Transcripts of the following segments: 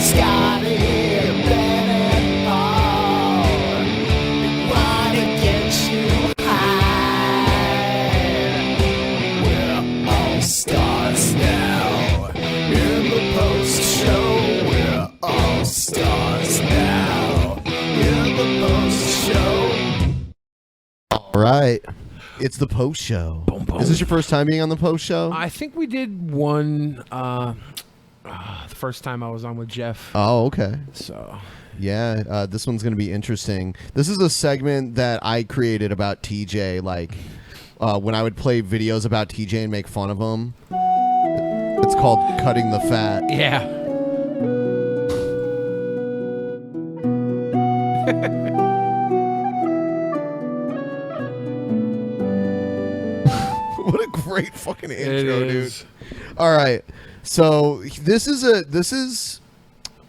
Scotty, Ben, and Paul. They wanna get you high. We're all stars now. In the post show, we're all stars now. In the post show. All right. It's the post show. Boom, boom. Is this your first time being on the post show? I think we did one the first time I was on with Jeff. Oh, okay. So yeah, this one's gonna be interesting. This is a segment that I created about TJ, like when I would play videos about TJ and make fun of him. It's called Cutting the Fat. yeah. What a great fucking It intro, dude. is. All right. So this is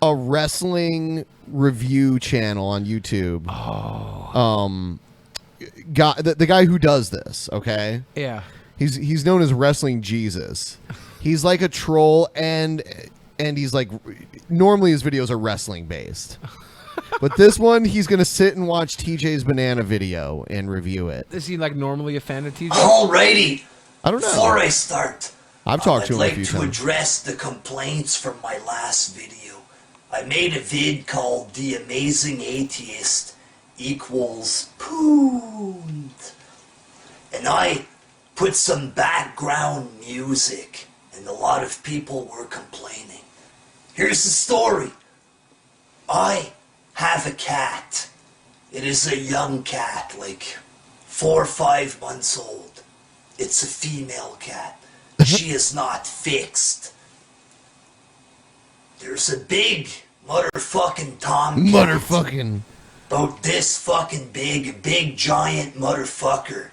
a wrestling review channel on YouTube. Oh. The guy who does this, okay? Yeah. He's known as Wrestling Jesus. He's like a troll and he's like normally his videos are wrestling based. But this one he's going to sit and watch TJ's banana video and review it. Is he like normally a fan of TJ? Alrighty. I don't know. Before I start, I've talked to I'd him like a few to times. address the complaints from my last video. I made a vid called The Amazing Atheist equals Poond. And I put some background music, and a lot of people were complaining. Here's the story. I have a cat. It is a young cat, like 4 or 5 months old. It's a female cat. She is not fixed. There's a big motherfucking tomcat. Motherfucking. About this fucking big giant motherfucker.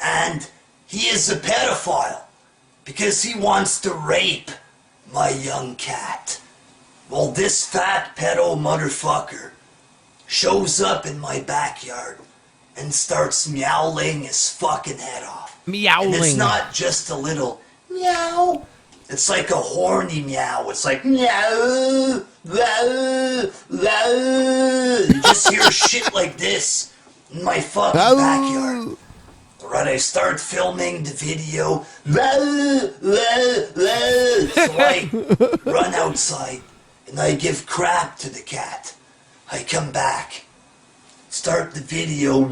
And he is a pedophile because he wants to rape my young cat. Well, this fat pedo motherfucker shows up in my backyard and starts meowing his fucking head off. Meowling. And it's not just a little meow. It's like a horny meow. It's like meow, meow, meow. You just hear shit like this in my fucking backyard. Alright, I start filming the video. So I run outside and I give crap to the cat. I come back, start the video.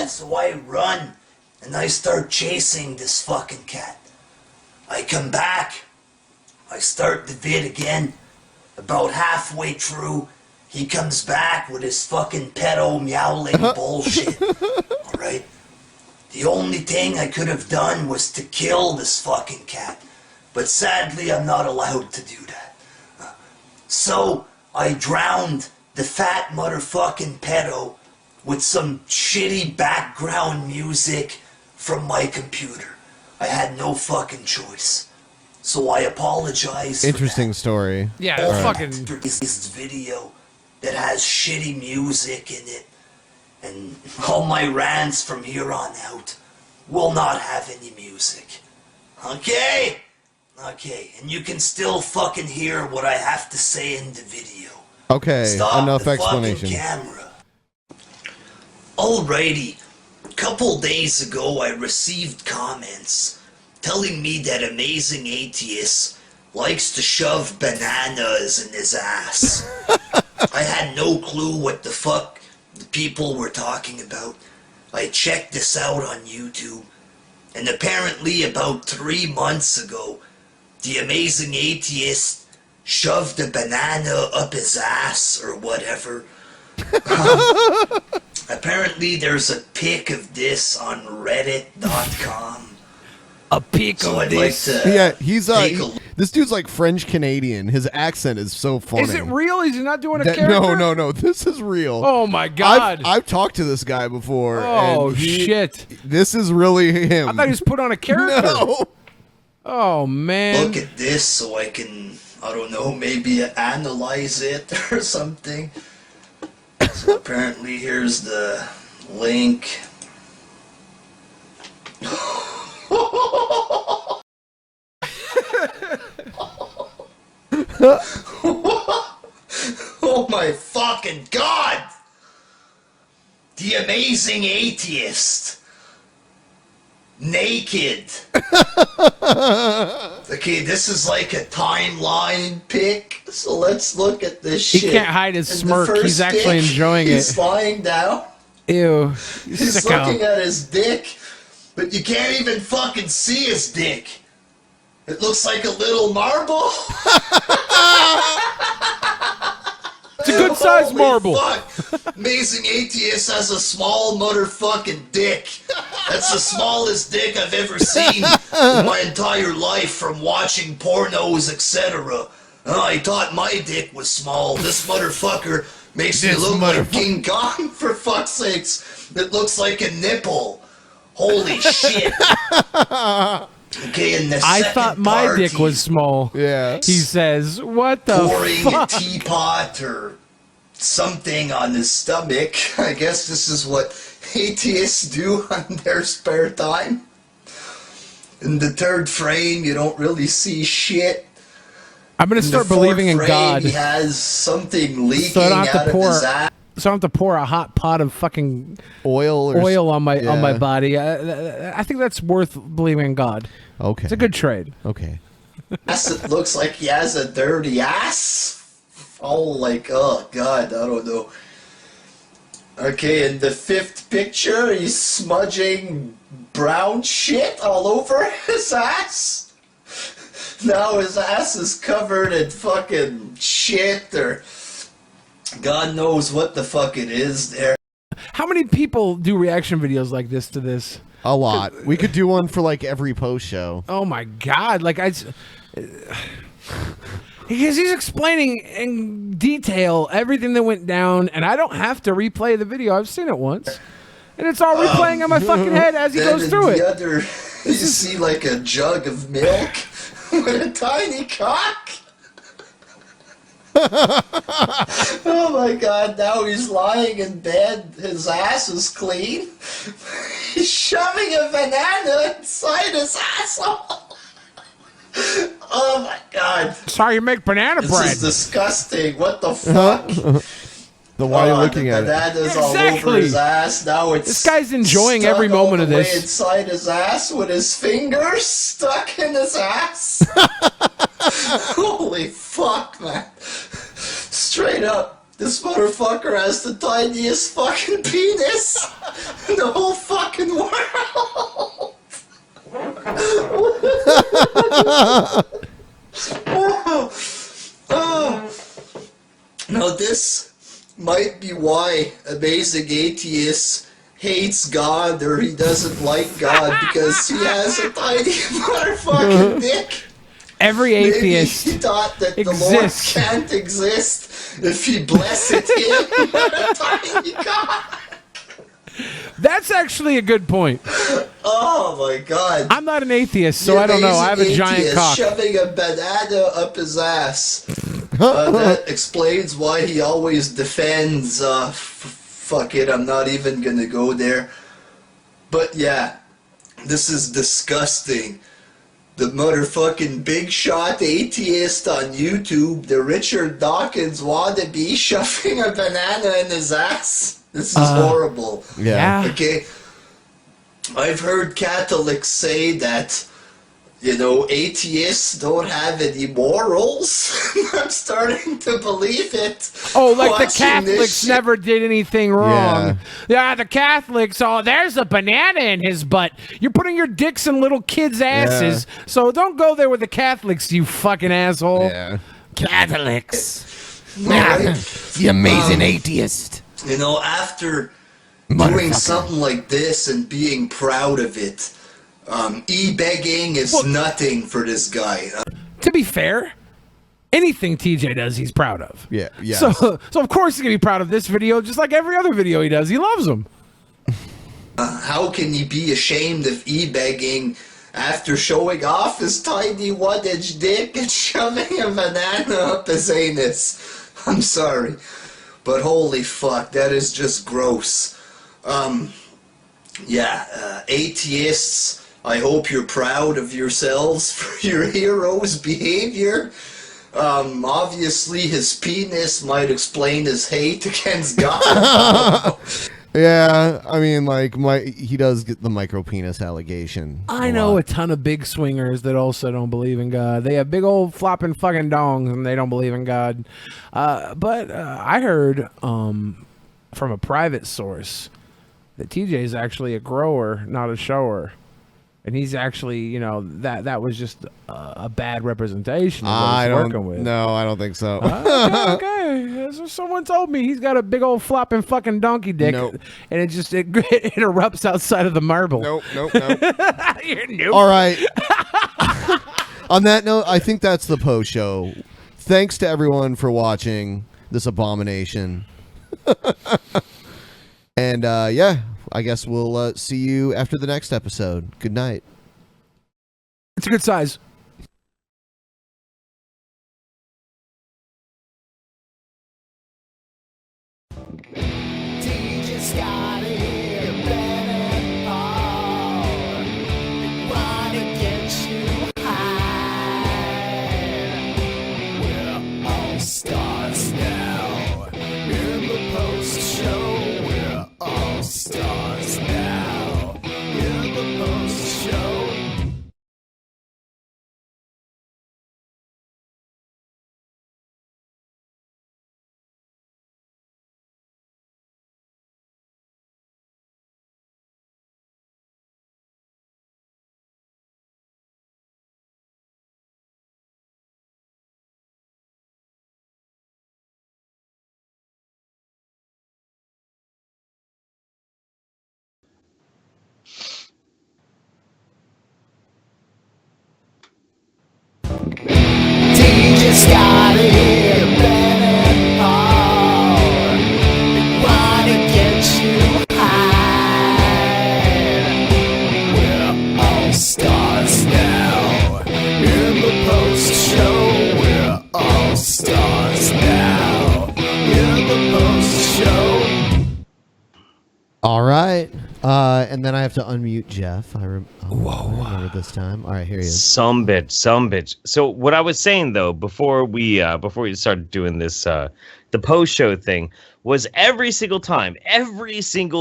So I run and I start chasing this fucking cat. I come back, I start the vid again. About halfway through, he comes back with his fucking pedo meowling bullshit. Alright? The only thing I could have done was to kill this fucking cat. But sadly, I'm not allowed to do that. So, I drowned the fat motherfucking pedo with some shitty background music from my computer. I had no fucking choice. So I apologize. Interesting story. Yeah, All it's right. fucking. This video that has shitty music in it, and all my rants from here on out will not have any music. Okay? Okay, and you can still fucking hear what I have to say in the video. Okay, Stop enough the explanation. fucking camera. Alrighty, a couple days ago I received comments telling me that Amazing Atheist likes to shove bananas in his ass. I had no clue what the fuck the people were talking about. I checked this out on YouTube, and apparently about 3 months ago, the Amazing Atheist shoved a banana up his ass or whatever. Apparently there's a pic of this on reddit.com. A pic So of I'd like this. to Yeah, he's take a this dude's like French Canadian. His accent is so funny. Is it real? Is he not doing a That- character? no. This is real. Oh my god. I've talked to this guy before. Oh, and shit. This is really him. I thought he was put on a character. No. Oh man. look at this so I can, I don't know, maybe analyze it or something. So apparently here's the link. my fucking God! The Amazing Atheist. Naked. Okay, this is like a timeline pic. So let's look at this shit. He can't hide his In the smirk. first He's actually pic, enjoying he's it. lying down. Ew. He's Sicko. looking at his dick, but you can't even fucking see his dick. It looks like a little marble. It's a good sized Holy marble. Fuck. Amazing Atheist has a small motherfucking dick. That's the smallest dick I've ever seen in my entire life from watching pornos, etc. I thought my dick was small. This motherfucker makes me look like King Kong, for fuck's sakes. It looks like a nipple. Holy shit. Okay, in the I second thought my part, dick was small. Yeah. He says, what the pouring a fuck? teapot or something on his stomach. I guess this is what atheists do on their spare time. In the third frame, you don't really see shit. I'm going to In start the believing in fourth God. frame, he has something leaking So I don't have out to of pour. his ass. So I don't have to pour a hot pot of fucking Oil on my yeah. body. I think that's worth believing in God. Okay. It's a good trade. Okay. It looks like he has a dirty ass. Oh, like, oh god, I don't know. Okay, in the fifth picture, he's smudging brown shit all over his ass. Now his ass is covered in fucking shit or God knows what the fuck it is there. How many people do reaction videos like this to this? A lot. We could do one for like every post show. Oh my god! Like because he's explaining in detail everything that went down, and I don't have to replay the video. I've seen it once, and it's all replaying on my fucking head as he Then goes in through the it. other, you see like a jug of milk with a tiny cock. Oh my god, now he's lying in bed, his ass is clean. He's shoving a banana inside his asshole. Oh my god. That's how you make banana This bread. is disgusting. What the fuck? The why you're Oh, looking the at it. banana's all over Exactly. his ass. Now it's This guy's enjoying stuck every all moment the of way this. inside his ass with his fingers stuck in his ass. Holy fuck, man. Straight up, this motherfucker has the tiniest fucking penis in the whole fucking world. Now this might be why Amazing Atheist hates God or he doesn't like God because he has a tiny motherfucking dick. Every Maybe atheist he thought that the Lord exists. can't exist if he blessed him with a tiny God. That's actually a good point. Oh my god. I'm not an atheist, so The I don't know. I have a Amazing giant Atheist cock. shoving a banana up his ass. That explains why he always defends, fuck it, I'm not even gonna go there. But yeah, this is disgusting. The motherfucking big shot atheist on YouTube, the Richard Dawkins wannabe shoving a banana in his ass. This is horrible. Yeah. Okay, I've heard Catholics say that, you know, atheists don't have any morals. I'm starting to believe it. Oh, like the watching this Catholics shit. never did anything wrong. Yeah, the Catholics, oh, there's a banana in his butt. You're putting your dicks in little kids' asses. So don't go there with the Catholics, you fucking asshole. Yeah. Catholics. Right? The amazing atheist. You know, after doing something like this and being proud of it, e-begging is nothing for this guy. To be fair, anything TJ does, he's proud of. Yeah. Yeah. So of course he's gonna be proud of this video, just like every other video he does. He loves them. How can he be ashamed of e-begging after showing off his tiny 1-inch dick and shoving a banana up his anus? I'm sorry, but holy fuck, that is just gross. Atheists, I hope you're proud of yourselves for your hero's behavior. Obviously his penis might explain his hate against God. Yeah, I mean, like, he does get the micro penis allegation. I know a ton of big swingers that also don't believe in God. They have big old flopping fucking dongs and they don't believe in God. But I heard from a private source that TJ is actually a grower, not a shower. And he's actually, you know, that was just a bad representation of what he's working with. No, I don't think so. Okay. So someone told me he's got a big old flopping fucking donkey dick, Nope. and it erupts outside of the marble. Nope. Nope. All right. On that note, I think that's the post show. Thanks to everyone for watching this abomination. And yeah, I guess we'll see you after the next episode. Good night. It's a good size. DJ Scotty, Ben and Paul, they wanna get you high. We're all stars now. In the post show, we're all stars now. In the post show. DJ Scotty, Ben and Paul, they wanna get you high. We're all stars now. In the post show, we're all stars now. In the post show. All right. And then I have to unmute Jeff. I remember this time. All right, here he is. Some bitch. So what I was saying though, before we started doing this, the post show thing was every single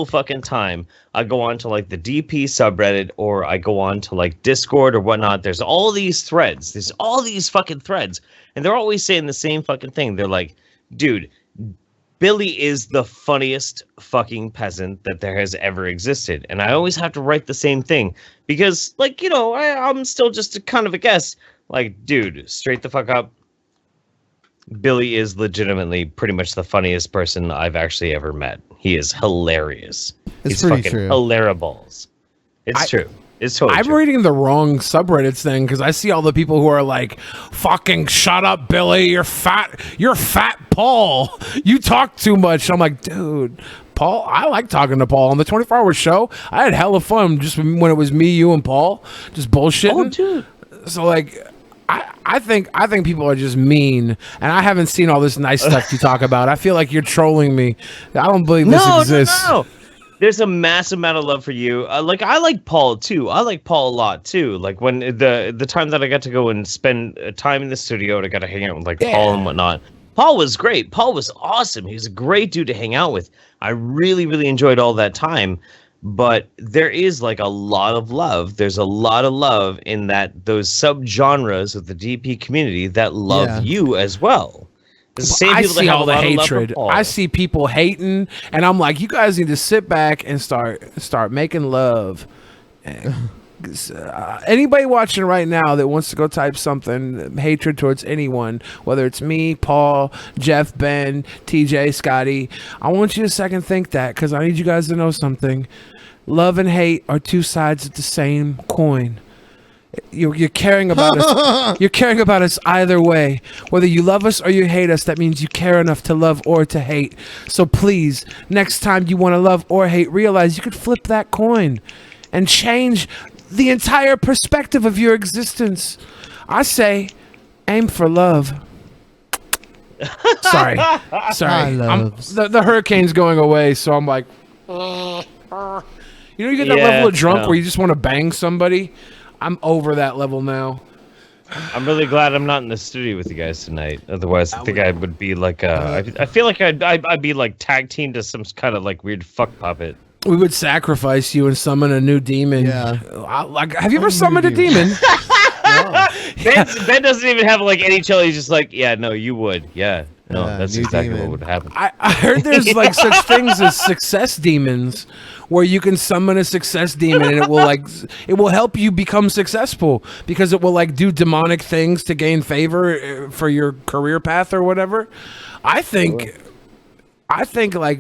fucking time I go on to like the DP subreddit or I go on to like Discord or whatnot, there's all these threads. There's all these fucking threads. And they're always saying the same fucking thing. They're like, dude, Billy is the funniest fucking peasant that there has ever existed. And I always have to write the same thing because, like, you know, I'm still just a kind of a guess. Like, dude, straight the fuck up. Billy is legitimately pretty much the funniest person I've actually ever met. He is hilarious. It's He's pretty fucking true. hilarious. It's true. It's totally I'm true. reading the wrong subreddits thing because I see all the people who are like, "Fucking shut up, Billy! You're fat, Paul. You talk too much." I'm like, dude, Paul. I like talking to Paul on the 24-hour show. I had hella fun just when it was me, you, and Paul just bullshitting. Oh, dude. So like, I think people are just mean, and I haven't seen all this nice stuff you talk about. I feel like you're trolling me. I don't believe this exists. No. There's a massive amount of love for you. Like I like Paul too. I like Paul a lot too. Like when the time that I got to go and spend time in the studio and I got to hang out with like Paul and whatnot. Paul was great. Paul was awesome. He was a great dude to hang out with. I really, really enjoyed all that time. But there is like a lot of love. There's a lot of love in those subgenres of the DP community that love you as well. I see all the hatred. I see people hating, and I'm like, you guys need to sit back and start making love. Anybody watching right now that wants to go type something hatred towards anyone, whether it's me, Paul, Jeff, Ben, TJ, Scotty, I want you to second think that because I need you guys to know something. Love and hate are two sides of the same coin. You're caring about us. You're caring about us either way. Whether you love us or you hate us, that means you care enough to love or to hate. So please, next time you want to love or hate, realize you could flip that coin and change the entire perspective of your existence. I say, aim for love. Sorry. The hurricane's going away, so I'm like, you get that level of drunk where you just want to bang somebody. I'm over that level now. I'm really glad I'm not in the studio with you guys tonight. Otherwise, I think I would be like I feel like I'd be like tag teamed to some kind of like weird fuck puppet. We would sacrifice you and summon a new demon. Yeah. Like, have you ever summoned a demon? Ben doesn't even have like any chill. He's just like, yeah, no, you would. Yeah. No, that's new exactly demon. what would happen. I heard there's like such things as success demons, where you can summon a success demon and it will help you become successful because it will like do demonic things to gain favor for your career path or whatever. I think like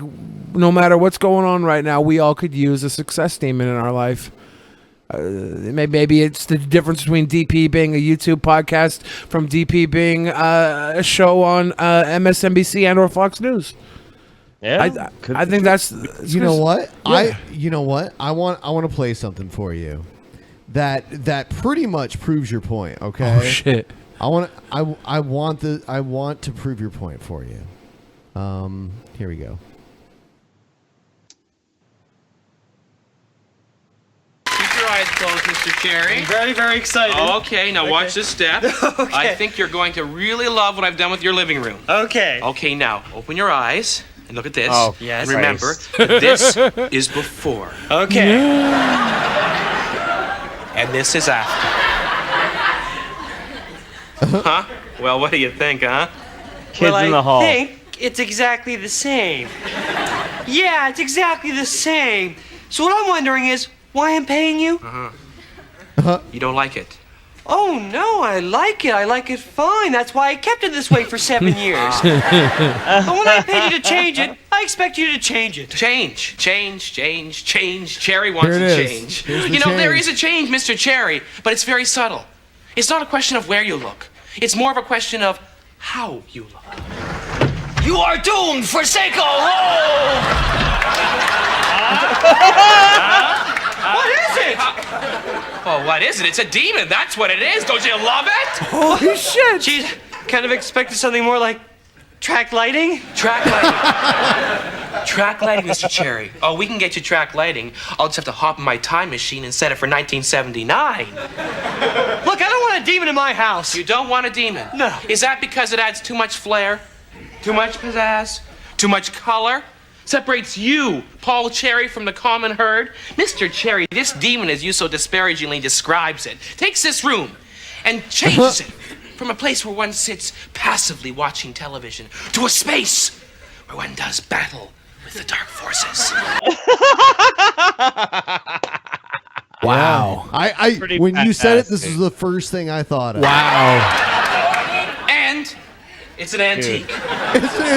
no matter what's going on right now, we all could use a success demon in our life. Maybe it's the difference between DP being a YouTube podcast from DP being a show on MSNBC and or Fox News. Yeah, I think that's You know what? Yeah. I want to play something for you that pretty much proves your point. Okay. Oh shit. I want to prove your point for you. Here we go. Keep your eyes closed, Mr. Cherry. I'm very, very excited. Okay, now watch this step. Okay. I think you're going to really love what I've done with your living room. Okay. Okay, now open your eyes and look at this. Oh, yes. And remember, that this is before Okay. and this is after. Huh? Well, what do you think, huh? Kids in the hall. I think it's exactly the same. Yeah, it's exactly the same. So what I'm wondering is why I'm paying you? You don't like it. Oh no, I like it. I like it fine. That's why I kept it this way for 7 years. But when I paid you to change it, I expect you to change it. Change. Cherry wants Here a it is. change. Here's the You know, there change. is a change, Mr. Cherry, but it's very subtle. It's not a question of where you look. It's more of a question of how you look. You are doomed for Seiko home! What is it? Oh, what is it? It's a demon. That's what it is. Don't you love it? Holy shit. Geez, kind of expected something more like track lighting. Track lighting. Track lighting, Mr. Cherry. Oh, we can get you track lighting. I'll just have to hop in my time machine and set it for 1979. Look, I don't want a demon in my house. You don't want a demon? No. Is that because it adds too much flair? Too much pizzazz? Too much color? Separates you, Paul Cherry, from the common herd? Mr. Cherry, this demon, as you so disparagingly describes it, takes this room and changes it from a place where one sits passively watching television to a space where one does battle with the dark forces. Wow. I Pretty when you said it, this fantastic. was the first thing I thought of. Wow. And it's an antique.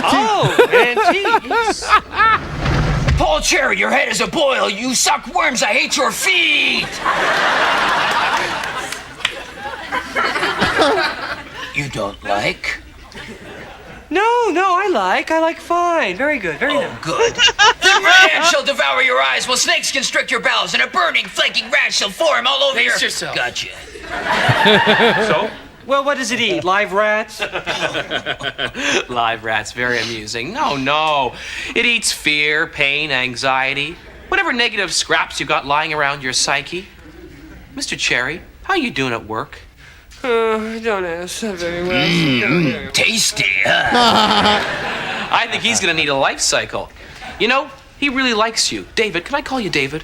Oh, antiques. Paul Cherry, your head is a boil. You suck worms. I hate your feet. You don't like? No, I like fine. Very good, very nice. Good. The red ant shall devour your eyes, while snakes constrict your bowels, and a burning, flaking rash shall form all over Face your... yourself. Gotcha. So? Well, what does it eat? Live rats? Live rats, very amusing. No. It eats fear, pain, anxiety, whatever negative scraps you got lying around your psyche. Mr. Cherry, how you doing at work? Don't ask that very well. Tasty. I think he's gonna need a life cycle. You know, he really likes you. David, can I call you David?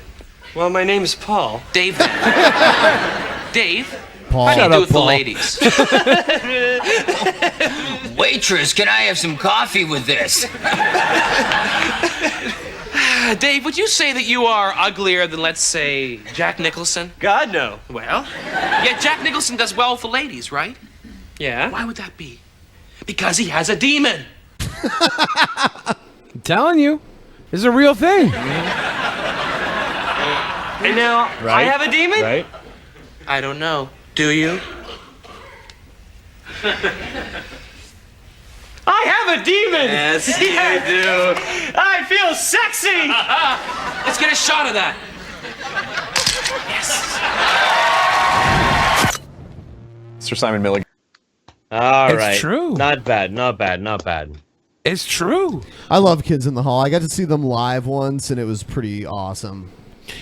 Well, my name is Paul. Dave. Dave, Paul. how do you Shut do up, with the Paul. ladies? Waitress, can I have some coffee with this? Dave, would you say that you are uglier than, let's say, Jack Nicholson? God, no. Well, yet Jack Nicholson does well with the ladies, right? Yeah? Why would that be? Because he has a demon. I'm telling you. It's a real thing. And now, I have a demon? Right? I don't know. Do you? I have a demon! Yes, you do. I feel sexy! Let's get a shot of that. Mr. Simon Milligan. All It's right. true. Not bad. It's true. I love Kids in the Hall. I got to see them live once, and it was pretty awesome.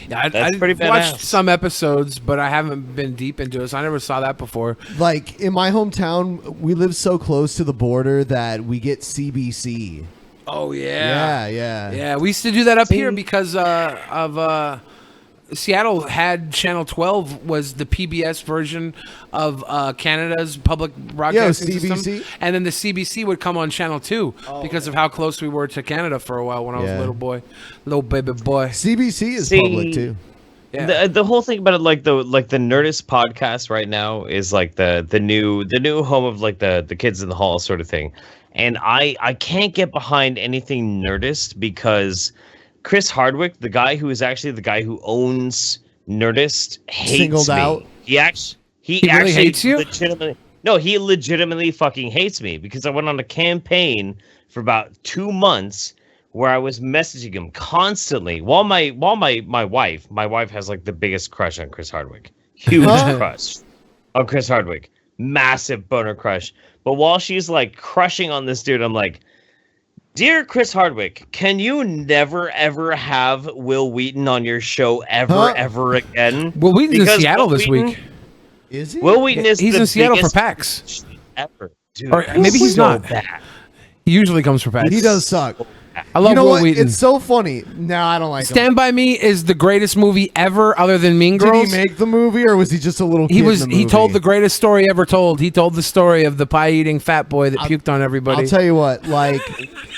Yeah, That's I pretty watched badass. some episodes, but I haven't been deep into it, so I never saw that before. Like in my hometown, we live so close to the border that we get CBC. Oh yeah, Yeah. We used to do that up here because of Seattle had Channel 12 was the PBS version of Canada's public broadcasting CBC. system, and then the CBC would come on Channel 2 because of how close we were to Canada for a while when I was a Yeah. little baby boy. CBC is See, public too. Yeah. The whole thing about it, like the Nerdist podcast right now is like the new home of like the kids in the hall sort of thing, and I can't get behind anything Nerdist because Chris Hardwick, the guy who is actually the guy who owns Nerdist, hates Singled me. out? He actually really hates you? He legitimately fucking hates me because I went on a campaign for about 2 months where I was messaging him constantly while my wife has like the biggest crush on Chris Hardwick. Huge crush on Chris Hardwick. Massive boner crush. But while she's like crushing on this dude, I'm like, "Dear Chris Hardwick, can you never ever have Will Wheaton on your show ever again?" Well, Wheaton's in Because Seattle Will this Wheaton- week. Is he? Will Wheaton is He's the in Seattle for biggest PAX. ever. Dude, Or maybe he's so not. bad. He usually comes for PAX. He does suck. I love You know Will what? Wheaton. It's so funny. No, I don't like him. Stand By Me is the greatest movie ever, other than Mean Did Girls. he make the movie, or was he just a little kid He was. in the He movie? told the greatest story ever told. He told the story of the pie-eating fat boy that puked on everybody. I'll tell you what. Like,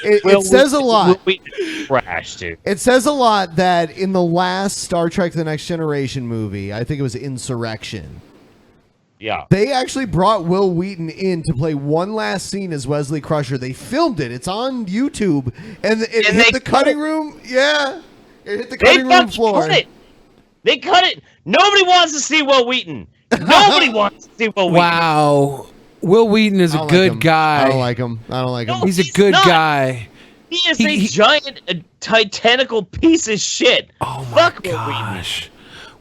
it Will says a Wheaton- lot. Will Wheaton is trash, dude. It says a lot that in the last Star Trek: The Next Generation movie, I think it was Insurrection, Yeah. they actually brought Will Wheaton in to play one last scene as Wesley Crusher. They filmed it. It's on YouTube, and it And hit they the cut cutting it. room. Yeah, it hit the They cutting room fucking floor. cut it. They cut it. Nobody wants to see Will Wheaton. Nobody wants to see Will Wheaton. Wow, Will Wheaton is I a don't like good him. guy. I don't like him. I don't like him. No. He's a He's good not. guy. He is He- a giant, titanical piece of shit. Oh my Fuck Will Wheaton. gosh.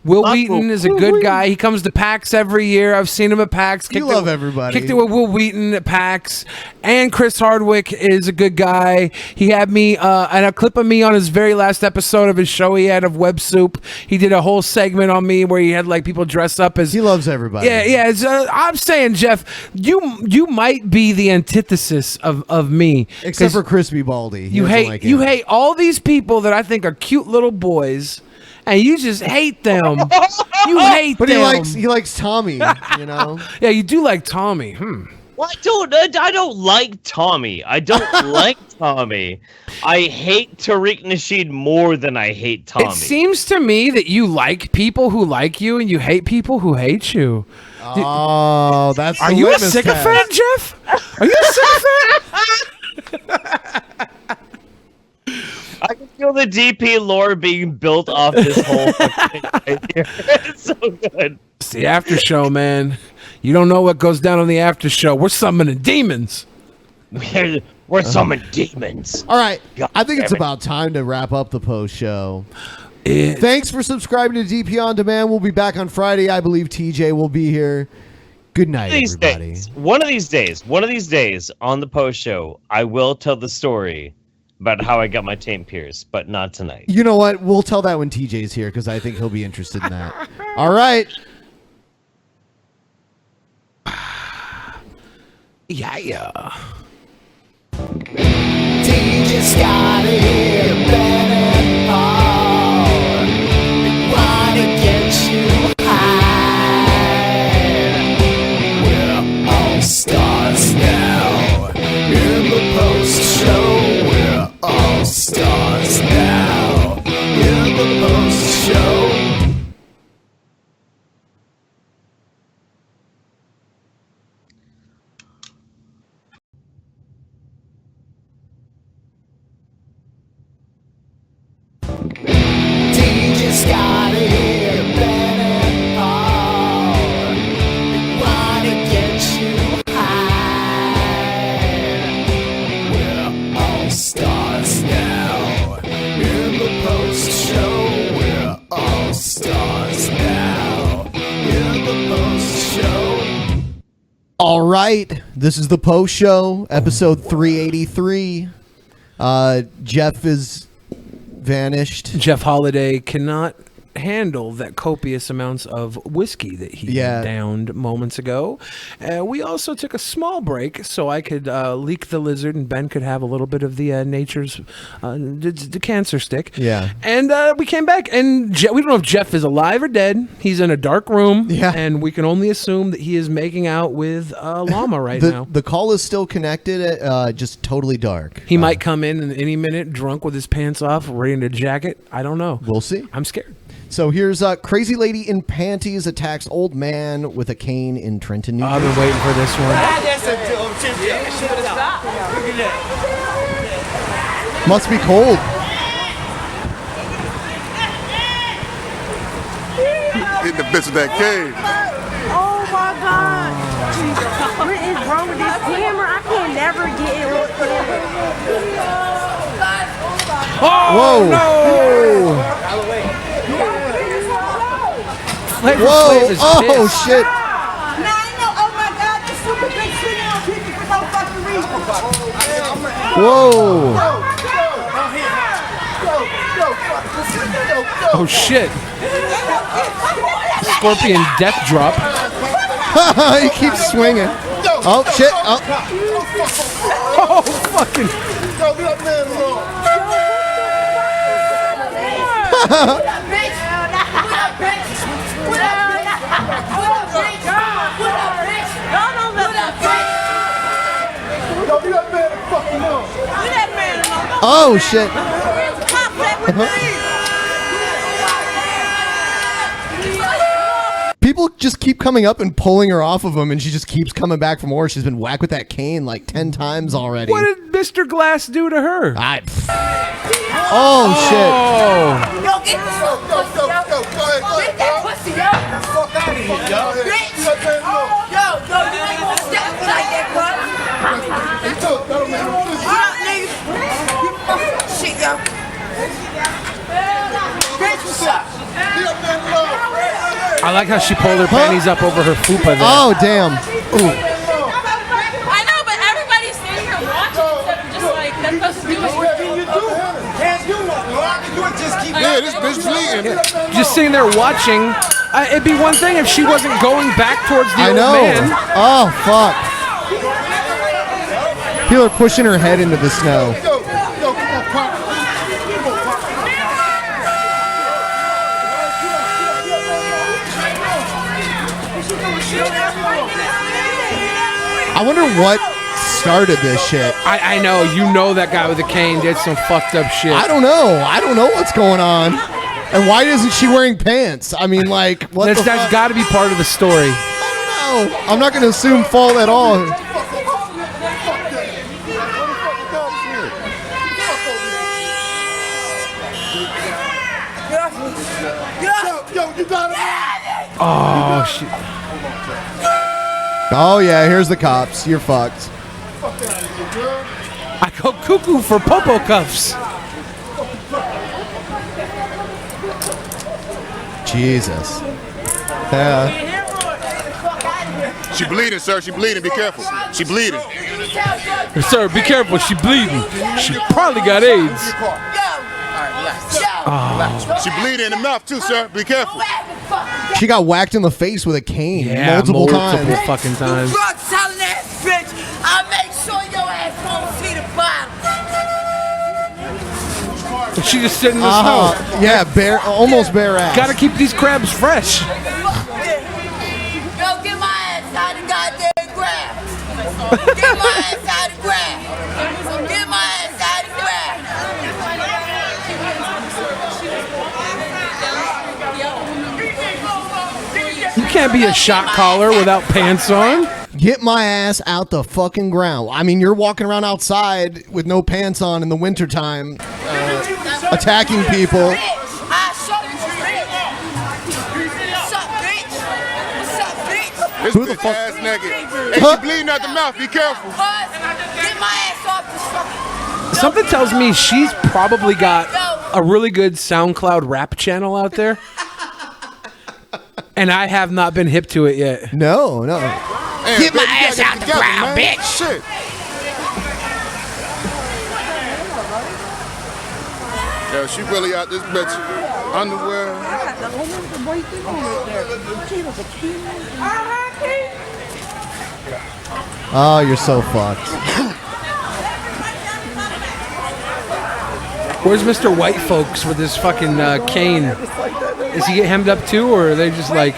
Will Fuck Wheaton Will- is a good guy. He comes to PAX every year. I've seen him at PAX. You love everybody. Kicked it with Will Wheaton at PAX. And Chris Hardwick is a good guy. He had me, and a clip of me on his very last episode of his show he had of Web Soup. He did a whole segment on me where he had like people dress up as. He loves everybody. Yeah. It's, I'm saying, Jeff, you might be the antithesis of me. Except 'Cause for Crispy Baldy. He you doesn't hate like you him. hate all these people that I think are cute little boys, and you just hate them. You hate But them. he likes Tommy. You know. Yeah, you do like Tommy. Well, I don't like Tommy. I don't like Tommy. I hate Tariq Nasheed more than I hate Tommy. It seems to me that you like people who like you, and you hate people who hate you. Oh, that's. Are the you a litmus sycophant, test. Jeff? Are you a sycophant? I can feel the DP lore being built off this whole fucking thing right here. It's so good. It's the after show, man. You don't know what goes down on the after show. We're summoning demons. We're summoning demons. All right. God I think it's damn it. about time to wrap up the post show. It- Thanks for subscribing to DP On Demand. We'll be back on Friday. I believe TJ will be here. Good night, everybody. One of these days on the post show, I will tell the story about how I got my taint pierced, but not tonight. You know what? We'll tell that when TJ's here because I think he'll be interested in that. All right. Yeah. DJ Scotty, Ben and Paul, they wanna get you high. We're all stars now. In the post show, we're all stars now. In the post show. DJ Scotty, Ben and Paul, they wanna get you high. We're all stars now. In the post show, we're all stars now. In the post show. All right. This is the post show, episode 383. Jeff is vanished. Jeff Holiday cannot handle that copious amounts of whiskey that he downed moments ago. We also took a small break so I could leak the lizard and Ben could have a little bit of the nature's the cancer stick. Yeah. And we came back, and we don't know if Jeff is alive or dead. He's in a dark room, and we can only assume that he is making out with a llama right now. The call is still connected, just totally dark. He might come in any minute, drunk with his pants off, wearing a jacket. I don't know. We'll see. I'm scared. So here's crazy lady in panties attacks old man with a cane in Trenton, New Jersey. I've been waiting for this one. Must be cold. Getting the bitch of that cave. Oh my God. What is wrong with this camera? I can never get it with camera. Oh, no! Flavor Whoa! Flav is Oh pissed. shit! Now I know. Oh my God, this super big shit on people for no fucking reason. Whoa! Oh shit! Scorpion death drop. He keeps swinging. Oh shit! Oh. Oh fucking! Oh shit! People just keep coming up and pulling her off of him, and she just keeps coming back for more. She's been whacked with that cane like 10 times already. What did Mr. Glass do to her? Oh shit! Yo, get the fuck pussy, yo. Get that pussy, yo. Fuck out of here, yo. Bitch. Yo, you ain't gonna step like that, bud. Shit, yo. Bitch, what's up? I like how she pulled her panties up over her fupa there. Oh damn! Ooh. I know, but everybody's sitting here watching instead of just like, that's supposed to do What can you do? Can't do nothing. All I can do is just keep. Yeah, this bitch bleeding. Just sitting there watching. It'd be one thing if she wasn't going back towards the I old know. man. Oh fuck! People are pushing her head into the snow. Yo, come on, pop. I wonder what started this shit. I know. You know that guy with the cane did some fucked up shit. I don't know. I don't know what's going on. And why isn't she wearing pants? I mean, like, what That's the fuck? got to be part of the story. I don't know. I'm not going to assume fault at all. Yo, you got it. Oh shit! Oh yeah, here's the cops. You're fucked. I go cuckoo for popo cuffs. Jesus. Yeah. She bleeding, sir. She bleeding. Be careful. She bleeding. Sir, be careful. She bleeding. She probably got AIDS. She bleeding in the mouth too, sir. Be careful. She got whacked in the face with a cane Yeah, multiple times. fucking times. Drug selling ass bitch. I'll make sure your ass won't see the bottom. She just sitting in the snow. Yeah, bare, almost bare ass. Gotta keep these crabs fresh. Yo, get my ass out of goddamn grab. Get my ass out of grab. Get my ass out of grab. You can't be a shot caller without pants on. Get my ass out the fucking ground. I mean, you're walking around outside with no pants on in the wintertime, attacking people. This Who the bitch fuck- ass naked. Hey, she bleeding out the mouth. Be careful. Get my ass off this fucking. Something tells me she's probably got a really good SoundCloud rap channel out there. And I have not been hip to it yet. No. Hey, Get my baby, you ass gotta out get the together, ground, man. bitch. Shit. Yeah, she really out this bitch. Underwear. Oh, you're so fucked. Where's Mr. White Folks with his fucking cane? Is he get hemmed up too, or are they just like?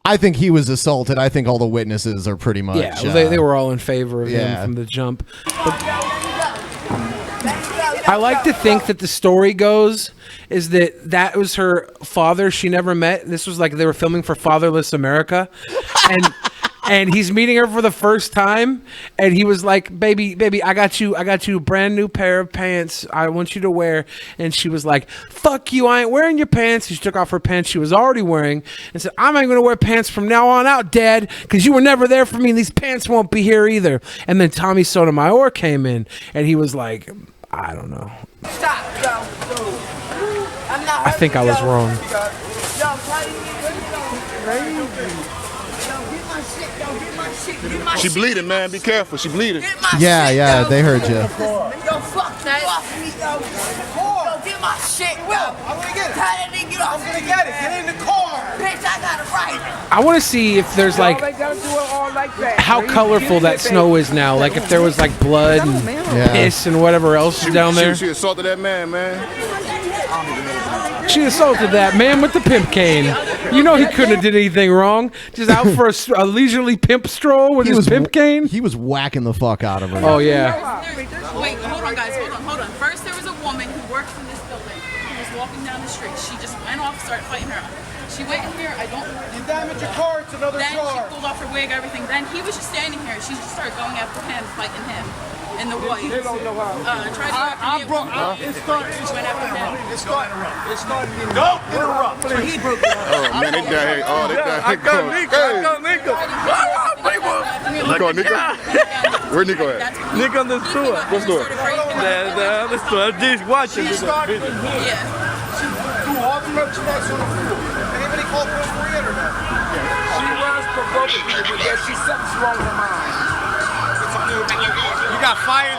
I think he was assaulted. I think all the witnesses are pretty much. Yeah, well, they were all in favor of him from the jump. I like to think that the story goes is that was her father she never met. This was like they were filming for Fatherless America, and he's meeting her for the first time, and he was like, baby, I got you a brand new pair of pants I want you to wear. And she was like, fuck you, I ain't wearing your pants. She took off her pants she was already wearing and said, I'm not gonna wear pants from now on out, Dad, because you were never there for me, and these pants won't be here either. And then Tommy Sotomayor came in, and he was like, I don't know. Stop, yo. I think I was wrong. She bleeding, man. Be careful. She bleeding. Yeah, they heard you. Yo, fuck that. Yo, get my shit, yo. I'm gonna get it. Tell that nigga get off. I'm gonna get it. Get in the car. Bitch, I got it right. I want to see if there's like how colorful that snow is now. Like if there was like blood and piss and whatever else is down there. She assaulted that man. She assaulted that man with the pimp cane. You know he couldn't have did anything wrong. Just out for a leisurely pimp stroll with his pimp cane. He was whacking the fuck out of her. Oh yeah. Wait, hold on, guys. Hold on. First, there was a woman who works in this building who was walking down the street. She just went off, started fighting her. She went in here. You damaged your car. It's another then car. She pulled off her wig, everything. Then he was just standing here. She just started going after him, fighting him. In the white. They don't know how. Tried to It started. She went after him. It started. Don't interrupt. He broke it. Oh man, they died. Oh, they died. I got Nico. You call Nico? Where Nico at? Nico in the store. What store? The other store. Just watching. She started in here. Yeah. She threw all the merchandise on the floor. Anybody call police for it or not? She was provoking people, but she's something's wrong with her mind. You got fired?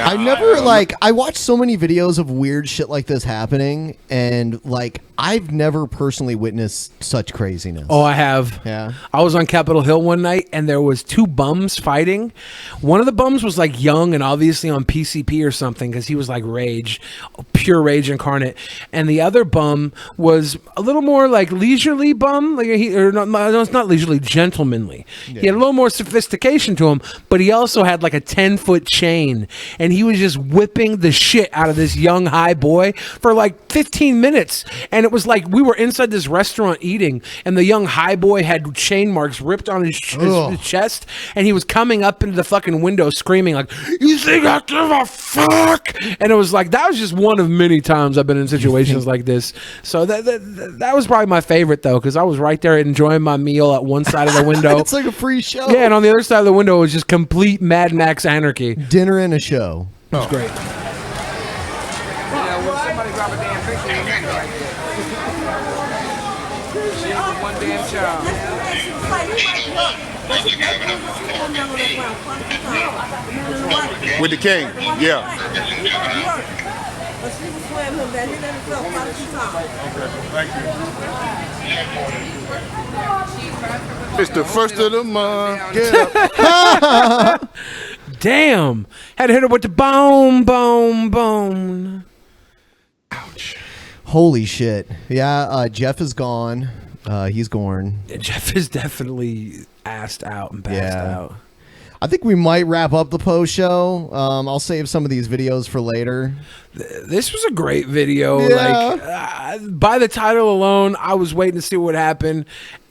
I never I watch so many videos of weird shit like this happening, and like I've never personally witnessed such craziness. Oh, I have. Yeah. I was on Capitol Hill one night, and there was two bums fighting. One of the bums was like young and obviously on PCP or something because he was like rage, pure rage incarnate. And the other bum was a little more like leisurely bum, like no, it's not leisurely, gentlemanly. Yeah. He had a little more sophistication to him, but he also had like a 10-foot chain, and he was just whipping the shit out of this young high boy for like 15 minutes. And it was like we were inside this restaurant eating, and the young high boy had chain marks ripped on his chest, and he was coming up into the fucking window screaming like, "You think I give a fuck?" And it was like that was just one of many times I've been in situations like this. So that was probably my favorite though, because I was right there enjoying my meal at one side of the window. It's like a free show. Yeah, and on the other side of the window was just complete Mad Max anarchy. Dinner and a show. It was great. Yeah, when somebody drop a damn picture in the right there. She was one damn child. With the king, yeah. It's the first of the month. Get up. Damn. Had to hit her with the bone. Ouch. Holy shit. Yeah, Jeff is gone. He's gone. Jeff is definitely assed out and passed out. I think we might wrap up the post show. I'll save some of these videos for later. This was a great video. Yeah. Like by the title alone, I was waiting to see what happened.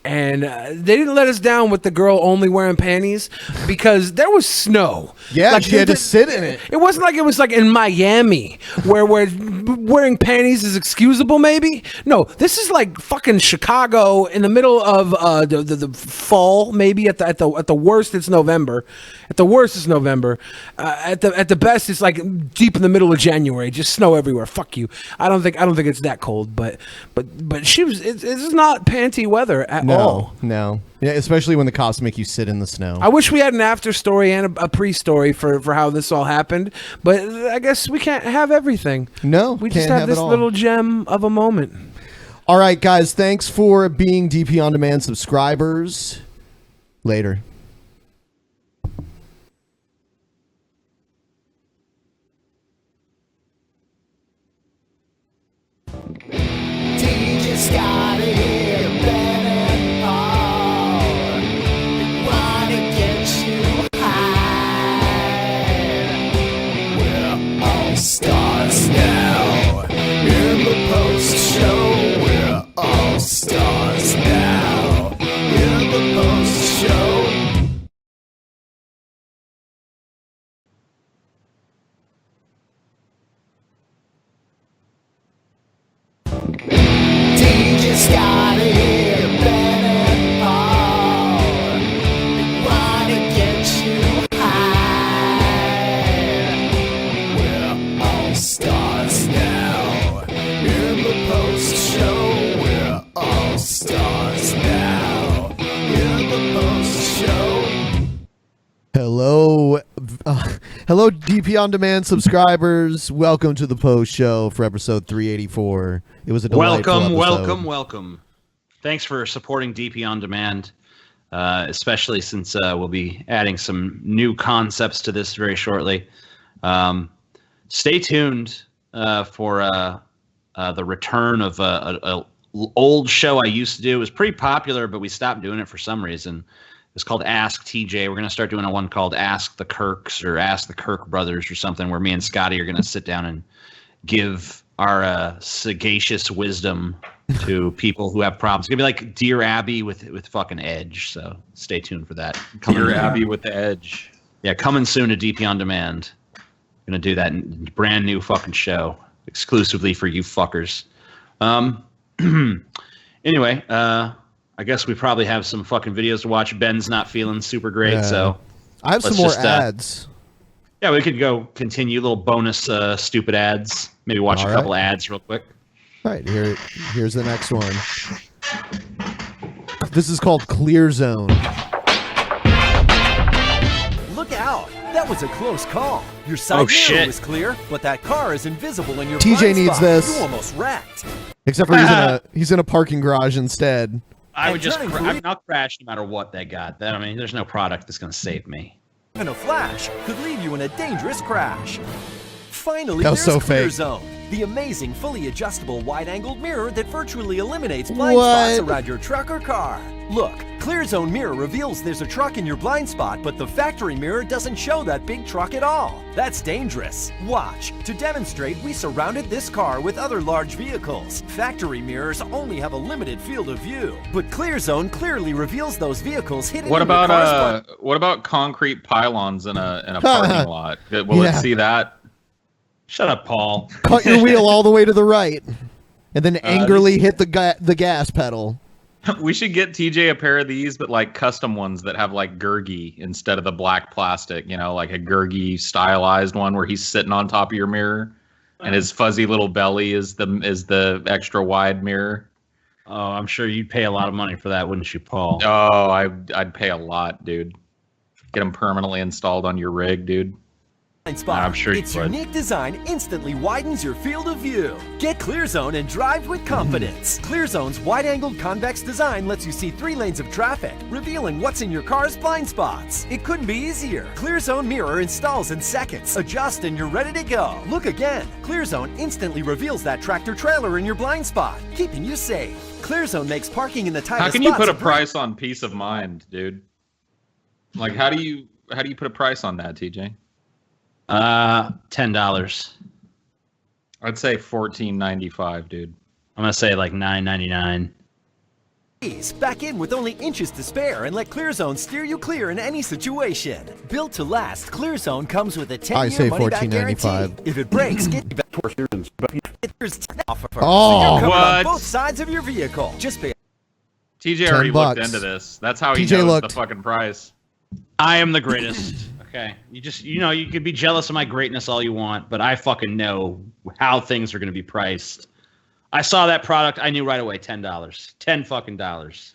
And they didn't let us down with the girl only wearing panties because there was snow. Yeah, like, she had to sit in it. It wasn't like it was like in Miami where wearing panties is excusable maybe. No, this is like fucking Chicago in the middle of the fall maybe. At the worst it's November. At the worst it's November. At the best it's like deep in the middle of January. Just snow everywhere. Fuck you. I don't think it's that cold. But she was. It's not panty weather at all. No. Yeah, especially when the cops make you sit in the snow. I wish we had an after story and a pre-story for how this all happened, but I guess we can't have everything. No, we can't just have have this it all. little gem of a moment. All right, guys, thanks for being DP On Demand subscribers. Later. DJ Scotty, Ben and Paul wanna get you high. We're all stars now. In the post show, we're all stars now. In the post show. DJ Scotty, Ben and Paul wanna get you high. We're all stars now. In the post show, we're all stars now. In the post show. Hello, hello, DP On Demand subscribers. Welcome to the post show for episode 384. It was a delightful Welcome. Thanks for supporting DP On Demand, especially since we'll be adding some new concepts to this very shortly. Stay tuned for the return of a old show I used to do. It was pretty popular, but we stopped doing it for some reason. It's called Ask TJ. We're going to start doing one called Ask the Kirks or Ask the Kirk Brothers or something, where me and Scotty are going to sit down and give our sagacious wisdom to people who have problems. It's going to be like Dear Abby with fucking Edge. So stay tuned for that. Dear Abby with the Edge. Yeah, coming soon to DP On Demand. Going to do that in brand new fucking show exclusively for you fuckers. Anyway, I guess we probably have some fucking videos to watch. Ben's not feeling super great, so I have some let's more just, ads. Yeah, we could go continue little bonus stupid ads. Maybe watch All a couple right. ads real quick. All right, here's the next one. This is called Clear Zone. Look out! That was a close call. Your side mirror shit. was clear, but that car is invisible in your TJ blind needs spot. this. You almost wrecked. Except for he's in a parking garage instead. I would just, turning green- I'll crash no matter what they got. I mean, there's no product that's going to save me. And a flash could leave you in a dangerous crash. Finally, That was there's so Clear fake. Zone, the amazing fully adjustable wide-angled mirror that virtually eliminates blind What? spots around your truck or car. Look, Clear Zone mirror reveals there's a truck in your blind spot, but the factory mirror doesn't show that big truck at all. That's dangerous. Watch. To demonstrate, we surrounded this car with other large vehicles. Factory mirrors only have a limited field of view, but Clear Zone clearly reveals those vehicles hidden What in your car's blind. about what about concrete pylons in a parking lot? Will Yeah. it see that? Shut up, Paul. Cut your wheel all the way to the right, and then angrily hit the gas pedal. We should get TJ a pair of these, but like custom ones that have like Gurgi instead of the black plastic. You know, like a Gurgi stylized one where he's sitting on top of your mirror, and his fuzzy little belly is the extra wide mirror. Oh, I'm sure you'd pay a lot of money for that, wouldn't you, Paul? Oh, I'd pay a lot, dude. Get them permanently installed on your rig, dude. Spot. I'm sure you its would. unique design instantly widens your field of view. Get ClearZone and drive with confidence. ClearZone's wide-angled convex design lets you see 3 lanes of traffic, revealing what's in your car's blind spots. It couldn't be easier. ClearZone mirror installs in seconds. Adjust and you're ready to go. Look again. ClearZone instantly reveals that tractor trailer in your blind spot, keeping you safe. ClearZone makes parking in the tightest How can you spots put a breathe. price on peace of mind, dude? Like, how do you put a price on that, TJ? $10. I'd say $14.95, dude. I'm gonna say like $9.99. Back in with only inches to spare and let ClearZone steer you clear in any situation. Built to last, ClearZone comes with a 10-year I say money-back $14.95. guarantee. If it breaks, get back there's 10 offer. Oh, so you're covered on what? both sides of your vehicle. Just pay. TJ already looked $10. into this. That's how he TJ knows looked. the fucking price. I am the greatest. Okay, you could be jealous of my greatness all you want, but I fucking know how things are gonna be priced. I saw that product, I knew right away, $10. $10 fucking dollars.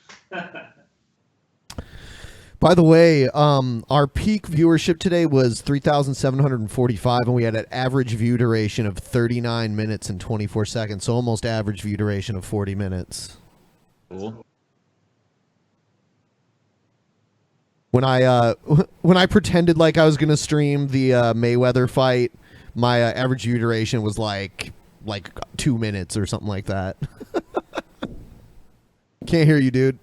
By the way, our peak viewership today was 3,745, and we had an average view duration of 39 minutes and 24 seconds, so almost average view duration of 40 minutes. Cool. When I pretended like I was gonna stream the Mayweather fight, my average view duration was like 2 minutes or something like that. Can't hear you, dude.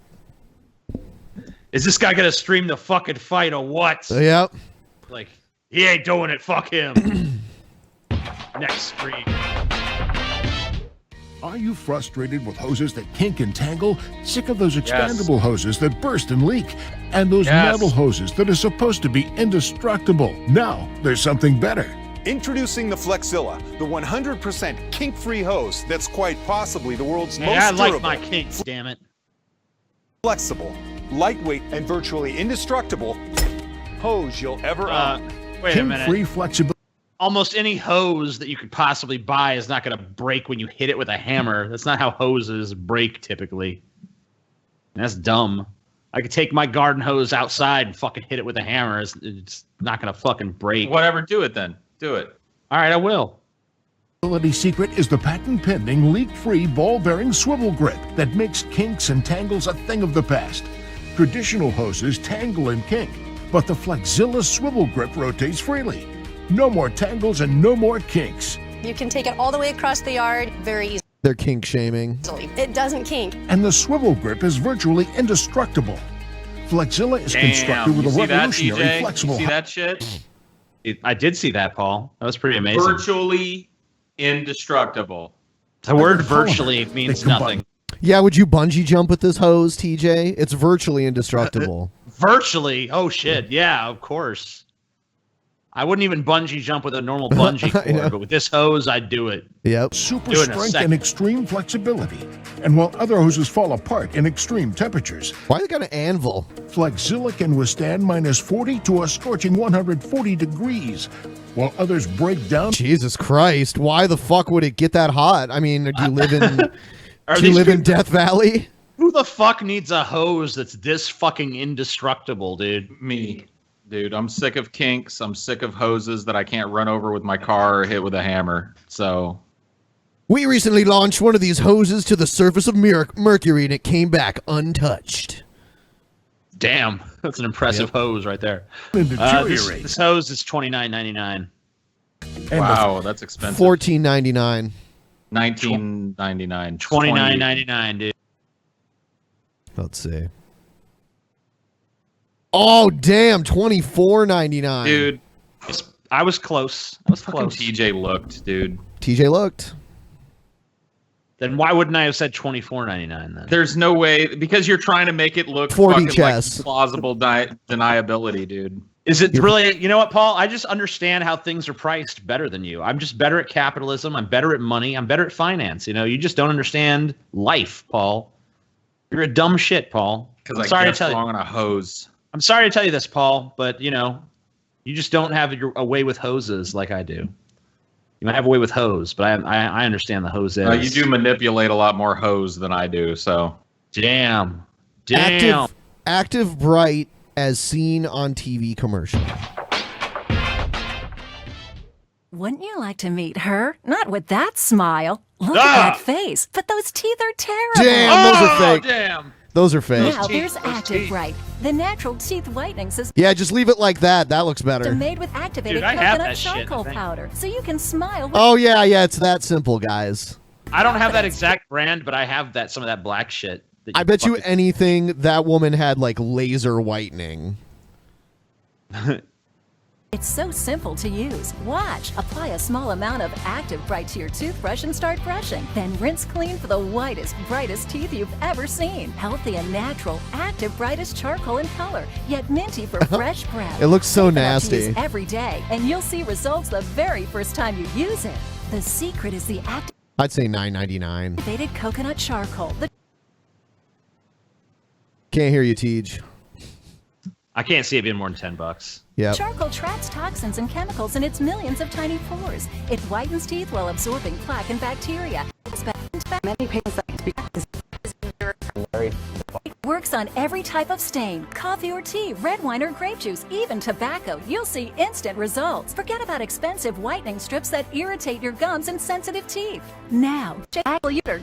Is this guy gonna stream the fucking fight or what? Yep. Like, he ain't doing it. Fuck him. Next stream. Are you frustrated with hoses that kink and tangle? Sick of those expandable hoses that burst and leak? And those metal hoses that are supposed to be indestructible? Now, there's something better. Introducing the Flexzilla, the 100% kink-free hose that's quite possibly the world's most I durable. like my kinks, damn it. Flexible, lightweight, and virtually indestructible hose you'll ever own. Wait a minute. Kink-free flexibility. Almost any hose that you could possibly buy is not going to break when you hit it with a hammer. That's not how hoses break typically. That's dumb. I could take my garden hose outside and fucking hit it with a hammer. It's not going to fucking break. Whatever, do it then. Do it. All right, I will. Secret is the patent-pending, leak-free, ball-bearing swivel grip that makes kinks and tangles a thing of the past. Traditional hoses tangle and kink, but the Flexzilla swivel grip rotates freely. No more tangles and no more kinks. You can take it all the way across the yard very easily. They're kink shaming. It doesn't kink. And the swivel grip is virtually indestructible. Flexzilla is constructed with a revolutionary flexible. You see that shit? I did see that, Paul. That was pretty amazing. Virtually indestructible. The word virtually means nothing. Yeah, would you bungee jump with this hose, TJ? It's virtually indestructible. Virtually? Oh, shit. Yeah, of course. I wouldn't even bungee jump with a normal bungee cord, but with this hose, I'd do it. Yep. Super Do it in a strength second. and extreme flexibility. And while other hoses fall apart in extreme temperatures, why they got an anvil? Flexzilla can withstand minus 40 to a scorching 140 degrees, while others break down. Jesus Christ! Why the fuck would it get that hot? I mean, do you live in Are do you these live in people- Death Valley? Who the fuck needs a hose that's this fucking indestructible, dude? Me. Dude, I'm sick of kinks. I'm sick of hoses that I can't run over with my car or hit with a hammer. So, We recently launched one of these hoses to the surface of Mercury, and it came back untouched. Damn, that's an impressive hose right there. Deteriorate. This hose is $29.99. wow, that's expensive. $14.99. $19.99. $29.99, dude. Let's see. Oh damn, $24.99. Dude, I was close. I was Fucking close. TJ looked, dude. TJ looked. Then why wouldn't I have said $24.99 then? There's no way, because you're trying to make it look 4D fucking chess. like plausible deniability, dude. Is it really? You know what, Paul? I just understand how things are priced better than you. I'm just better at capitalism. I'm better at money. I'm better at finance. You know, you just don't understand life, Paul. You're a dumb shit, Paul. Because I'm I sorry to guessed tell you. wrong on a hose. I'm sorry to tell you this, Paul, but you know, you just don't have a way with hoses like I do. You might have a way with hose, but I understand the hose is. You do manipulate a lot more hose than I do, so. Damn. Active bright as seen on TV commercial. Wouldn't you like to meet her? Not with that smile. Look Ah! at that face. But those teeth are terrible. Damn, those are fake. Damn. Those are fake. Now there's Active Bright, the natural teeth whitening system Yeah, just leave it like that. That looks better. made with activated Dude, I have coconut that shit, I charcoal think. powder, so you can smile. With Oh yeah, it's that simple, guys. I don't have that exact brand, but I have some of that black shit. that I bet you fucking- anything that woman had like laser whitening. It's so simple to use. Watch. Apply a small amount of Active Bright to your toothbrush and start brushing. Then rinse clean for the whitest, brightest teeth you've ever seen. Healthy and natural, Active Bright is charcoal in color, yet minty for fresh breath. It looks so Take it out to use nasty. every day, and you'll see results the very first time you use it. The secret is the I'd say $9.99. activated coconut charcoal. The Can't hear you, Tej. I can't see it being more than $10. Yeah. charcoal traps toxins and chemicals in its millions of tiny pores. It whitens teeth while absorbing plaque and bacteria. It works works on every type of stain, coffee or tea, red wine or grape juice, even tobacco. You'll see instant results. Forget about expensive whitening strips that irritate your gums and sensitive teeth. Now,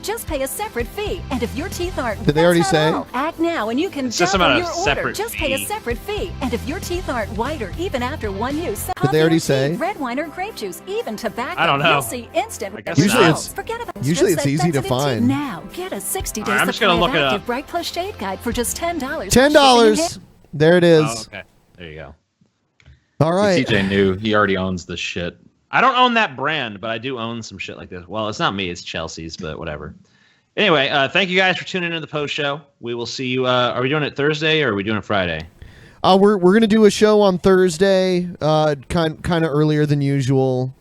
just pay a separate fee. And if your teeth aren't, Did they already that's not say? all. Act now and you can It's just double about a your order. separate Just pay a fee. separate fee. And if your teeth aren't whiter even after one use, Did they coffee or already tea, say? red wine or grape juice, even tobacco. I don't know. You'll see instant I guess Usually results. it's- Forget about usually strips it's that easy to sensitive teeth. find. Now, get a 60-day All right, I'm just supply gonna of look it Active up. Bright Plus Shade Guide for just $10. $10. There it is. Oh, okay. There you go. All right. TJ knew he already owns this shit. I don't own that brand, but I do own some shit like this. Well, it's not me, it's Chelsea's, but whatever. Anyway, thank you guys for tuning into the post show. We will see you. Are we doing it Thursday or are we doing it Friday? We're gonna do a show on Thursday, kind of earlier than usual.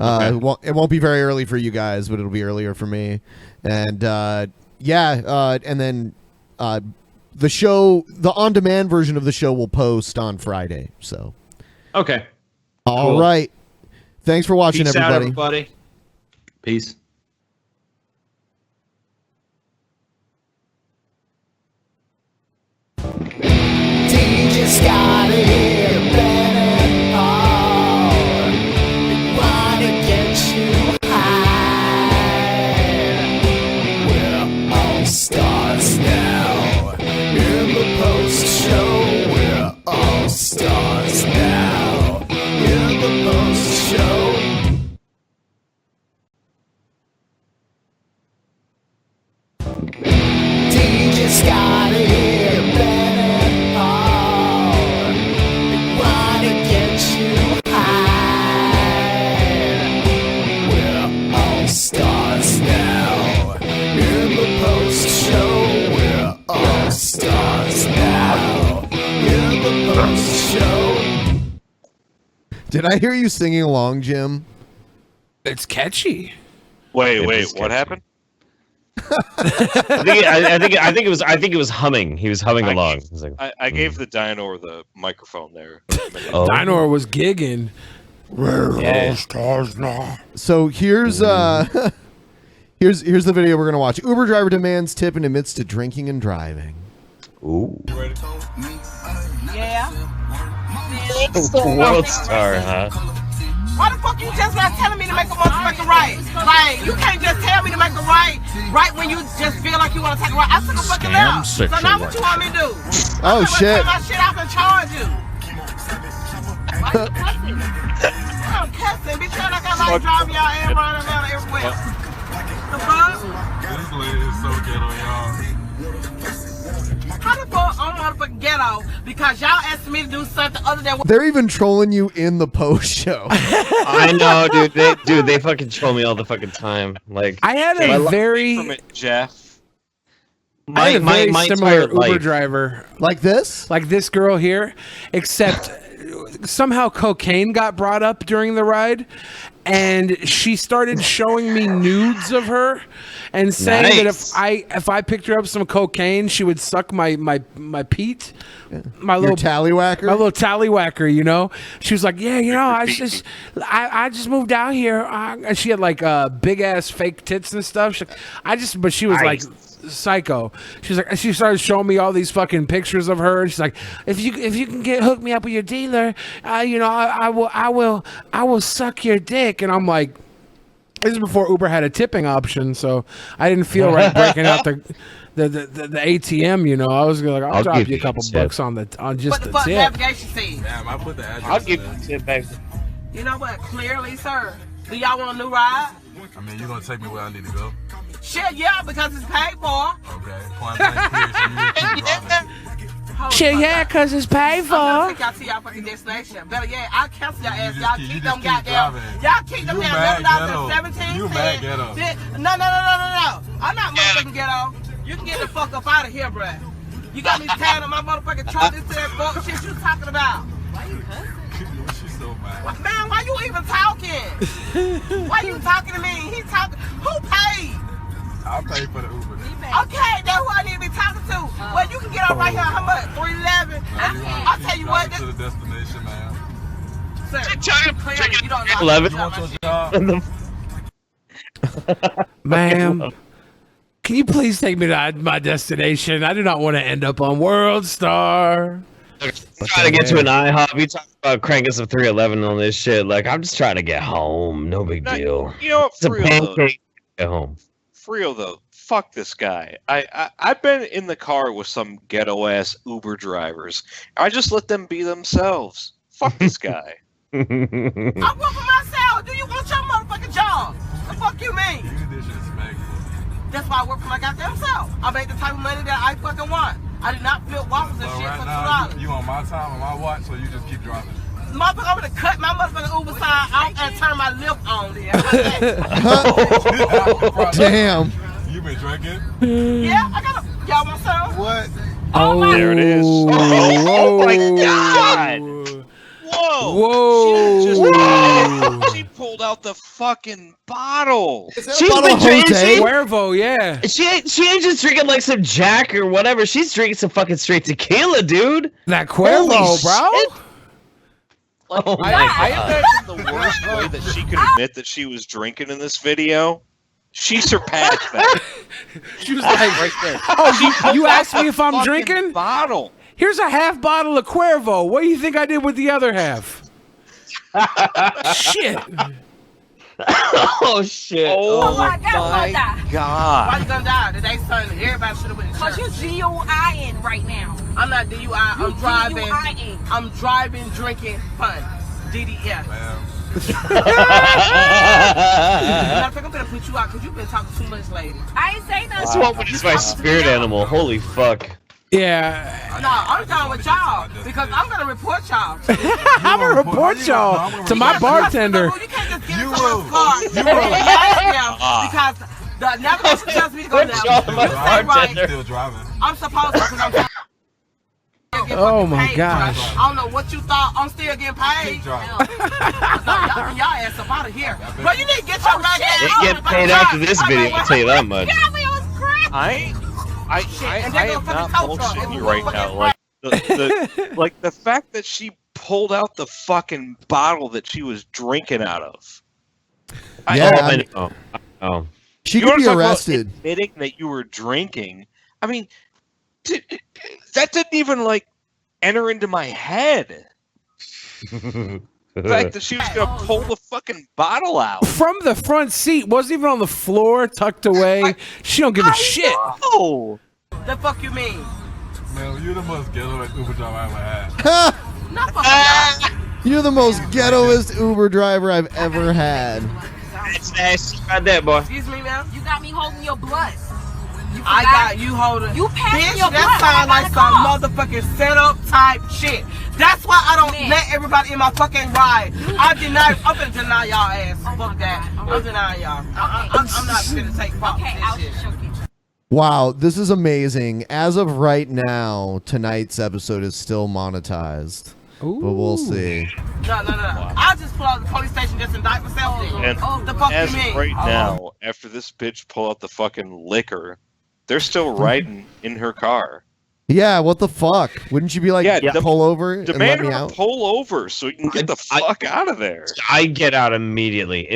Okay. It won't be very early for you guys, but it'll be earlier for me. And and then the show, the on-demand version of the show, will post on Friday. So, Okay. all right. Thanks for watching, Peace out, everybody. everybody. Peace. DJ Scotty, Ben and Paul, they wanna get you high. We're all stars now. In the post show, we're all stars now. In the post show. DJ Scotty, Ben and Paul, they wanna get you high. We're all stars now. In the post show, we're all stars now. In the post show. Did I hear you singing along, Jim? It's catchy. Wait, It wait, is what happened? I think it was humming. He was humming along. He was like, I gave the dino the microphone there. Oh. Dinor was gigging. We're Yeah. all stars now. So here's here's the video we're gonna watch. Uber driver demands tip and admits to drinking and driving. Ooh. Yeah. World star, huh? Why the fuck you just not telling me to make a motherfucking right? Like, you can't just tell me to make a right when you just feel like you want to take a right. I took a fucking Scam left. So now what you want me to do? Oh, shit. Turn my shit off and charge you. Why you cussing? I'm cussing. Bitch, I like driving y'all and running around everywhere. The fuck? This lady is so ghetto, y'all. How the fuck I'm motherfucking ghetto? Because y'all asked me to do something other than what. They're even trolling you in the post show. I know, dude. They fucking troll me all the fucking time. Like, I had hey, a very, From it, Jeff. I had a very similar entire Uber life. driver, Like this? like this girl here, except somehow cocaine got brought up during the ride, and she started showing me nudes of her, and saying that Nice. if I picked her up some cocaine, she would suck my peat, my Your little tallywhacker? my little tallywhacker, you know. She was like, yeah, you know, I just moved out here. And she had like big ass fake tits and stuff. But she was like psycho. She's like, she started showing me all these fucking pictures of her. And she's like, if you can hook me up with your dealer, you know, I will suck your dick. And I'm like, this is before Uber had a tipping option, so I didn't feel right breaking out the ATM. You know, I was like, I'll drop give you a you couple a tip. bucks on just What the the fuck tip. navigation says? Damn, I put the address. I'll give in you there. a tip back. You know what? Clearly, sir. Do y'all want a new ride? I mean, you're gonna take me where I need to go. Shit, yeah, because it's paid for. Okay. Point blank, period. So you just keep driving. Hold Shit, the fuck yeah, up. cause it's paid I'm gonna for. take y'all to y'all fucking destination. Better yet, I'll cancel y'all ass. You Y'all just keep keep- them you just keep goddamn. driving. Y'all keep them You damn mad ghetto. $11.17. You mad ghetto. No. I'm not motherfucking ghetto. You can get the fuck up out of here, bruh. You got me tired of my motherfucking truck. This that fuck shit you talking about. She's so mad. Man, why you even talking? Why you talking to me? He talking. Who paid? I'll pay for the Uber. Okay, that's who I need to be talking to. Well, you can get on right here. How much? $3.11. I'll tell you what. Drive me to the destination, man. Sir, clearly you don't know. 11. You want your job? Ma'am, Can you please take me to my destination? I do not want to end up on World Star. Trying to get to an IHOP. You talk about cranking some 311 on this shit. Like, I'm just trying to get home. No big deal. You know what? It's a For real, though. pancake. Get home. For real though, fuck this guy. I've been in the car with some ghetto ass Uber drivers. I just let them be themselves. Fuck this guy. I work for myself. Do you want your motherfucking job? The fuck you mean? That's why I work for my goddamn self. I make the type of money that I fucking want. I did not flip waffles and shit for $2. You on my time and my watch, so you just keep driving. Motherfucker, I'm gonna cut my motherfucking Uber sign off and turn my lift on there. Damn. You been drinking? Yeah, I got a y'all want some? What? Oh, there it is. Oh my God. Whoa. She pulled out the fucking bottle. She's been drinking. Cuervo, yeah. She ain't just drinking like some Jack or whatever. She's drinking some fucking straight tequila, dude. That Cuervo, Holy bro. shit. Like, Oh my I God. imagine the worst way that she could admit that she was drinking in this video. She surpassed that. She was like, right there. oh, She pulled you out asked me the if I'm fucking drinking? Bottle. Here's a half bottle of Cuervo. What do you think I did with the other half? Shit. Oh shit. Oh my my God. Why you gonna die? Today Sunday. Everybody should have been. Cause you DUIing right now. I'm not DUI. I'm driving. DUIing. I'm driving, drinking, fun. DDF. I'm gonna put you out because you've been talking too much lately. I ain't say nothing. This one is my spirit animal. Holy fuck. Yeah. No, I'm done with y'all because I'm gonna report y'all. I'm gonna report y'all to my bartender. You can't just get in someone's car. Because the navigation tells me to go down. You say right. Still driving. I'm supposed to because I'm Oh my paid, gosh. bro. I don't know what you thought. I'm still getting paid. No, y'all ass up out of here. But you need to get your right ass. You get paid after this video, I'll tell you that much. I am not bullshitting you right now. Like like the fact that she pulled out the fucking bottle that she was drinking out of. Yeah, Oh. She You could wanna be talk about arrested. admitting that you were drinking. I mean, that didn't even like enter into my head. The fact that she was gonna pull the fucking bottle out From the front seat, wasn't even on the floor, tucked away. She don't give a shit. Oh, the fuck you mean? Man, you're the most ghetto Uber driver I ever had. Not fucking You're the most ghettoest Uber driver I've ever had. That's nasty right there, boy. Excuse me, ma'am. You got me holding your blood. I got you holding. You passing Bitch, your blood. that sound like some car. motherfucking setup type shit. That's why I don't let everybody in my fucking ride. I'm gonna deny y'all ass. Fuck that. I'm denying y'all. I'm not gonna take part in this shit. Wow, this is amazing. As of right now, tonight's episode is still monetized. But we'll see. No. I'll just pull out the police station just indict myself then. and The fuck as you of mean? right now, after this bitch pull out the fucking liquor, they're still riding in her car. Yeah, what the fuck? Wouldn't you be like, pull over and let Demand me her out? to pull over so you can get the fuck out of there. I get out immediately.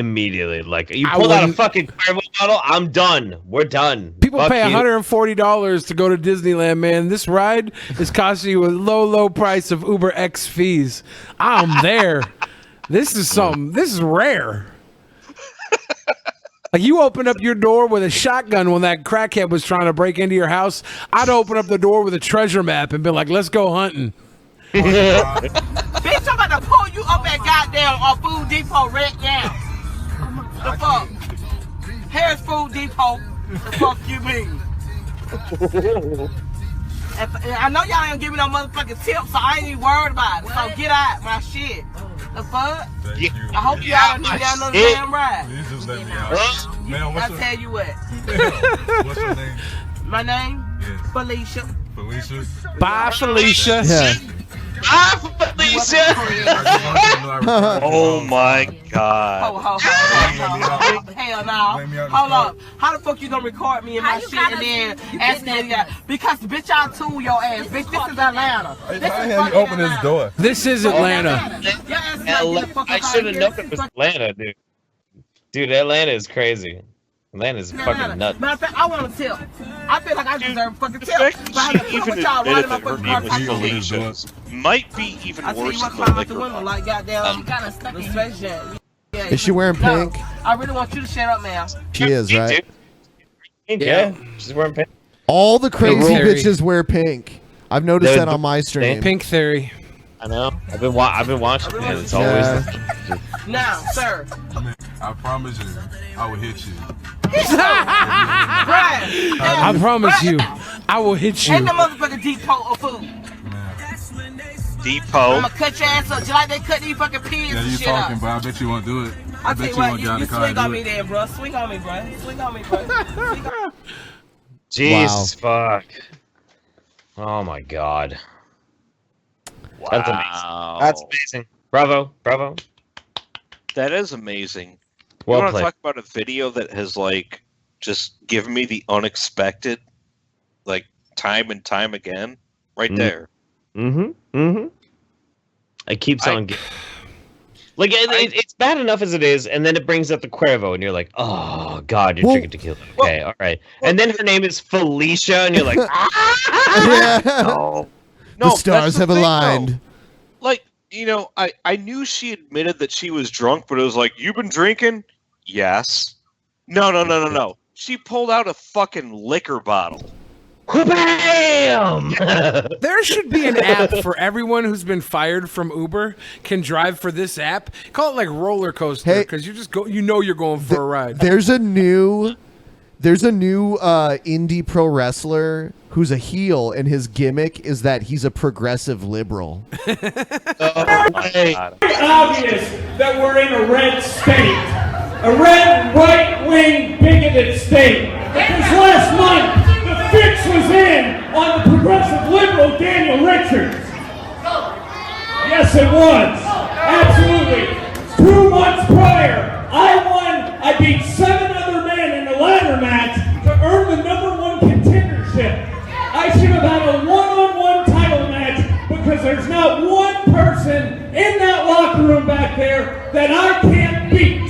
Like, you I pulled out a wouldn't- fucking Cuervo bottle, I'm done. We're done. People Fuck pay you. $140 to go to Disneyland, man. This ride is costing you a low price of Uber X fees. I'm there. This is something. This is rare. Like, you opened up your door with a shotgun when that crackhead was trying to break into your house. I'd open up the door with a treasure map and be like, let's go hunting. Bitch, I'm about to pull you up at goddamn Food Depot right now. The fuck? Here's Food Depot. The fuck you mean? And I know y'all ain't give me no motherfucking tips, so I ain't even worried about it. So get out my shit. The fuck? I hope y'all don't need y'all no damn ride. You just let me out. Man, I tell you what. What's your name? My name? Felicia. Felicia? Bye, Felicia. Yeah. Bye, Felicia. Oh my god. Hell no. Hold up. How the fuck you gonna record me in my shit and then ask me that? Because bitch, y'all tool your ass. Bitch, this is Atlanta. This is fucking open this door. This is Atlanta. I should have known it was Atlanta, dude. Dude, Atlanta is crazy. Atlanta's fucking nuts. Matter of fact, I want a tip. I feel like I deserve a fucking tip. fact But I that had to she come even with y'all admitted riding my that her fucking name car. was Felicia might be even I see worse you than want the to climb out the liquor window bottle. like goddamn the Space Jam. Yeah, Is she wearing no, pink? I really want you to shut up, man. She is, right? Yeah, she's wearing pink. All the crazy Theory. bitches wear pink. I've noticed The- that on my stream. Pink Theory. I know. I've been watching it. It's always. Now, sir. I promise you, I will hit you. I promise you, I will hit you. Ain't no motherfucking depot of food. Depot. I'ma cut your ass up just like they cut these fucking pigs Yeah, and you shit talking, up. but I bet you won't do it. I tell bet you what, won't get out you the car and swing on do me it. then, bro. Swing on me, bro. Swing on me, bro. Swing on- Jesus fuck. Oh my god. That's amazing. That's amazing. Bravo, bravo. That is amazing. Well you want to played. talk about a video that has like just given me the unexpected, like time and time again, right there. It keeps on. Like it's bad enough as it is, and then it brings up the Cuervo, and you're like, "Oh God, you're drinking tequila." Okay, all right. And then her name is Felicia, and you're like, Yeah. No, The that's stars have thing, though. aligned. Like, you know, I knew she admitted that she was drunk, but it was like, "You've been drinking?" Yes. No. She pulled out a fucking liquor bottle. Bam! There should be an app for everyone who's been fired from Uber can drive for this app. Call it like roller coaster because you just go. You know you're going for a ride. There's a new indie pro wrestler who's a heel, and his gimmick is that he's a progressive liberal. It's obvious that we're in a red state, a red, right-wing, bigoted state. Because last month, the fix was in on the progressive liberal Daniel Richards. Yes, it was. Absolutely. 2 months prior, I won. I beat 7 other men in a ladder match to earn the #1 contendership. I should have had a one-on-one title match because there's not one person in that locker room back there that I can't beat.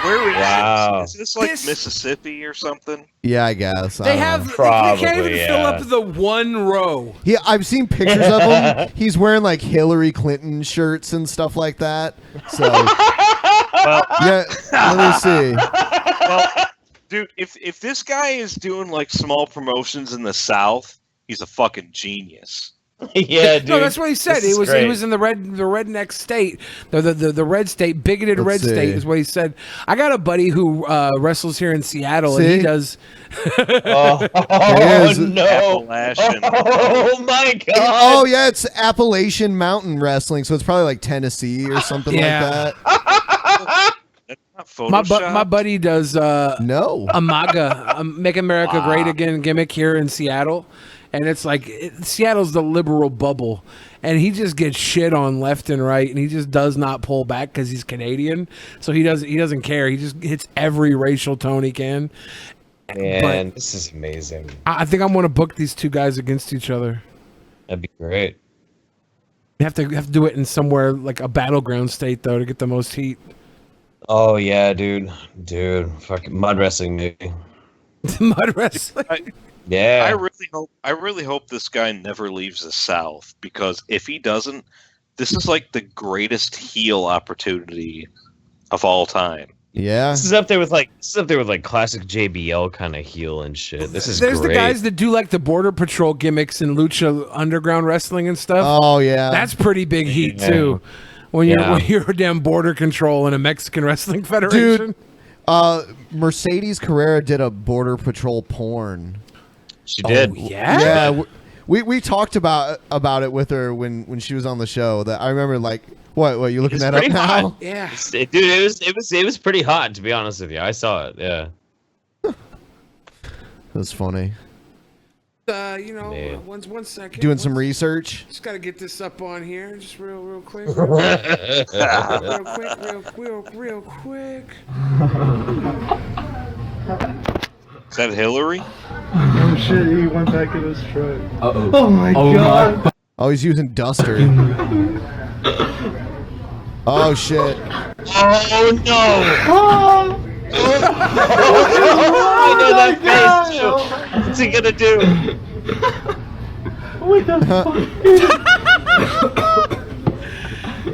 Where is Wow. this? Is this like Mississippi or something? Yeah, I guess. I They don't have. know. They can't even fill up the one row. Yeah, I've seen pictures of him. He's wearing like Hillary Clinton shirts and stuff like that. So, yeah, let me see. Well, dude, if this guy is doing like small promotions in the South, he's a fucking genius. Yeah, dude. No, that's what he said. This He is was great. in the redneck state, the red state, bigoted Let's red state see. is what he said. I got a buddy who wrestles here in Seattle, and See? he does. Oh, It is. no! Appalachian. Oh my god! Oh yeah, it's Appalachian Mountain Wrestling, so it's probably like Tennessee or something Yeah. like that. That's not Photoshop. My buddy does No. a MAGA, Make America Great Again gimmick here in Seattle. And it's like Seattle's the liberal bubble, and he just gets shit on left and right, and he just does not pull back because he's Canadian. So he doesn't care. He just hits every racial tone he can. Man, this is amazing. I think I'm gonna book these two guys against each other. That'd be great. You have to do it in somewhere like a battleground state though to get the most heat. Oh yeah, dude, fucking mud wrestling, maybe. Mud wrestling. Yeah. I really hope this guy never leaves the South, because if he doesn't, this is like the greatest heel opportunity of all time. Yeah. This is up there with like classic JBL kind of heel and shit. This is There's great. the guys that do like the Border Patrol gimmicks and Lucha Underground wrestling and stuff. Oh yeah. That's pretty big heat Yeah. too. When Yeah. you're damn border control in a Mexican wrestling federation. Dude, Mercedes Carrera did a Border Patrol porn. She did. Yeah? Yeah. We talked about it with her when she was on the show. That I remember. Like, what you looking It's that up pretty now? hot. Yeah. Dude, it was pretty hot, to be honest with you. I saw it. Yeah. That's funny. Man. One second. Doing some research. Just gotta get this up on here, just real quick. real quick. Is that Hillary? Oh shit, he went back in his truck. Uh-oh. Oh my god. Oh, he's using Duster. Oh shit. Oh no! I know that face too. What's he gonna do? What the fuck?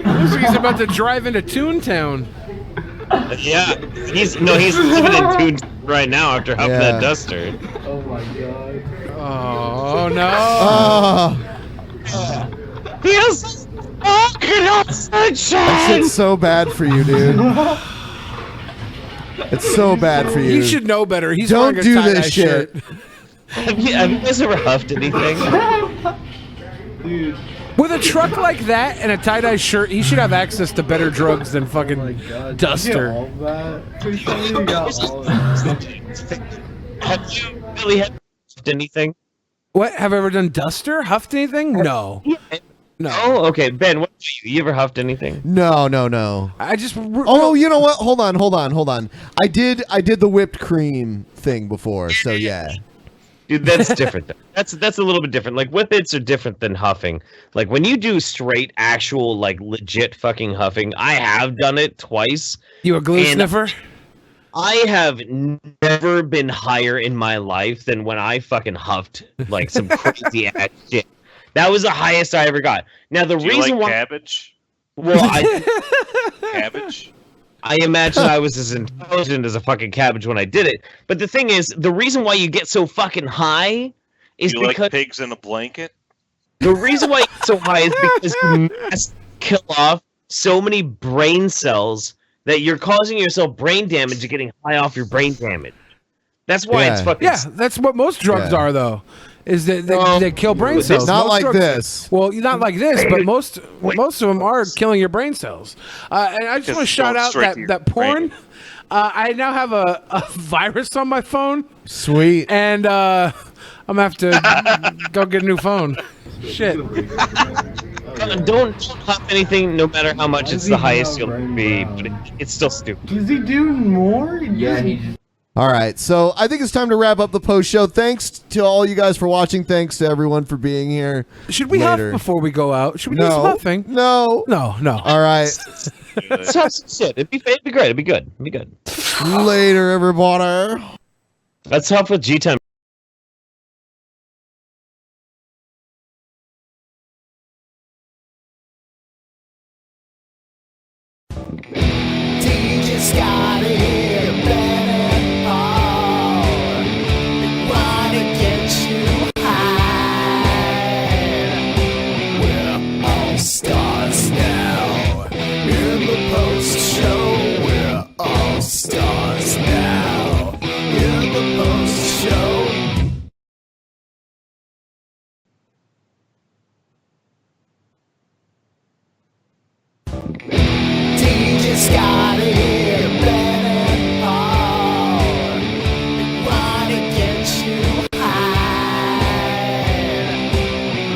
Looks like he's about to drive into Toontown. Yeah, he's living in Toon right now after huffing that duster. Oh my god. Oh no! He has fucking oxygen. That shit's so bad for you, dude. It's so bad for you. He should know better. He's Don't wearing a do tie-dye this shit. shirt. Have you guys ever huffed anything? Dude. With a truck like that and a tie-dye shirt, he should have access to better drugs than fucking Duster. All that. Please tell me you got all that. Have you really huffed anything? What? Have I ever done Duster? Huffed anything? No. No. Oh, okay. Ben, what about you? You ever huffed anything? No. I just. Oh, you know what? Hold on. I did the whipped cream thing before, so yeah. Dude, that's different. That's a little bit different. Like whippets are different than huffing. Like when you do straight, actual, like legit fucking huffing, I have done it twice. You a glue sniffer? I have never been higher in my life than when I fucking huffed like some crazy ass shit. That was the highest I ever got. Now the Do you reason like why cabbage? Well, Cabbage? I imagine I was as intelligent as a fucking cabbage when I did it. But the thing is, the reason why you get so fucking high is Do you because like pigs in a blanket? the reason why you get so high is because you must kill off so many brain cells that you're causing yourself brain damage and getting high off your brain damage. That's why it's fucking. Yeah, that's what most drugs are, though. Is that they kill brain cells? Not Most like drugs- this. Well, not like this, but most of them are killing your brain cells. And I just Just want to shout going out straight to your that porn. I now have a virus on my phone. Sweet. And I'm gonna have to go get a new phone. Shit. Don't huff anything, no matter how much it's the highest you'll be, but it's still stupid. Is he doing more? Yeah, he. All right, so I think it's time to wrap up the post show. Thanks to all you guys for watching. Thanks to everyone for being here. Should we later. huff before we go out? Should we do some huffing? No. All right. Let's huff some shit. It'd be great. It'd be good. It'd be good. Later, everybody. Let's huff with G10. DJ Scotty here, Ben and Paul. They wanna get you high. We're all stars now. In the post show, we're all stars now. In the post show. DJ Scotty here, Ben and Paul. They wanna get you high.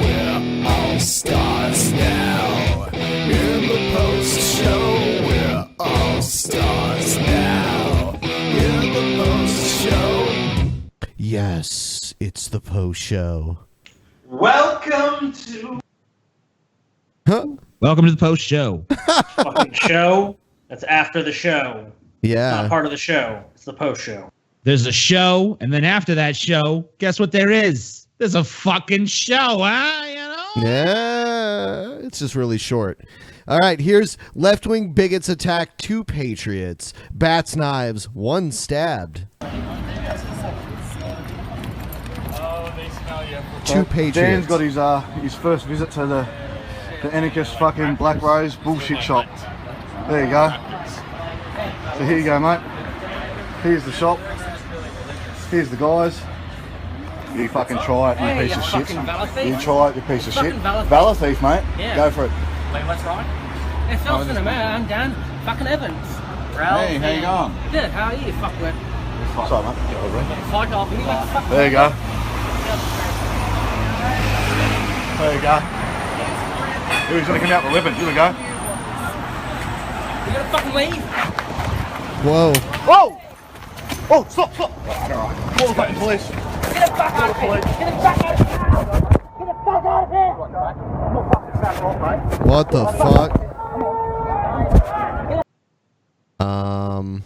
We're all stars now. In the post show, we're all stars now. In the post show. Yes, it's the post show. Welcome to Welcome to the post show. fucking show. That's after the show. Yeah. It's not part of the show. It's the post show. There's a show, and then after that show, guess what there is? There's a fucking show, huh? You know? Yeah, it's just really short. All right, here's left-wing bigots attack 2 patriots. Bats, knives, 1 stabbed. 2 patriots. Dan's got his first visit to the Anarchist fucking Black Rose bullshit shop. There you go. So here you go, mate. Here's the shop. Here's the guys. You fucking try it, you Hey, piece you of shit. fucking valor thief. You try it, you piece of Fucking shit. valor thief. Valor thief, mate. Yeah. Go for it. Wait, what's wrong? Hey, Phil Cinnamon, I'm Dan fucking Evans. Ralph, Hey, how you going? Good, how are you? Fucking Sorry, mate. Get over it. fuck off. You like fucking There you go. There you go. Who's gonna come out with weapons? Here we go. You gonna fucking leave? Whoa. Whoa! Oh, stop, stop! Alright, alright. Call the fucking police. Get the fuck out of here! Get the fuck out of here! Get the fuck out of here! I'm not fucking back off, mate. What the fuck?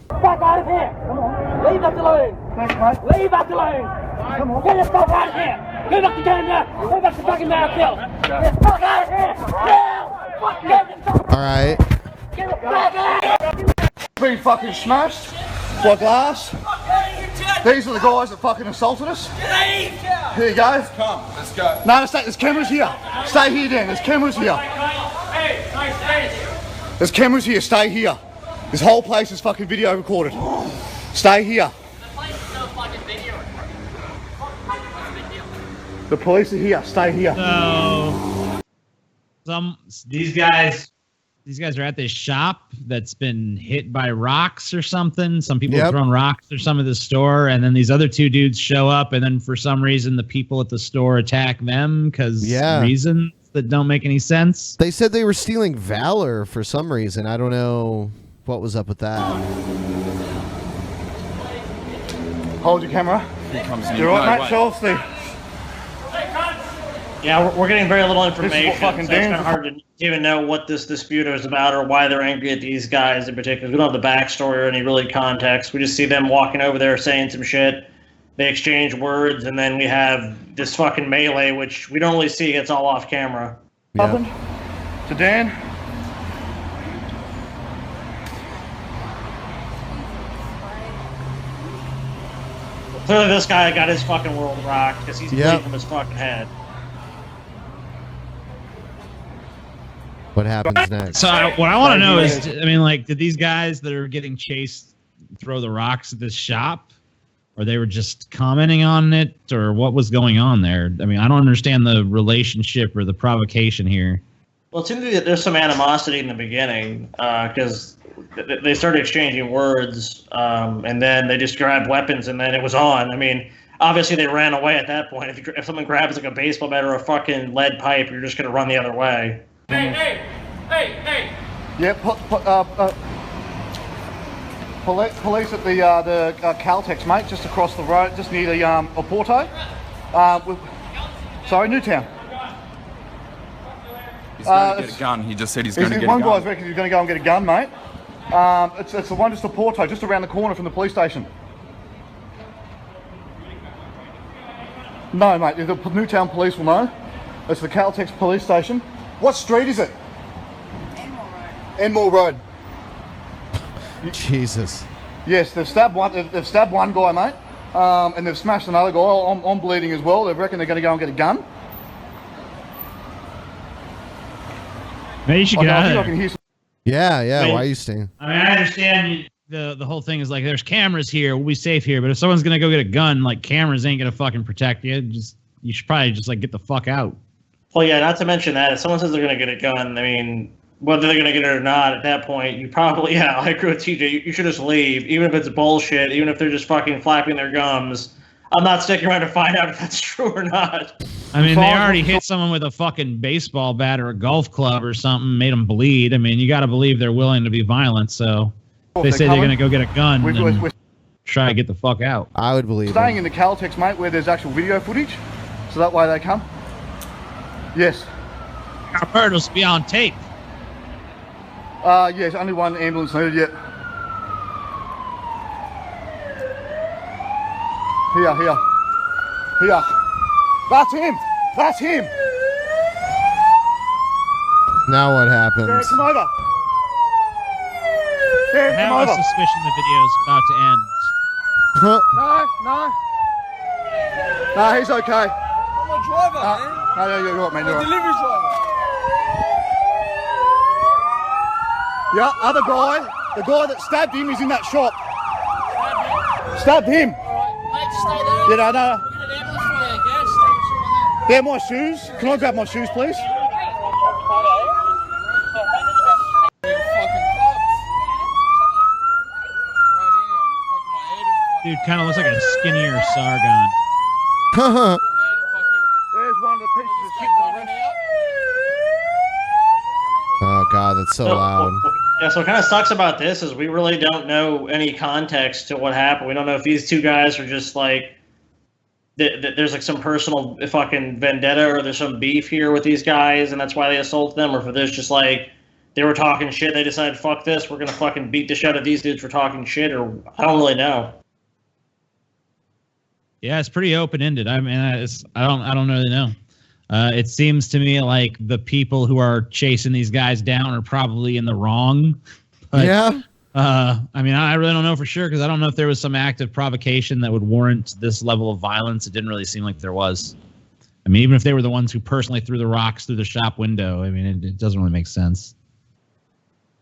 Fuck out of here! mate. Leave us alone! Come on. Get the fuck out of here! Get back to Canada! Get back to fucking America! Get the fuck out of here! Now! Fuck, get the fuck All right. Get the fuck out! Been fucking smashed by glass. These are the guys that fucking assaulted us. Here you go. Come, let's go. No, stay, there's cameras here. Stay here, Dan. There's cameras here. There's cameras here. Stay here. This whole place is fucking video recorded. Stay here. The police are here. Stay here. So, these guys are at this shop that's been hit by rocks or something. Some people have thrown rocks or some of the store, and then these other two dudes show up, and then for some reason the people at the store attack them because reasons that don't make any sense. They said they were stealing Valor for some reason. I don't know what was up with that. Hold your camera. You're right, mate. Show us the. Yeah, we're getting very little information. So fucking it's kind of hard to even know what this dispute is about or why they're angry at these guys in particular. We don't have the backstory or any really context. We just see them walking over there saying some shit. They exchange words, and then we have this fucking melee, which we don't really see. It's all off camera. Happened to Dan. Clearly, this guy got his fucking world rocked because he's bleeding from his fucking head. What happens next? So what I want to know is, I mean, like, did these guys that are getting chased throw the rocks at this shop? Or they were just commenting on it? Or what was going on there? I mean, I don't understand the relationship or the provocation here. Well, it seems that there's some animosity in the beginning because they started exchanging words and then they just grabbed weapons and then it was on. I mean, obviously they ran away at that point. If someone grabs like a baseball bat or a fucking lead pipe, you're just going to run the other way. Hey! Yeah, police at the Caltex, mate, just across the road, just near the Oporto. Sorry, Newtown. He's going to get a gun. He just said he's going to get a gun. One guy's reckons he's going to go and get a gun, mate. It's the one just Oporto, just around the corner from the police station. No, mate, the Newtown police will know. It's the Caltex police station. What street is it? Enmore Road. Jesus. Yes, they've stabbed one guy, mate, and they've smashed another guy. I'm bleeding as well. They reckon they're going to go and get a gun. Maybe you should get out of there. Yeah. I mean, why are you staying? I mean, I understand the whole thing is like, there's cameras here, we'll be safe here. But if someone's gonna go get a gun, like, cameras ain't gonna fucking protect you. You should probably just like get the fuck out. Well, yeah, not to mention that if someone says they're going to get a gun, I mean, whether they're going to get it or not, at that point, you probably, I agree with TJ, you should just leave, even if it's bullshit, even if they're just fucking flapping their gums. I'm not sticking around to find out if that's true or not. I mean, they already hit someone with a fucking baseball bat or a golf club or something, made them bleed. I mean, you got to believe they're willing to be violent. So if they say they're going to go get a gun, then try to get the fuck out. I would believe Staying in the Caltex, mate, where there's actual video footage, so that way they come. Yes. Our bird will be on tape. Yes, only one ambulance needed yet. Here. That's him. Now what happens? Derek, come over. I have a suspicion the video is about to end. No, he's okay. I'm a driver, man. No, you're right, man. You're I'm a right. delivery driver. Yeah, other guy, the guy that stabbed him is in that shop. Stabbed him. Mate, stay there. Yeah, no. Get an ambulance for you, okay? They're my shoes. Can I grab my shoes, please? Dude, kind of looks like a skinnier Sargon. There's one of the pieces of shit to the rest. Oh god, that's so loud. Yeah, so what kind of sucks about this is we really don't know any context to what happened. We don't know if these two guys are just like, there's like some personal fucking vendetta or there's some beef here with these guys and that's why they assaulted them, or if there's just like, they were talking shit, they decided, fuck this, we're gonna fucking beat the shit out of these dudes for talking shit, or I don't really know. Yeah, it's pretty open ended. I mean, I don't really know. It seems to me like the people who are chasing these guys down are probably in the wrong. But, yeah. I mean, I really don't know for sure because I don't know if there was some act of provocation that would warrant this level of violence. It didn't really seem like there was. I mean, even if they were the ones who personally threw the rocks through the shop window, I mean, it doesn't really make sense.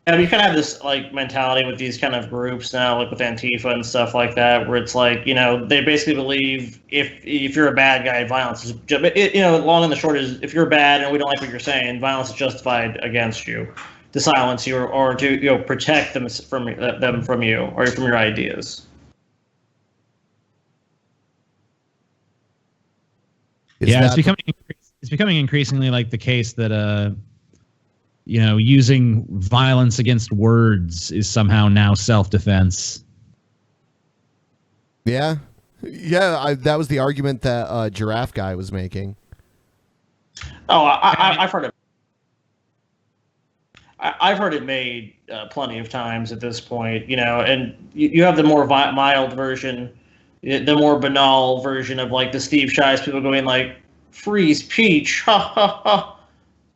Yeah, you kind of have this like mentality with these kind of groups now, like with Antifa and stuff like that, where it's like, you know, they basically believe if you're a bad guy, violence is, you know, long and the short is if you're bad and we don't like what you're saying, violence is justified against you, to silence you or to, you know, protect them from you or from your ideas. Yeah, it's becoming increasingly like the case that you know, using violence against words is somehow now self-defense. Yeah. That was the argument that Giraffe Guy was making. Oh, I've heard it. I've heard it made plenty of times at this point, you know, and you have the more mild version, the more banal version of like the Steve Shives people going like, free speech, ha ha ha.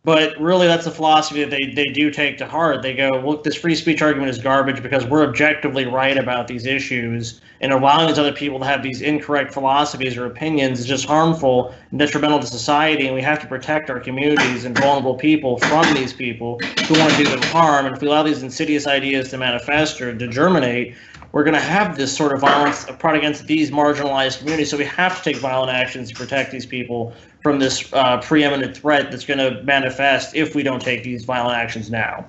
But really, that's a philosophy that they do take to heart. They go, look, this free speech argument is garbage because we're objectively right about these issues, and allowing these other people to have these incorrect philosophies or opinions is just harmful and detrimental to society, and we have to protect our communities and vulnerable people from these people who want to do them harm. And if we allow these insidious ideas to manifest or to germinate, we're going to have this sort of violence brought against these marginalized communities. So we have to take violent actions to protect these people from this preeminent threat that's going to manifest if we don't take these violent actions now.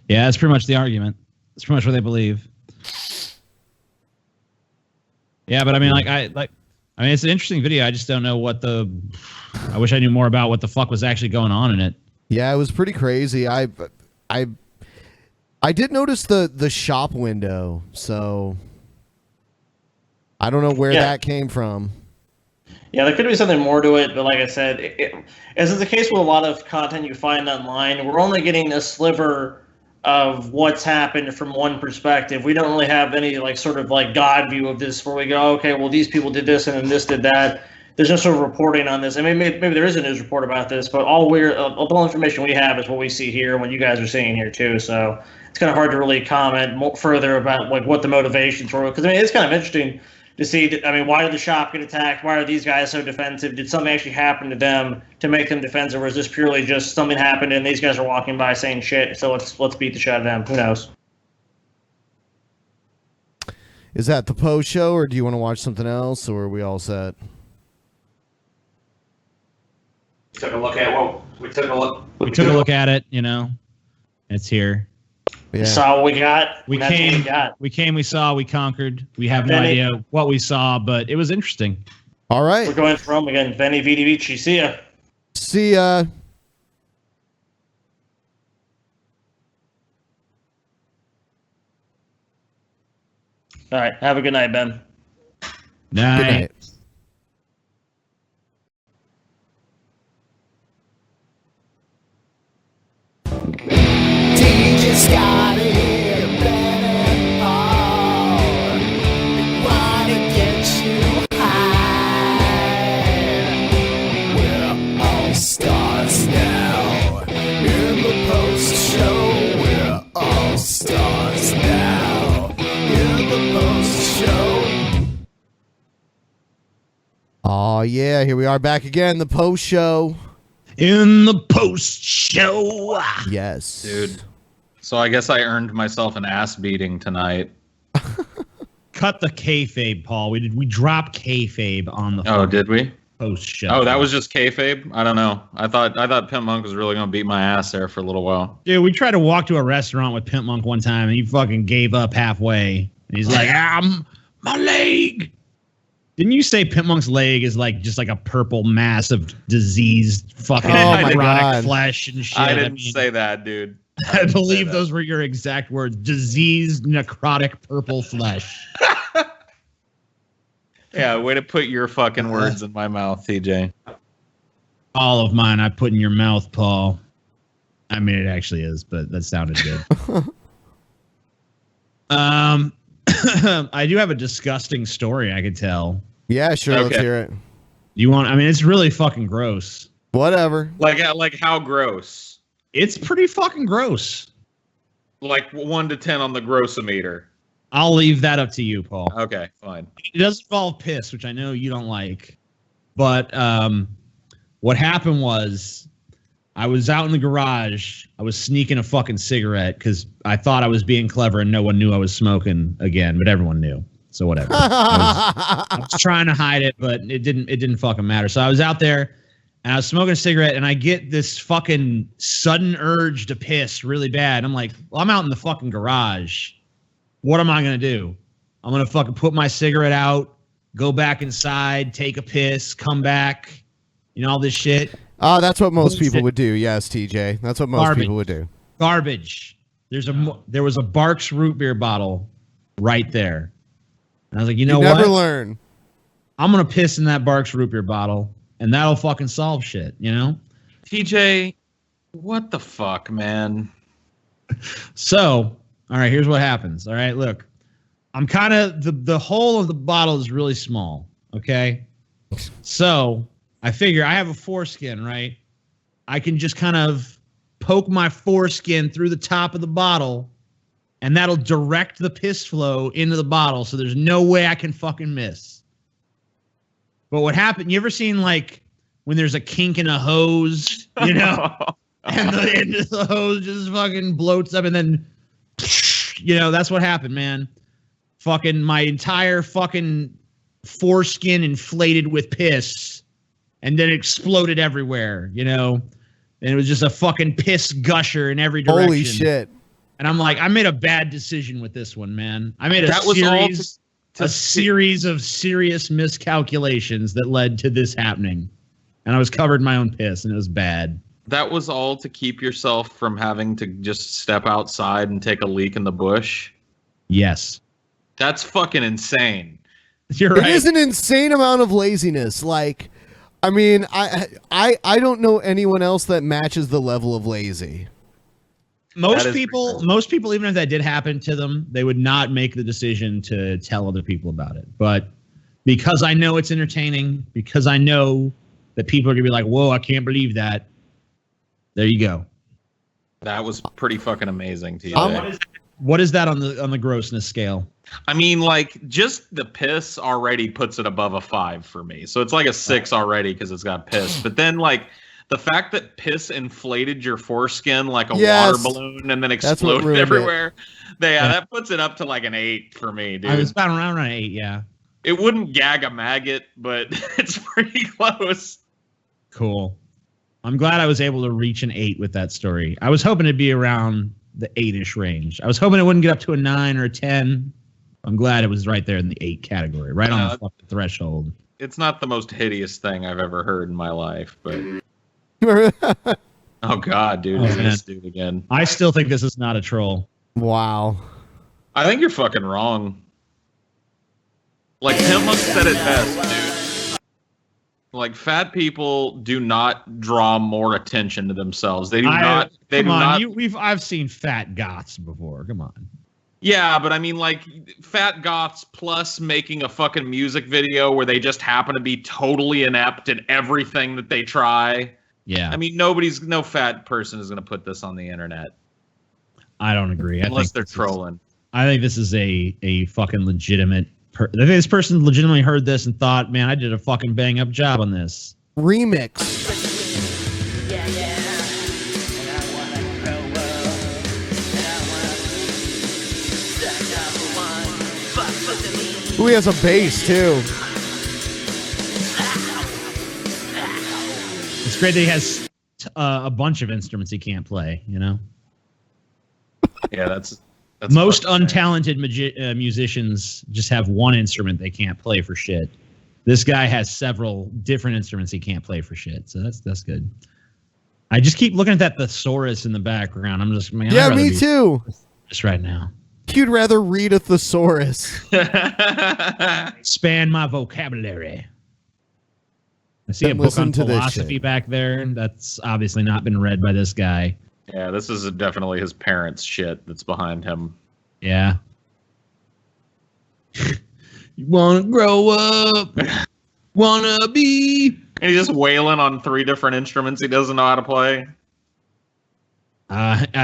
Yeah, that's pretty much the argument. That's pretty much what they believe. Yeah, but I mean, I mean, it's an interesting video. I just don't know what I wish I knew more about what the fuck was actually going on in it. Yeah, it was pretty crazy. I did notice the shop window, so I don't know where that came from. Yeah, there could be something more to it, but like I said, as is the case with a lot of content you find online, we're only getting a sliver of what's happened from one perspective. We don't really have any like sort of like God view of this where we go, okay, well, these people did this and then this did that. There's no sort of reporting on this. I mean, maybe there is a news report about this, but all the information we have is what we see here and what you guys are seeing here too. So it's kind of hard to really comment further about like what the motivations were, because I mean, it's kind of interesting to see, I mean, why did the shop get attacked? Why are these guys so defensive? Did something actually happen to them to make them defensive, or is this purely just something happened and these guys are walking by saying shit, so let's beat the shit out of them? Who knows? Is that the post show, or do you want to watch something else, or are we all set? We took a look at it, you know. It's here. Yeah. We saw what we got. We came, we saw, we conquered. We have no idea what we saw, but it was interesting. All right. We're going for Rome again. Veni Vidi Vici. See ya. See ya. All right. Have a good night, Ben. Night. Good night. DJ Scotty, Ben and Paul, wanna get you high. We're all stars now. In the post show, we're all stars now. In the post show. Oh yeah, here we are back again, the post show. In the post show. Yes. Dude. So I guess I earned myself an ass beating tonight. Cut the kayfabe, Paul. We dropped kayfabe on the did we? Post show. Oh, that was just kayfabe? I don't know. I thought Pimp Monk was really gonna beat my ass there for a little while. Dude, we tried to walk to a restaurant with Pimp Monk one time and he fucking gave up halfway. And he's like, my leg. Didn't you say Pimp Monk's leg is like just like a purple mass of diseased fucking necrotic flesh and shit? I didn't say that, dude. I believe those were your exact words. Diseased necrotic purple flesh. Yeah, way to put your fucking words in my mouth, TJ. All of mine I put in your mouth, Paul. I mean, it actually is, but that sounded good. I do have a disgusting story I could tell. Yeah, sure. Let's hear it. You want? I mean, it's really fucking gross. Whatever. Like how gross? It's pretty fucking gross. Like 1 to 10 on the grossometer. I'll leave that up to you, Paul. Okay, fine. It does involve piss, which I know you don't like. But what happened was I was out in the garage. I was sneaking a fucking cigarette because I thought I was being clever and no one knew I was smoking again, but everyone knew. So whatever. I was trying to hide it, but it didn't fucking matter. So I was out there and I was smoking a cigarette and I get this fucking sudden urge to piss really bad. I'm like, well, I'm out in the fucking garage. What am I going to do? I'm going to fucking put my cigarette out, go back inside, take a piss, come back, all this shit. That's what most people would do. Yes, TJ. That's what most people would do. Garbage. There was a Barks root beer bottle right there. And I was like, you know what? Never learn. I'm going to piss in that Barks root beer bottle, and that'll fucking solve shit, TJ, what the fuck, man? So, all right, here's what happens. All right, look. I'm kind of, the hole of the bottle is really small, okay? So, I figure I have a foreskin, right? I can just kind of poke my foreskin through the top of the bottle, and that'll direct the piss flow into the bottle, so there's no way I can fucking miss. But what happened, you ever seen, like, when there's a kink in a hose, and the end of the hose just fucking bloats up, and then, that's what happened, man. Fucking my entire fucking foreskin inflated with piss, and then exploded everywhere, and it was just a fucking piss gusher in every direction. Holy shit. And I'm like, I made a bad decision with this one, man. I made a series of serious miscalculations that led to this happening. And I was covered in my own piss, and it was bad. That was all to keep yourself from having to just step outside and take a leak in the bush? Yes. That's fucking insane. You're right. It is an insane amount of laziness. Like, I mean, I don't know anyone else that matches the level of lazy. Most people, even if that did happen to them, they would not make the decision to tell other people about it. But because I know it's entertaining, because I know that people are going to be like, whoa, I can't believe that. There you go. That was pretty fucking amazing, TJ. What is that on the grossness scale? I mean, like, just the piss already puts it above a 5 for me. So it's like a 6 already because it's got piss. But then, like, the fact that piss inflated your foreskin like a water balloon and then exploded everywhere, that puts it up to like an 8 for me, dude. I was about around an 8, yeah. It wouldn't gag a maggot, but it's pretty close. Cool. I'm glad I was able to reach an 8 with that story. I was hoping it'd be around the 8-ish range. I was hoping it wouldn't get up to a 9 or a 10. I'm glad it was right there in the 8 category, right on the fucking threshold. It's not the most hideous thing I've ever heard in my life, but... Oh god, dude, it's this dude again. I still think this is not a troll. Wow. I think you're fucking wrong. Like Tim said it best, dude. Like fat people do not draw more attention to themselves. They do not. They do not. I've seen fat goths before. Come on. Yeah, but I mean, like fat goths plus making a fucking music video where they just happen to be totally inept in everything that they try. Yeah. I mean, no fat person is going to put this on the internet. I don't agree. Unless they're trolling. I think this is a fucking legitimate... I think this person legitimately heard this and thought, man, I did a fucking bang up job on this. Remix. Ooh, he has a bass, too. It's great that he has a bunch of instruments he can't play, Yeah, that's most untalented musicians just have one instrument they can't play for shit. This guy has several different instruments he can't play for shit, so that's good. I just keep looking at that thesaurus in the background. I'm just, man. Yeah, me too. Just right now. You'd rather read a thesaurus. Expand my vocabulary. I see a book on philosophy back there. That's obviously not been read by this guy. Yeah, this is definitely his parents' shit that's behind him. Yeah. You wanna grow up, wanna be. And he's just wailing on 3 different instruments he doesn't know how to play.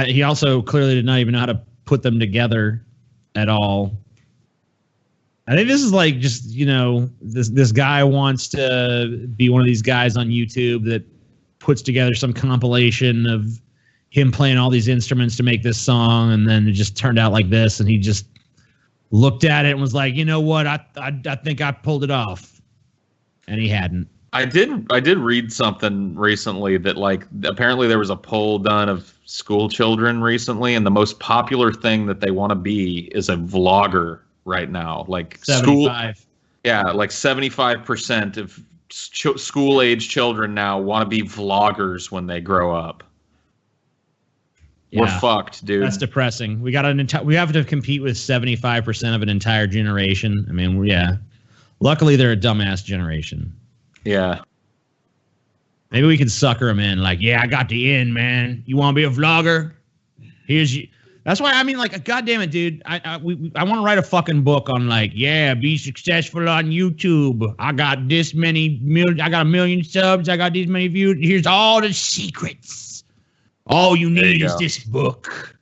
He also clearly did not even know how to put them together at all. I think this is like just, you know, this guy wants to be one of these guys on YouTube that puts together some compilation of him playing all these instruments to make this song, and then it just turned out like this, and he just looked at it and was like, you know what, I think I pulled it off. And he hadn't. I did read something recently that, like, apparently there was a poll done of school children recently, and the most popular thing that they want to be is a vlogger right now. Like 75. Like 75% of school age children now want to be vloggers when they grow up. We're fucked, dude. That's depressing. We got we have to compete with 75% of an entire generation. I mean, luckily they're a dumbass generation. Yeah. Maybe we can sucker them in. Like, I got the in, man. You want to be a vlogger? Here's you. That's why, I mean, like, goddamn it, dude. I want to write a fucking book on, like, be successful on YouTube. I got this many I got 1 million subs. I got these many views. Here's all the secrets. All you need is this book.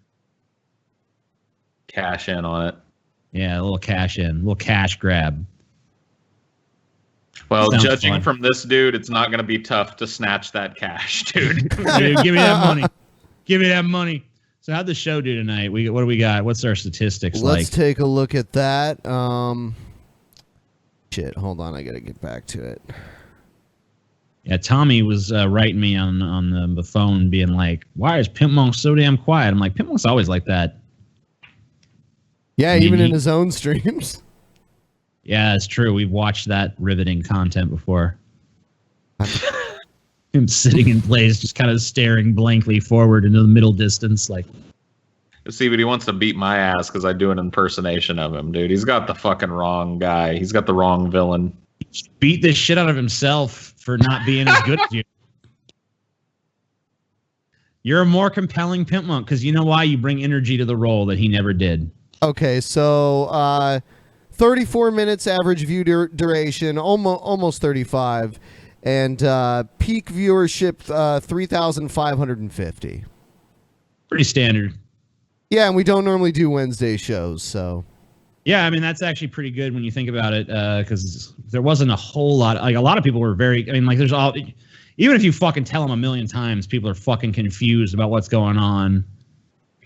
Cash in on it. Yeah, a little cash in. A little cash grab. Well, Sounds judging fun. from this dude, it's not going to be tough to snatch that cash, dude. Dude, give me that money. Give me that money. So how'd the show do tonight? What do we got? What's our statistics like? Let's take a look at that. Shit, hold on. I got to get back to it. Yeah, Tommy was writing me on the phone being like, why is Pimp Monk so damn quiet? I'm like, Pimp Monk's always like that. Yeah, even in his own streams. Yeah, it's true. We've watched that riveting content before. Him sitting in place, just kind of staring blankly forward into the middle distance, like. See, but he wants to beat my ass because I do an impersonation of him, dude. He's got the fucking wrong guy. He's got the wrong villain. Beat the shit out of himself for not being as good as you. You're a more compelling Pimp Monk because you know why? You bring energy to the role that he never did. Okay, so 34 minutes average view duration, almost 35, and peak viewership 3,550. Pretty standard. Yeah, and we don't normally do Wednesday shows, so. Yeah, I mean, that's actually pretty good when you think about it, because there wasn't a whole lot. Like, a lot of people were there's all. Even if you fucking tell them 1,000,000 times, people are fucking confused about what's going on.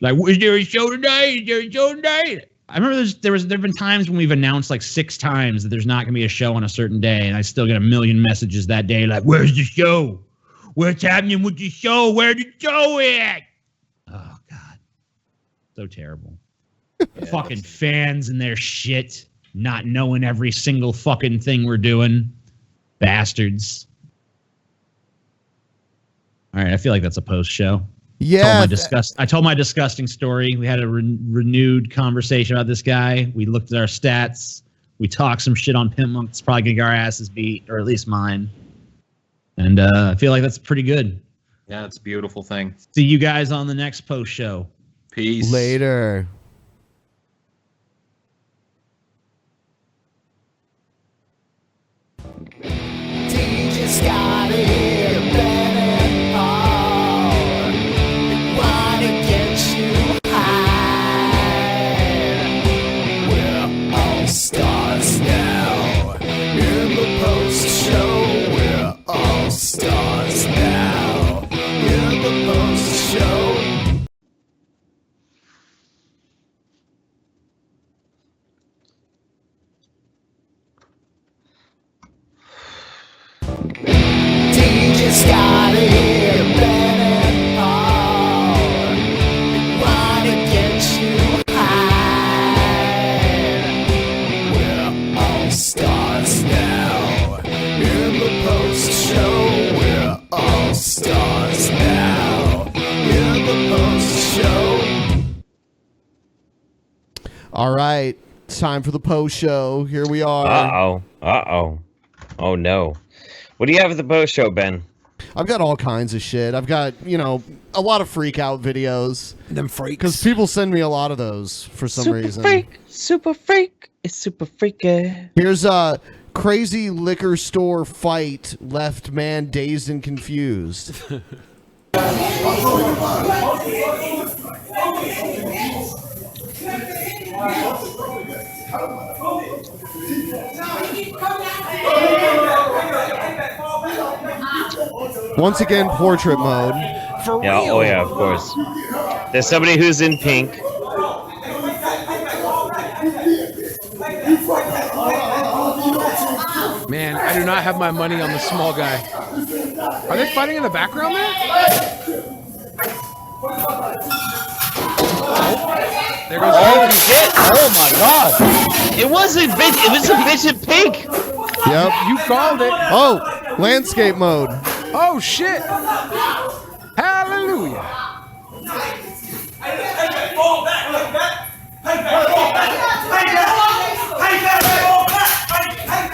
Like, is there a show today? Is there a show today? I remember there have been times when we've announced like 6 times that there's not going to be a show on a certain day, and I still get 1,000,000 messages that day like, where's the show? What's happening with the show? Where the show at? Oh, God. So terrible. Fucking fans and their shit, not knowing every single fucking thing we're doing. Bastards. All right, I feel like that's a post show. Yeah. I told my disgusting story. We had a renewed conversation about this guy. We looked at our stats. We talked some shit on Pimp Monk. It's probably going to get our asses beat, or at least mine. And I feel like that's pretty good. Yeah, it's a beautiful thing. See you guys on the next post show. Peace. Later. DJ Scotty, Ben and Paul, wanna get you high. We're all stars now. In the post show, we're all stars now. In the post show. DJ Scotty, Ben and Paul, wanna get you high. We're all stars now. In the post show, we're all stars now. In the post show. All right, it's time for the post show. Here we are. Uh-oh. Oh, no. What do you have at the post show, Ben? I've got all kinds of shit. I've got, a lot of freak out videos. Them freaks. Because people send me a lot of those for some reason. Super freak. It's super freaky. Here's a crazy liquor store fight left man dazed and confused. Once again, portrait mode. Yeah, oh yeah, of course. There's somebody who's in pink. Man, I do not have my money on the small guy. Are they fighting in the background there? There goes Oh shit! Oh my god! It wasn't bitch. It was a bitch in pink. Yep. You called it. Oh, landscape mode. Oh shit! Hallelujah!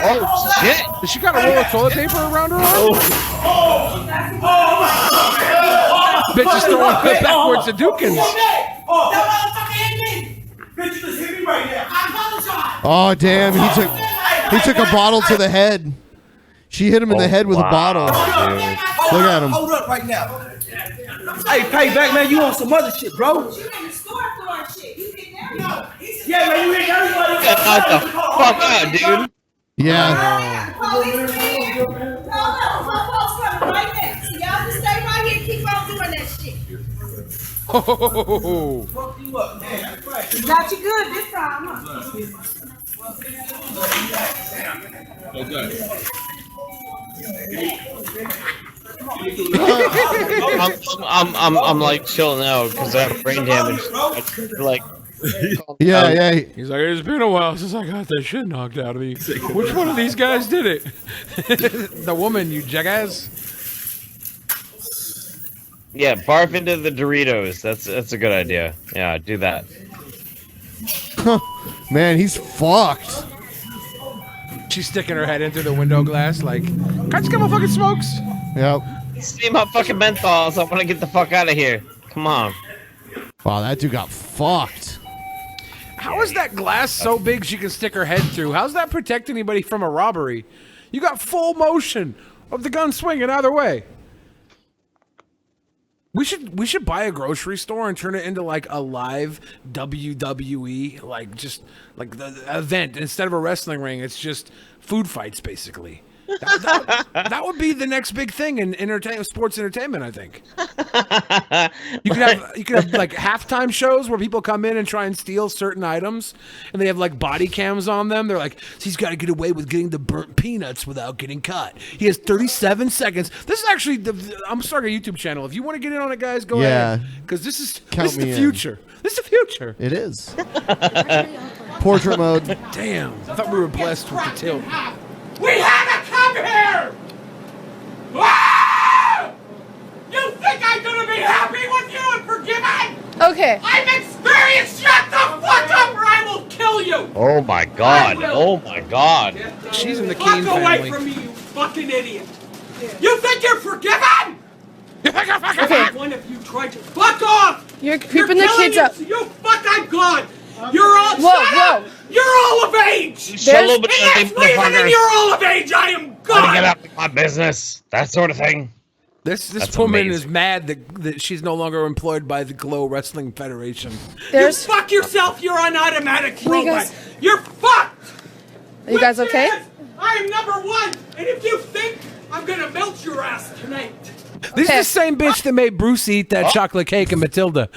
Oh shit! Does she got a roll of toilet paper around her arm? Bitch is throwing it backwards to Dukins. Oh damn, he took a bottle to the head. She hit him in the head with a bottle. Look at him. Hold up right now. Hey, payback, man. You on some other shit, bro? Yeah, man. You hit everybody. Get the fuck out, dude. Yeah. Oh. Got you good this time, I'm like chilling out because I have brain damage. Like, yeah. He's like, it's been a while since I got that shit knocked out of me. Which one of these guys did it? The woman, you jackass. Yeah, barf into the Doritos. That's a good idea. Yeah, do that. Man, he's fucked. She's sticking her head in through the window glass like, can I just get my fucking smokes? Yep. See my fucking menthols. I want to get the fuck out of here. Come on. Wow, that dude got fucked. How is that glass so big she can stick her head through? How's that protect anybody from a robbery? You got full motion of the gun swinging either way. We should buy a grocery store and turn it into like a live WWE, like just like the event. Instead of a wrestling ring, it's just food fights basically. That would be the next big thing in sports entertainment, I think. You could have like halftime shows where people come in and try and steal certain items, and they have like body cams on them. They're like, he's got to get away with getting the burnt peanuts without getting caught. He has 37 seconds. This is actually I'm starting a YouTube channel. If you want to get in on it, guys, go ahead. Because this is the future. This is the future. It is. Portrait mode. Damn, I thought we were blessed with the tilt. We had to come here! Ah! You think I'm gonna be happy with you and forgiven? Okay. I'm experienced! Shut the fuck up or I will kill you! Oh my god. Oh my god. She's in the Fuck Kane away family. from me, you fucking idiot! You think you're forgiven? You think you're forgiven? Okay. One of you tried to fuck off! You're creeping the killing kids up. You fuck, I'm gone! You're all Whoa. You're all of age! Shut up, And that's leaving and you're all of age! I am Gotta gone! get out of my business. That sort of thing. This That's woman amazing. is mad that she's no longer employed by the Glow Wrestling Federation. You fuck yourself, you're an automatic you robot. guys- You're fucked! Are you guys okay? I am number one, and if you think I'm gonna melt your ass tonight. This is the same bitch that made Bruce eat that chocolate cake in Matilda.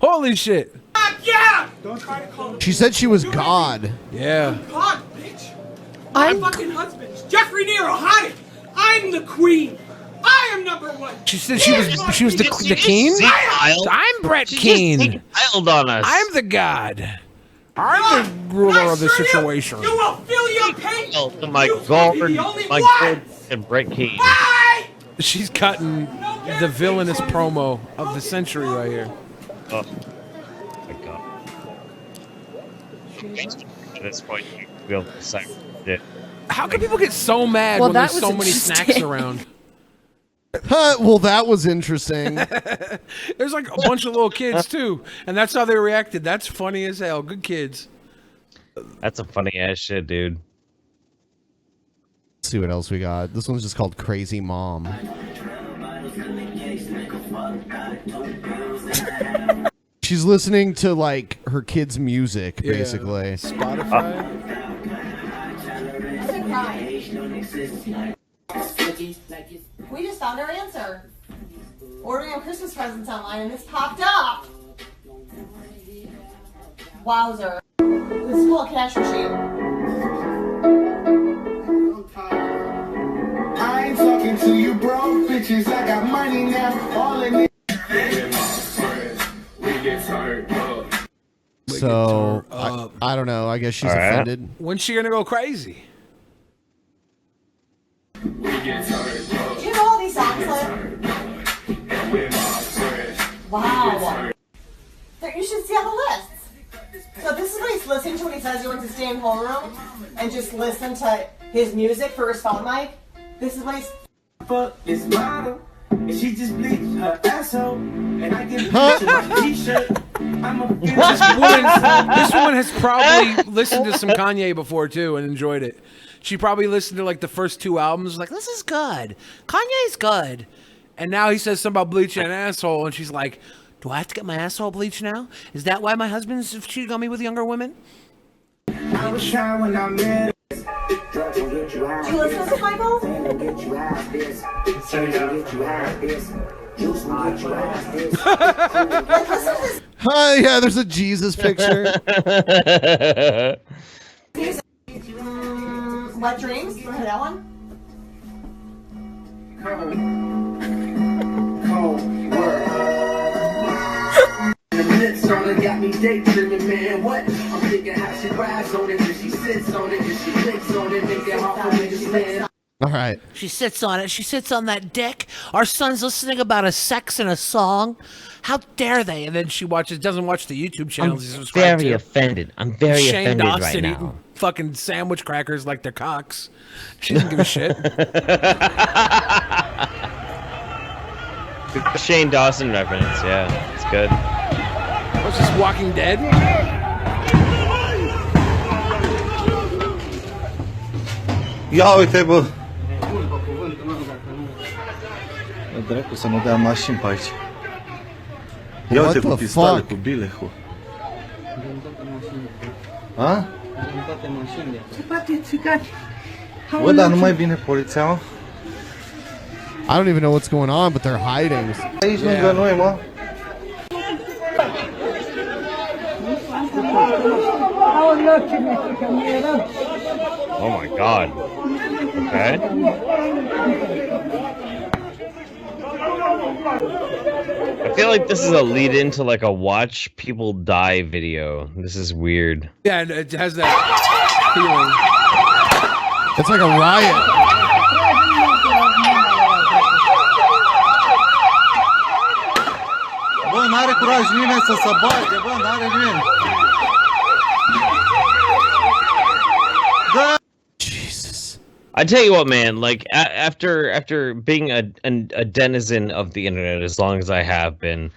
Holy shit. Yeah! Don't try to call me She said she was God. Yeah. God, bitch! My fucking husband's Jeffrey Nero. Hi! I'm the queen. I am number one. She said she was the king? I'm Brett Keane. Child on us. I'm the god. I'm the ruler of the situation. You will feel your pain. Oh my god. the only My one. god. And Brett Keane. She's cutting the villainous promo of the century right here. Oh my god. At this point, you will decipher it. How can people get so mad Well, when that there's so was many snacks interesting. around? Well, that was interesting. There's like a bunch of little kids too, and that's how they reacted. That's funny as hell. Good kids. That's a funny ass shit, dude. Let's see what else we got. This one's just called Crazy Mom. She's listening to like her kids' music, Yeah. basically. Spotify. We just found our answer. Ordering our Christmas presents online and this popped up. Wowzer. This is called cash machine. I ain't talking to you broke bitches. I got money now. All in it. So I don't know. I guess she's offended. When's she gonna go crazy? Do you know all these songs, Lynn? Wow. You should see all the lists. So this is what he's listening to when he says he wants to stay in homeroom and just listen to his music for his phone mic. This is what he's... Fuck this model. And she just bleached her asshole. And I get to my t-shirt. I'm a This woman has probably listened to some Kanye before too and enjoyed it. She probably listened to like the first 2 albums, like, this is good. Kanye's good. And now he says something about bleaching an asshole, and she's like, do I have to get my asshole bleached now? Is that why my husband's cheating on me with younger women? I was shy when I met her. Do you listen to this, Michael? Yeah, there's a Jesus picture. Wet Dreams? You want to hear that one? Cold word. The lips on it got me daydreaming, man. What? I'm thinking how she rides on it, and she sits on it, and she licks on it, make it hard for me to stand. All right. She sits on it. She sits on that dick. Our son's listening about a sex in a song. How dare they? And then she doesn't watch the YouTube channels. he's I'm subscribed very to. offended. I'm very Shane offended Dawson right eating now. fucking sandwich crackers like they're cocks. She doesn't give a shit. Shane Dawson reference, yeah, it's good. What's this, Walking Dead? Ia uite, bă! Dracu să nu dea mașini pe aici. Ia uite cu pistole, cu bile, cu... A? Bă, dar nu mai vine poliția, mă? I don't even know what's going on, but they're hiding. Aici lângă noi, mă. Oh my god. Okay. I feel like this is a lead into like a watch people die video. This is weird. Yeah, and it has that feeling. It's like a riot. Bă, n-are curaj nimeni să se bage, bă, n-are nimeni. Jesus. I tell you what, man. Like after being a denizen of the internet as long as I have been,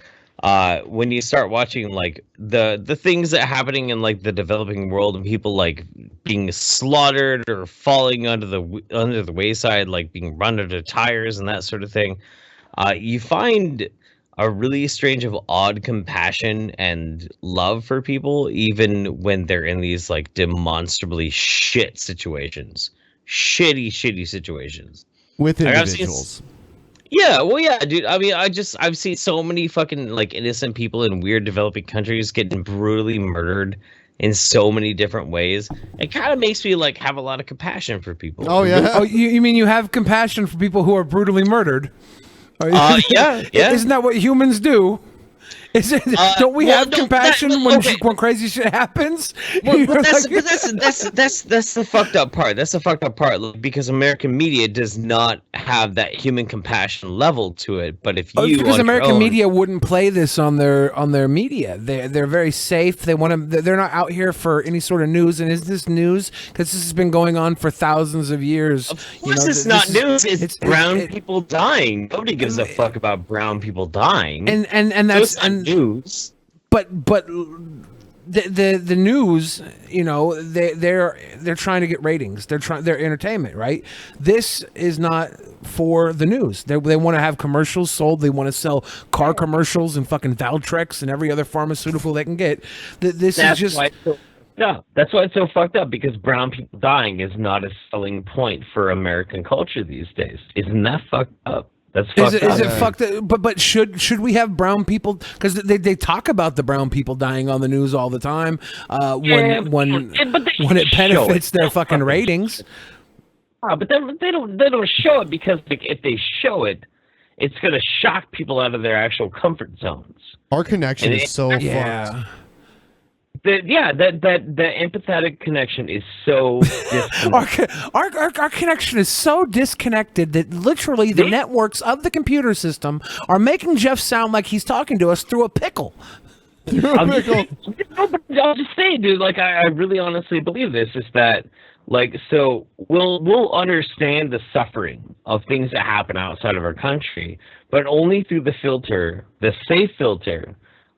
when you start watching like the things that are happening in like the developing world and people like being slaughtered or falling under the wayside, like being run under tires and that sort of thing, you find a really strange of odd compassion and love for people, even when they're in these like demonstrably shit situations, shitty situations With Like, I've seen individuals. Yeah, well, yeah, dude. I mean, I've seen so many fucking like innocent people in weird developing countries getting brutally murdered in so many different ways. It kind of makes me like have a lot of compassion for people. Oh yeah. Oh, you mean you have compassion for people who are brutally murdered? Yeah. Isn't that what humans do? Is it, don't we have compassion when crazy shit happens? Well, but that's the fucked up part. That's the fucked up part, because American media does not have that human compassion level to it. But if you, because on your American own- media wouldn't play this on their media. They're very safe. They want to. They're not out here for any sort of news. And is this news? Because this has been going on for thousands of years. Of course, it's not news. It's brown people dying. Nobody gives a fuck about brown people dying. And So that's it's not news. But the news, you know, they're trying to get ratings. They're entertainment, right? This is not for the news. They want to have commercials sold. They want to sell car commercials and fucking Valtrex and every other pharmaceutical they can get. This is just. No, that's why it's so fucked up, because brown people dying is not a selling point for American culture these days. Isn't that fucked up? That's fucked up. Is it fucked up? But should we have brown people? Because they talk about the brown people dying on the news all the time. When it benefits their fucking ratings. But they don't show it, because if they show it, it's gonna shock people out of their actual comfort zones. Our connection is so fucked. The empathetic connection is so disconnected. Our connection is so disconnected that literally the networks of the computer system are making Jeff sound like he's talking to us through a pickle. I'll just say, dude, like I really honestly believe this is that, like, so we'll understand the suffering of things that happen outside of our country, but only through the filter, the safe filter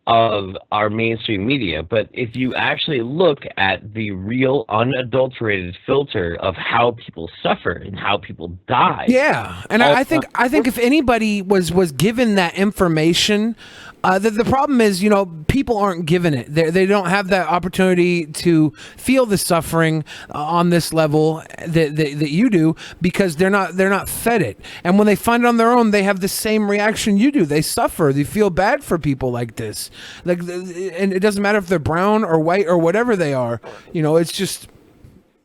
of our mainstream media. But if you actually look at the real unadulterated filter of how people suffer and how people die. Yeah. And I think if anybody was given that information, the problem is, you know, people aren't given it. They don't have that opportunity to feel the suffering on this level that you do, because they're not fed it. And when they find it on their own, they have the same reaction you do. They suffer. They feel bad for people like this. Like, and it doesn't matter if they're brown or white or whatever they are. You know, it's just.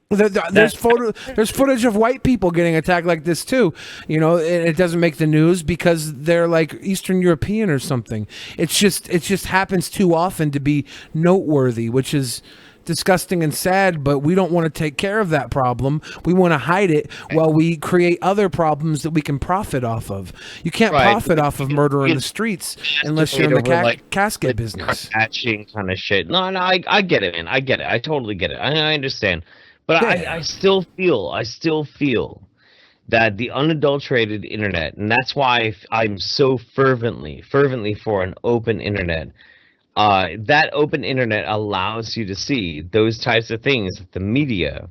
There's footage of white people getting attacked like this too, you know, and it doesn't make the news because they're like Eastern European or something. It just happens too often to be noteworthy, which is disgusting and sad, but we don't want to take care of that problem. We want to hide it while we create other problems that we can profit off of. You can't profit off of murder in the streets unless you're in the casket business. Catching kind of shit. No, I get it, man. I get it. I totally get it. I understand. But yeah. I still feel that the unadulterated internet, and that's why I'm so fervently for an open internet. That open internet allows you to see those types of things that the media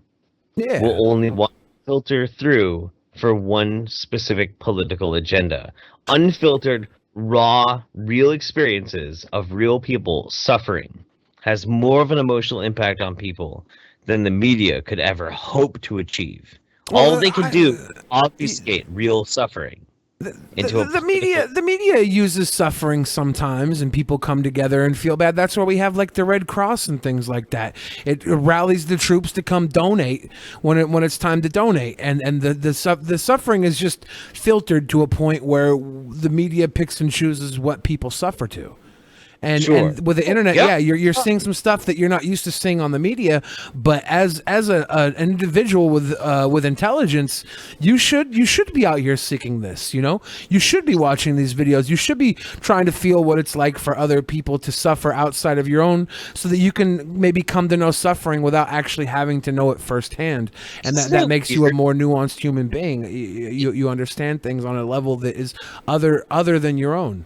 will only want to filter through for one specific political agenda. Unfiltered, raw, real experiences of real people suffering has more of an emotional impact on people than the media could ever hope to achieve. All they can do is obfuscate real suffering. The media uses suffering sometimes, and people come together and feel bad. That's why we have like the Red Cross and things like that. It rallies the troops to come donate when it's time to donate, and the suffering is just filtered to a point where the media picks and chooses what people suffer to. And with the internet, you're seeing some stuff that you're not used to seeing on the media. But as an individual with intelligence, you should be out here seeking this. You know, you should be watching these videos. You should be trying to feel what it's like for other people to suffer outside of your own, so that you can maybe come to know suffering without actually having to know it firsthand. And that makes you a more nuanced human being. You understand things on a level that is other than your own.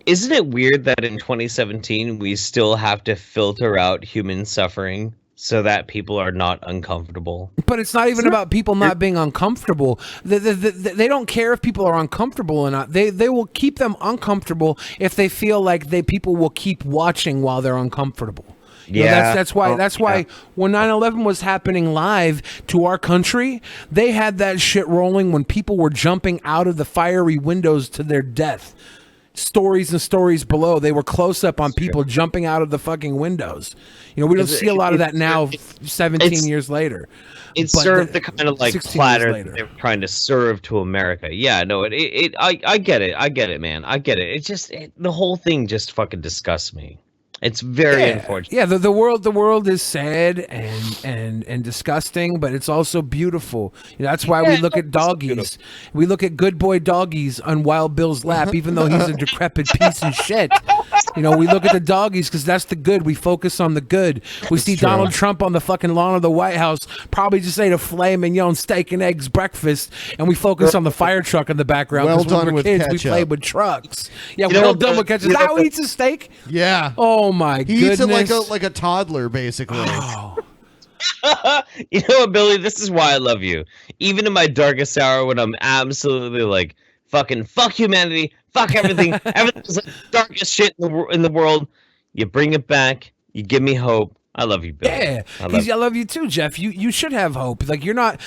Isn't it weird that in 2017 we still have to filter out human suffering so that people are not uncomfortable? But it's not even about people not being uncomfortable. They don't care if people are uncomfortable or not. They will keep them uncomfortable if they feel like people will keep watching while they're uncomfortable. You know, that's why when 9/11 was happening live to our country, they had that shit rolling when people were jumping out of the fiery windows to their death. Stories and stories below, they were close up on people jumping out of the fucking windows. You know, we don't see a lot of that now 17 years later. It served the kind of like platter that they were trying to serve to America. Yeah, no, I get it. I get it, man. I get it. It just the whole thing just fucking disgusts me. It's very unfortunate. Yeah, the world is sad and disgusting, but it's also beautiful. You know, that's why we look at doggies. We look at good boy doggies on Wild Bill's lap, even though he's a decrepit piece of shit. You know, we look at the doggies because that's the good. We focus on the good. We see true. Donald Trump on the fucking lawn of the White House probably just ate a filet mignon steak and eggs breakfast, and we focus on the fire truck in the background. Well 'cause when done we were with kids, we ketchup. played with trucks. Yeah, You know, well done with ketchup. Is that how he eats his steak? Yeah. Oh my He goodness. eats it like a toddler, basically. You know what, Billy? This is why I love you. Even in my darkest hour, when I'm absolutely like, fucking fuck humanity, fuck everything, everything's like the darkest shit in the world. You bring it back. You give me hope. I love you, Billy. Yeah, I love you. I love you too, Jeff. You should have hope. Like you're not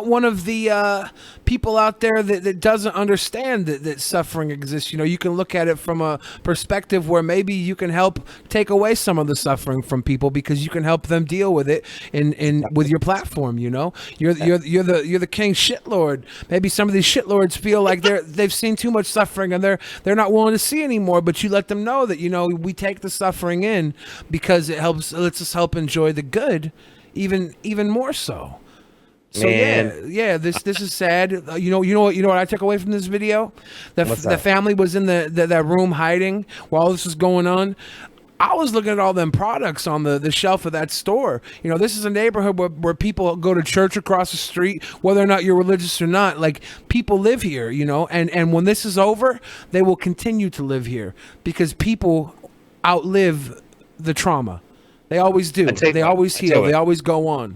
one of the people out there that doesn't understand that suffering exists. You know, you can look at it from a perspective where maybe you can help take away some of the suffering from people because you can help them deal with it in with your platform. You know, you're the king shitlord. Maybe some of these shitlords feel like they've seen too much suffering and they're not willing to see anymore. But you let them know that we take the suffering in because it lets us help enjoy the good even more so. So Man. yeah, this is sad. You know what I took away from this video? The family was in that room hiding while this was going on. I was looking at all them products on the shelf of that store. You know, this is a neighborhood where people go to church across the street, whether or not you're religious or not. Like, people live here, you know, and when this is over, they will continue to live here because people outlive the trauma. They always do. They always heal. They always go on.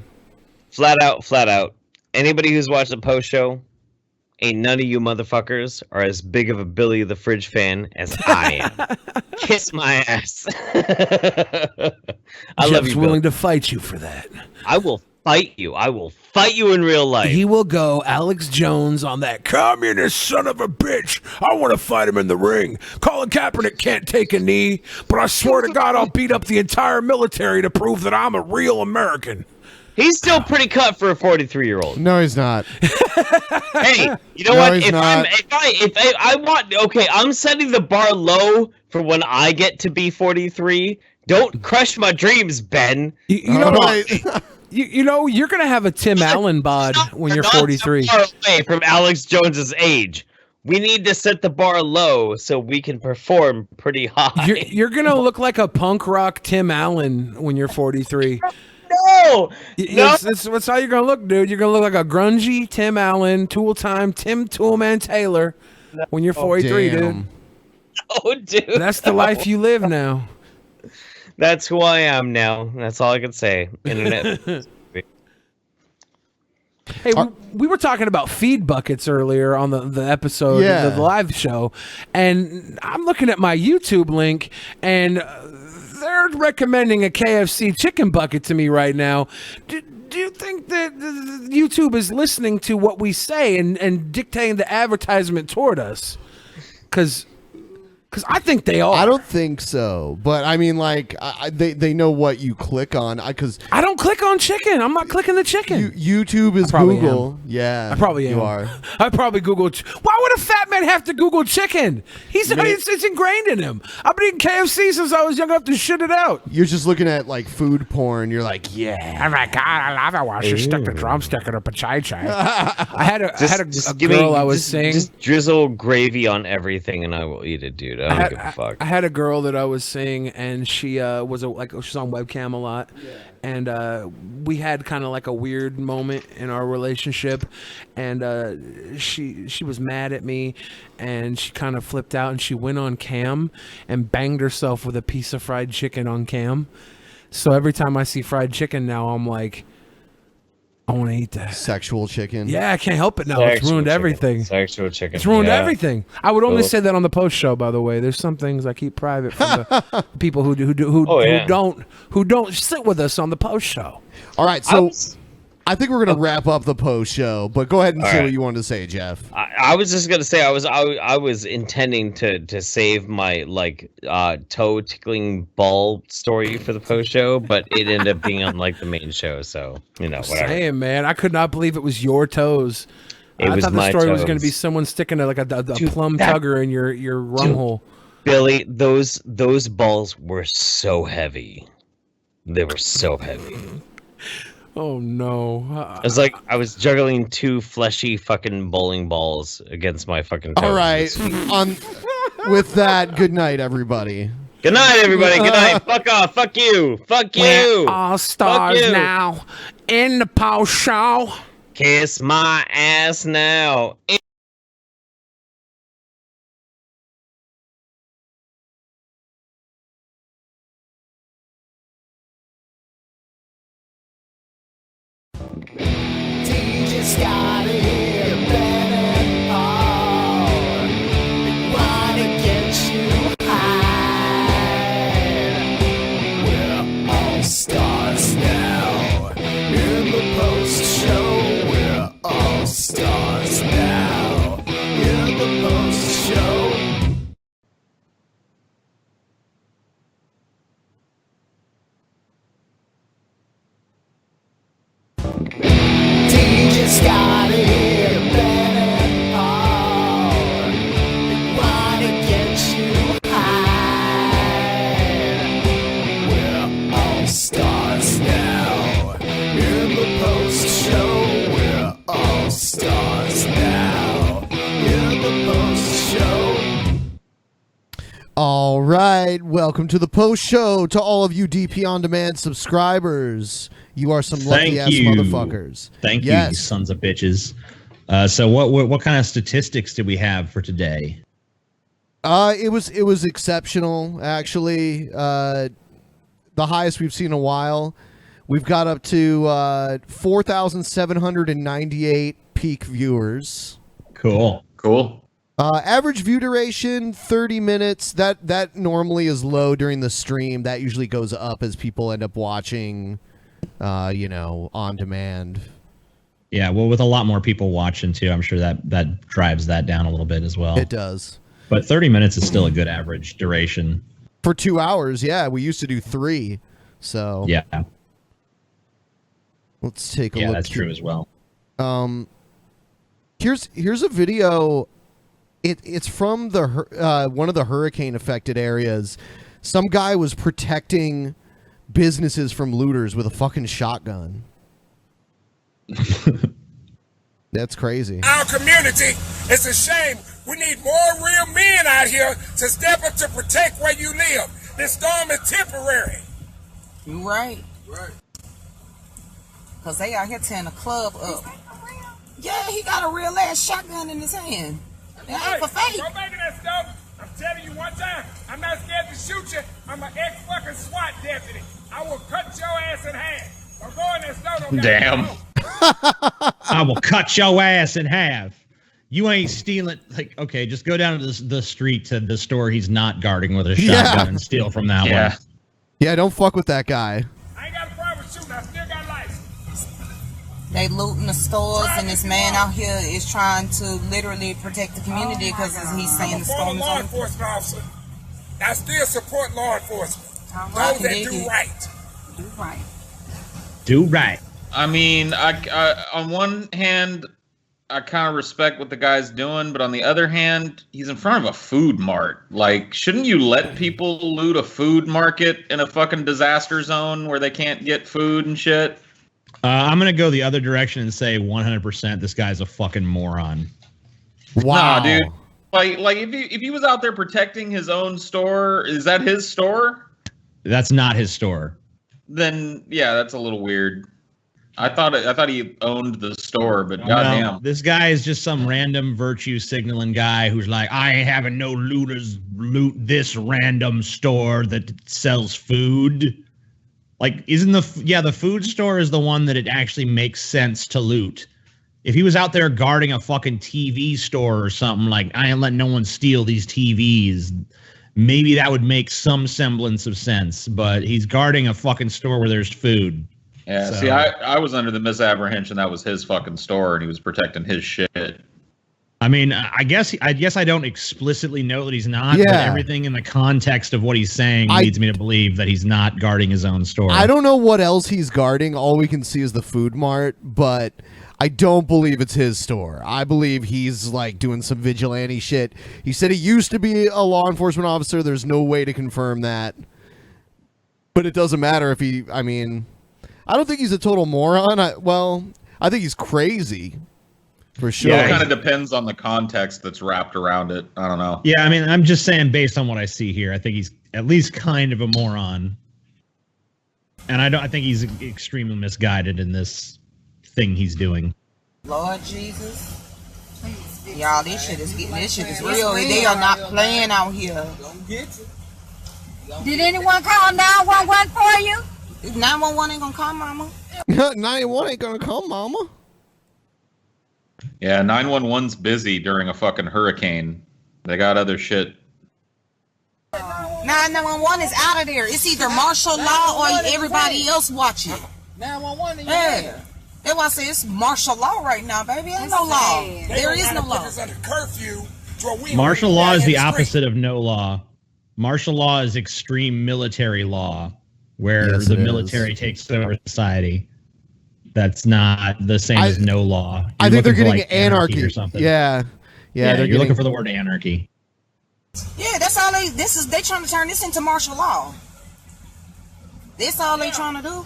Flat out. Anybody who's watched the post show, ain't none of you motherfuckers are as big of a Billy the Fridge fan as I am. Kiss my ass. I love Jeff's you, willing Billy. to fight you for that. I will fight you. I will fight you in real life. He will go Alex Jones on that communist son of a bitch. I want to fight him in the ring. Colin Kaepernick can't take a knee, but I swear to God I'll beat up the entire military to prove that I'm a real American. He's still pretty cut for a 43-year-old. No, he's not. Hey, you know No, what? he's If not. I want, okay, I'm setting the bar low for when I get to be 43. Don't crush my dreams, Ben. You know what? You know, you're going to have a Tim Allen bod when you're 43. Not so far away from Alex Jones's age. We need to set the bar low so we can perform pretty high. You're going to look like a punk rock Tim Allen when you're 43. No! That's how you're going to look, dude. You're going to look like a grungy Tim Allen, Tool Time, Tim Toolman Taylor when you're 43, dude. Oh, dude. That's the life you live now. That's who I am now. That's all I can say. Internet. Hey, we were talking about feed buckets earlier on the episode, Yeah. the live show, and I'm looking at my YouTube link, and they're recommending a KFC chicken bucket to me right now. Do you think that YouTube is listening to what we say and dictating the advertisement toward us? Because I think they are. I don't think so, but I mean, like, they know what you click on. Because I don't click on chicken. I'm not clicking the chicken. YouTube is probably Google. Yeah, I probably am. You are. I probably Google. Why would a fat man have to Google chicken? It's ingrained in him. I've been eating KFC since I was young enough to shit it out. You're just looking at like food porn. You're like, yeah. Oh my god, I love it. Why she stuck the drumstick in a pachai. I had a give girl me, I was seeing. Just drizzle gravy on everything and I will eat it, dude. I don't give a fuck. I had a girl that I was seeing, and she she's on webcam a lot, and we had kind of like a weird moment in our relationship, and she was mad at me, and she kind of flipped out, and she went on cam and banged herself with a piece of fried chicken on cam. So every time I see fried chicken now, I'm like, I want to eat that. Sexual chicken. Yeah, I can't help it now. It's ruined everything. Sexual chicken. It's ruined Yeah. everything. I would only Cool. say that on the post show. By the way, there's some things I keep private from the people who don't sit with us on the post show. All right, so I think we're gonna wrap up the post show, but go ahead and All say right. what you wanted to say, Jeff. I was just gonna say I was intending to save my toe tickling ball story for the post show, but it ended up being on like the main show, so whatever. Saying, man, I could not believe it was your toes. It I was thought the my story was going to toes. be someone sticking a Dude, plum that- tugger in your rung hole. Billy, those balls were so heavy. They were so heavy. Oh no! It was like I was juggling two fleshy fucking bowling balls against my fucking toes. All right, on with that, good night, everybody. Good night, everybody. Good night. Fuck off. Fuck you. Fuck you. We're all stars Fuck you. now in the post show. Kiss my ass now. DJ Scotty here, Ben and Paul. They wanna get you high. We're all stars now. In the post show, we're all stars now. In the post show. DJ Scotty here, Ben and Paul. They wanna get you high. We're all stars now. In the post show, we're all stars now. In the post show. All right, welcome to the post show to all of you DP On Demand subscribers. You are some lucky ass motherfuckers. Thank you, Yes. you sons of bitches. So what kind of statistics did we have for today? It was exceptional actually. The highest we've seen in a while. We've got up to 4,798 peak viewers. Cool. Average view duration 30 minutes. That normally is low during the stream. That usually goes up as people end up watching on demand. Yeah, well, with a lot more people watching too, I'm sure that drives that down a little bit as well. It does. But 30 minutes is still a good average duration. For 2 hours, yeah. We used to do 3. So Yeah. let's take a Yeah, look. that's true as well. Here's a video. It's from the one of the hurricane affected areas. Some guy was protecting businesses from looters with a fucking shotgun. That's crazy. Our community, it's a shame. We need more real men out here to step up to protect where you live. This storm is temporary. You right. Cause they out here tearing the club up. Yeah, he got a real ass shotgun in his hand. It ain't for fake. Go back in that stove. I'm telling you one time, I'm not scared to shoot you. I'm an ex-fucking SWAT deputy. I will cut your ass in half. Don't go in that stove. Don't Damn. I will cut your ass in half. You ain't stealing. Like, okay, just go down to the street to the store he's not guarding with a shotgun and steal from that one. Yeah, don't fuck with that guy. I ain't got a problem with shooting. I still got license. They looting the stores, and this man out here is trying to literally protect the community because he's saying the storm I'm a former is law over. enforcement officer. I still support law enforcement. right, Those that dig do it. right. Do right. Do right. I mean, I on one hand, I kind of respect what the guy's doing, but on the other hand, he's in front of a food mart. Like, shouldn't you let people loot a food market in a fucking disaster zone where they can't get food and shit? I'm gonna go the other direction and say 100%. This guy's a fucking moron. Wow, Nah, dude. Like if he was out there protecting his own store, is that his store? That's not his store. Then yeah, that's a little weird. I thought he owned the store, but goddamn. No, this guy is just some random virtue signaling guy who's like, I ain't having no looters loot this random store that sells food. Like, isn't the food store is the one that it actually makes sense to loot. If he was out there guarding a fucking TV store or something, like, I ain't letting no one steal these TVs, maybe that would make some semblance of sense. But he's guarding a fucking store where there's food. Yeah, So- see, I was under the misapprehension that was his fucking store and he was protecting his shit. I mean, I guess I don't explicitly know that he's not, but Yeah. everything in the context of what he's saying leads me to believe that he's not guarding his own store. I don't know what else he's guarding. All we can see is the food mart, but I don't believe it's his store. I believe he's like doing some vigilante shit. He said he used to be a law enforcement officer. There's no way to confirm that. But it doesn't matter if he, I mean, I don't think he's a total moron. I think he's crazy. For sure. Yeah, it kind of depends on the context that's wrapped around it. I don't know. Yeah, I mean, I'm just saying based on what I see here, I think at least kind of a moron. And I think he's extremely misguided in this thing he's doing. Lord Jesus. Y'all, this shit is real. They are not playing out here. Did anyone call 911 for you? 911 ain't gonna come, mama. 911 ain't gonna come, mama. Yeah, 911's busy during a fucking hurricane. They got other shit. 911 is out of there. It's either martial law or everybody else watching. 911. Yeah. That's why I say it's martial law right now, baby. Ain't no law. There is no law. Martial law is the opposite of no law. Martial law is extreme military law, where the military takes over society. That's not the same as no law. I think they're getting like anarchy or something. Yeah. You're looking for the word anarchy. Yeah, that's all they trying to turn this into martial law. That's all they trying to do.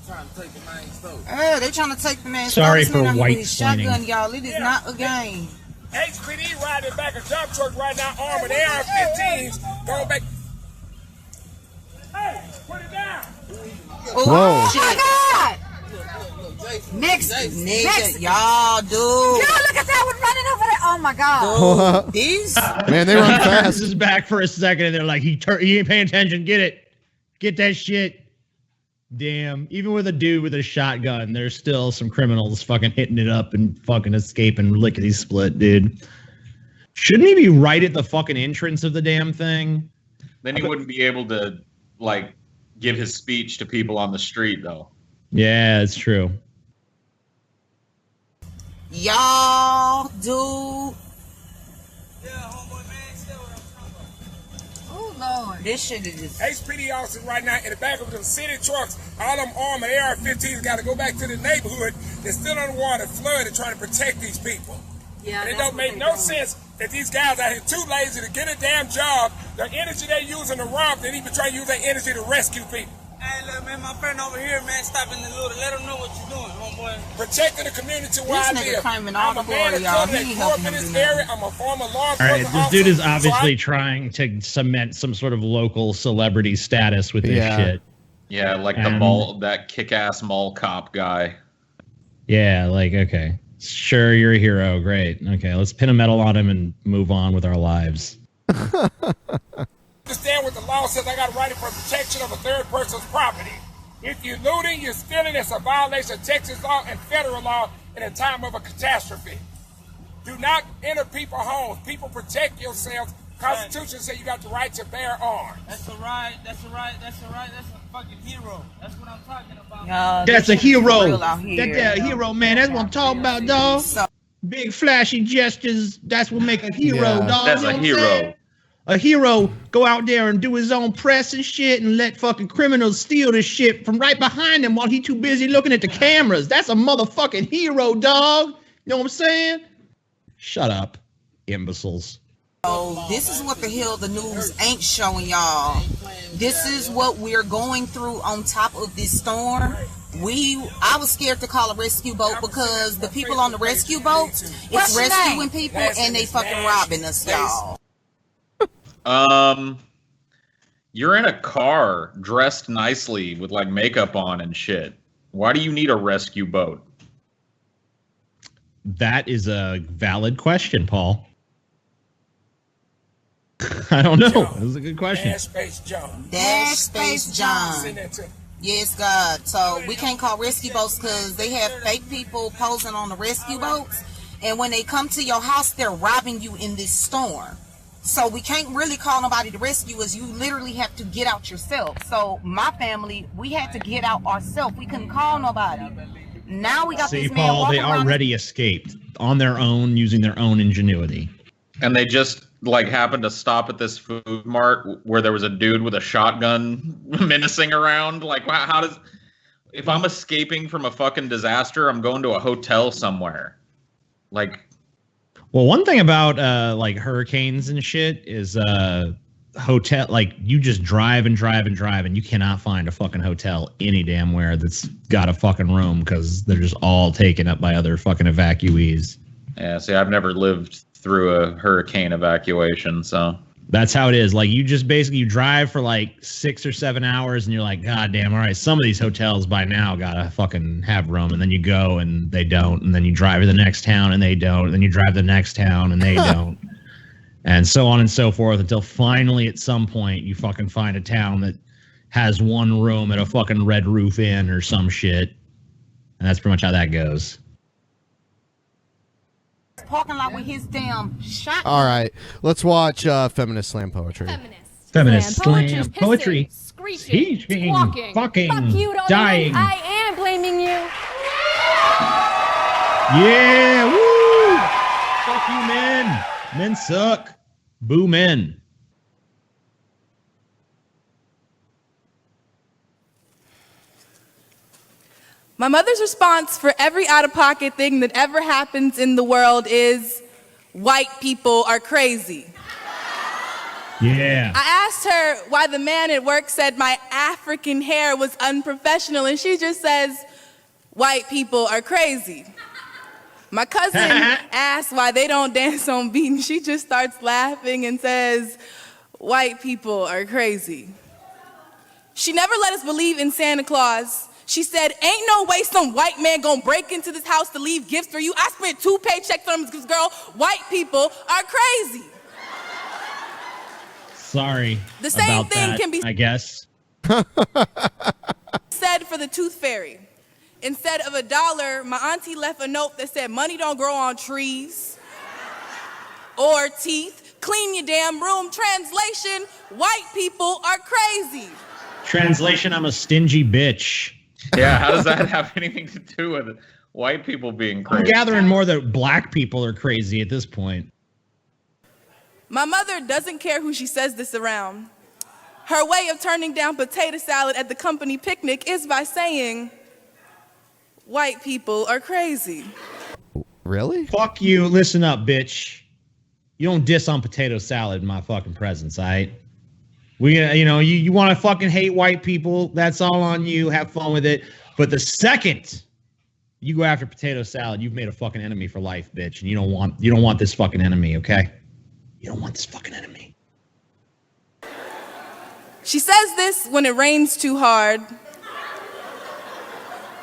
They trying to take the man's Sorry stuff. for Man, white with his shotgun, explaining. y'all. It is not a game. HPD riding back a dump truck right now, armed with AR-15s, going back. Hey, put it down. Oh, Oh my God! Next, y'all, dude. Girl, look at that one running over there. Oh my God. Dude, these man, they run fast. This is back for a second, and they're like, he ain't paying attention. Get that shit. Damn. Even with a dude with a shotgun, there's still some criminals fucking hitting it up and fucking escaping lickety split, dude. Shouldn't he be right at the fucking entrance of the damn thing? Then he wouldn't be able to, like, give his speech to people on the street, though. Yeah, it's true. y'all do. Lord. This shit is just... HPD officers right now in the back of them city trucks, all them armed AR-15s got to go back to the neighborhood. They're still underwater, flooded, trying to protect these people. Yeah, and it don't make no sense that these guys out here too lazy to get a damn job. The energy they using to rob, they even try to use that energy to rescue people. Hey, look, man, my friend over here, man, stopping the little, let them know what you're doing, homeboy. Protecting the community where I nigga live. claiming I'm all a the man glory, of y'all. color He that ain't grew up helping in them this do area. I'm a former law All right, enforcement this dude is officer, so obviously trying to cement some sort of local celebrity status with this shit. Yeah, like the And- mall, that kick-ass mall cop guy. Yeah, like, okay. Sure, you're a hero. Great. Okay, let's pin a medal on him and move on with our lives. understand what the law says. I got a right for protection of a third person's property. If you're looting, you're stealing, it's a violation of Texas law and federal law in a time of a catastrophe. Do not enter people's homes. People, protect yourselves. Constitution says you got the right to bear arms. That's a right, that's a right, that's a right, that's a fucking hero. That's what I'm talking about. That's a hero. That's That's a hero, man. That's what I'm talking about, dog. Big flashy gestures. That's what make a hero, Yeah. dog. That's You know a what I'm hero. saying? A hero go out there and do his own press and shit and let fucking criminals steal this shit from right behind him while he too busy looking at the cameras. That's a motherfucking hero, dog. You know what I'm saying? Shut up, imbeciles. Oh, this is what the hell the news ain't showing y'all. This is what we're going through on top of this storm. I was scared to call a rescue boat because the people on the rescue boats, it's rescuing people and they fucking robbing us, y'all. You're in a car dressed nicely with like makeup on and shit. Why do you need a rescue boat? That is a valid question, Paul. I don't know. That was a good question. Dash Space John. Dash Space John. Send that to me. Yes, God. So we can't call rescue boats because they have fake people posing on the rescue boats. And when they come to your house, they're robbing you in this storm. So we can't really call nobody to rescue us. You literally have to get out yourself. So my family, we had to get out ourselves. We couldn't call nobody. Now we got See, these men Paul, walking they around. already escaped on their own using their own ingenuity. And they just like happened to stop at this food mart where there was a dude with a shotgun menacing around. Like, how does, if I'm escaping from a fucking disaster, I'm going to a hotel somewhere. Like, Well, one thing about like hurricanes and shit is hotel, like you just drive and drive and drive and you cannot find a fucking hotel any damn where that's got a fucking room because they're just all taken up by other fucking evacuees. yeah, see, I've never lived through a hurricane evacuation, so. That's how it is. Like you just basically you drive for like 6 or 7 hours and you're like, God damn, all right, some of these hotels by now gotta fucking have room. And then you go and they don't. And then you drive to the next town and they don't. And then you drive to the next town and they don't. And so on and so forth until finally at some point you fucking find a town that has one room at a fucking Red Roof Inn or some shit. And that's pretty much how that goes. Parking lot with his damn shot. All right, let's watch Feminist Slam Poetry. Feminist slam poetry. Screeching, fucking, Fuck you, dying. I am blaming you. Yeah, woo! Fuck you, men. Men suck. Boo men. My mother's response for every out-of-pocket thing that ever happens in the world is, white people are crazy. Yeah. I asked her why the man at work said my African hair was unprofessional, and she just says, white people are crazy. My cousin asked why they don't dance on beat, and she just starts laughing and says, white people are crazy. She never let us believe in Santa Claus. She said, ain't no way some white man gonna break into this house to leave gifts for you. I spent 2 paychecks on this girl. White people are crazy. Sorry. The same about thing that, can be I guess. said for the tooth fairy. Instead of $1, my auntie left a note that said, money don't grow on trees or teeth. Clean your damn room. Translation, white people are crazy. Translation, I'm a stingy bitch. Yeah, how does that have anything to do with white people being I'm crazy? gathering more that black people are crazy at this point. My mother doesn't care who she says this around. Her way of turning down potato salad at the company picnic is by saying, white people are crazy. Really? Fuck you. Listen up, bitch. You don't diss on potato salad in my fucking presence, all right? You want to fucking hate white people. That's all on you. Have fun with it. But the second you go after potato salad, you've made a fucking enemy for life, bitch. And you don't want this fucking enemy, okay? You don't want this fucking enemy. She says this when it rains too hard,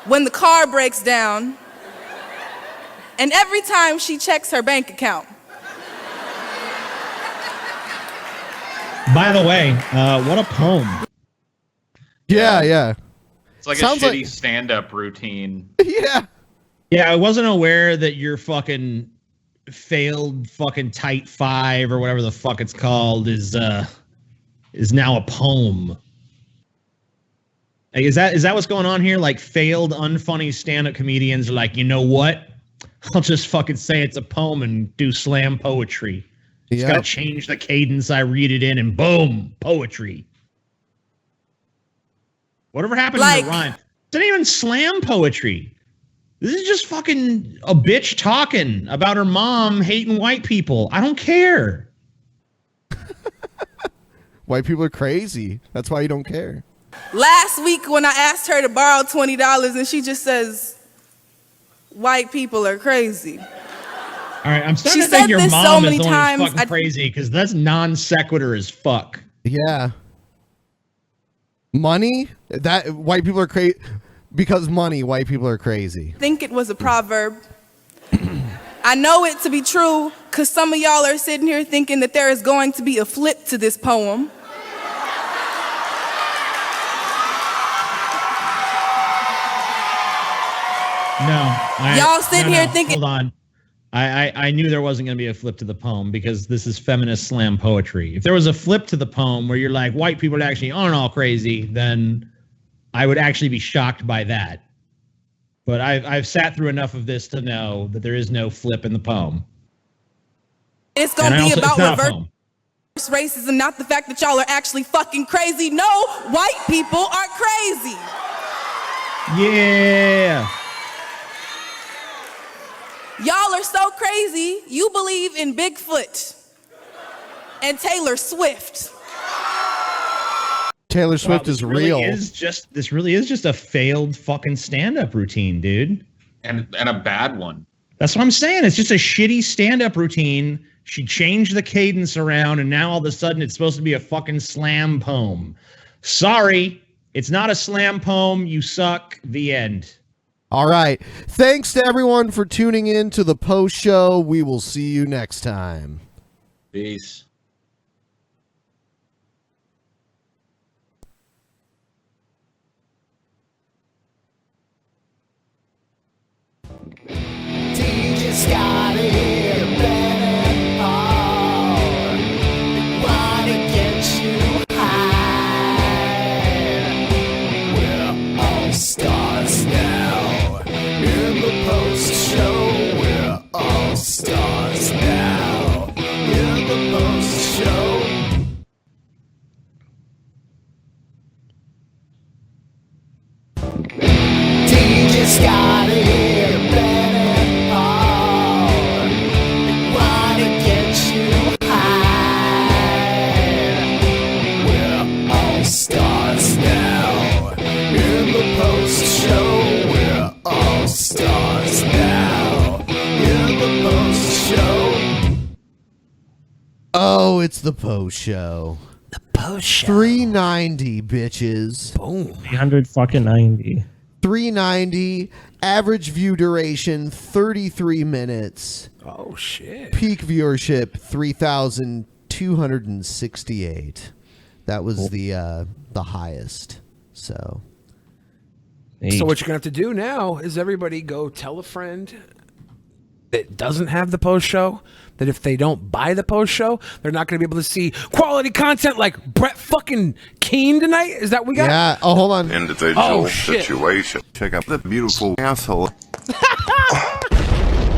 when the car breaks down, and every time she checks her bank account. By the way, what a poem. Yeah. It's like Sounds a shitty like- stand-up routine. Yeah. Yeah, I wasn't aware that your fucking failed fucking Tight 5 or whatever the fuck it's called is now a poem. Like, is that what's going on here? Like failed unfunny stand-up comedians are like, you know what? I'll just fucking say it's a poem and do slam poetry. Just gotta change the cadence I read it in and boom, poetry. Whatever happened to the rhyme? It's not even slam poetry. This is just fucking a bitch talking about her mom hating white people. I don't care. White people are crazy. That's why you don't care. Last week when I asked her to borrow $20 and she just says, white people are crazy. All right, I'm starting She to think said your this so mom many is the one times, who's fucking crazy because that's non sequitur as fuck. Yeah. Money? That white people are crazy because money. White people are crazy. Think it was a proverb. I know it to be true because some of y'all are sitting here thinking that there is going to be a flip to this poem. No. Y'all sitting here thinking- Hold on. I knew there wasn't going to be a flip to the poem because this is feminist slam poetry. If there was a flip to the poem where you're like, white people actually aren't all crazy, then I would actually be shocked by that. But I've sat through enough of this to know that there is no flip in the poem. It's going to And be also, it's about not a reverse poem. racism, not the fact that y'all are actually fucking crazy. No, white people are crazy. Yeah. Y'all are so crazy, you believe in Bigfoot and Taylor Swift. Taylor Swift is real. This really is just a failed fucking stand-up routine, dude. And a bad one. That's what I'm saying. It's just a shitty stand-up routine. She changed the cadence around, and now all of a sudden it's supposed to be a fucking slam poem. Sorry, it's not a slam poem. You suck. The end. All right. Thanks to everyone for tuning in to the post show. We will see you next time. Peace. DJ Scotty here, Ben and Paul. They wanna get you high. We're all stars now. In the post show, we're all stars now. In the post show. DJ Scotty here, Ben and Paul. They wanna get you high. We're all stars now. In the post show, we're all stars now. In the post show. Oh, it's the post show. The post show. 390, bitches. Boom. 390. 390. Average view duration 33 minutes. Oh shit. Peak viewership 3,268. That was the highest. So what you're gonna have to do now is everybody go tell a friend that doesn't have the post show that if they don't buy the post show, they're not gonna be able to see quality content like Brett fucking Keane tonight. Is that what we got? Yeah. Oh, hold on. Individual shit. situation. Check out the beautiful asshole.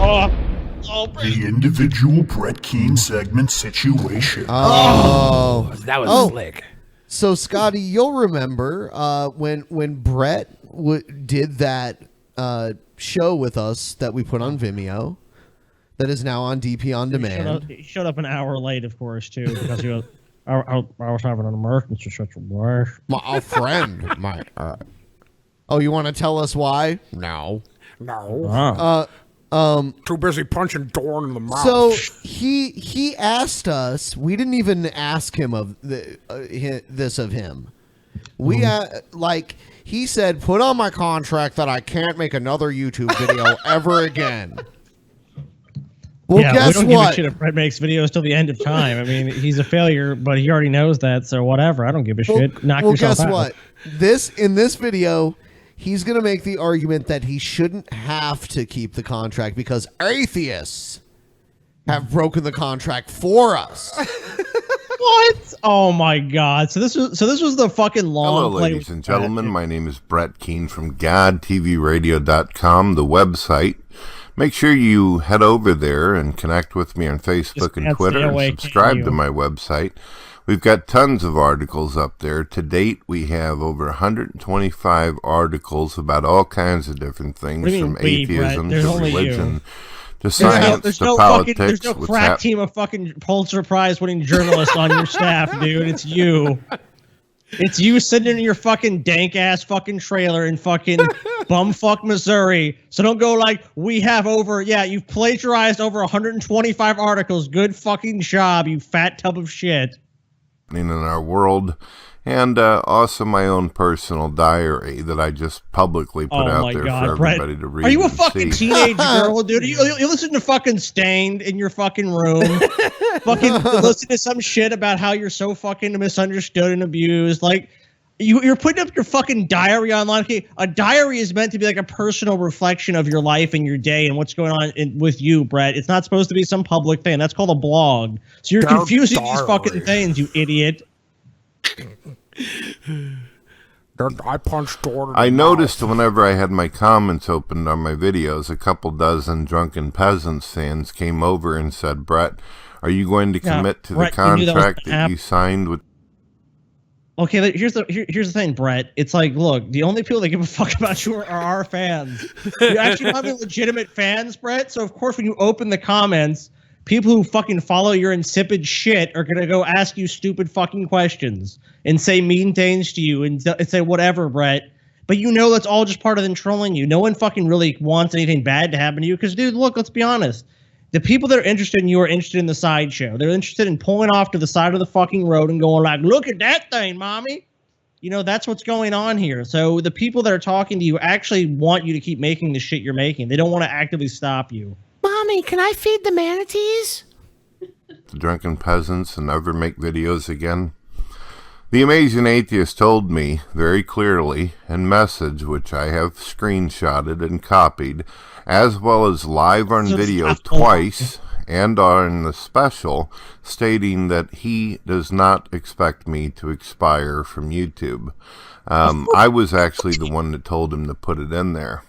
The individual Brett Keane segment situation. Oh, that was slick. So Scotty, you'll remember when Brett did that show with us that we put on Vimeo, that is now on DP on demand. He showed up an hour late, of course, too, because he was, I was having an emergency situation. My friend, oh, you want to tell us why? No. Too busy punching Dorn in the mouth. So he asked us. We didn't even ask him of this of him. We he said, put on my contract that I can't make another YouTube video ever again. Well, yeah, guess we don't what? give a shit if Brett makes videos till the end of time. I mean, he's a failure, but he already knows that, so whatever. I don't give a shit. Knock yourself guess out. what? In this video, he's going to make the argument that he shouldn't have to keep the contract because atheists have broken the contract for us. What? Oh my god! So this was the fucking long. Hello, ladies and gentlemen. My name is Brett Keane from GodTVRadio.com, the website. Make sure you head over there and connect with me on Facebook and Twitter and subscribe to my website. We've got tons of articles up there. To date, we have over 125 articles about all kinds of different things, from atheism to religion to science to politics. There's no crack team of fucking Pulitzer Prize winning journalists on your staff, dude. It's you. It's you sitting in your fucking dank ass fucking trailer in fucking bumfuck Missouri. So don't go like, we have over, you've plagiarized over 125 articles. Good fucking job, you fat tub of shit. In our world, and also my own personal diary that I just publicly put out there for everybody to read. Are you a and fucking see. teenage girl, dude? You listen to fucking Stained in your fucking room, fucking listen to some shit about how you're so fucking misunderstood and abused. Like, you're putting up your fucking diary online. Okay, a diary is meant to be like a personal reflection of your life and your day and what's going on with you, Brett. It's not supposed to be some public thing. That's called a blog. So you're confusing these fucking things, you idiot. I punched Dorn. I noticed whenever I had my comments opened on my videos, a couple dozen drunken peasants fans came over and said, Brett, are you going to commit to Brett, the contract that you signed with? Okay, here's the thing, Brett. It's like, look, the only people that give a fuck about you are our fans. You actually don't have legitimate fans, Brett. So of course, when you open the comments, people who fucking follow your insipid shit are gonna go ask you stupid fucking questions and say mean things to you and say whatever, Brett. But you know that's all just part of them trolling you. No one fucking really wants anything bad to happen to you. Because, dude, look, let's be honest. The people that are interested in you are interested in the sideshow. They're interested in pulling off to the side of the fucking road and going like, look at that thing, mommy. You know, that's what's going on here. So the people that are talking to you actually want you to keep making the shit you're making. They don't want to actively stop you. Mommy, can I feed the manatees? The drunken peasants and never make videos again. The Amazing Atheist told me very clearly in message, which I have screenshotted and copied, as well as live on video twice and on the special, stating that he does not expect me to expire from YouTube. I was actually the one that told him to put it in there.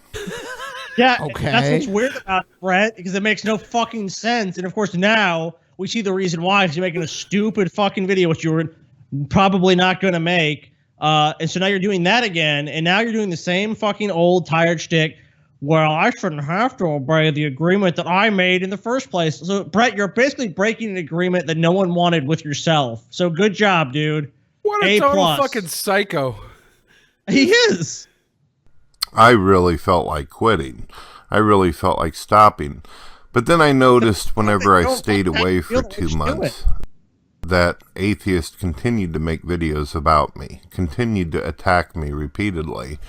Yeah, Okay. That's what's weird about it, Brett, because it makes no fucking sense. And of course, now we see the reason why, because you're making a stupid fucking video, which you were probably not going to make. And so now you're doing that again, and now you're doing the same fucking old tired shtick. Well, I shouldn't have to obey the agreement that I made in the first place. So, Brett, you're basically breaking an agreement that no one wanted with yourself. So, good job, dude. What a total fucking psycho. He is. I really felt like quitting. I really felt like stopping. But then I noticed whenever I stayed away for 2 months that atheists continued to make videos about me, continued to attack me repeatedly,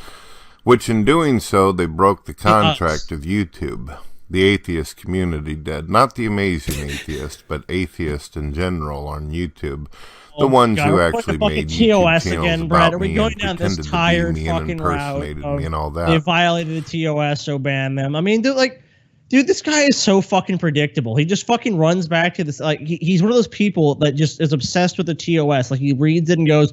which in doing so, they broke the contract of YouTube. The atheist community did. Not the Amazing Atheist, but atheists in general on YouTube. The ones who actually made YouTube channels again, Brett. about Are we me going and down this pretended to be tired me and fucking route? impersonated me and all They that. violated the TOS, so ban them. I mean, dude, this guy is so fucking predictable. He just fucking runs back to this. Like, he's one of those people that just is obsessed with the TOS. Like, he reads it and goes,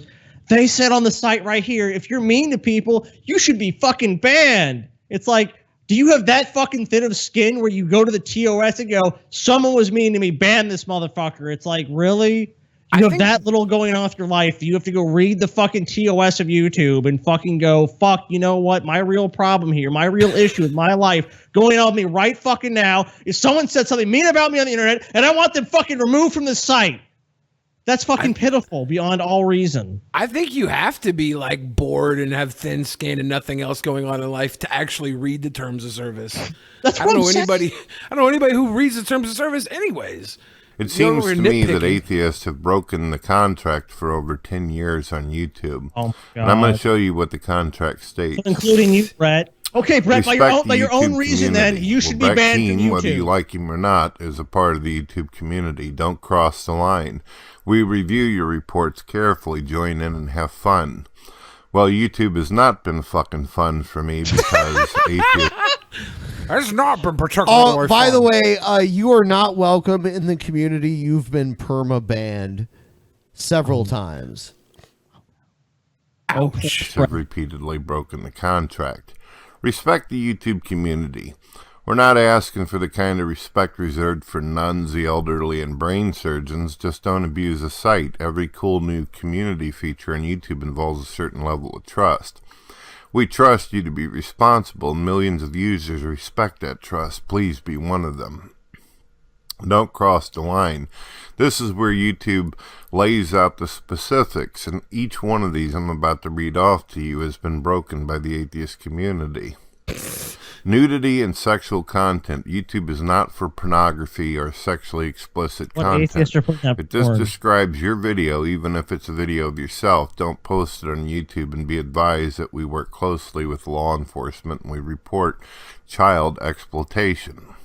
they said on the site right here, if you're mean to people, you should be fucking banned. It's like, do you have that fucking thin of skin where you go to the TOS and go, someone was mean to me, ban this motherfucker? It's like, really? You have that little going on with your life. You have to go read the fucking TOS of YouTube and fucking go, fuck, you know what? My real problem here, my real issue with my life going on with me right fucking now is someone said something mean about me on the internet and I want them fucking removed from the site. That's fucking pitiful beyond all reason. I think you have to be like bored and have thin skin and nothing else going on in life to actually read the terms of service. That's I don't know anybody. I don't know anybody who reads the terms of service anyways. It seems to me that atheists have broken the contract for over 10 years on YouTube. Oh, and I'm going to show you what the contract states. Including you, Brett. Okay, Brett, by your own YouTube reason, then, community. you should Brett be banned Keane, from YouTube. whether you like him or not, is a part of the YouTube community. Don't cross the line. We review your reports carefully, join in and have fun. Well, YouTube has not been fucking fun for me because atheists... It's not been particularly By fun. the way, you are not welcome in the community. You've been perma-banned several times. Ouch. Have repeatedly broken the contract. Respect the YouTube community. We're not asking for the kind of respect reserved for nuns, the elderly, and brain surgeons. Just don't abuse the site. Every cool new community feature on YouTube involves a certain level of trust. We trust you to be responsible, and millions of users respect that trust. Please be one of them. Don't cross the line. This is where YouTube lays out the specifics, and each one of these I'm about to read off to you has been broken by the atheist community. Nudity and sexual content. YouTube is not for pornography or sexually explicit content. It just describes your video, even if it's a video of yourself. Don't post it on YouTube, and be advised that we work closely with law enforcement and we report child exploitation.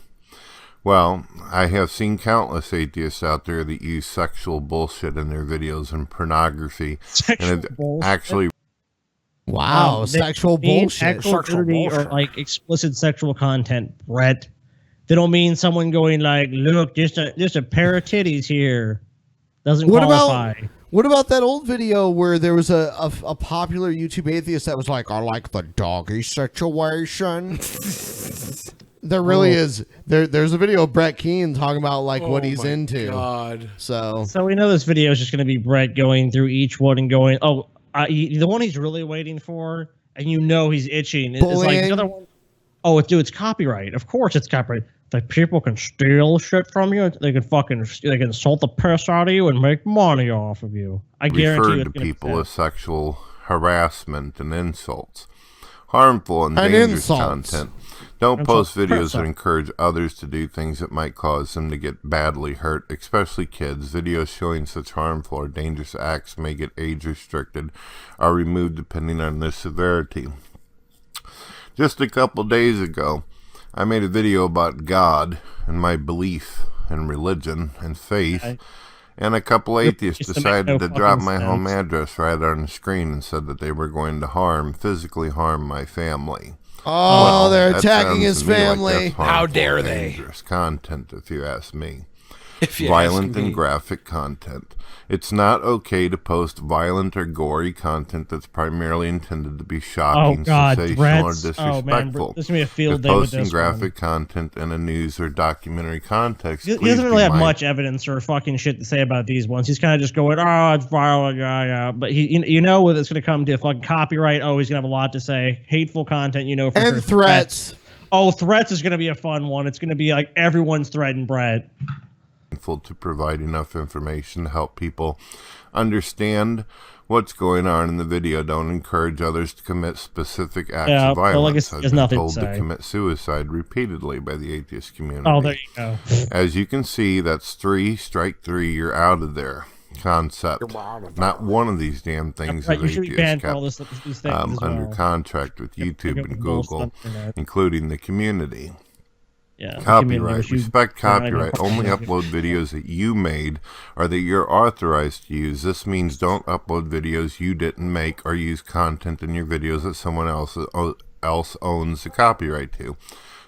Well, I have seen countless atheists out there that use sexual bullshit in their videos and pornography. And it actually... Wow, sexual bullshit. Actual nudity or like explicit sexual content, Brett. They don't mean someone going like, look, just a pair of titties here. Doesn't qualify. What about that old video where there was a popular YouTube atheist that was like, I like the doggy situation? There really is. There's a video of Brett Keane talking about like what he's into. God. So we know this video is just going to be Brett going through each one and going, the one he's really waiting for, and you know he's itching. It's like the other one. Oh, it's copyright. Of course it's copyright. Like people can steal shit from you. They can insult the piss out of you and make money off of you. I guarantee referred to people as sexual harassment and insults. Harmful and And dangerous insults. content. Don't Insults. post videos that encourage others to do things that might cause them to get badly hurt, especially kids. Videos showing such harmful or dangerous acts may get age restricted or removed depending on their severity. Just a couple days ago, I made a video about God and my belief in religion and faith, and a couple atheists Just to make decided no to drop my fucking home sense. address right on the screen and said that they were going to physically harm my family. Oh, they're that attacking sounds his to me like family. that's How harmful, dare they? Dangerous content, if you ask me. If you Violent ask me. and graphic content. It's not okay to post violent or gory content that's primarily intended to be shocking, Oh, God, sensational, or threats. Oh, man, disrespectful. this is gonna be a field If day with posting this graphic content in a news or documentary context, He please doesn't really be have mindful. much evidence or fucking shit to say about these ones. He's kind of just going, oh, it's violent, yeah. But you know when it's going to come to fucking copyright, oh, he's going to have a lot to say. Hateful content, you know. For And sure. threats. Oh, threats is going to be a fun one. It's going to be like everyone's threatening Brett. To provide enough information to help people understand what's going on in the video. Don't encourage others to commit specific acts Yeah, of but like violence. it's- I've there's been nothing to told to say. commit suicide repeatedly by the atheist community. Oh, there you go. As you can see, that's 3, strike 3, you're out of there. Concept. Not one of these damn things Right, is you should be atheist banned for kept all these things as under well. contract with YouTube and Google, including the community. Yeah, the community, Copyright. which you- Respect Right, copyright. yeah. Only upload videos that you made or that you're authorized to use. This means don't upload videos you didn't make or use content in your videos that someone else owns the copyright to,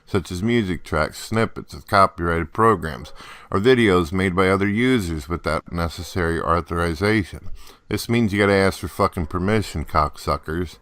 such as music tracks, snippets of copyrighted programs, or videos made by other users without necessary authorization. This means you gotta ask for fucking permission, cocksuckers.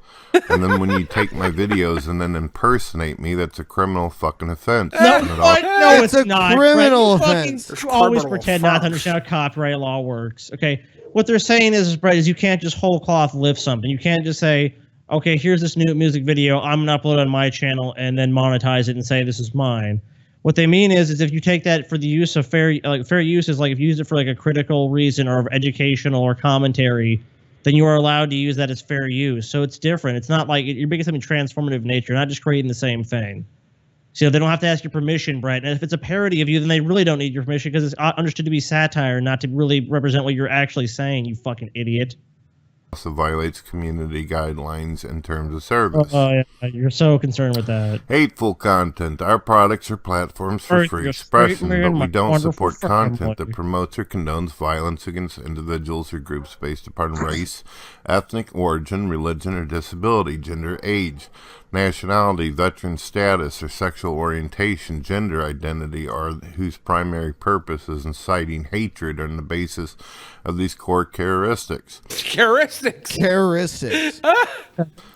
And then when you take my videos and then impersonate me, that's a criminal fucking offense. No, And it what? all- No, It's it's a not. criminal Brett, you offense. fucking always Criminal pretend not offense. to understand how copyright law works. Okay, what they're saying is, Brett, is you can't just whole cloth lift something. You can't just say, okay, here's this new music video. I'm gonna upload it on my channel and then monetize it and say this is mine. What they mean is if you take that for the use of fair use is like if you use it for like a critical reason or educational or commentary, then you are allowed to use that as fair use. So it's different. It's not like you're making something transformative nature, not just creating the same thing. So they don't have to ask your permission, Brett. And if it's a parody of you, then they really don't need your permission because it's understood to be satire, not to really represent what you're actually saying, you fucking idiot. also violates community guidelines in terms of service. Oh, yeah, you're so concerned with that. Hateful content. Our products are platforms for Alright, free you're expression, straight man, but my we don't wonderful support fucking content boy. that promotes or condones violence against individuals or groups based upon race, ethnic origin, religion, or disability, gender, age, nationality, veteran status, or sexual orientation, gender identity, or whose primary purpose is inciting hatred on the basis of these core characteristics. Characteristics.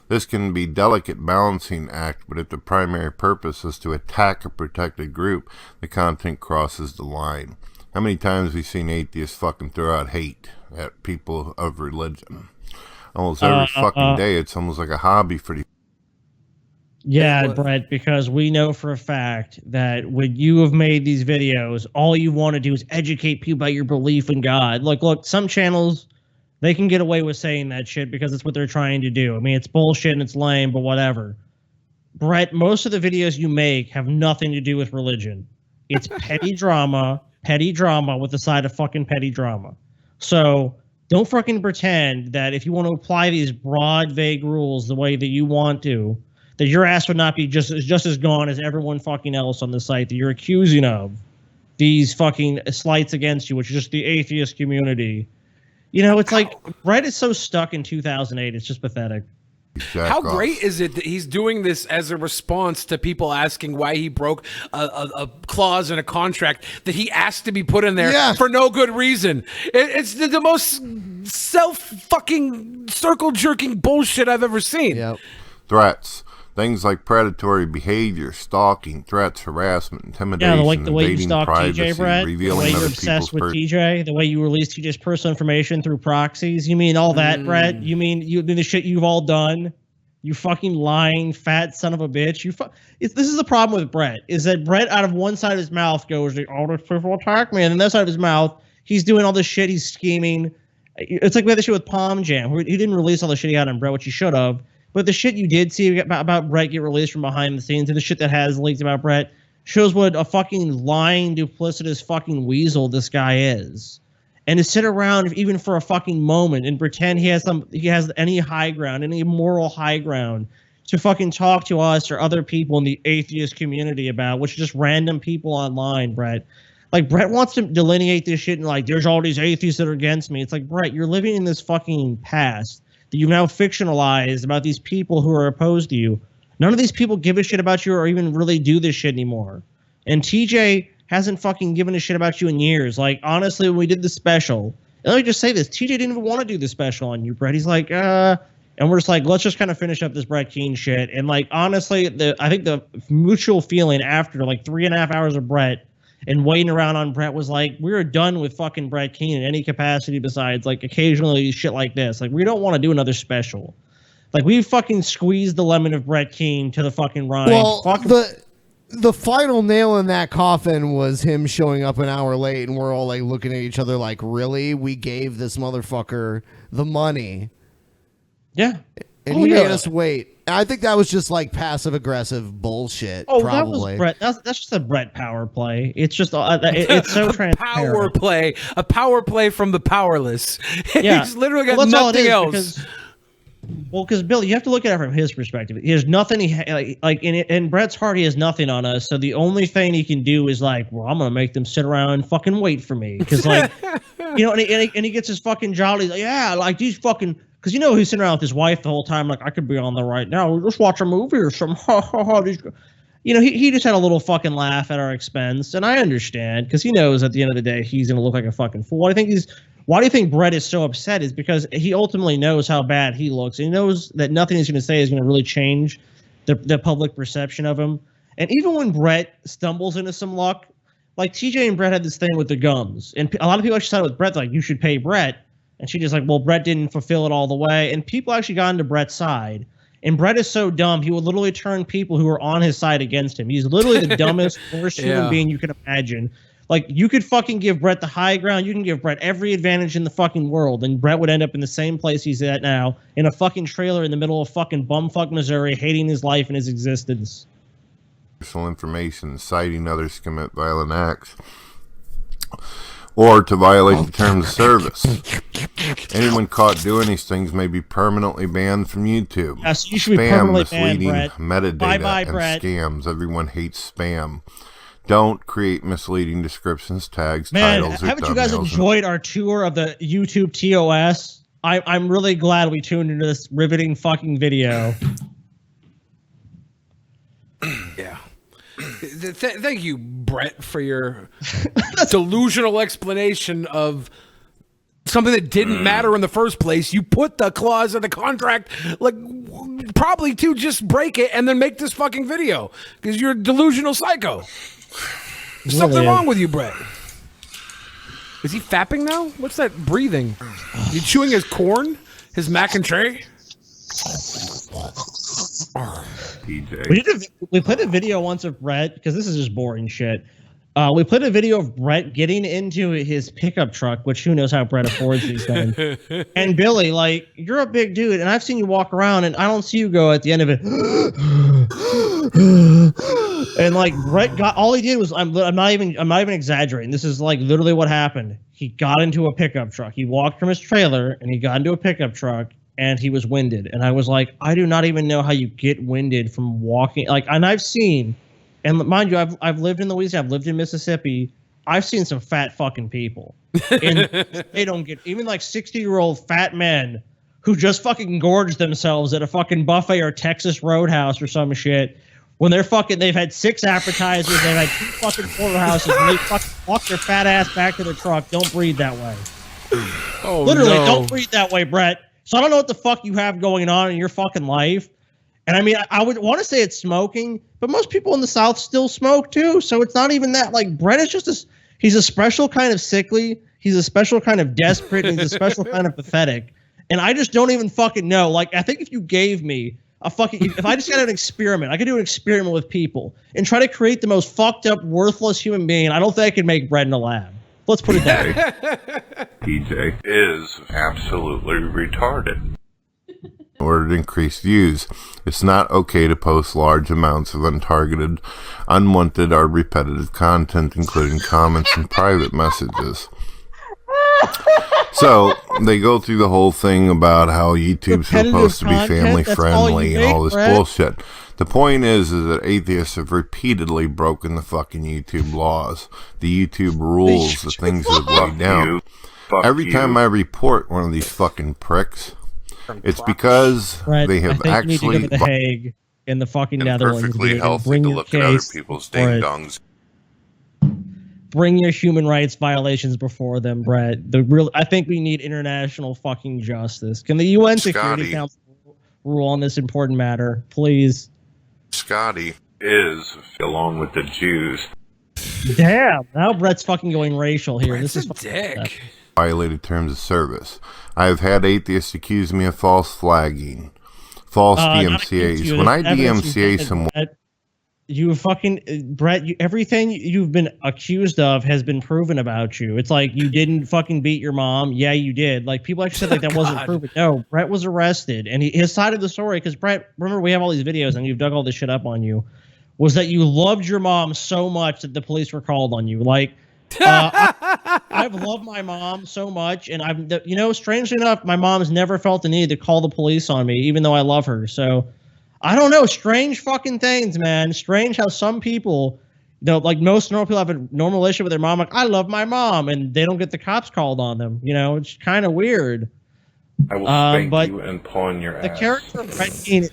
This can be a delicate balancing act, but if the primary purpose is to attack a protected group, the content crosses the line. How many times have we seen atheists fucking throw out hate at people of religion? Almost every fucking day. It's almost like a hobby for the... Yeah, Brett, because we know for a fact that when you have made these videos, all you want to do is educate people about your belief in God. Look, some channels, they can get away with saying that shit because it's what they're trying to do. I mean, it's bullshit and it's lame, but whatever. Brett, most of the videos you make have nothing to do with religion. It's petty drama with a side of fucking petty drama. So don't fucking pretend that if you want to apply these broad, vague rules the way that you want to, that your ass would not be just as gone as everyone fucking else on the site that you're accusing of these fucking slights against you, which is just the atheist community. You know, it's like Brett is so stuck in 2008. It's just pathetic. How great is it that he's doing this as a response to people asking why he broke a clause in a contract that he asked to be put in there for no good reason? It's the most self-fucking circle-jerking bullshit I've ever seen. Threats. Things like predatory behavior, stalking, threats, harassment, intimidation, Yeah, like the way you invading stalk privacy, TJ, Brett, the revealing way you're other obsessed people's with TJ, the way you release TJ's personal information through proxies. You mean all that, Brett? You mean the shit you've all done? You fucking lying fat son of a bitch. This is the problem with Brett, is that Brett out of one side of his mouth goes, all these people attack me, and then the other side of his mouth, he's doing all this shit, he's scheming. It's like we had the shit with Palm Jam. He didn't release all the shit he had on Brett, which he should have. But the shit you did see about Brett get released from behind the scenes, and the shit that has leaked about Brett, shows what a fucking lying, duplicitous fucking weasel this guy is. And to sit around even for a fucking moment and pretend he has any high ground, any moral high ground to fucking talk to us or other people in the atheist community about, which is just random people online, Brett. Like, Brett wants to delineate this shit and like, there's all these atheists that are against me. It's like, Brett, you're living in this fucking past that you've now fictionalized about these people who are opposed to you. None of these people give a shit about you or even really do this shit anymore. And TJ hasn't fucking given a shit about you in years. Like, honestly, when we did the special, and let me just say this, TJ didn't even want to do the special on you, Brett. He's like, and we're just like, let's just kind of finish up this Brett Keane shit. And like, honestly, I think the mutual feeling after like 3.5 hours of Brett and waiting around on Brett was like, we're done with fucking Brett Keane in any capacity besides like occasionally shit like this. Like, we don't want to do another special. Like, we fucking squeezed the lemon of Brett Keane to the fucking rind. Well, the final nail in that coffin was him showing up an hour late, and we're all like looking at each other like, really? We gave this motherfucker the money. Yeah. And he made us wait. And I think that was just like passive aggressive bullshit. Oh, probably. that was Brett. That's just a Brett power play. It's just it's so transparent. A power play from the powerless. Yeah. He's literally got Well, that's all it nothing is, else. Because Bill, you have to look at it from his perspective. He has nothing. In Brett's heart, he has nothing on us. So the only thing he can do is like, well, I'm gonna make them sit around and fucking wait for me. Because like, you know, and he gets his fucking jolly. Like, yeah, like these fucking. Because you know he's sitting around with his wife the whole time. Like, I could be on the right now. We'll just watch a movie or something. You know, he just had a little fucking laugh at our expense, and I understand because he knows at the end of the day he's gonna look like a fucking fool. Why do you think Brett is so upset? Is because he ultimately knows how bad he looks. He knows that nothing he's going to say is going to really change the public perception of him. And even when Brett stumbles into some luck, like TJ and Brett had this thing with the gums, and a lot of people actually sided with Brett, like, you should pay Brett. And she just like, well, Brett didn't fulfill it all the way. And people actually got into Brett's side. And Brett is so dumb, he would literally turn people who are on his side against him. He's literally the dumbest, worst human being you can imagine. Like, you could fucking give Brett the high ground. You can give Brett every advantage in the fucking world. And Brett would end up in the same place he's at now, in a fucking trailer in the middle of fucking bumfuck Missouri, hating his life and his existence. Personal information, citing others to commit violent acts, or to violate the terms of service. Anyone caught doing these things may be permanently banned from YouTube. So you should be permanently banned, misleading Brett. metadata, Bye-bye, and Brett. scams. Everyone hates spam. Don't create misleading descriptions, tags, Man, titles, or haven't you guys thumbnails. enjoyed our tour of the YouTube TOS? I'm really glad we tuned into this riveting fucking video. Yeah. Thank you, Brett, for your delusional explanation of something that didn't matter in the first place. You put the clause in the contract, like, probably to just break it and then make this fucking video because you're a delusional psycho. There's something wrong with you, Brett. Is he fapping now? What's that breathing? You chewing his corn? His mac and tray? We played a video once of Brett, because this is just boring shit. We played a video of Brett getting into his pickup truck, which who knows how Brett affords these things. And Billy, like, you're a big dude, and I've seen you walk around, and I don't see you go at the end of it. And like Brett got, all he did was, I'm not even exaggerating. This is like literally what happened. He got into a pickup truck. He walked from his trailer, and he got into a pickup truck, and he was winded. And I was like, I do not even know how you get winded from walking. Like, and I've seen. And mind you, I've lived in Louisiana, I've lived in Mississippi. I've seen some fat fucking people. And they don't get, even like 60-year-old fat men who just fucking gorge themselves at a fucking buffet or Texas Roadhouse or some shit. When they've had 6 appetizers, they've had 2 fucking porterhouses, and they fucking walk their fat ass back to their truck. Don't breathe that way. Oh, Literally, no. don't breathe that way, Brett. So I don't know what the fuck you have going on in your fucking life. And I mean, I would want to say it's smoking, but most people in the South still smoke too. So it's not even that. Like, Brett is just he's a special kind of sickly. He's a special kind of desperate. And he's a special kind of pathetic. And I just don't even fucking know. Like, I think if you gave me if I just got an experiment, I could do an experiment with people and try to create the most fucked up, worthless human being. I don't think I could make Brett in a lab. Let's put it that way. TJ is absolutely retarded. in order to increase views. It's not okay to post large amounts of untargeted, unwanted, or repetitive content, including comments and private messages. So they go through the whole thing about how YouTube's supposed to be family friendly and all this bullshit. The point is that atheists have repeatedly broken the fucking YouTube laws, the YouTube rules, the things that have laid down. Every time I report one of these fucking pricks, it's because they have actually you need to go to The Hague in the fucking Netherlands. Perfectly healthy to look at other people's ding dongs. Bring your human rights violations before them, Brett. I think we need international fucking justice. Can the UN Security Council rule on this important matter, please? Scotty is, along with the Jews. Damn! Now Brett's fucking going racial here. This is a dick. Violated terms of service. I have had atheists accuse me of false flagging, false DMCAs. When I DMCA someone. You fucking Brett. Everything you've been accused of has been proven about you. It's like you didn't fucking beat your mom. Yeah, you did. Like people actually said like that wasn't proven. No, Brett was arrested, and his side of the story. Because Brett, remember we have all these videos, and you've dug all this shit up on you. Was that you loved your mom so much that the police were called on you? Like I've loved my mom so much, and strangely enough, my mom's never felt the need to call the police on me, even though I love her. So. I don't know. Strange fucking things, man. Strange how some people, like most normal people have a normal relationship with their mom. Like, I love my mom, and they don't get the cops called on them. It's kind of weird. I will spank you and pawn your ass. The character of Brett Keane,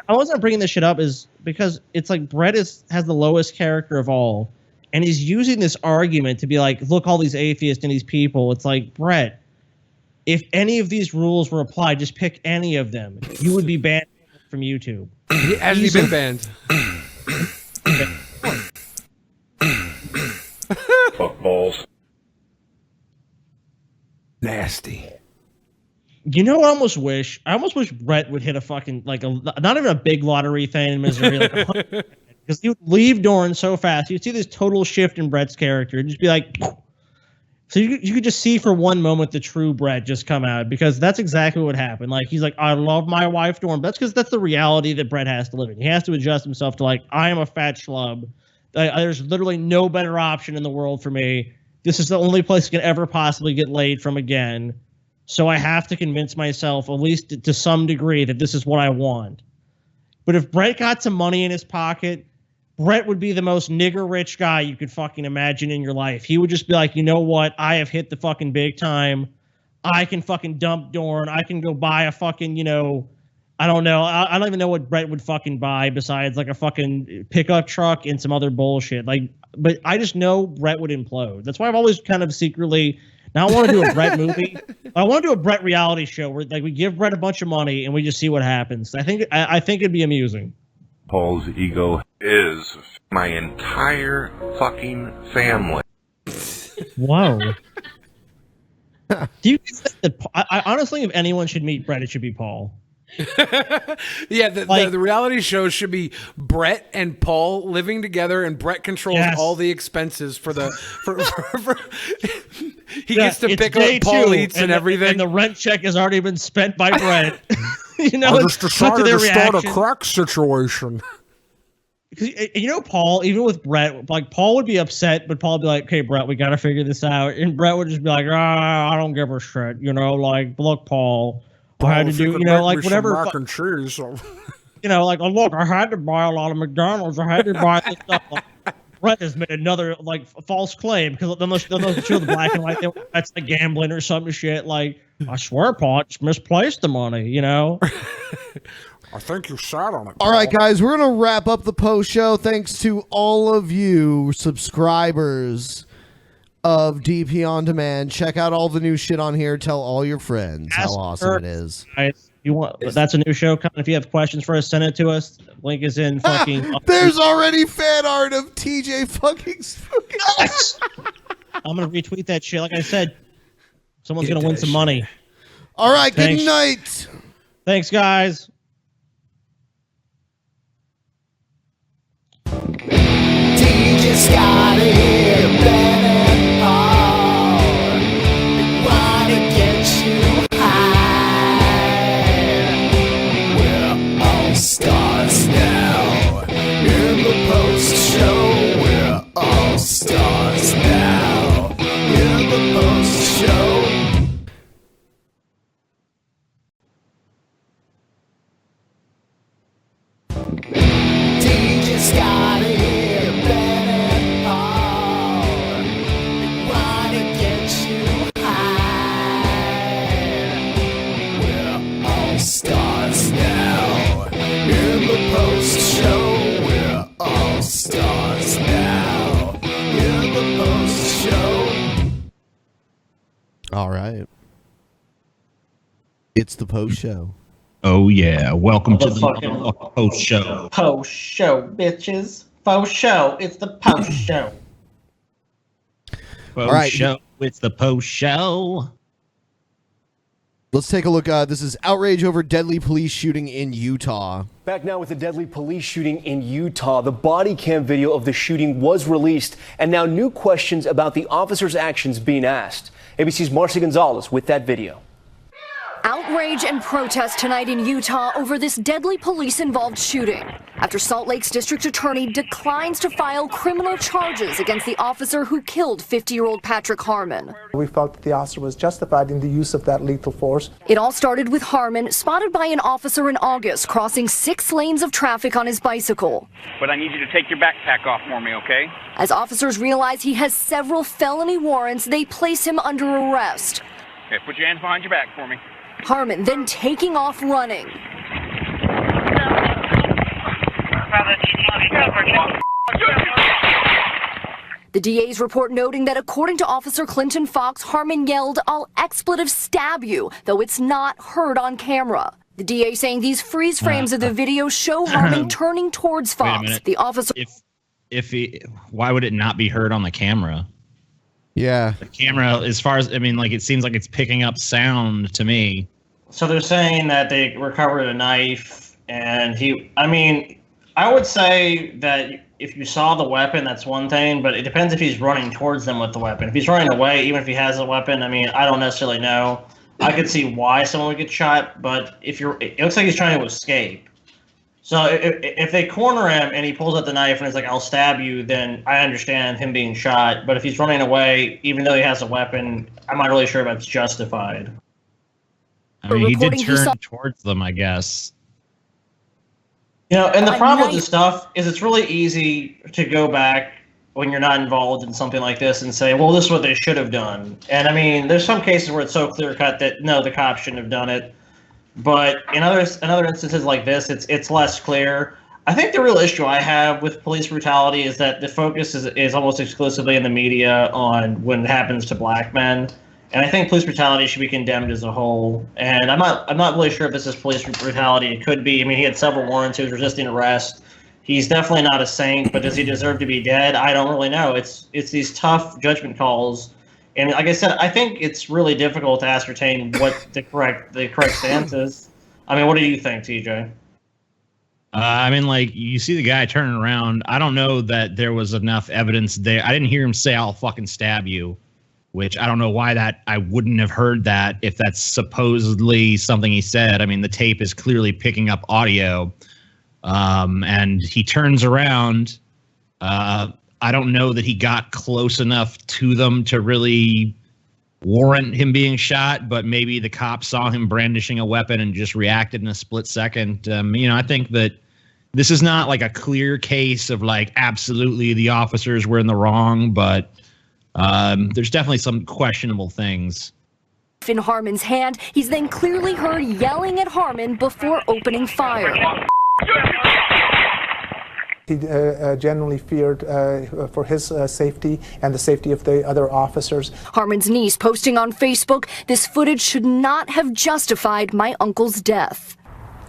I wasn't bringing this shit up is because it's like Brett has the lowest character of all, and he's using this argument to be like, look, all these atheists and these people. It's like, Brett, if any of these rules were applied, just pick any of them. You would be banned from YouTube. Has he been banned? Fuck balls. Nasty. You know what I almost wish? I almost wish Brett would hit a fucking, not even a big lottery thing in Missouri, because he would leave Dorne so fast. You'd see this total shift in Brett's character. It'd just be like, so you could just see for one moment the true Brett just come out, because that's exactly what happened. Like, he's like, I love my wife, Dorne. That's because that's the reality that Brett has to live in. He has to adjust himself to, like, I am a fat schlub. There's literally no better option in the world for me. This is the only place I can ever possibly get laid from again. So I have to convince myself, at least to some degree, that this is what I want. But if Brett got some money in his pocket, Brett would be the most nigger rich guy you could fucking imagine in your life. He would just be like, you know what? I have hit the fucking big time. I can fucking dump Dorne. I can go buy a fucking, I don't know. I don't even know what Brett would fucking buy besides like a fucking pickup truck and some other bullshit. But I just know Brett would implode. That's why I've always kind of secretly, now I want to do a Brett movie. I want to do a Brett reality show where we give Brett a bunch of money and we just see what happens. I think it'd be amusing. Paul's ego is my entire fucking family. Whoa. Do you think that I honestly, if anyone should meet Brett, it should be Paul. Yeah, the reality show should be Brett and Paul living together, and Brett controls all the expenses for the he gets to pick up Paul eats and everything. And the rent check has already been spent by Brett. I just decided to start a crack situation. Because Paul, even with Brett, like Paul would be upset, but Paul would be like, "Okay, Brett, we got to figure this out." And Brett would just be like, I don't give a shit, look, Paul, I had to do, whatever. Mac and cheese. Look, I had to buy a lot of McDonald's. I had to buy this stuff. Brett has made another false claim, because then they'll show the black and white. That's like gambling or some shit. Like, I swear, Paul, I just misplaced the money. I think you sat on it. All right, guys, we're going to wrap up the post show. Thanks to all of you subscribers of DP On Demand. Check out all the new shit on here. Tell all your friends how awesome it is. That's a new show coming. If you have questions for us, send it to us. Link is in fucking. There's already fan art of TJ fucking Spooky. I'm going to retweet that shit. Like I said, someone's going to win some money. All right, good night. Thanks, guys. DJ Scotty here, Ben and Paul. They wanna get you high. All right. It's the post show. Oh yeah, welcome to the Fucking post show. Post show, bitches. Post show. It's the post show. Post All right. show. It's the post show. Let's take a look. This is outrage over deadly police shooting in Utah. Back now with a deadly police shooting in Utah. The body cam video of the shooting was released, and now new questions about the officer's actions being asked. ABC's Marcy Gonzalez with that video. Outrage and protest tonight in Utah over this deadly police-involved shooting after Salt Lake's district attorney declines to file criminal charges against the officer who killed 50-year-old Patrick Harmon. We felt that the officer was justified in the use of that lethal force. It all started with Harmon spotted by an officer in August crossing 6 lanes of traffic on his bicycle. But I need you to take your backpack off for me, okay? As officers realize he has several felony warrants, they place him under arrest. Okay, put your hands behind your back for me. Harmon then taking off running. The DA's report noting that according to Officer Clinton Fox, Harmon yelled, "I'll expletive stab you," though it's not heard on camera. The DA saying these freeze frames of the video show Harmon turning towards Wait a Fox. minute. The officer. Why would it not be heard on the camera? Yeah. The camera, as far as, I mean, like, it seems like it's picking up sound to me. So they're saying that they recovered a knife, and I would say that if you saw the weapon, that's one thing, but it depends if he's running towards them with the weapon. If he's running away, even if he has a weapon, I don't necessarily know. I could see why someone would get shot, but it looks like he's trying to escape. So if they corner him and he pulls out the knife and is like, "I'll stab you," then I understand him being shot. But if he's running away, even though he has a weapon, I'm not really sure if that's justified. I mean, he did turn towards them, I guess. And the problem with this stuff is it's really easy to go back when you're not involved in something like this and say, well, this is what they should have done. And there's some cases where it's so clear cut that no, the cops shouldn't have done it. But in other instances like this, it's less clear. I think the real issue I have with police brutality is that the focus is almost exclusively in the media on when it happens to black men. And I think police brutality should be condemned as a whole. And I'm not really sure if this is police brutality. It could be. He had several warrants. He was resisting arrest. He's definitely not a saint, but does he deserve to be dead? I don't really know. It's these tough judgment calls. And like I said, I think it's really difficult to ascertain what the correct stance is. What do you think, TJ? You see the guy turning around. I don't know that there was enough evidence there. I didn't hear him say, "I'll fucking stab you," which I don't know why I wouldn't have heard that if that's supposedly something he said. The tape is clearly picking up audio. And he turns around. I don't know that he got close enough to them to really warrant him being shot, but maybe the cop saw him brandishing a weapon and just reacted in a split second. I think that this is not like a clear case of like absolutely the officers were in the wrong, but there's definitely some questionable things. In Harmon's hand, he's then clearly heard yelling at Harmon before opening fire. He genuinely feared for his safety and the safety of the other officers. Harmon's niece posting on Facebook, "This footage should not have justified my uncle's death."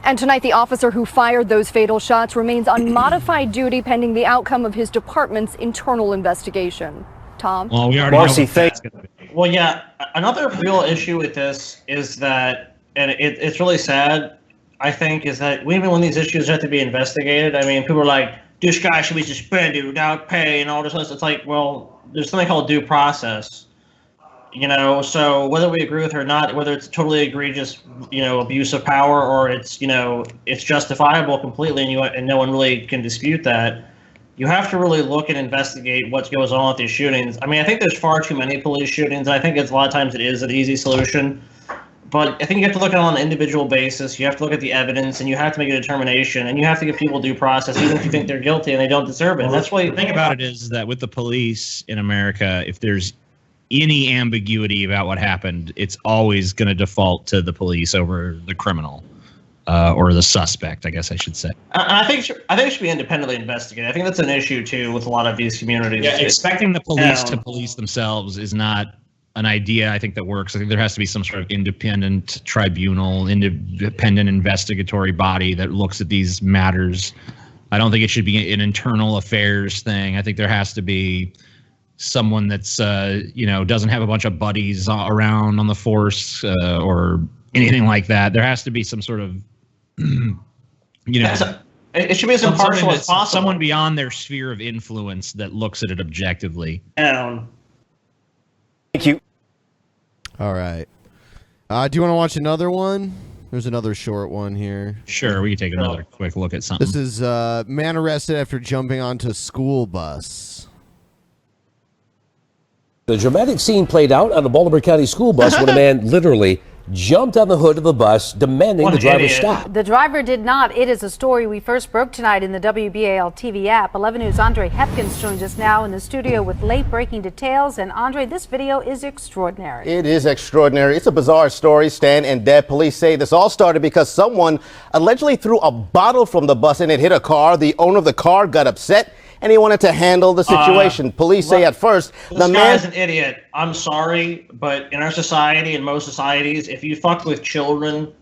And tonight, the officer who fired those fatal shots remains on modified duty pending the outcome of his department's internal investigation. Tom? Well, we already Marcy, know what that's gonna be. Well, yeah. Another real issue with this is that, and it's really sad, I think, is that even when these issues have to be investigated, people are like, this guy should be suspended without pay and all this stuff. It's like, well, there's something called due process. So whether we agree with it or not, whether it's totally egregious, abuse of power, or it's justifiable completely and no one really can dispute that, you have to really look and investigate what goes on with these shootings. I think there's far too many police shootings. I think a lot of times it is an easy solution. But I think you have to look at it on an individual basis. You have to look at the evidence, and you have to make a determination, and you have to give people due process, even if you think they're guilty and they don't deserve it. And that's why the thing about it is that with the police in America, if there's any ambiguity about what happened, it's always going to default to the police over the criminal or the suspect, I guess I should say. I think it should be independently investigated. I think that's an issue too with a lot of these communities. Yeah, expecting the police to police themselves is not an idea I think that works. I think there has to be some sort of independent tribunal, independent investigatory body that looks at these matters. I don't think it should be an internal affairs thing. I think there has to be someone that's doesn't have a bunch of buddies around on the force or anything like that. There has to be some sort of it should be as impartial as possible. Someone beyond their sphere of influence that looks at it objectively. Down. Thank you. All right. Do you want to watch another one? There's another short one here. Sure, we can take another quick look at something. This is man arrested after jumping onto school bus. The dramatic scene played out on a Baltimore County school bus when a man literally jumped on the hood of the bus, demanding the driver stop. The driver did not. It is a story we first broke tonight in the WBAL TV app. 11 News' Andre Hepkins joins us now in the studio with late-breaking details. And Andre, this video is extraordinary. It is extraordinary. It's a bizarre story. Stan and Deb, police say this all started because someone allegedly threw a bottle from the bus and it hit a car. The owner of the car got upset and he wanted to handle the situation. Police say at first This guy is an idiot. I'm sorry, but in our society, in most societies, if you fuck with children,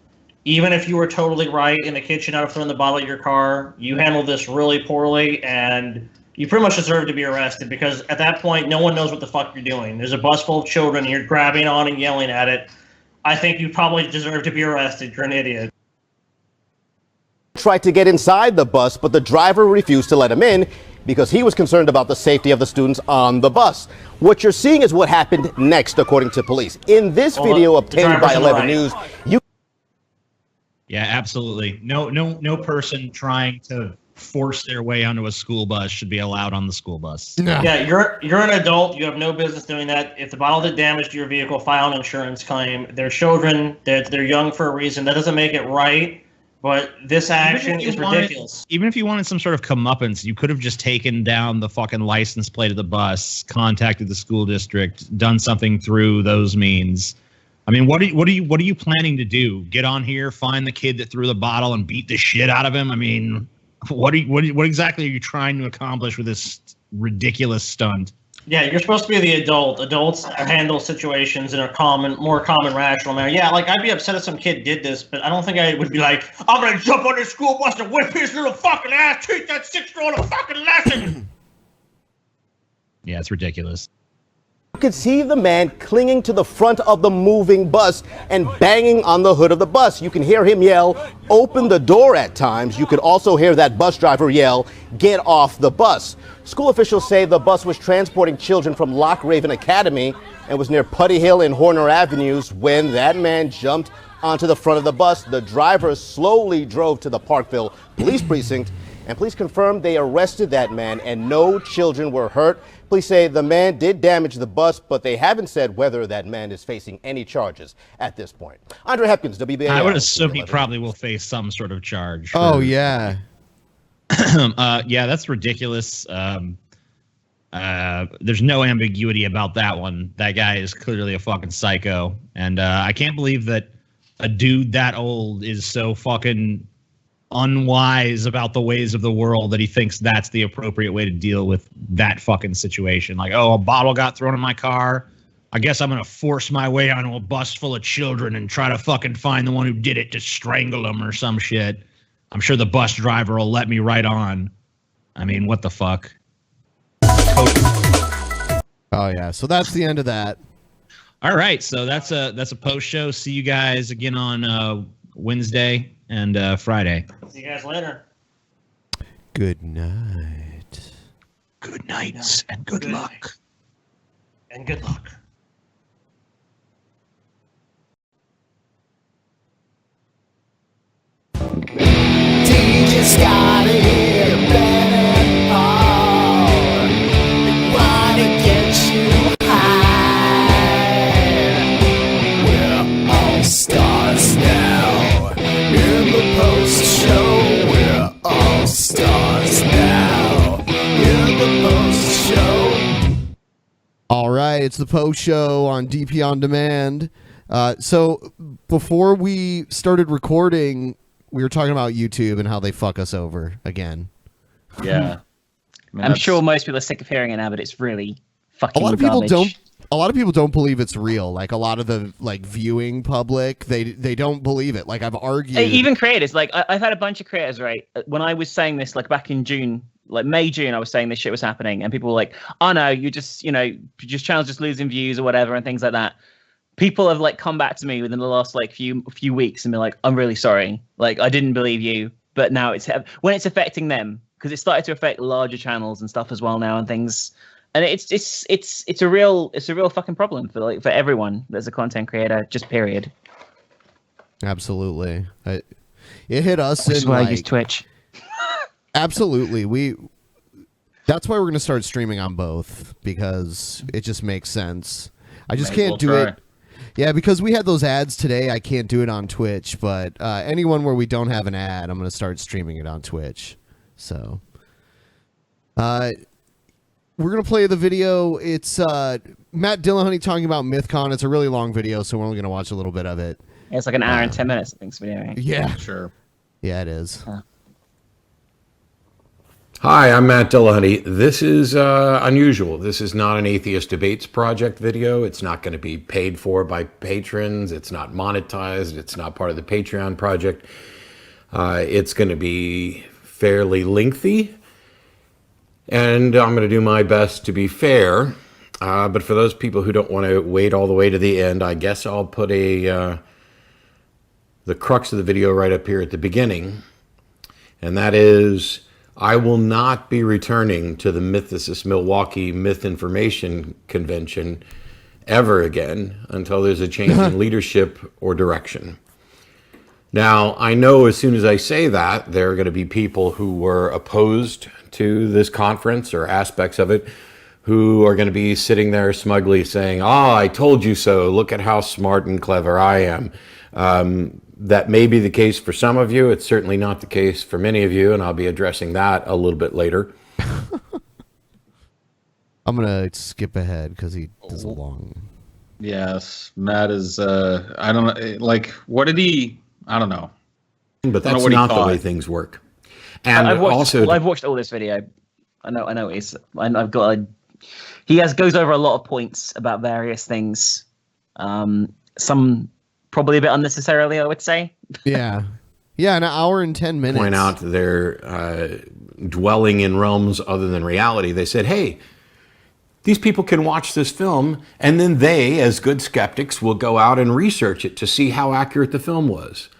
even if you were totally right in the kitchen out of throwing the bottle at your car, you handle this really poorly, and you pretty much deserve to be arrested, because at that point, no one knows what the fuck you're doing. There's a bus full of children, and you're grabbing on and yelling at it. I think you probably deserve to be arrested. You're an idiot. tried to get inside the bus, but the driver refused to let him in because he was concerned about the safety of the students on the bus. What you're seeing is what happened next, according to police. In this video obtained by 11 News, Yeah, absolutely. No person trying to force their way onto a school bus should be allowed on the school bus. Yeah, you're an adult. You have no business doing that. If the bottle did damage to your vehicle, file an insurance claim. They're children. They're young for a reason. That doesn't make it right. But this action is ridiculous. Even if you wanted some sort of comeuppance, you could have just taken down the fucking license plate of the bus, contacted the school district, done something through those means. I mean, what are you planning to do? Get on here, find the kid that threw the bottle, and beat the shit out of him? I mean, what exactly are you trying to accomplish with this ridiculous stunt? Yeah, you're supposed to be the adult. Adults handle situations in a more common, rational manner. Yeah, like, I'd be upset if some kid did this, but I don't think I would be like, I'm gonna jump on this school bus and whip his little fucking ass, teach that 6-year-old a fucking lesson. Yeah, it's ridiculous. you could see the man clinging to the front of the moving bus and banging on the hood of the bus. You can hear him yell, "Open the door" at times. You could also hear that bus driver yell, "Get off the bus." School officials say the bus was transporting children from Loch Raven Academy and was near Putty Hill and Horner Avenues when that man jumped onto the front of the bus. The driver slowly drove to the Parkville Police Precinct, and police confirmed they arrested that man and no children were hurt. Police say the man did damage the bus, but they haven't said whether that man is facing any charges at this point. Andre Hepkins, WBAL. I would assume he probably will face some sort of charge. Oh, yeah. Yeah, that's ridiculous. There's no ambiguity about that one. That guy is clearly a fucking psycho. And I can't believe that a dude that old is so fucking unwise about the ways of the world that he thinks that's the appropriate way to deal with that fucking situation. Like, oh, a bottle got thrown in my car. I guess I'm going to force my way onto a bus full of children and try to fucking find the one who did it to strangle them or some shit. I'm sure the bus driver will let me right on. I mean, what the fuck? Oh, yeah. So that's the end of that. All right. So that's a post show. See you guys again on Wednesday and Friday. See you guys later. Good night. Good night and good luck. And good luck. DJ Scotty, Ben and Paul, they wanna get you high. We're all stars now. In the post show, we're all stars now. In the post show. All right, it's the post show on DP On Demand. So before we started recording, we were talking about YouTube and how they fuck us over again. Yeah. I'm sure most people are sick of hearing it now, but it's really fucking A lot of people garbage. a lot of people don't believe it's real. Like a lot of the like viewing public, they don't believe it. Like I've argued. Even creators, like I've had a bunch of creators, right? When I was saying this, like back in June, like May, June, I was saying this shit was happening, and people were like, "Oh no, you just, just channels just losing views or whatever," and things like that. People have like come back to me within the last like few weeks and be like, "I'm really sorry. Like I didn't believe you, but now when it's affecting them, because it started to affect larger channels and stuff as well now and things." And it's a real fucking problem for everyone that's a content creator, just period. Absolutely, it hit us. Which is why I use Twitch. Absolutely, that's why we're gonna start streaming on both, because it just makes sense. I just can't do it. Yeah, because we had those ads today, I can't do it on Twitch. But anyone where we don't have an ad, I'm gonna start streaming it on Twitch. So, we're going to play the video. It's Matt Dillahunty talking about MythCon. It's a really long video, so we're only going to watch a little bit of it. Yeah, it's like an hour and 10 minutes, I think, video. Right? Yeah. Sure. Yeah, it is. Hi, I'm Matt Dillahunty. This is unusual. This is not an Atheist Debates Project video. It's not going to be paid for by patrons. It's not monetized. It's not part of the Patreon project. It's going to be fairly lengthy. And I'm going to do my best to be fair. But for those people who don't want to wait all the way to the end, I guess I'll put the crux of the video right up here at the beginning. And that is, I will not be returning to the Mythicist Milwaukee Myth Information Convention ever again until there's a change in leadership or direction. Now, I know as soon as I say that, there are going to be people who were opposed to this conference or aspects of it who are going to be sitting there smugly saying, I told you so. Look at how smart and clever I am. That may be the case for some of you. It's certainly not the case for many of you, and I'll be addressing that a little bit later. I'm going to skip ahead because he does a long... Yes, Matt is, I don't know, like, what did he... I don't know. But that's not the way things work. And I've watched all this video. I know I've got goes over a lot of points about various things. Some probably a bit unnecessarily, I would say. Yeah, an hour and 10 minutes. Point out they're dwelling in realms other than reality. They said, hey, these people can watch this film, and then they, as good skeptics, will go out and research it to see how accurate the film was.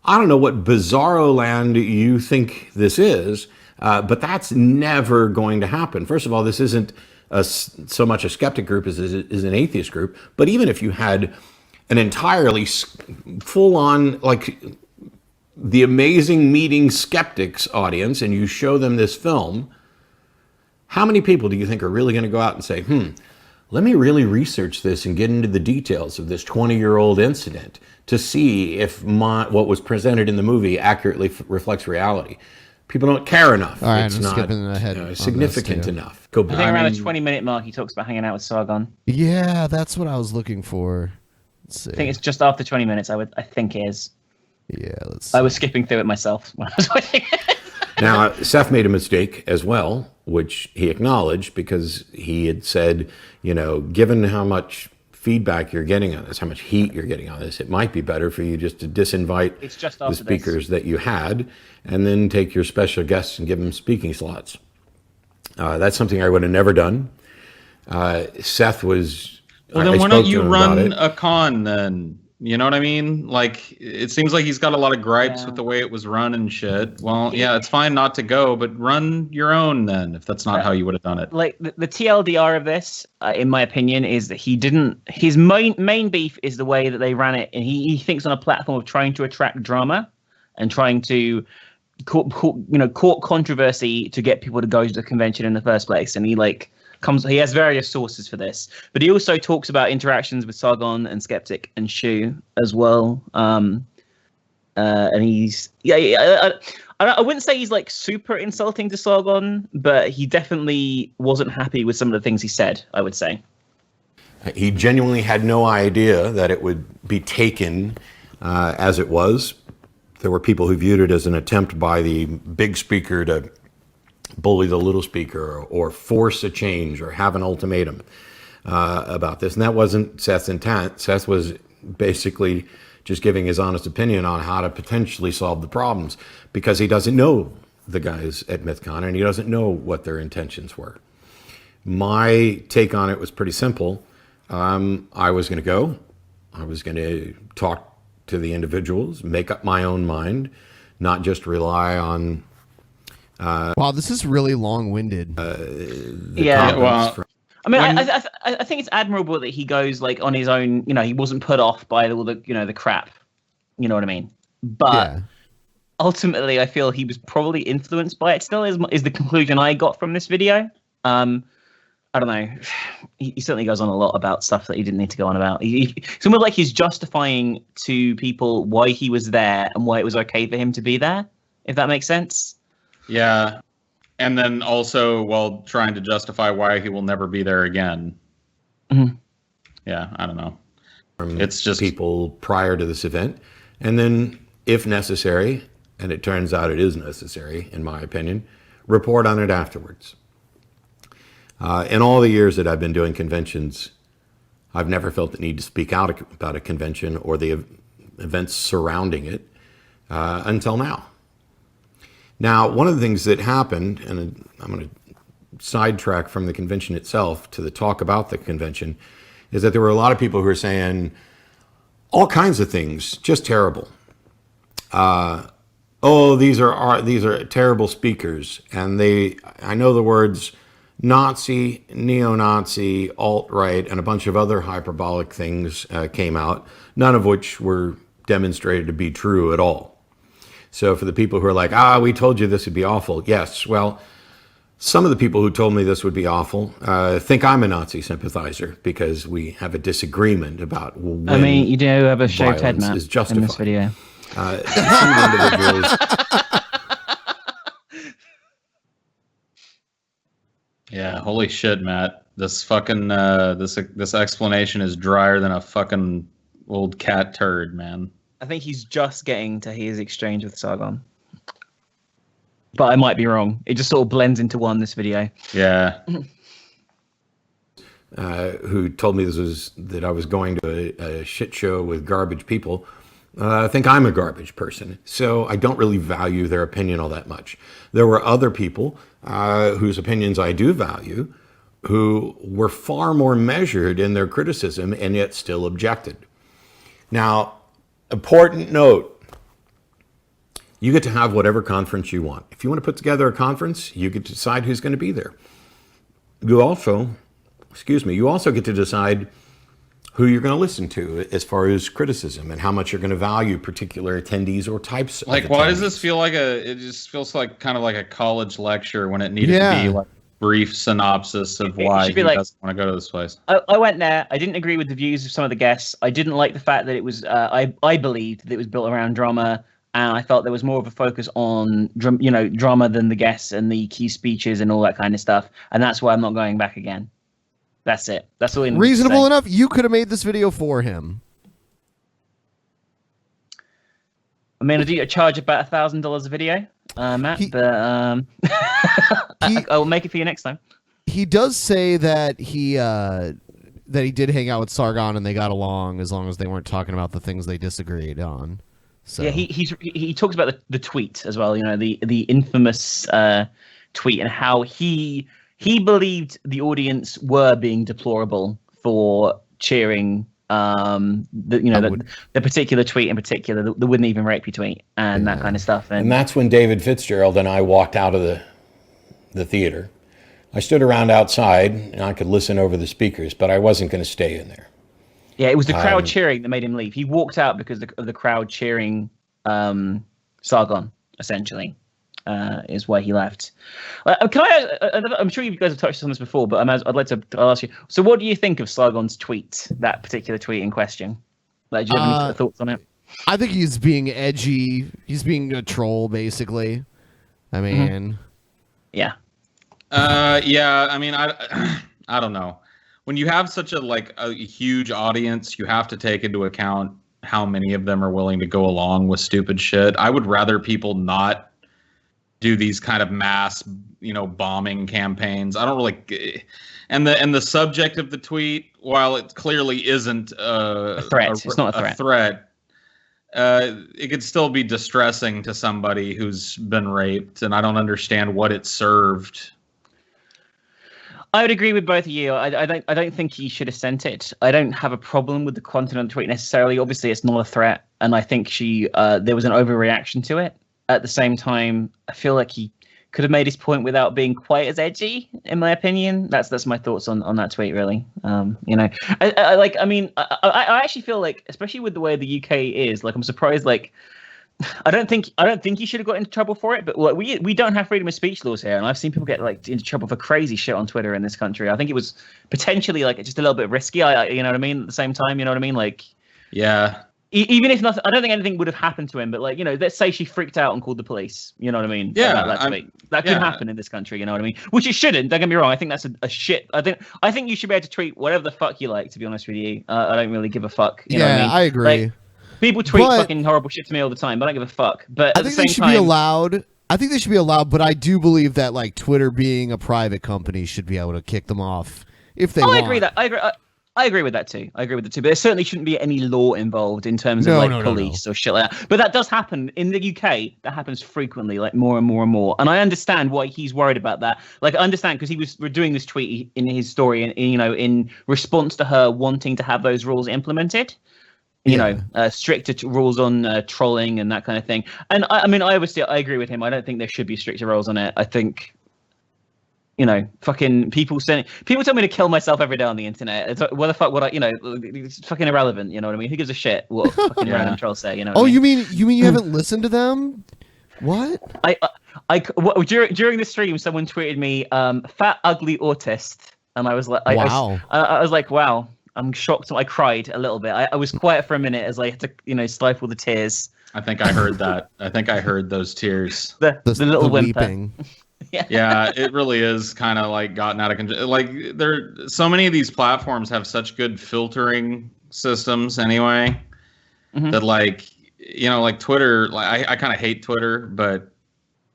I don't know what bizarro land you think this is, but that's never going to happen. First of all, this isn't so much a skeptic group as it is an atheist group. But even if you had an entirely full-on, like the Amazing Meeting Skeptics audience, and you show them this film, how many people do you think are really going to go out and say, let me really research this and get into the details of this 20-year-old incident to see if what was presented in the movie accurately reflects reality? People don't care enough. All right, it's I'm not skipping ahead significant enough. I think around the 20-minute mark, he talks about hanging out with Sargon. Yeah, that's what I was looking for. Let's see. I think it's just after 20 minutes. I think it is. Yeah, let's see. I was skipping through it myself when I was watching it. Now, Seth made a mistake as well, which he acknowledged, because he had said, given how much feedback you're getting on this, how much heat you're getting on this, it might be better for you just to disinvite the speakers that you had and then take your special guests and give them speaking slots. That's something I would have never done. Seth was... Well, then why don't you run a con then? You know what I mean? Like, it seems like he's got a lot of gripes with the way it was run and shit. Well, yeah, it's fine not to go, but run your own then, if that's not how you would have done it. Like, the TLDR of this, in my opinion, is that he didn't... His main beef is the way that they ran it, and he thinks on a platform of trying to attract drama and trying to court controversy to get people to go to the convention in the first place. And he has various sources for this, but he also talks about interactions with Sargon and Skeptic and Shu as well. And he's I wouldn't say he's like super insulting to Sargon, but he definitely wasn't happy with some of the things he said, I would say. He genuinely had no idea that it would be taken as it was. There were people who viewed it as an attempt by the big speaker to bully the little speaker or force a change or have an ultimatum. about this, and that wasn't Seth's intent. Seth was basically just giving his honest opinion on how to potentially solve the problems, because he doesn't know the guys at MythCon and he doesn't know what their intentions were. My take on it was pretty simple. I was going to go. I was going to talk to the individuals, make up my own mind, not just rely on. Wow, this is really long-winded. Yeah, well, I mean, I think it's admirable that he goes like on his own. You know, he wasn't put off by all the the crap. You know what I mean? But ultimately, I feel he was probably influenced by it. Still, is the conclusion I got from this video. I don't know. He certainly goes on a lot about stuff that he didn't need to go on about. It's almost like he's justifying to people why he was there and why it was okay for him to be there. If that makes sense. Yeah. And then also while trying to justify why he will never be there again. Mm-hmm. Yeah, I don't know. It's just people prior to this event. And then, if necessary, and it turns out it is necessary, in my opinion, report on it afterwards. In all the years that I've been doing conventions, I've never felt the need to speak out about a convention or the events surrounding it until now. Now, one of the things that happened, and I'm going to sidetrack from the convention itself to the talk about the convention, is that there were a lot of people who were saying all kinds of things, just terrible. Oh, these are terrible speakers, and I know the words Nazi, neo-Nazi, alt-right, and a bunch of other hyperbolic things came out, none of which were demonstrated to be true at all. So for the people who are like, we told you this would be awful. Yes, well, some of the people who told me this would be awful think I'm a Nazi sympathizer because we have a disagreement about when I mean, you do have a shaved head, Matt, is justified. in this video. Some individuals. Yeah, holy shit, Matt. This fucking this explanation is drier than a fucking old cat turd, man. I think he's just getting to his exchange with Sargon. But I might be wrong. It just sort of blends into one, this video. Yeah. Who told me that I was going to a shit show with garbage people. I think I'm a garbage person, so I don't really value their opinion all that much. There were other people whose opinions I do value, who were far more measured in their criticism and yet still objected. Now, important note, you get to have whatever conference you want. If you want to put together a conference, you get to decide who's going to be there. You also get to decide who you're going to listen to as far as criticism and how much you're going to value particular attendees or types of why does this feel like it just feels like kind of like a college lecture when it needed to be like a brief synopsis of why he doesn't want to go to this place. I went there. I didn't agree with the views of some of the guests. I didn't like the fact that it was, I believed that it was built around drama. And I felt there was more of a focus on, drama than the guests and the key speeches and all that kind of stuff. And that's why I'm not going back again. That's it. That's all. Reasonable enough. You could have made this video for him. I mean, I do charge about $1,000 a video, Matt. But I'll make it for you next time. He does say that he did hang out with Sargon and they got along as long as they weren't talking about the things they disagreed on. So. Yeah, he talks about the tweet as well. The infamous tweet and how he believed the audience were being deplorable for cheering the particular tweet in particular, the wouldn't even rape you tweet and that kind of stuff. And that's when David Fitzgerald and I walked out of the theater. I stood around outside and I could listen over the speakers, but I wasn't going to stay in there. Yeah, it was the crowd cheering that made him leave. He walked out because of the crowd cheering Sargon, essentially. Is why he left. I'm sure you guys have touched on this before, but I'll ask you. So, what do you think of Sargon's tweet? That particular tweet in question. Do you have any thoughts on it? I think he's being edgy. He's being a troll, basically. I mean, yeah. Yeah. I mean, I don't know. When you have such a huge audience, you have to take into account how many of them are willing to go along with stupid shit. I would rather people not do these kind of mass, bombing campaigns. I don't really. And the subject of the tweet, while it clearly isn't a threat, it's not a threat. It could still be distressing to somebody who's been raped, and I don't understand what it served. I would agree with both of you. I don't think he should have sent it. I don't have a problem with the content of the tweet necessarily. Obviously, it's not a threat, and I think there was an overreaction to it. At the same time, I feel like he could have made his point without being quite as edgy, in my opinion. That's my thoughts on that tweet, really. I actually feel like, especially with the way the UK is, like, I'm surprised. Like, I don't think he should have got into trouble for it. But like, we don't have freedom of speech laws here, and I've seen people get like into trouble for crazy shit on Twitter in this country. I think it was potentially like just a little bit risky. You know what I mean? At the same time, you know what I mean? Like, yeah. Even if nothing, I don't think anything would have happened to him. But like, let's say she freaked out and called the police. You know what I mean? Yeah, that could happen in this country. You know what I mean? Which it shouldn't. Don't get me wrong. I think that's a shit. I think you should be able to tweet whatever the fuck you like. To be honest with you, I don't really give a fuck. You know what I mean? I agree. Like, people tweet fucking horrible shit to me all the time, but I don't give a fuck. But I think they should be allowed. I think they should be allowed, but I do believe that like Twitter being a private company should be able to kick them off if they want. I agree with that too. But there certainly shouldn't be any law involved in terms of police or shit like that. But that does happen in the UK. That happens frequently, like more and more and more. And I understand why he's worried about that. Like, I understand because we're doing this tweet in his story, and in response to her wanting to have those rules implemented. Stricter rules on trolling and that kind of thing. And I agree with him. I don't think there should be stricter rules on it. I think, fucking people tell me to kill myself every day on the internet. It's like, what the fuck would it's fucking irrelevant. You know what I mean? Who gives a shit what fucking random trolls say? You know? You mean you haven't listened to them? What? During the stream, someone tweeted me, "fat ugly autist," and I was like, wow. I was like, wow. I'm shocked. I cried a little bit. I was quiet for a minute as I had to, stifle the tears. I think I heard that. I think I heard those tears. The little whimper. Weeping. Yeah, it really is kind of like gotten out of control. Like, so many of these platforms have such good filtering systems anyway, that like Twitter. Like, I kind of hate Twitter, but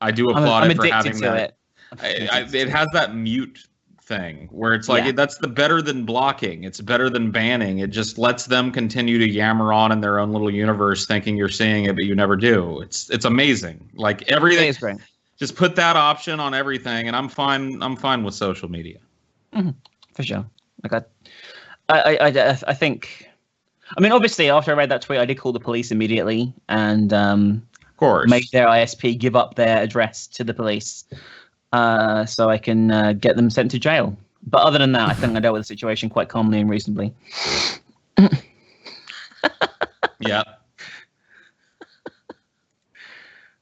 I do applaud it for having that. It has that mute thing where it's like that's the better than blocking. It's better than banning. It just lets them continue to yammer on in their own little universe, thinking you're seeing it, but you never do. It's amazing. Like, everything is great. Just put that option on everything, and I'm fine with social media. For sure. Like I think. I mean, obviously, after I read that tweet, I did call the police immediately and of course make their ISP give up their address to the police. So I can get them sent to jail. But other than that, I think I dealt with the situation quite calmly and reasonably. Yeah.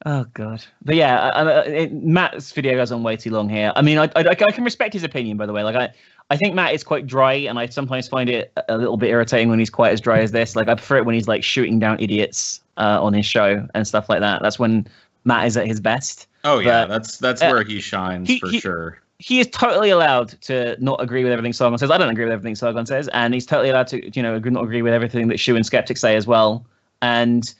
Oh God. But yeah, Matt's video goes on way too long here. I mean, I can respect his opinion, by the way. Like, I think Matt is quite dry, and I sometimes find it a little bit irritating when he's quite as dry as this. Like, I prefer it when he's like shooting down idiots on his show and stuff like that. That's when Matt is at his best. Oh yeah, that's where he shines for sure. He is totally allowed to not agree with everything Sargon says. I don't agree with everything Sargon says, and he's totally allowed to, not agree with everything that Shu and Skeptic say as well. And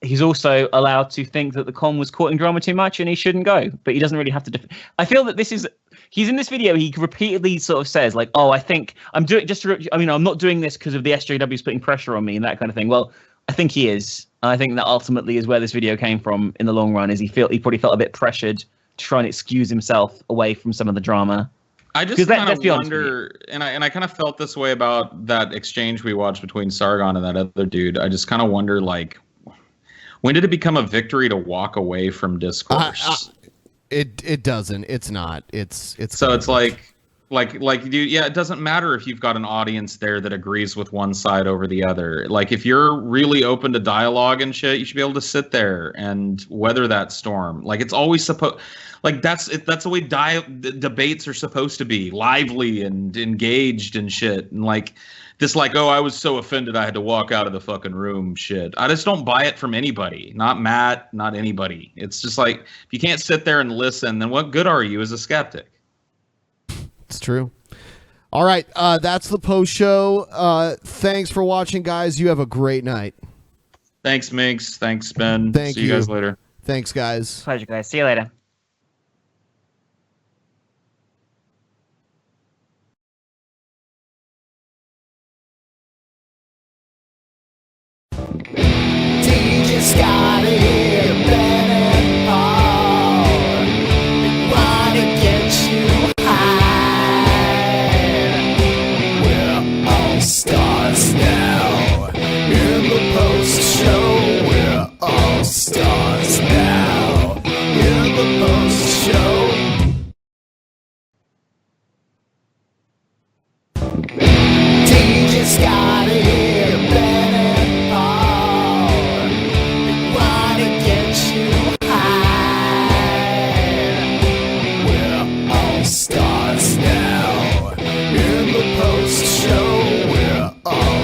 he's also allowed to think that the con was caught in drama too much, and he shouldn't go. But he doesn't really have to. I feel that he's in this video. He repeatedly sort of says like, "Oh, I think I'm doing I'm not doing this because of the SJWs putting pressure on me and that kind of thing." Well, I think he is. I think that ultimately is where this video came from in the long run. Is he probably felt a bit pressured to try and excuse himself away from some of the drama. I just kind of wonder, and I kind of felt this way about that exchange we watched between Sargon and that other dude. I just kind of wonder, like, when did it become a victory to walk away from discourse? It doesn't. It's not. It's so it's like dude, yeah, it doesn't matter if you've got an audience there that agrees with one side over the other. Like, if you're really open to dialogue and shit, you should be able to sit there and weather that storm. Like, it's always supposed, like, that's the way debates are supposed to be, lively and engaged and shit. And like this, like, oh, I was so offended I had to walk out of the fucking room shit. I just don't buy it from anybody. Not Matt, not anybody. It's just like, if you can't sit there and listen, then what good are you as a skeptic? It's true. All right. That's the post show. Thanks for watching, guys. You have a great night. Thanks, Minx. Thanks, Ben. Thank you. See you guys later. Thanks, guys. Pleasure, guys. See you later.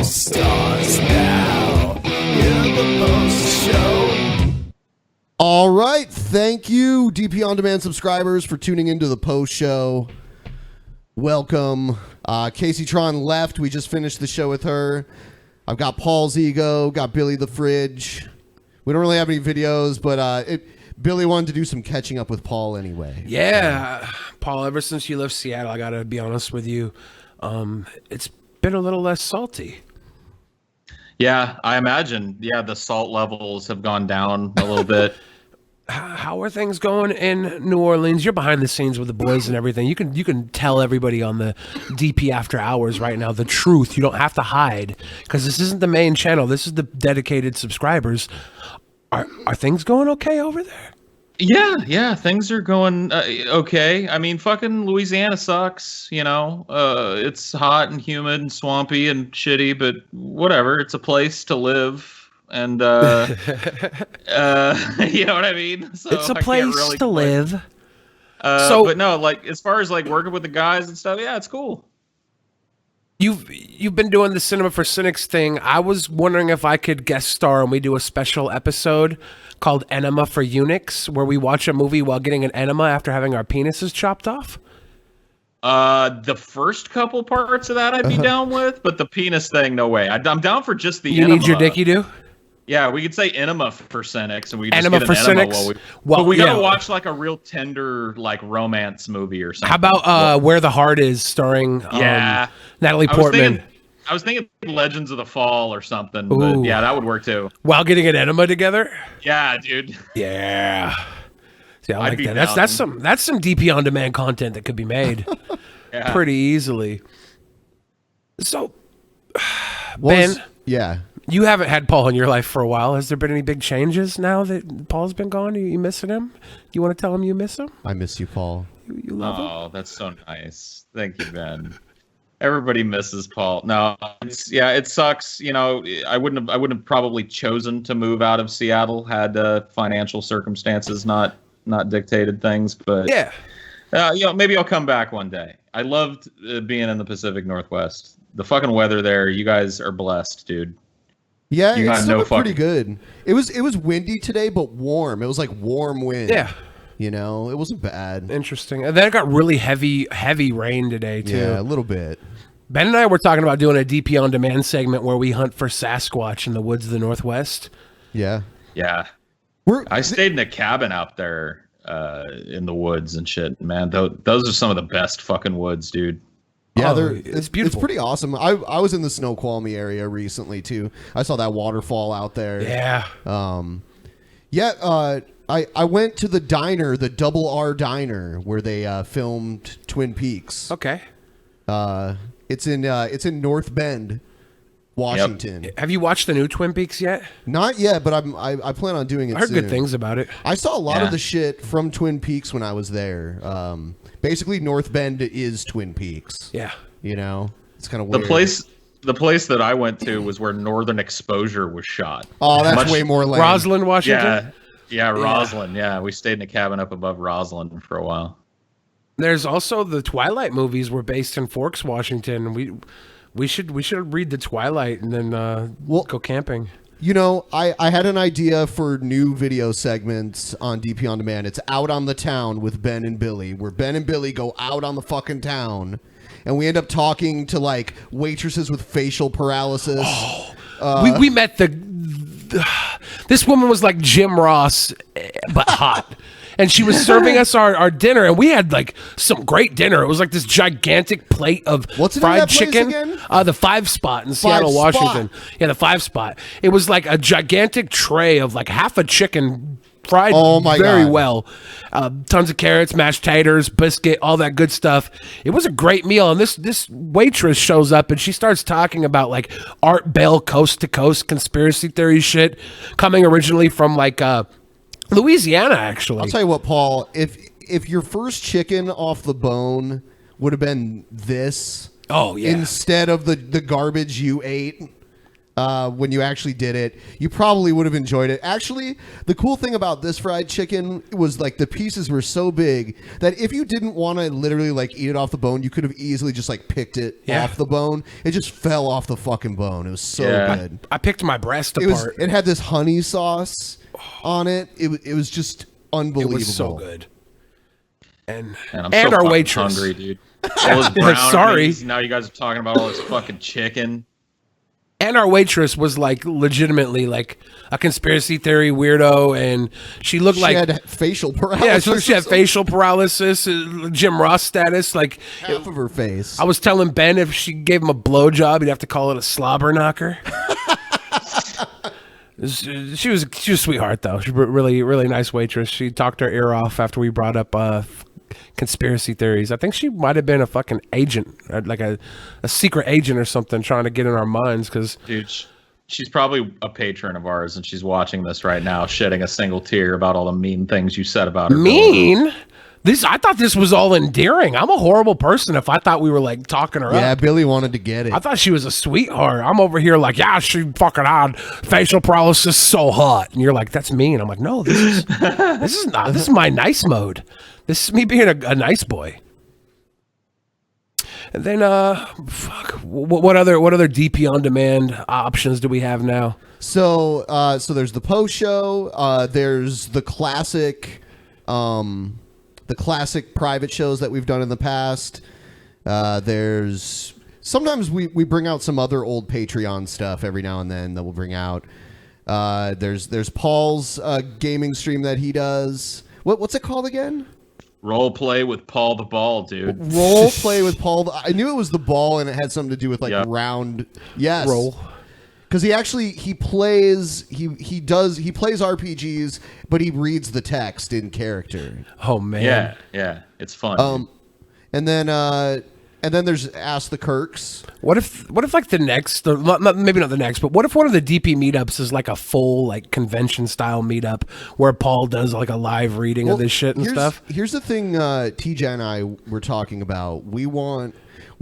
stars now in the post show. All right. Thank you, DP On Demand subscribers, for tuning into the post show. Welcome. Casey Tron left. We just finished the show with her. I've got Paul's Ego, got Billy the Fridge. We don't really have any videos, but Billy wanted to do some catching up with Paul anyway. Yeah, Paul, ever since you left Seattle, I got to be honest with you, it's been a little less salty. Yeah, I imagine. Yeah, the salt levels have gone down a little bit. How are things going in New Orleans? You're behind the scenes with the boys and everything. You can tell everybody on the DP After Hours right now the truth. You don't have to hide, because this isn't the main channel. This is the dedicated subscribers. Are things going okay over there? Yeah, things are going okay. I mean, fucking Louisiana sucks, you know. It's hot and humid and swampy and shitty, but whatever. It's a place to live. And you know what I mean? So it's a I place can't really to complain. live. But no, like as far as like working with the guys and stuff, yeah, it's cool. You've been doing the Cinema for Cynics thing. I was wondering if I could guest star and we do a special episode called Enema for Eunuchs, where we watch a movie while getting an enema after having our penises chopped off. The first couple parts of that I'd be down with, but the penis thing, no way. I'm down for just the You enema. need your dick, you do? Yeah, we could say enema for Cynics, and we just Enema get for an enema Cynics? but we gotta yeah. watch like a real tender like romance movie or something. How about Where the Heart Is, starring Natalie Portman? I was thinking Legends of the Fall or something, Ooh. but yeah, that would work too. While getting an enema together? Yeah, dude. Yeah. See, I I'd like be that. down. That's some DP On Demand content that could be made Yeah. pretty easily. So, Ben, yeah, you haven't had Paul in your life for a while. Has there been any big changes now that Paul's been gone? You missing him? You want to tell him you miss him? I miss you, Paul. You love him? Oh, that's so nice. Thank you, Ben. Everybody misses Paul. No, it sucks. You know, I wouldn't have probably chosen to move out of Seattle had financial circumstances not dictated things. But yeah, you know, maybe I'll come back one day. I loved being in the Pacific Northwest. The fucking weather there, you guys are blessed, dude. Yeah, You it's got still no pretty good. It was windy today, but warm. It was like warm wind. Yeah. You know, it wasn't bad. Interesting. And then it got really heavy rain today, too. Yeah, a little bit. Ben and I were talking about doing a DP On Demand segment where we hunt for Sasquatch in the woods of the Northwest. Yeah. Yeah. I stayed in a cabin out there in the woods and shit. Man, those are some of the best fucking woods, dude. Yeah, it's beautiful. It's pretty awesome. I was in the Snoqualmie area recently too. I saw that waterfall out there. Yeah. I went to the diner, the Double R Diner, where they filmed Twin Peaks. Okay. It's in North Bend, Washington. Yep. Have you watched the new Twin Peaks yet? Not yet, but I plan on doing it. I heard soon. good things about it. I saw a lot Yeah. of the shit from Twin Peaks when I was there. Basically, North Bend is Twin Peaks. Yeah. You know, it's kind of The weird. place place that I went to was where Northern Exposure was shot. Oh, that's way more lame. Roslyn, Washington? Yeah, Roslyn. Yeah, we stayed in a cabin up above Roslyn for a while. There's also the Twilight movies were based in Forks, Washington. We should read the Twilight and then go camping. You know, I had an idea for new video segments on DP On Demand. It's Out on the Town with Ben and Billy, where Ben and Billy go out on the fucking town, and we end up talking to like waitresses with facial paralysis. We met this woman was like Jim Ross, but hot. And she was serving us our dinner, and we had like some great dinner. It was like this gigantic plate of What's the name of fried that place chicken. again? The Five Spot in Seattle, Spot. Washington. Yeah, the Five Spot. It was like a gigantic tray of like half a chicken fried very God. well. Tons of carrots, mashed taters, biscuit, all that good stuff. It was a great meal. And this waitress shows up and she starts talking about like Art Bell coast to coast conspiracy theory shit coming originally from like Louisiana, actually. I'll tell you what, Paul. If your first chicken off the bone would have been this, yeah, instead of the garbage you ate, when you actually did it, you probably would have enjoyed it. Actually, the cool thing about this fried chicken was like the pieces were so big that if you didn't want to literally like eat it off the bone, you could have easily just like picked it off the bone. It just fell off the fucking bone. It was so good. I picked my breast apart. It had this honey sauce on it. It was just unbelievable. It was so good. And I'm so our fucking waitress. Hungry, dude. All this brown Sorry. meats, now you guys are talking about all this fucking chicken. And our waitress was like legitimately like a conspiracy theory weirdo, and she looked She had facial paralysis. Yeah, she had facial paralysis, Jim Ross status. Like half of her face. I was telling Ben if she gave him a blowjob, he'd have to call it a slobber knocker. She was a sweetheart though. She was a really nice waitress. She talked her ear off after we brought up conspiracy theories. I think she might have been a fucking agent, like a secret agent or something, trying to get in our minds. Because dude, she's probably a patron of ours, and she's watching this right now, shedding a single tear about all the mean things you said about her. Mean? I thought this was all endearing. I'm a horrible person if I thought we were like talking her up. Yeah, Billy wanted to get it. I thought she was a sweetheart. I'm over here like, yeah, she fucking had facial paralysis, so hot. And you're like, that's mean. I'm like, no, this is my nice mode. This is me being a nice boy. And then, what other DP on demand options do we have now? So there's the post show. There's the classic private shows that we've done in the past. There's sometimes we bring out some other old Patreon stuff every now and then that we'll bring out. There's Paul's gaming stream that he does. What's it called again? Role play with Paul the Ball, dude. Role play with Paul. I knew it was the ball, and it had something to do with like round. Yes, roll. Because he plays RPGs, but he reads the text in character. Oh man, yeah, it's fun. And then there's Ask the Kirks. What if like the next, maybe not the next, but what if one of the DP meetups is like a full like convention style meetup where Paul does like a live reading of this shit and stuff? Here's the thing, TJ and I were talking about. We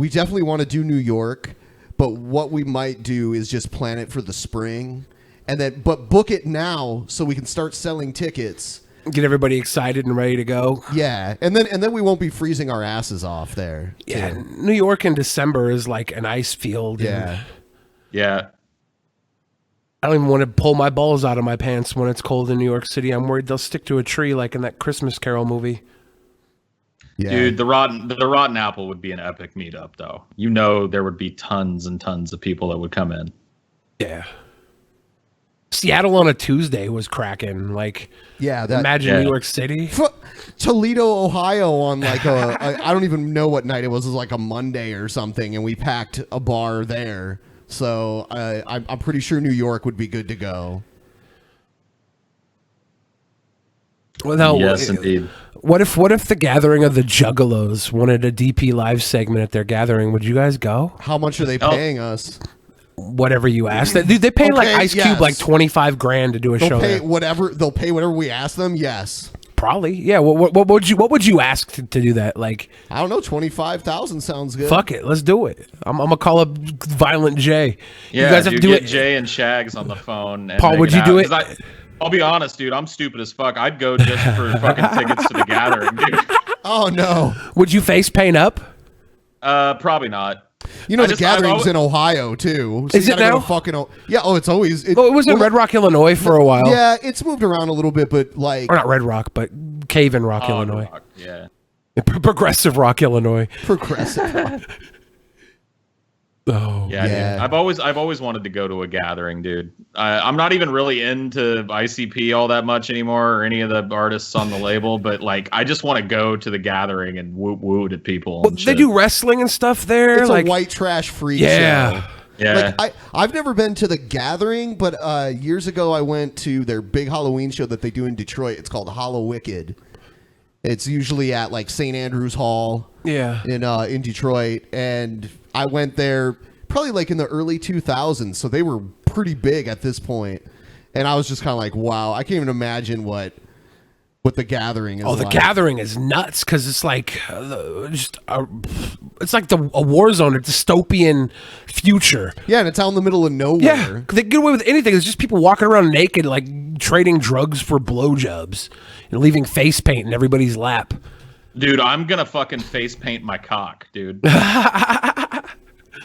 definitely want to do New York, but what we might do is just plan it for the spring, but book it now so we can start selling tickets. Get everybody excited and ready to go. Yeah, and then we won't be freezing our asses off there. Yeah, New York in December is like an ice field. Yeah. Yeah. I don't even want to pull my balls out of my pants when it's cold in New York City. I'm worried they'll stick to a tree like in that Christmas Carol movie. Yeah. Dude, the Rotten Apple would be an epic meetup, though. You know, there would be tons and tons of people that would come in. Yeah. Seattle on a Tuesday was cracking. Like, imagine New York City. Toledo, Ohio on like I don't even know what night it was. It was like a Monday or something, and we packed a bar there. So I'm pretty sure New York would be good to go. Well, now, yes, indeed. What if the gathering of the Juggalos wanted a DP live segment at their gathering? Would you guys go? How much are they paying us? Whatever you ask. Dude, they pay like Ice Cube like $25,000 to do a show. They'll pay whatever we ask them. Yes, probably. Yeah. What would you ask to do that? Like, I don't know. 25,000 sounds good. Fuck it, let's do it. I'm gonna call up Violent J. Yeah, you guys have to do get it. Jay and Shags on the phone. And Paul, would you do it? I'll be honest, dude. I'm stupid as fuck. I'd go just for fucking tickets to the gathering, dude. Oh no. Would you face paint up? Probably not. You know, the gathering's in Ohio too. So is it now? It's always. It was in Red Rock, Illinois for a while. Yeah, it's moved around a little bit, but like, or not Red Rock, but Cave in Rock, Illinois. Rock, yeah. Progressive Rock, Illinois. Progressive Rock. Oh yeah. Dude. I've always wanted to go to a gathering, dude. I'm not even really into ICP all that much anymore, or any of the artists on the label, but like I just want to go to the gathering and woot at people. Well, they do wrestling and stuff there. It's like a white trash freak show. Yeah. Like I've never been to the gathering, but years ago I went to their big Halloween show that they do in Detroit. It's called Hollow Wicked. It's usually at like St. Andrews Hall. Yeah. In Detroit, and I went there probably like in the early 2000s, so they were pretty big at this point. And I was just kind of like, wow, I can't even imagine what what The Gathering is. Oh, The like. Gathering is nuts because it's like it's like a war zone, a dystopian future. Yeah, and it's out in the middle of nowhere. Yeah, they get away with anything. It's just people walking around naked, like trading drugs for blowjobs and leaving face paint in everybody's lap. Dude, I'm gonna fucking face paint my cock, dude.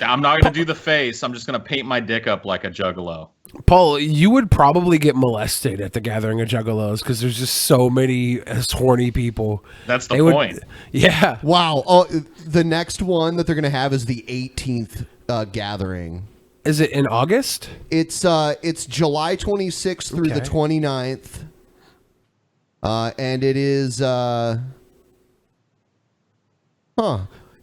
I'm not gonna do the face. I'm just gonna paint my dick up like a juggalo. Paul, you would probably get molested at the Gathering of Juggalos because there's just so many horny people. That's the point. Yeah. Wow. Oh, the next one that they're gonna have is the 18th Gathering. Is it in August? It's July 26th through the 29th. And it is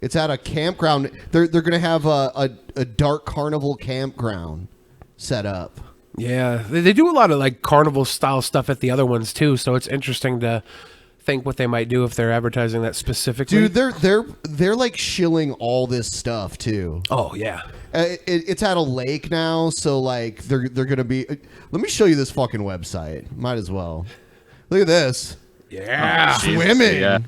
it's at a campground. They're gonna have a dark carnival campground set up. Yeah, they do a lot of like carnival style stuff at the other ones too. So it's interesting to think what they might do if they're advertising that specifically. Dude, they're like shilling all this stuff too. Oh yeah. It's at a lake now, so like they're gonna be. Let me show you this fucking website. Might as well. Look at this. Yeah, swimming. Yeah.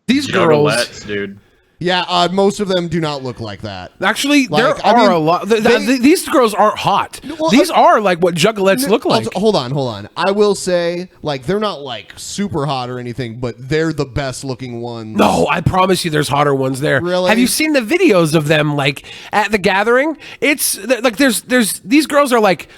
These girls, Juggalettes, dude. Yeah, most of them do not look like that. Actually, there are a lot. These girls aren't hot. These are like what juggalettes look like. Hold on. I will say, like, they're not like super hot or anything, but they're the best looking ones. No, I promise you, there's hotter ones there. Really? Have you seen the videos of them like at the Gathering? It's like there's these girls are like,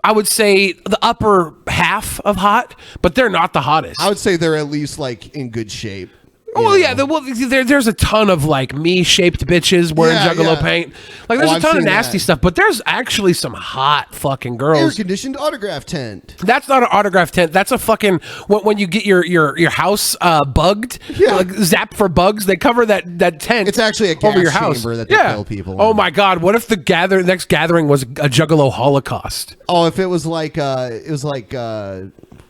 I would say the upper half of hot, but they're not the hottest. I would say they're at least like in good shape. Oh yeah, there's a ton of like me-shaped bitches wearing Juggalo paint. Like there's a ton of nasty stuff, but there's actually some hot fucking girls. Air-conditioned autograph tent. That's not an autograph tent. That's a fucking when you get your house bugged, like zapped for bugs. They cover that tent. It's actually a gas over your house chamber that they kill people in. Oh my god! What if the next gathering was a Juggalo Holocaust? Oh, if it was like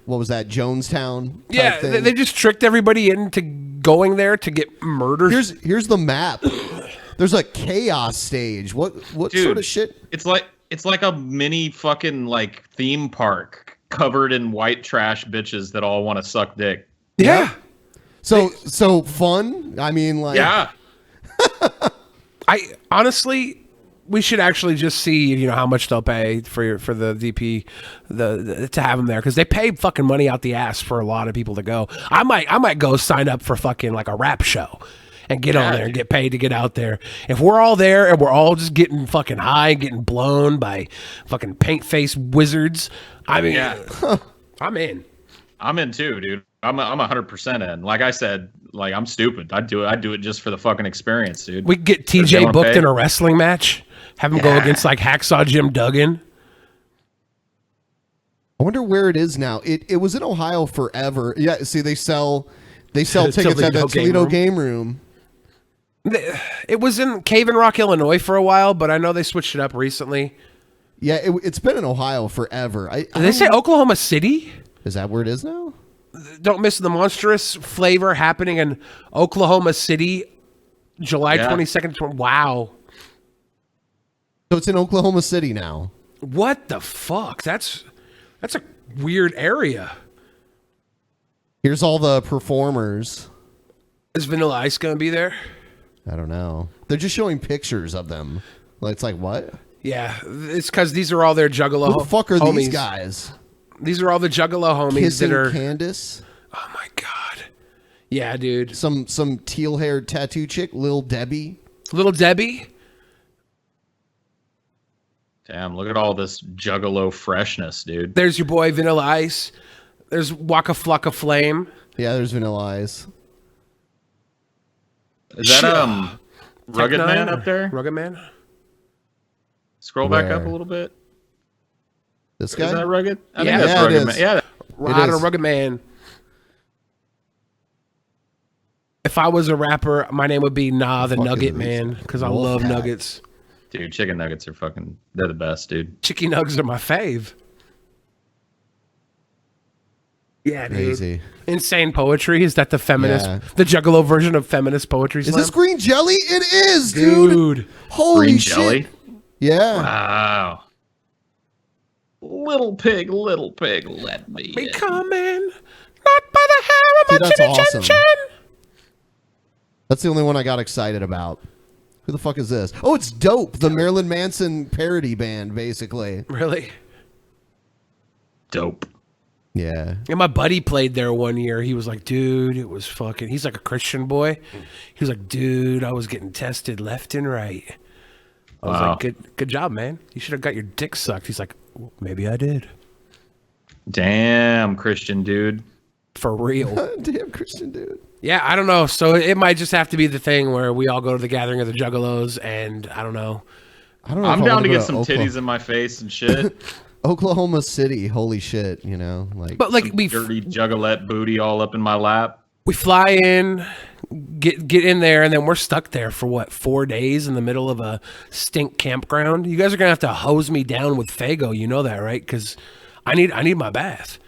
what was that, Jonestown? Yeah, they just tricked everybody into going there to get murdered. Here's the map. There's a chaos stage. What Dude, sort of shit? It's like a mini fucking like theme park covered in white trash bitches that all want to suck dick. Yeah. So fun. I mean, like, yeah. I honestly, we should actually just see, how much they'll pay for the DP, to have them there, because they pay fucking money out the ass for a lot of people to go. I might go sign up for fucking like a rap show and get on there and get paid to get out there. If we're all there and we're all just getting fucking high, getting blown by fucking paint face wizards, I mean, I'm in. I'm in too, dude. I'm 100% in. Like I said, like I'm stupid. I'd do it just for the fucking experience, dude. We could get TJ booked in a wrestling match. Have him go against like Hacksaw Jim Duggan. I wonder where it is now. It was in Ohio forever. Yeah, see, they sell tickets at the Toledo Game Room. It was in Cave in Rock, Illinois for a while, but I know they switched it up recently. Yeah, it's been in Ohio forever. Did they say Oklahoma City? Is that where it is now? Don't miss the monstrous flavor happening in Oklahoma City, July 22nd. Wow. So it's in Oklahoma City now. What the fuck? That's a weird area. Here's all the performers. Is Vanilla Ice gonna be there? I don't know. They're just showing pictures of them. It's like, what? Yeah, it's because these are all their Juggalo Who the fuck are homies. these guys? These are all the Juggalo homies Kissing that are... Candace? Oh my god. Yeah, dude. Some teal-haired tattoo chick, Lil Debbie. Little Debbie? Damn, look at all this Juggalo freshness, dude. There's your boy Vanilla Ice. There's Waka Flocka Flame. Yeah, there's Vanilla Ice. Is that Rugged Man up there? Rugged Man? Scroll back up a little bit. This guy? Is that Rugged? I Yeah, think that's Rugged Man. Yeah. Ride a Rugged Man. If I was a rapper, my name would be the Nugget Man, because I love nuggets. Dude, chicken nuggets are they're the best, dude. Chicken nuggets are my fave. Yeah, dude. Crazy. Insane Poetry. Is that the feminist, Yeah. the Juggalo version of feminist poetry Is slam? this green jelly? It is, dude. Holy Green shit. jelly? Yeah. Wow. Little pig, let me in. Coming. Dude, that's awesome. That's the only one I got excited about. Who the fuck is this? Oh, it's Dope, the Marilyn Manson parody band, basically. Really? Dope. Yeah. And my buddy played there one year. He was like, dude, it was fucking... He's like a Christian boy. He was like, dude, I was getting tested left and right. I was Wow. like, good job, man. You should have got your dick sucked. He's like, well, maybe I did. Damn, Christian dude. For real. Damn, Christian dude. Yeah, I don't know. So it might just have to be the thing where we all go to the gathering of the Juggalos, and I don't know. I'm down to get some titties in my face and shit. Oklahoma City, holy shit, you know, like. But like Some dirty juggalette booty all up in my lap. We fly in, get in there, and then we're stuck there for what, 4 days in the middle of a stink campground. You guys are gonna have to hose me down with Faygo. You know that, right? Because I need my bath.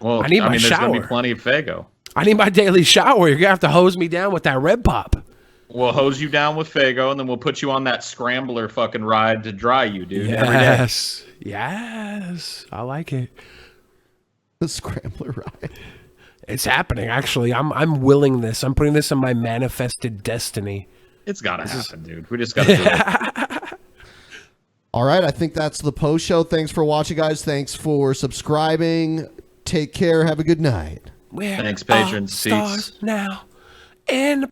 Well, I need my there's gonna shower. be plenty of Faygo. I need my daily shower. You're gonna have to hose me down with that Red Pop. We'll hose you down with Faygo, and then we'll put you on that scrambler fucking ride to dry you, dude. Every day. Yes, I like it. The scrambler ride. It's happening. Actually, I'm willing this. I'm putting this in my manifested destiny. It's gotta happen, dude. We just gotta do it. All right, I think that's the post show. Thanks for watching, guys. Thanks for subscribing. Take care. Have a good night. Thanks, patrons. Stars now. And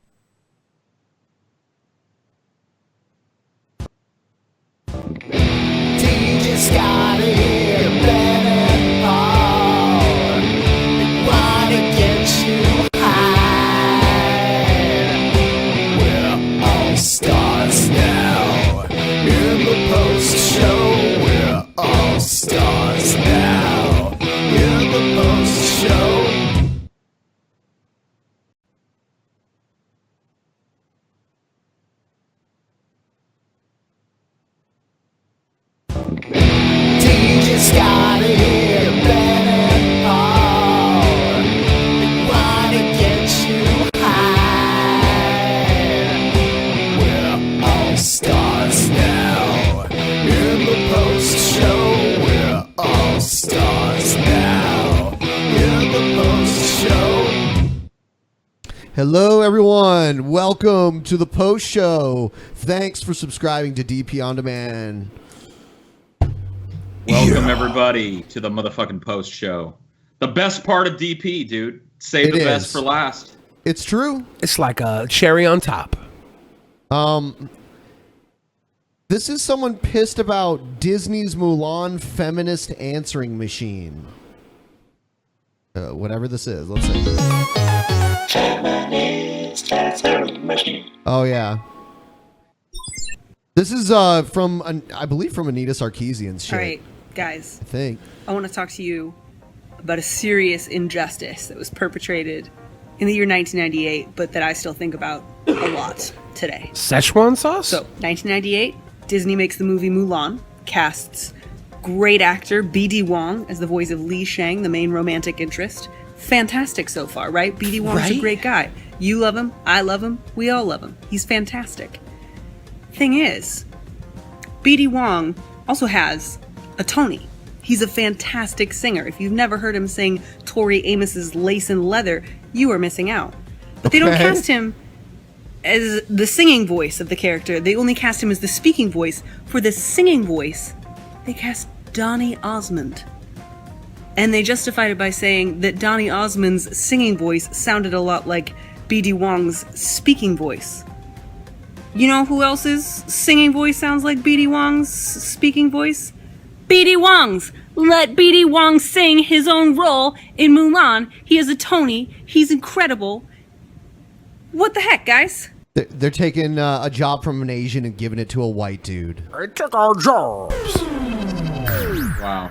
DJ Scotty, Ben and Paul, they wanna get you high. We're all stars now. In the post show, we're all stars now. In the post show. DJ Scotty, Ben and Paul, they wanna get you high. We're all stars now. In the post show, we're all stars now. In the post show. Hello, everyone. Welcome to the post show. Thanks for subscribing to DP On Demand. Welcome everybody to the motherfucking post show. The best part of DP, dude. Save the best for last. It's true. It's like a cherry on top. This is someone pissed about Disney's Mulan feminist answering machine. Whatever this is. Let's see. Feminist answering machine. Oh, yeah. This is from, I believe, from Anita Sarkeesian's shit. All right, guys. I think. I want to talk to you about a serious injustice that was perpetrated in the year 1998, but that I still think about a lot today. Szechuan sauce? So, 1998, Disney makes the movie Mulan, casts great actor B.D. Wong as the voice of Li Shang, the main romantic interest. Fantastic so far, right? B.D. Wong's a Right? great guy. You love him, I love him, we all love him. He's fantastic. Thing is, B.D. Wong also has a Tony. He's a fantastic singer. If you've never heard him sing Tori Amos's Lace and Leather, you are missing out. But they don't Okay. cast him as the singing voice of the character. They only cast him as the speaking voice. For the singing voice, they cast Donny Osmond. And they justified it by saying that Donny Osmond's singing voice sounded a lot like B.D. Wong's speaking voice. You know who else's singing voice sounds like B.D. Wong's speaking voice? B.D. Wong's! Let B.D. Wong sing his own role in Mulan. He is a Tony. He's incredible. What the heck, guys? They're taking a job from an Asian and giving it to a white dude. They took our jobs. Wow.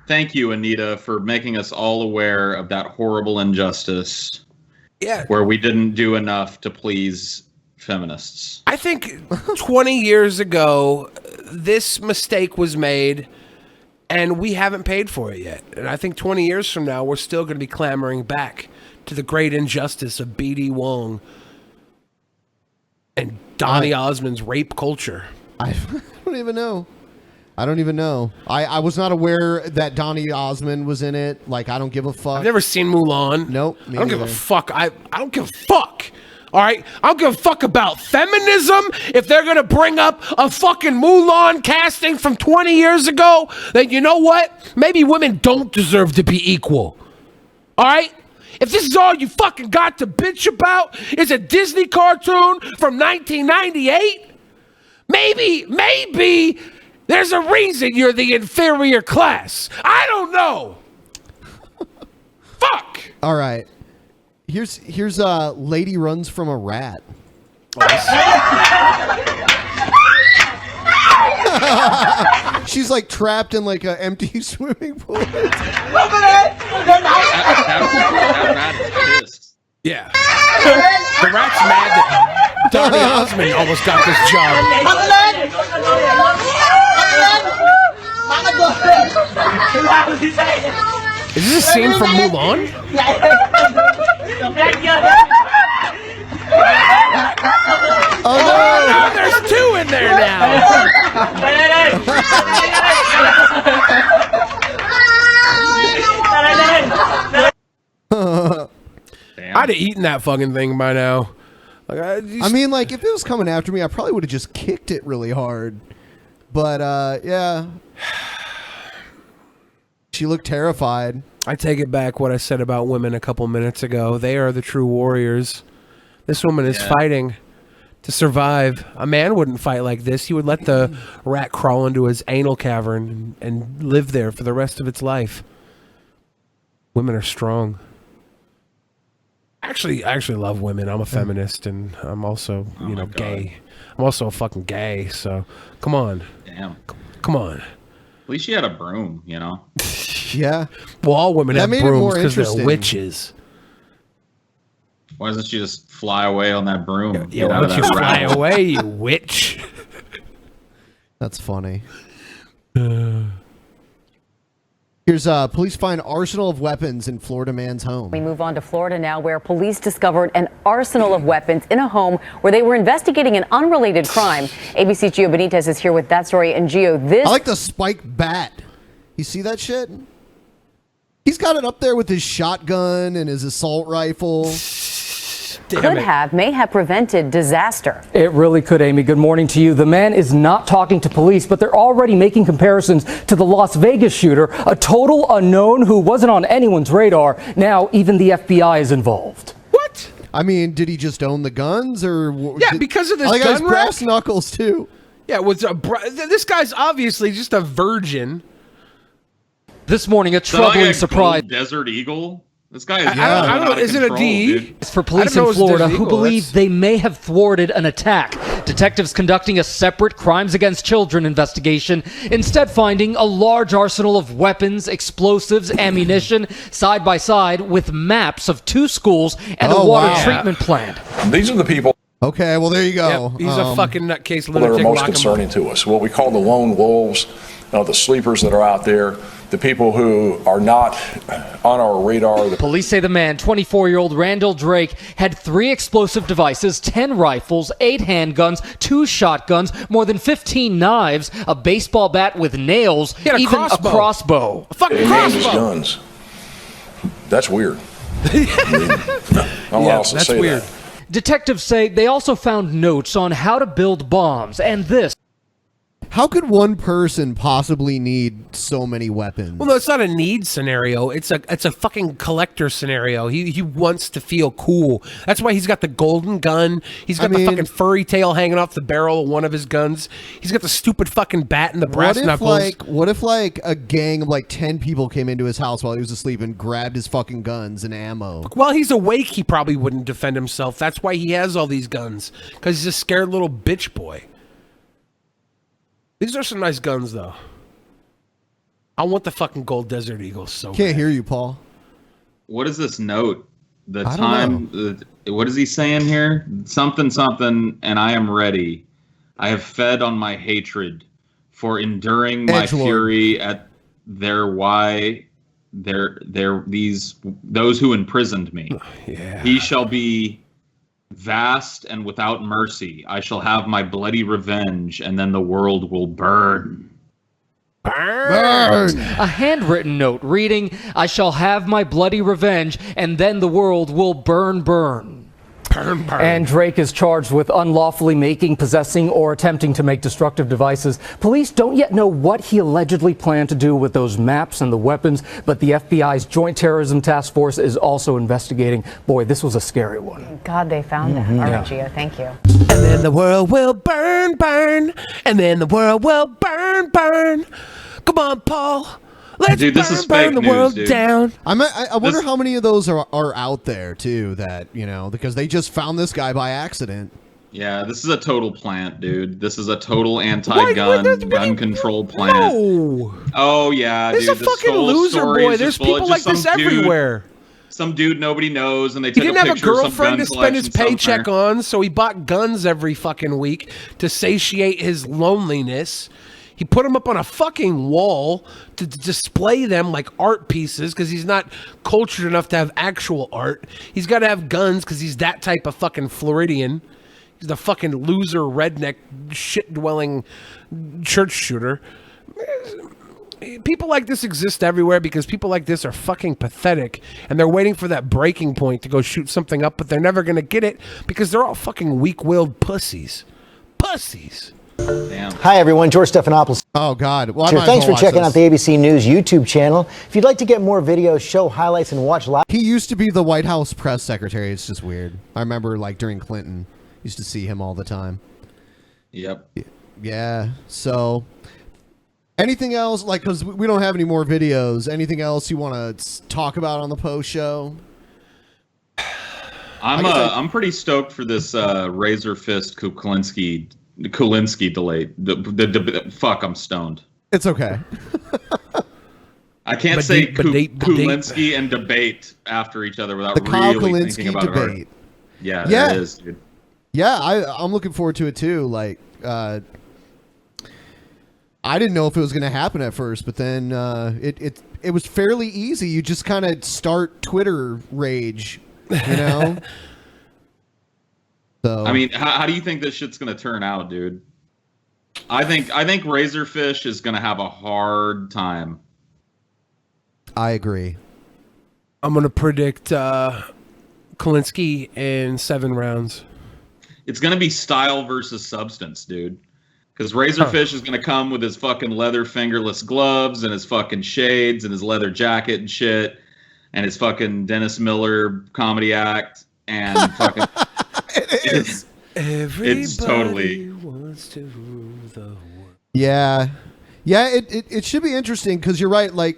Thank you, Anita, for making us all aware of that horrible injustice. Yeah. Where we didn't do enough to please feminists. I think 20 years ago, this mistake was made, and we haven't paid for it yet. And I think 20 years from now, we're still going to be clamoring back to the great injustice of B.D. Wong and Donny Osmond's rape culture. I don't even know. I don't even know. I was not aware that Donny Osmond was in it. Like, I don't give a fuck. I've never seen Mulan. Nope. I don't give a fuck. I don't give a fuck. All right? I don't give a fuck about feminism. If they're going to bring up a fucking Mulan casting from 20 years ago, then you know what? Maybe women don't deserve to be equal. All right? If this is all you fucking got to bitch about is a Disney cartoon from 1998, maybe there's a reason you're the inferior class. I don't know. Fuck. All right. Here's lady runs from a rat. She's like trapped in like an empty swimming pool. Yeah. The rat's mad that Donny Osmond almost got this job. Is this a scene from Mulan? Oh no! There's two in there now. I'd have eaten that fucking thing by now. Like, I mean, like, if it was coming after me, I probably would have just kicked it really hard. But, yeah. She looked terrified. I take it back what I said about women a couple minutes ago. They are the true warriors. This woman is fighting to survive. A man wouldn't fight like this. He would let the rat crawl into his anal cavern and live there for the rest of its life. Women are strong. I actually love women. I'm a feminist, and I'm also, gay. I'm also fucking gay, so come on. Damn. Come on. At least she had a broom, you know? Yeah. Well, all women That have made it more brooms because they're interesting. witches. Why doesn't she just fly away on that broom? Yeah, why don't you fly away, you witch? That's funny. Here's police find arsenal of weapons in Florida man's home. We move on to Florida now, where police discovered an arsenal of weapons in a home where they were investigating an unrelated crime. ABC's Gio Benitez is here with that story. And Gio, this... I like the spiked bat. You see that shit? He's got it up there with his shotgun and his assault rifle. may have prevented disaster. It really could, Amy. Good morning to you. The man is not talking to police, but they're already making comparisons to the Las Vegas shooter, a total unknown who wasn't on anyone's radar. Now, even the FBI is involved. What? I mean, did he just own the guns, or because of this I got his gun brass rack? knuckles too. Yeah, this guy's obviously just a virgin. This morning, a Is that like troubling a surprise. gold Desert Eagle. This guy is. I don't know. Is it a D? It's for police in Florida who believe they may have thwarted an attack. Detectives conducting a separate crimes against children investigation, instead finding a large arsenal of weapons, explosives, ammunition, side by side with maps of 2 schools and a water treatment plant. These are the people. Okay, well there you go. Yep, he's a fucking nutcase That are lunatic. most Lock him up. concerning to us. What we call the lone wolves, the sleepers that are out there, the people who are not on our radar. Police say the man, 24-year-old Randall Drake, had 3 explosive devices, 10 rifles, 8 handguns, 2 shotguns, more than 15 knives, a baseball bat with nails, He had a even crossbow. a crossbow. A fucking They named his crossbow. guns. That's weird. I'm allowed to that's say weird. that. Detectives say they also found notes on how to build bombs, and this. How could one person possibly need so many weapons? Well, no, it's not a need scenario. It's a fucking collector scenario. He wants to feel cool. That's why he's got the golden gun. He's got the fucking furry tail hanging off the barrel of one of his guns. He's got the stupid fucking bat and the brass knuckles. What if a gang of like 10 people came into his house while he was asleep and grabbed his fucking guns and ammo? While he's awake, he probably wouldn't defend himself. That's why he has all these guns, because he's a scared little bitch boy. These are some nice guns, though. I want the fucking gold Desert Eagle so Can't hear you, Paul. What is this note? The I don't time. What is he saying here? Something, and I am ready. I have fed on my hatred, for enduring my Edgelord. fury at their those who imprisoned me. Yeah. He shall be vast and without mercy. I shall have my bloody revenge, and then the world will burn. burn. A handwritten note reading, "I shall have my bloody revenge, and then the world will burn. And Drake is charged with unlawfully making, possessing, or attempting to make destructive devices. Police don't yet know what he allegedly planned to do with those maps and the weapons, but the FBI's Joint Terrorism Task Force is also investigating. Boy, this was a scary one. God, they found that. All right, Yeah. Gio, thank you. And then the world will burn. And then the world will burn. Come on, Paul. Let's Dude, this is burn fake the news, world dude. down. I wonder how many of those are out there too. That because they just found this guy by accident. Yeah, this is a total plant, dude. This is a total anti-gun, gun control plant. No. Oh yeah, This dude. is a fucking whole loser story boy. is There's just full of people just like this some dude- everywhere. Some dude nobody knows, and they He took didn't a have a picture of some girlfriend gun to spend his collection paycheck somewhere. on, so he bought guns every fucking week to satiate his loneliness. He put them up on a fucking wall to display them like art pieces because he's not cultured enough to have actual art. He's got to have guns because he's that type of fucking Floridian. He's the fucking loser, redneck, shit-dwelling church shooter. People like this exist everywhere because people like this are fucking pathetic and they're waiting for that breaking point to go shoot something up, but they're never going to get it because they're all fucking weak-willed pussies. Pussies. Damn. Hi, everyone. George Stephanopoulos. Oh, God. Well, I Sure, might as thanks well for checking watch out the ABC News YouTube channel. If you'd like to get more videos, show highlights, and watch live. He used to be the White House press secretary. It's just weird. I remember, like, during Clinton, used to see him all the time. Yep. Yeah. So, anything else? Like, because we don't have any more videos. Anything else you want to talk about on the post show? I'm pretty stoked for this Razor Fist Kulinski delay. Fuck, I'm stoned. It's okay. I can't say Kulinski and debate after each other without The Kyle really thinking Kulinski about it hard. debate. Yeah, Yeah. there it is, dude. Yeah, I'm looking forward to it too. Like, I didn't know if it was going to happen at first, but then it was fairly easy. You just kind of start Twitter rage, you know. So I mean, how do you think this shit's gonna turn out, dude? I think Razorfish is gonna have a hard time. I agree. I'm going to predict Kulinski in 7 rounds. It's gonna be style versus substance, dude. Because Razorfish is gonna come with his fucking leather fingerless gloves and his fucking shades and his leather jacket and shit, and his fucking Dennis Miller comedy act and fucking. It's totally. Wants to rule the world. yeah. It should be interesting because you're right. Like,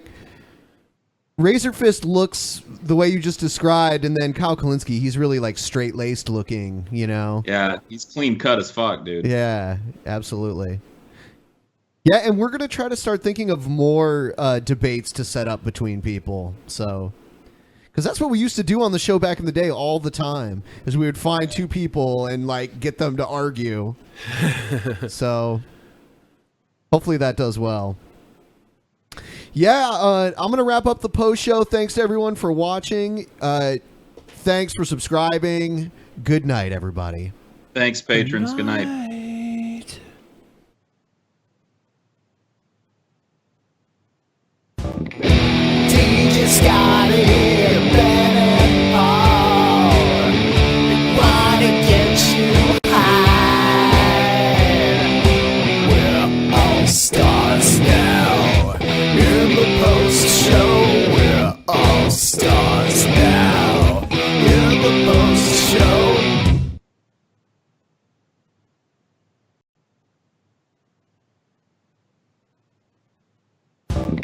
Razor Fist looks the way you just described, and then Kyle Kulinski, he's really like straight laced looking, you know. Yeah, he's clean cut as fuck, dude. Yeah, absolutely. Yeah, and we're gonna try to start thinking of more debates to set up between people. So, because that's what we used to do on the show back in the day all the time, is we would find two people and like get them to argue. So, hopefully that does well. Yeah, I'm gonna wrap up the post show. Thanks to everyone for watching. Thanks for subscribing. Good night, everybody. Thanks, patrons. Good night. DJ Scotty, Ben and Paul, they wanna get you high. We're all stars now. In the post show, we're all stars now. In the post show.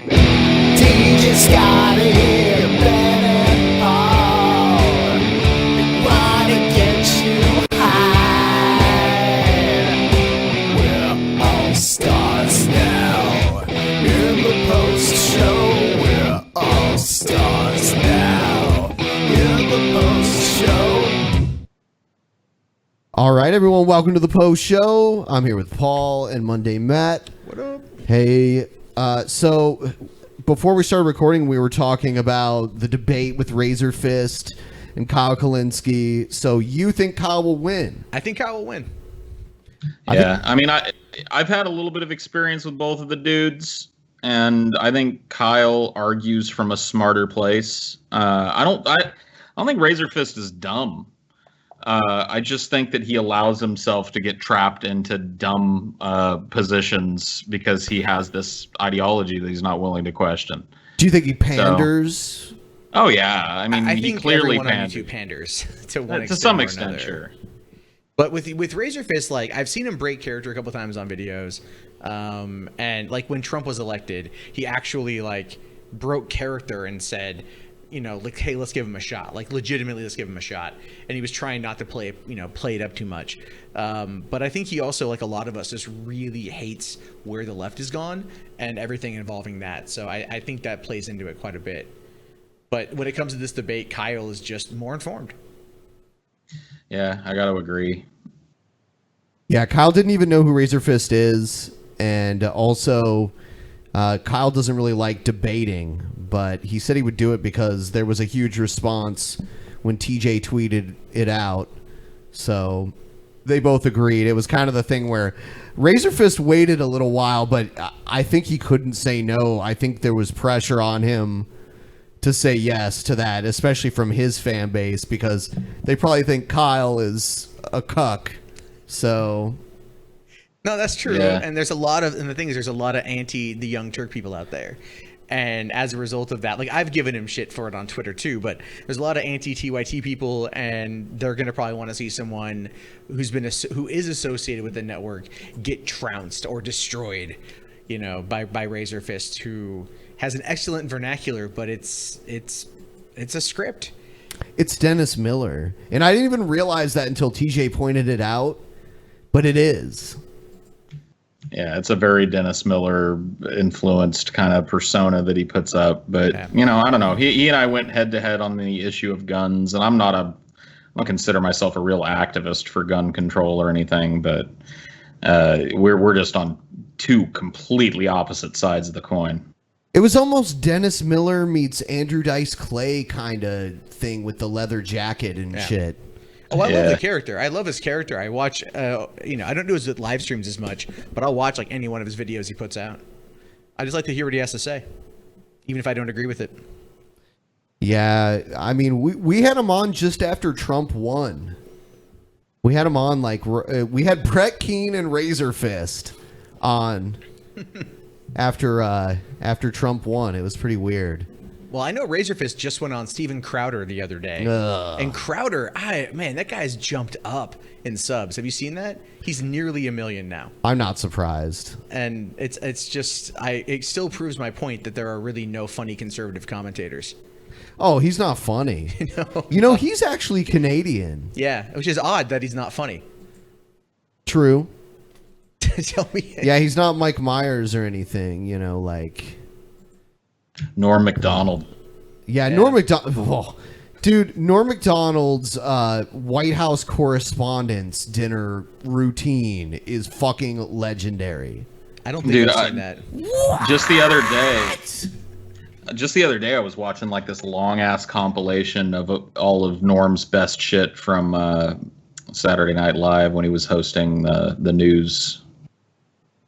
DJ Scotty, Ben and Paul, they wanna get you high. We're all stars now. In the post show, we're all stars now. In the post show. All right, everyone, welcome to the post show. I'm here with Paul and Monday Matt. What up? Hey, so before we started recording, we were talking about the debate with Razor Fist and Kyle Kulinski. So you think Kyle will win? I think Kyle will win. Yeah, I mean, I've had a little bit of experience with both of the dudes. and I think Kyle argues from a smarter place. I don't think Razor Fist is dumb. I just think that he allows himself to get trapped into dumb positions because he has this ideology that he's not willing to question. Do you think he panders? Oh yeah, I mean, I he think clearly everyone on panders. YouTube panders to one To some or extent, another. sure. But with Razor Fist, like I've seen him break character a couple times on videos, and like when Trump was elected, he actually like broke character and said, you know, like, hey, let's give him a shot. Like legitimately, let's give him a shot. And he was trying not to play it up too much. But I think he also, like a lot of us, just really hates where the left has gone and everything involving that. So I think that plays into it quite a bit. But when it comes to this debate, Kyle is just more informed. Yeah, I got to agree. Yeah, Kyle didn't even know who Razor Fist is, and also Kyle doesn't really like debating, but he said he would do it because there was a huge response when TJ tweeted it out. So they both agreed. It was kind of the thing where Razor Fist waited a little while, but I think he couldn't say no. I think there was pressure on him to say yes to that, especially from his fan base, because they probably think Kyle is a cuck. So no, that's true. Yeah. And there's a lot of, and the thing is, there's a lot of anti the Young Turk people out there. And as a result of that, like I've given him shit for it on Twitter too, but there's a lot of anti TYT people, and they're gonna probably want to see someone who is associated with the network get trounced or destroyed, you know, by Razor Fist, who has an excellent vernacular, but it's a script. it's Dennis Miller. And I didn't even realize that until TJ pointed it out, but it is. Yeah, it's a very Dennis Miller influenced kind of persona that he puts up. But, you know, I don't know. He and I went head to head on the issue of guns, and I don't consider myself a real activist for gun control or anything, but we're just on two completely opposite sides of the coin. It was almost Dennis Miller meets Andrew Dice Clay kind of thing with the leather jacket and shit. Oh, I love the character. I love his character. I watch, I don't do his live streams as much, but I'll watch like any one of his videos he puts out. I just like to hear what he has to say, even if I don't agree with it. Yeah, I mean, we had him on just after Trump won. We had him on we had Brett Keane and Razor Fist on after Trump won. It was pretty weird. Well, I know Razor Fist just went on Steven Crowder the other day. Ugh. And Crowder, man, that guy's jumped up in subs. Have you seen that? He's nearly 1 million now. I'm not surprised. And it's just, it still proves my point that there are really no funny conservative commentators. Oh, he's not funny. You know, he's actually Canadian. Yeah, which is odd that he's not funny. True. Tell me. Yeah, he's not Mike Myers or anything, you know, like Norm Macdonald. Yeah, Norm Macdonald. Oh, dude, Norm Macdonald's White House Correspondents' dinner routine is fucking legendary. I don't think I've seen that. Just the other day, I was watching like this long ass compilation of all of Norm's best shit from Saturday Night Live when he was hosting the news.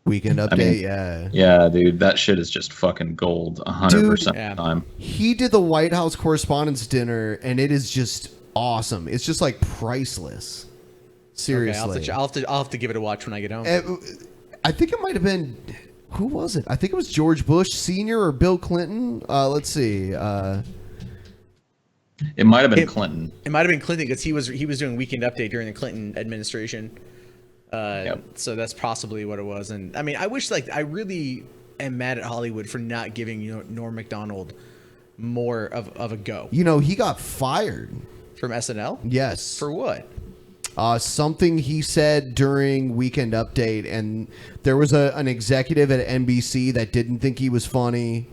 Weekend Update, Yeah, dude, that shit is just fucking gold 100% of the time. He did the White House Correspondents' dinner, and it is just awesome. It's just like priceless. Seriously. Okay, I'll have to give it a watch when I get home. I think it might have been, who was it? I think it was George Bush Sr. or Bill Clinton. Let's see. It might have been Clinton. It might have been Clinton because he was doing Weekend Update during the Clinton administration. So that's possibly what it was. And I mean, I wish I really am mad at Hollywood for not giving Norm Macdonald more of a go. You know, he got fired from SNL. Yes. For what? Something he said during Weekend Update, and there was an executive at NBC that didn't think he was funny,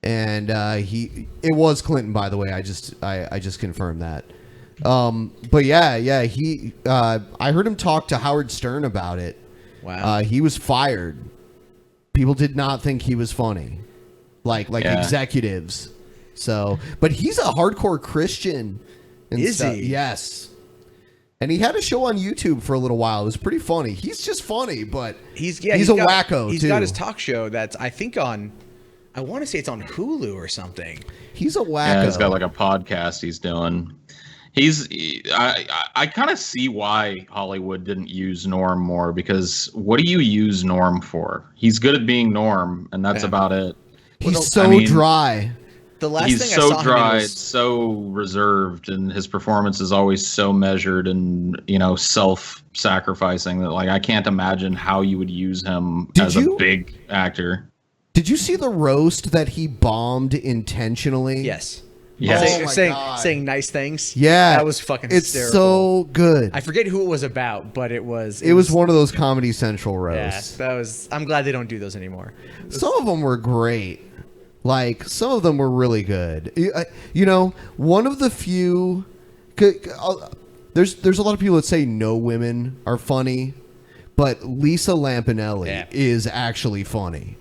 and it was Clinton, by the way. I just confirmed that. But yeah, I heard him talk to Howard Stern about it. Wow. He was fired. People did not think he was funny, like executives. So, but he's a hardcore Christian. And Is stuff. he? Yes. And he had a show on YouTube for a little while. It was pretty funny. He's just funny, but he's a wacko He's too. got his talk show that's I think on. I want to say it's on Hulu or something. He's a wacko. Yeah, he's got like a podcast he's doing. I kind of see why Hollywood didn't use Norm more, because what do you use Norm for? He's good at being Norm, and that's about it. He's so dry. The last He's thing so I saw dry, him in was, so reserved, and his performance is always so measured and self-sacrificing that I can't imagine how you would use him as a big actor. Did you see the roast that he bombed intentionally? Yes. Yeah. Saying nice things. Yeah. That was fucking It's hysterical. so good. I forget who it was about, but it was one of those Comedy Central roasts. Yeah, I'm glad they don't do those anymore. Some of them were great. Some of them were really good. One of the few. There's a lot of people that say no women are funny, but Lisa Lampanelli is actually funny.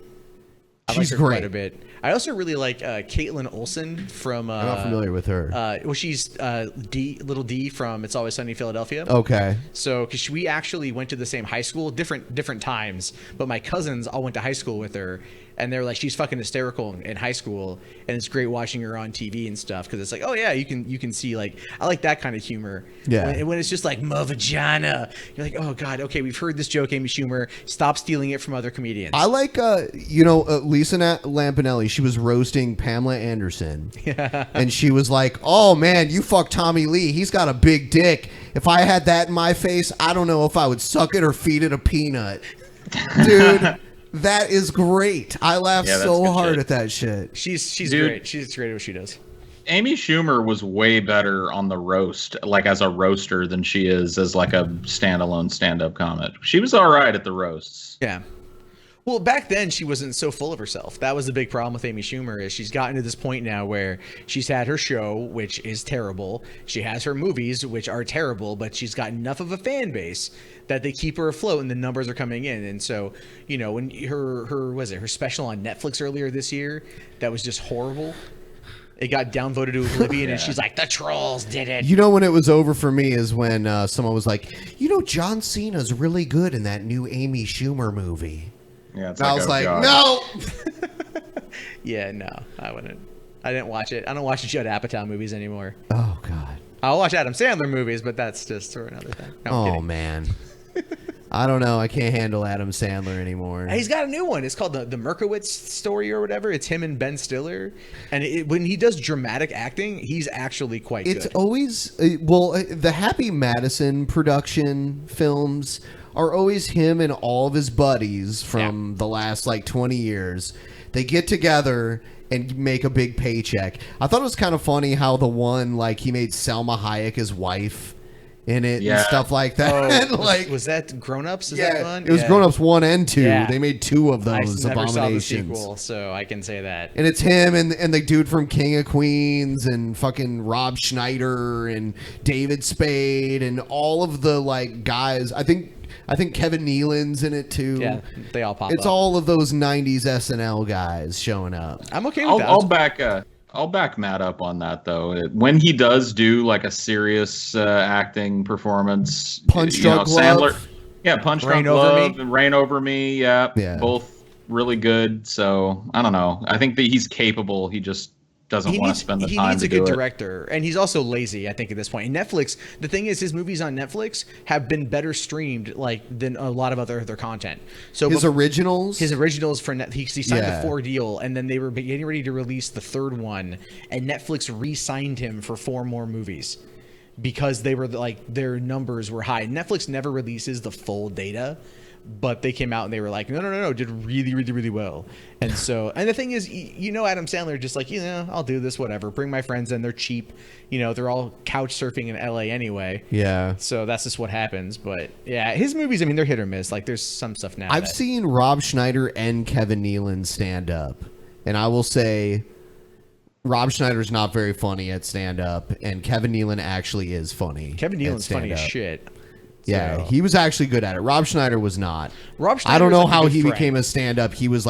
She's I like her great. quite a bit. I also really like Caitlin Olsen from. I'm not familiar with her. She's little D from It's Always Sunny in Philadelphia. Okay. So, because we actually went to the same high school, different times, but my cousins all went to high school with her, and they're like, she's fucking hysterical in high school, and it's great watching her on TV and stuff, because it's like, oh yeah, you can see I like that kind of humor. Yeah. When it's just like my vagina, you're like, oh god, okay, we've heard this joke, Amy Schumer, stop stealing it from other comedians. I like Lisa Lampanelli. She was roasting Pamela Anderson. Yeah. And she was like, oh man, you fuck Tommy Lee. He's got a big dick. If I had that in my face, I don't know if I would suck it or feed it a peanut. Dude, that is great. I laugh so hard at that shit. She's Dude. great. She's great at what she does. Amy Schumer was way better on the roast, as a roaster, than she is as a standalone stand-up comic. She was all right at the roasts. Yeah. Well, back then she wasn't so full of herself. That was the big problem with Amy Schumer, is she's gotten to this point now where she's had her show, which is terrible. She has her movies, which are terrible, but she's got enough of a fan base that they keep her afloat and the numbers are coming in. And so, when her special on Netflix earlier this year, that was just horrible. It got downvoted to oblivion, and she's like, the trolls did it. When it was over for me is when someone was like, John Cena's really good in that new Amy Schumer movie. Yeah, it's I was like, God. no. Yeah, no, I wouldn't. I didn't watch it. I don't watch the Judd Apatow movies anymore. Oh God. I'll watch Adam Sandler movies, but that's just for another thing. No, I'm kidding. Man. I don't know. I can't handle Adam Sandler anymore. He's got a new one. It's called the Merkowitz Story or whatever. It's him and Ben Stiller, and when he does dramatic acting, he's actually quite good. It's always the Happy Madison production films are always him and all of his buddies from the last 20 years. They get together and make a big paycheck. I thought it was kind of funny how the one he made Salma Hayek his wife in it and stuff like that. Oh, was that Grown Ups? Is that one? It was Grown Ups 1 and 2. Yeah. They made 2 of those I never saw the abominations. sequel, so I can say that. And it's him and the dude from King of Queens and fucking Rob Schneider and David Spade and all of the guys. I think Kevin Nealon's in it too. Yeah, they all pop It's up. all of those 90s SNL guys showing up. I'm okay with that. I'll back Matt up on that though. When he does do a serious acting performance, Punch Drunk Love. Sandler, Punch Rain Drunk Over Love Me. and Rain Over Me, both really good. So I don't know. I think that he's capable. He just doesn't want to spend the he time needs to a good do it. director, and he's also lazy. I think at this point, and Netflix. The thing is, his movies on Netflix have been better streamed than a lot of other content. So His originals for Net. He signed Yeah. a 4 deal, and then they were getting ready to release the 3rd one, and Netflix re-signed him for 4 more movies because they were their numbers were high. Netflix never releases the full data. But they came out and they were like, no, did really, really, really well. And so, and the thing is, Adam Sandler just I'll do this, whatever. Bring my friends in, they're cheap. They're all couch surfing in LA anyway. Yeah. So that's just what happens. But yeah, his movies, they're hit or miss. There's some stuff now. I've seen Rob Schneider and Kevin Nealon stand up, and I will say Rob Schneider's not very funny at stand up, and Kevin Nealon actually is funny. Kevin at Nealon's funny as stand-up. shit. Yeah, So- he was actually good at it. Rob Schneider was not. Rob I don't Schneider's know like a how good he friend. became a stand-up. He was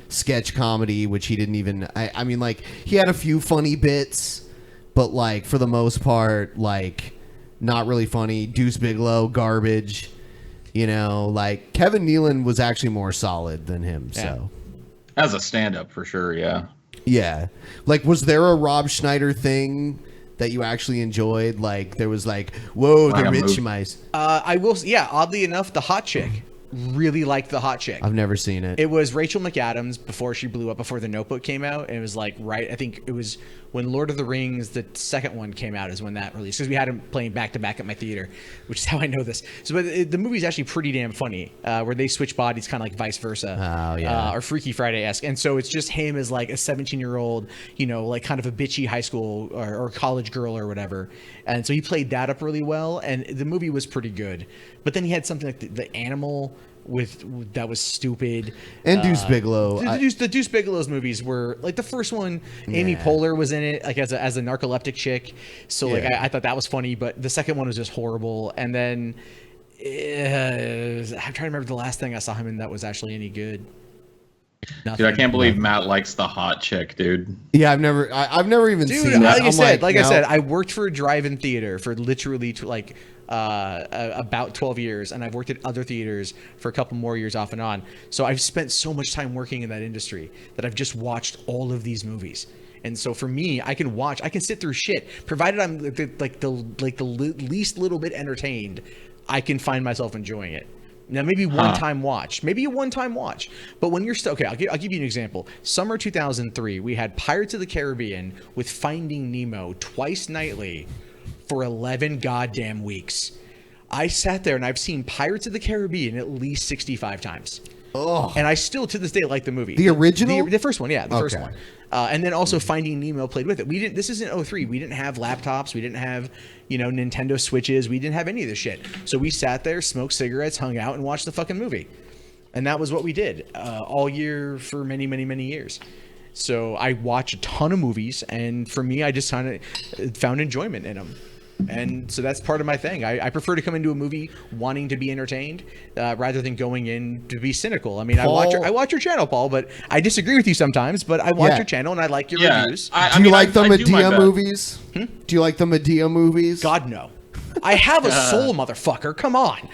sketch comedy, which he didn't even. I mean, he had a few funny bits, but for the most part, not really funny. Deuce Bigalow, garbage. You know, like Kevin Nealon was actually more solid than him. So as a stand-up for sure, yeah. Yeah. Like, was there a Rob Schneider thing that you actually enjoyed? Like, there was like, whoa, Like the a rich movie. mice. I will. Yeah, oddly enough, the hot chick. Really liked the hot chick. I've never seen it. It was Rachel McAdams before she blew up, before The Notebook came out. And it was like, right, I think it was when Lord of the Rings, the second one came out, is when that released. Because we had them playing back to back at my theater, which is how I know this. So, but the movie's actually pretty damn funny, where they switch bodies, kind of like vice versa. Oh, yeah. Or Freaky Friday-esque. And so it's just him as like a 17-year-old, you know, like kind of a bitchy high school or college girl or whatever. And so he played that up really well. And the movie was pretty good. But then he had something like the animal with that was stupid. And Deuce Bigalow. The Deuce Bigelow's movies were like the first one. Amy Poehler was in it, like as a narcoleptic chick. So like I thought that was funny, but the second one was just horrible. And then I'm trying to remember the last thing I saw him in that was actually any good. Dude, I can't believe Matt likes the hot chick, dude. Yeah, I've never even Dude, seen that. like I I'm said, I worked for a drive-in theater for literally about 12 years, and I've worked at other theaters for a couple more years off and on. So I've spent so much time working in that industry that I've just watched all of these movies. And so for me, I can sit through shit, provided I'm the least little bit entertained. I can find myself enjoying it. Now, maybe a one-time watch. But when you're still... Okay, I'll give you an example. Summer 2003, we had Pirates of the Caribbean with Finding Nemo twice nightly for 11 goddamn weeks. I sat there and I've seen Pirates of the Caribbean at least 65 times. Oh. And I still, to this day, like the movie. The original? The first one, yeah. The first Okay. one. And then also Finding Nemo played with it. This is in 2003. We didn't have laptops. We didn't have, Nintendo Switches. We didn't have any of this shit. So we sat there, smoked cigarettes, hung out, and watched the fucking movie. And that was what we did all year for many, many, many years. So I watch a ton of movies, and for me, I just kind of found enjoyment in them. And so that's part of my thing. I prefer to come into a movie wanting to be entertained rather than going in to be cynical. I mean, I watch your channel, Paul, but I disagree with you sometimes. But I watch your channel and I like your reviews. Do you like the Medea movies? Do you like the Medea movies? God, no. I have a soul, motherfucker. Come on.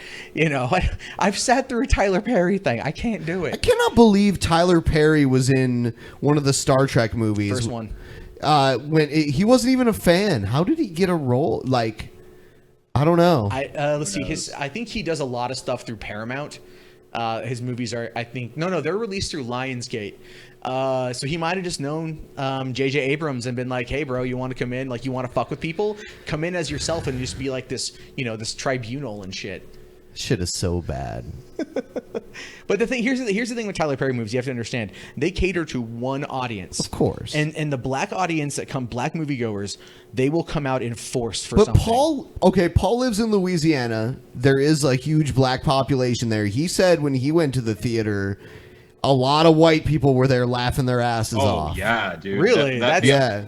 I've sat through a Tyler Perry thing. I can't do it. I cannot believe Tyler Perry was in one of the Star Trek movies. First one. He wasn't even a fan. How did he get a role? Like, I don't know. Let's see. I think he does a lot of stuff through Paramount. His movies are, I think, they're released through Lionsgate. So he might have just known J.J. Abrams and been like, hey, bro, you want to come in? Like, you want to fuck with people? Come in as yourself and just be like this, this tribunal and shit. Shit is so bad. But here's the thing with Tyler Perry movies. You have to understand, they cater to one audience, of course, and the black audience black moviegoers, they will come out in force for but something. Paul lives in Louisiana. There is a huge black population there. He said when he went to the theater, a lot of white people were there laughing their asses off. Oh yeah, dude. Really? Yeah.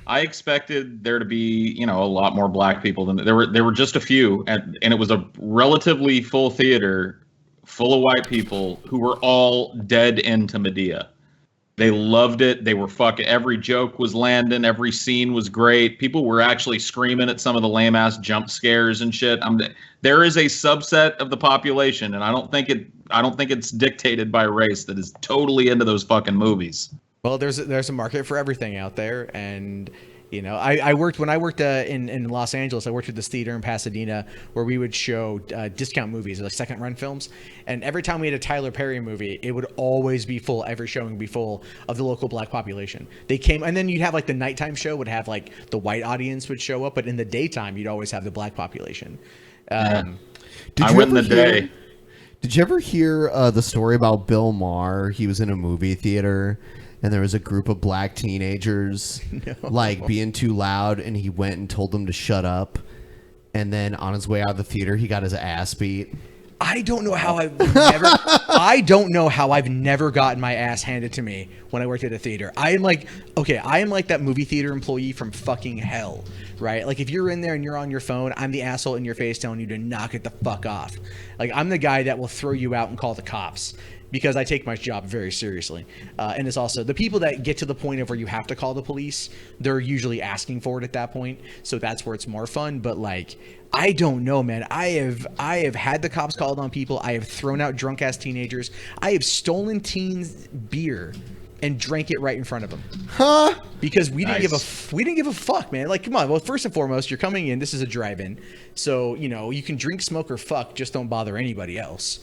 I expected there to be, a lot more black people than there were just a few, and it was a relatively full theater, full of white people who were all dead into Medea. They loved it. They were every joke was landing. Every scene was great. People were actually screaming at some of the lame ass jump scares and shit. There is a subset of the population, and I don't think it's dictated by race, that is totally into those fucking movies. Well, there's a market for everything out there, and I worked in Los Angeles. I worked with this theater in Pasadena where we would show discount movies, like second run films, and every time we had a Tyler Perry movie, it would always be full. Every showing would be full of the local black population. They came, and then you'd have the nighttime show would have the white audience would show up, but in the daytime you'd always have the black population. Did you ever hear the story about Bill Maher? He was in a movie theater, and there was a group of black teenagers being too loud, and he went and told them to shut up. And then on his way out of the theater, he got his ass beat. I don't know how I've never gotten my ass handed to me when I worked at a theater. I am like that movie theater employee from fucking hell, right? Like if you're in there and you're on your phone, I'm the asshole in your face telling you to knock it the fuck off. Like I'm the guy that will throw you out and call the cops. because I take my job very seriously. And it's also the people that get to the point of where you have to call the police, they're usually asking for it at that point. So that's where it's more fun. But like, I don't know, man. I have had the cops called on people. I have thrown out drunk ass teenagers. I have stolen teens' beer and drank it right in front of them. Huh? Because we didn't give a fuck, man. Like, come on. Well, first and foremost, you're coming in. This is a drive-in, so you know you can drink, smoke, or fuck. Just don't bother anybody else.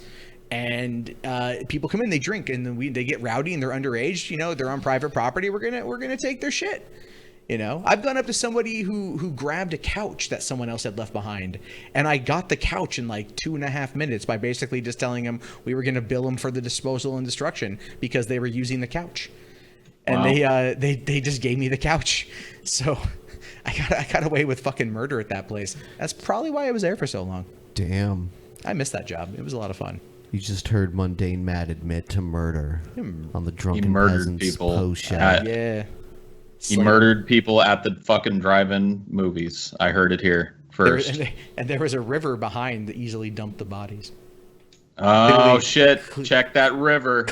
And people come in, they drink, and then they get rowdy, and they're underage. You know, they're on private property. We're gonna take their shit. You know, I've gone up to somebody who grabbed a couch that someone else had left behind, and I got the couch in like 2.5 minutes by basically just telling them we were going to bill them for the disposal and destruction because they were using the couch, and Wow. they just gave me the couch. So I got away with fucking murder at that place. That's probably why I was there for so long. Damn. I missed that job. It was a lot of fun. You just heard Mundane Matt admit to murder on the Drunken murdered Peasants people post show. Yeah. He murdered people at the fucking drive-in movies. I heard it here first. And there was a river behind that easily dumped the bodies. Oh shit! Check that river.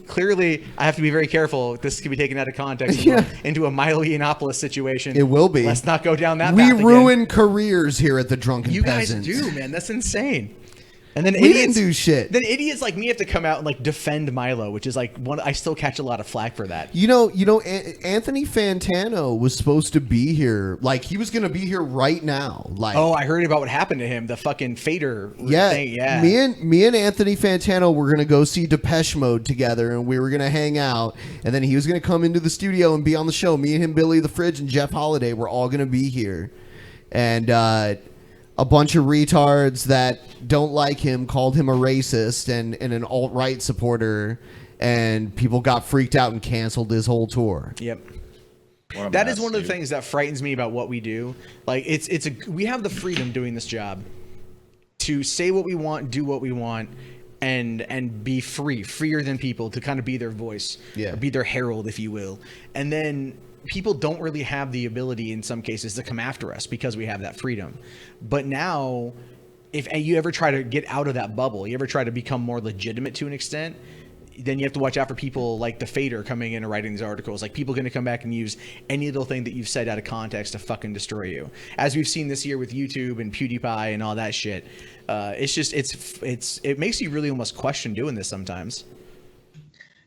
Clearly, I have to be very careful. This could be taken out of context into a Milo Yiannopoulos situation. It will be. Let's not go down that We path again. ruin careers here at the Drunken You guys Peasants. do, man. That's insane. And then We didn't idiots do shit. Then idiots like me have to come out and like defend Milo, which is like one. I still catch a lot of flack for that. You know, Anthony Fantano was supposed to be here. Like, he was going to be here right now. Like, Oh, I heard about what happened to him. The fucking fader yeah, thing. Yeah. Me and Anthony Fantano were gonna go see Depeche Mode together, and we were gonna hang out. And then he was gonna come into the studio and be on the show. Me and him, Billy the Fridge, and Jeff Holiday were all gonna be here. And a bunch of retards that don't like him called him a racist and an alt-right supporter, and people got freaked out and canceled his whole tour. Yep. What a That mess, is one of the dude. things that frightens me about what we do. Like we have the freedom doing this job to say what we want, do what we want, and be freer than people to kind of be their voice, or be their herald, if you will. And then people don't really have the ability in some cases to come after us because we have that freedom. But now, if you ever try to get out of that bubble, you ever try to become more legitimate to an extent, then you have to watch out for people like the Fader coming in and writing these articles. Like, people going to come back and use any little thing that you've said out of context to fucking destroy you. As we've seen this year with YouTube and PewDiePie and all that shit. It's just, it makes you really almost question doing this sometimes.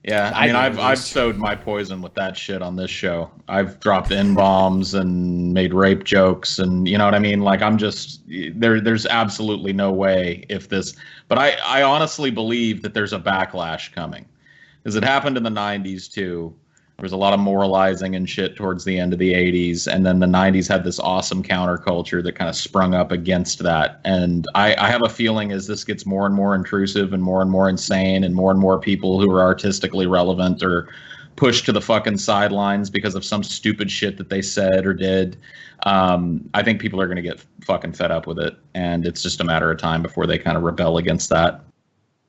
Yeah, I mean, I've sowed my poison with that shit on this show. I've dropped N-bombs and made rape jokes, and you know what I mean? Like, I'm just, there's absolutely no way if this, but I honestly believe that there's a backlash coming. Because it happened in the 90s too. There was a lot of moralizing and shit towards the end of the 80s, and then the 90s had this awesome counterculture that kind of sprung up against that. And I have a feeling as this gets more and more intrusive and more insane, and more people who are artistically relevant are pushed to the fucking sidelines because of some stupid shit that they said or did, I think people are going to get fucking fed up with it, and it's just a matter of time before they kind of rebel against that.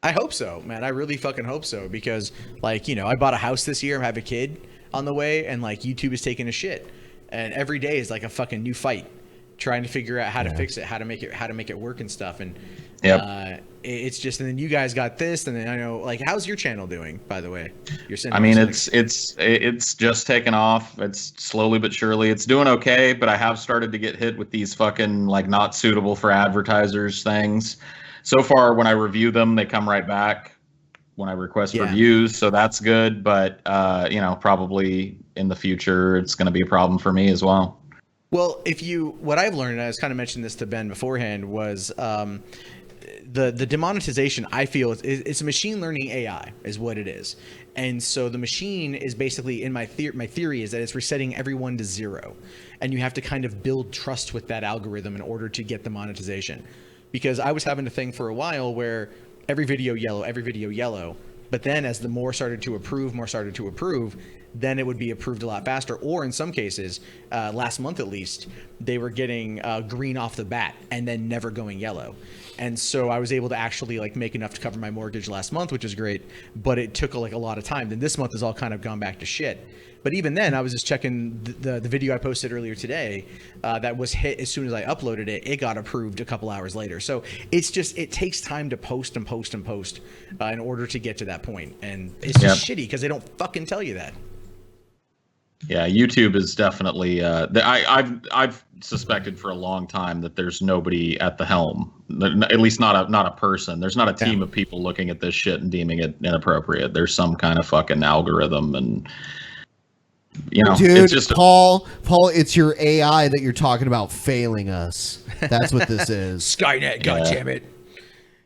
I hope so, man. I really fucking hope so, because, like, you know, I bought a house this year, I have a kid on the way, and like YouTube is taking a shit, and every day is like a fucking new fight, trying to figure out how to fix it, how to make it work and stuff. And it's just, and then you guys got this, and then I know, like, how's your channel doing, by the way? I mean, it's just taken off. It's slowly but surely. It's doing okay, but I have started to get hit with these fucking like not suitable for advertisers things. So far, when I review them, they come right back when I request reviews, so that's good. But you know, probably in the future, it's going to be a problem for me as well. Well, what I've learned, and I was kind of mentioning this to Ben beforehand, was the demonetization. I feel it's a machine learning AI is what it is, and so the machine is basically, in my theory is that it's resetting everyone to 0, and you have to kind of build trust with that algorithm in order to get the monetization. Because I was having a thing for a while where every video yellow, but then as the more started to approve, then it would be approved a lot faster. Or in some cases, last month at least, they were getting green off the bat and then never going yellow. And so I was able to actually like make enough to cover my mortgage last month, which is great, but it took like a lot of time. Then this month has all kind of gone back to shit. But even then, I was just checking the video I posted earlier today that was hit as soon as I uploaded it. It got approved a couple hours later. So it's just, it takes time to post in order to get to that that point, and it's just shitty because they don't fucking tell you that. Yeah, YouTube is definitely. I've suspected for a long time that there's nobody at the helm, at least not a person. There's not a team of people looking at this shit and deeming it inappropriate. There's some kind of fucking algorithm, and dude, it's just Paul, it's your AI that you're talking about failing us. That's what this is. Skynet, goddammit.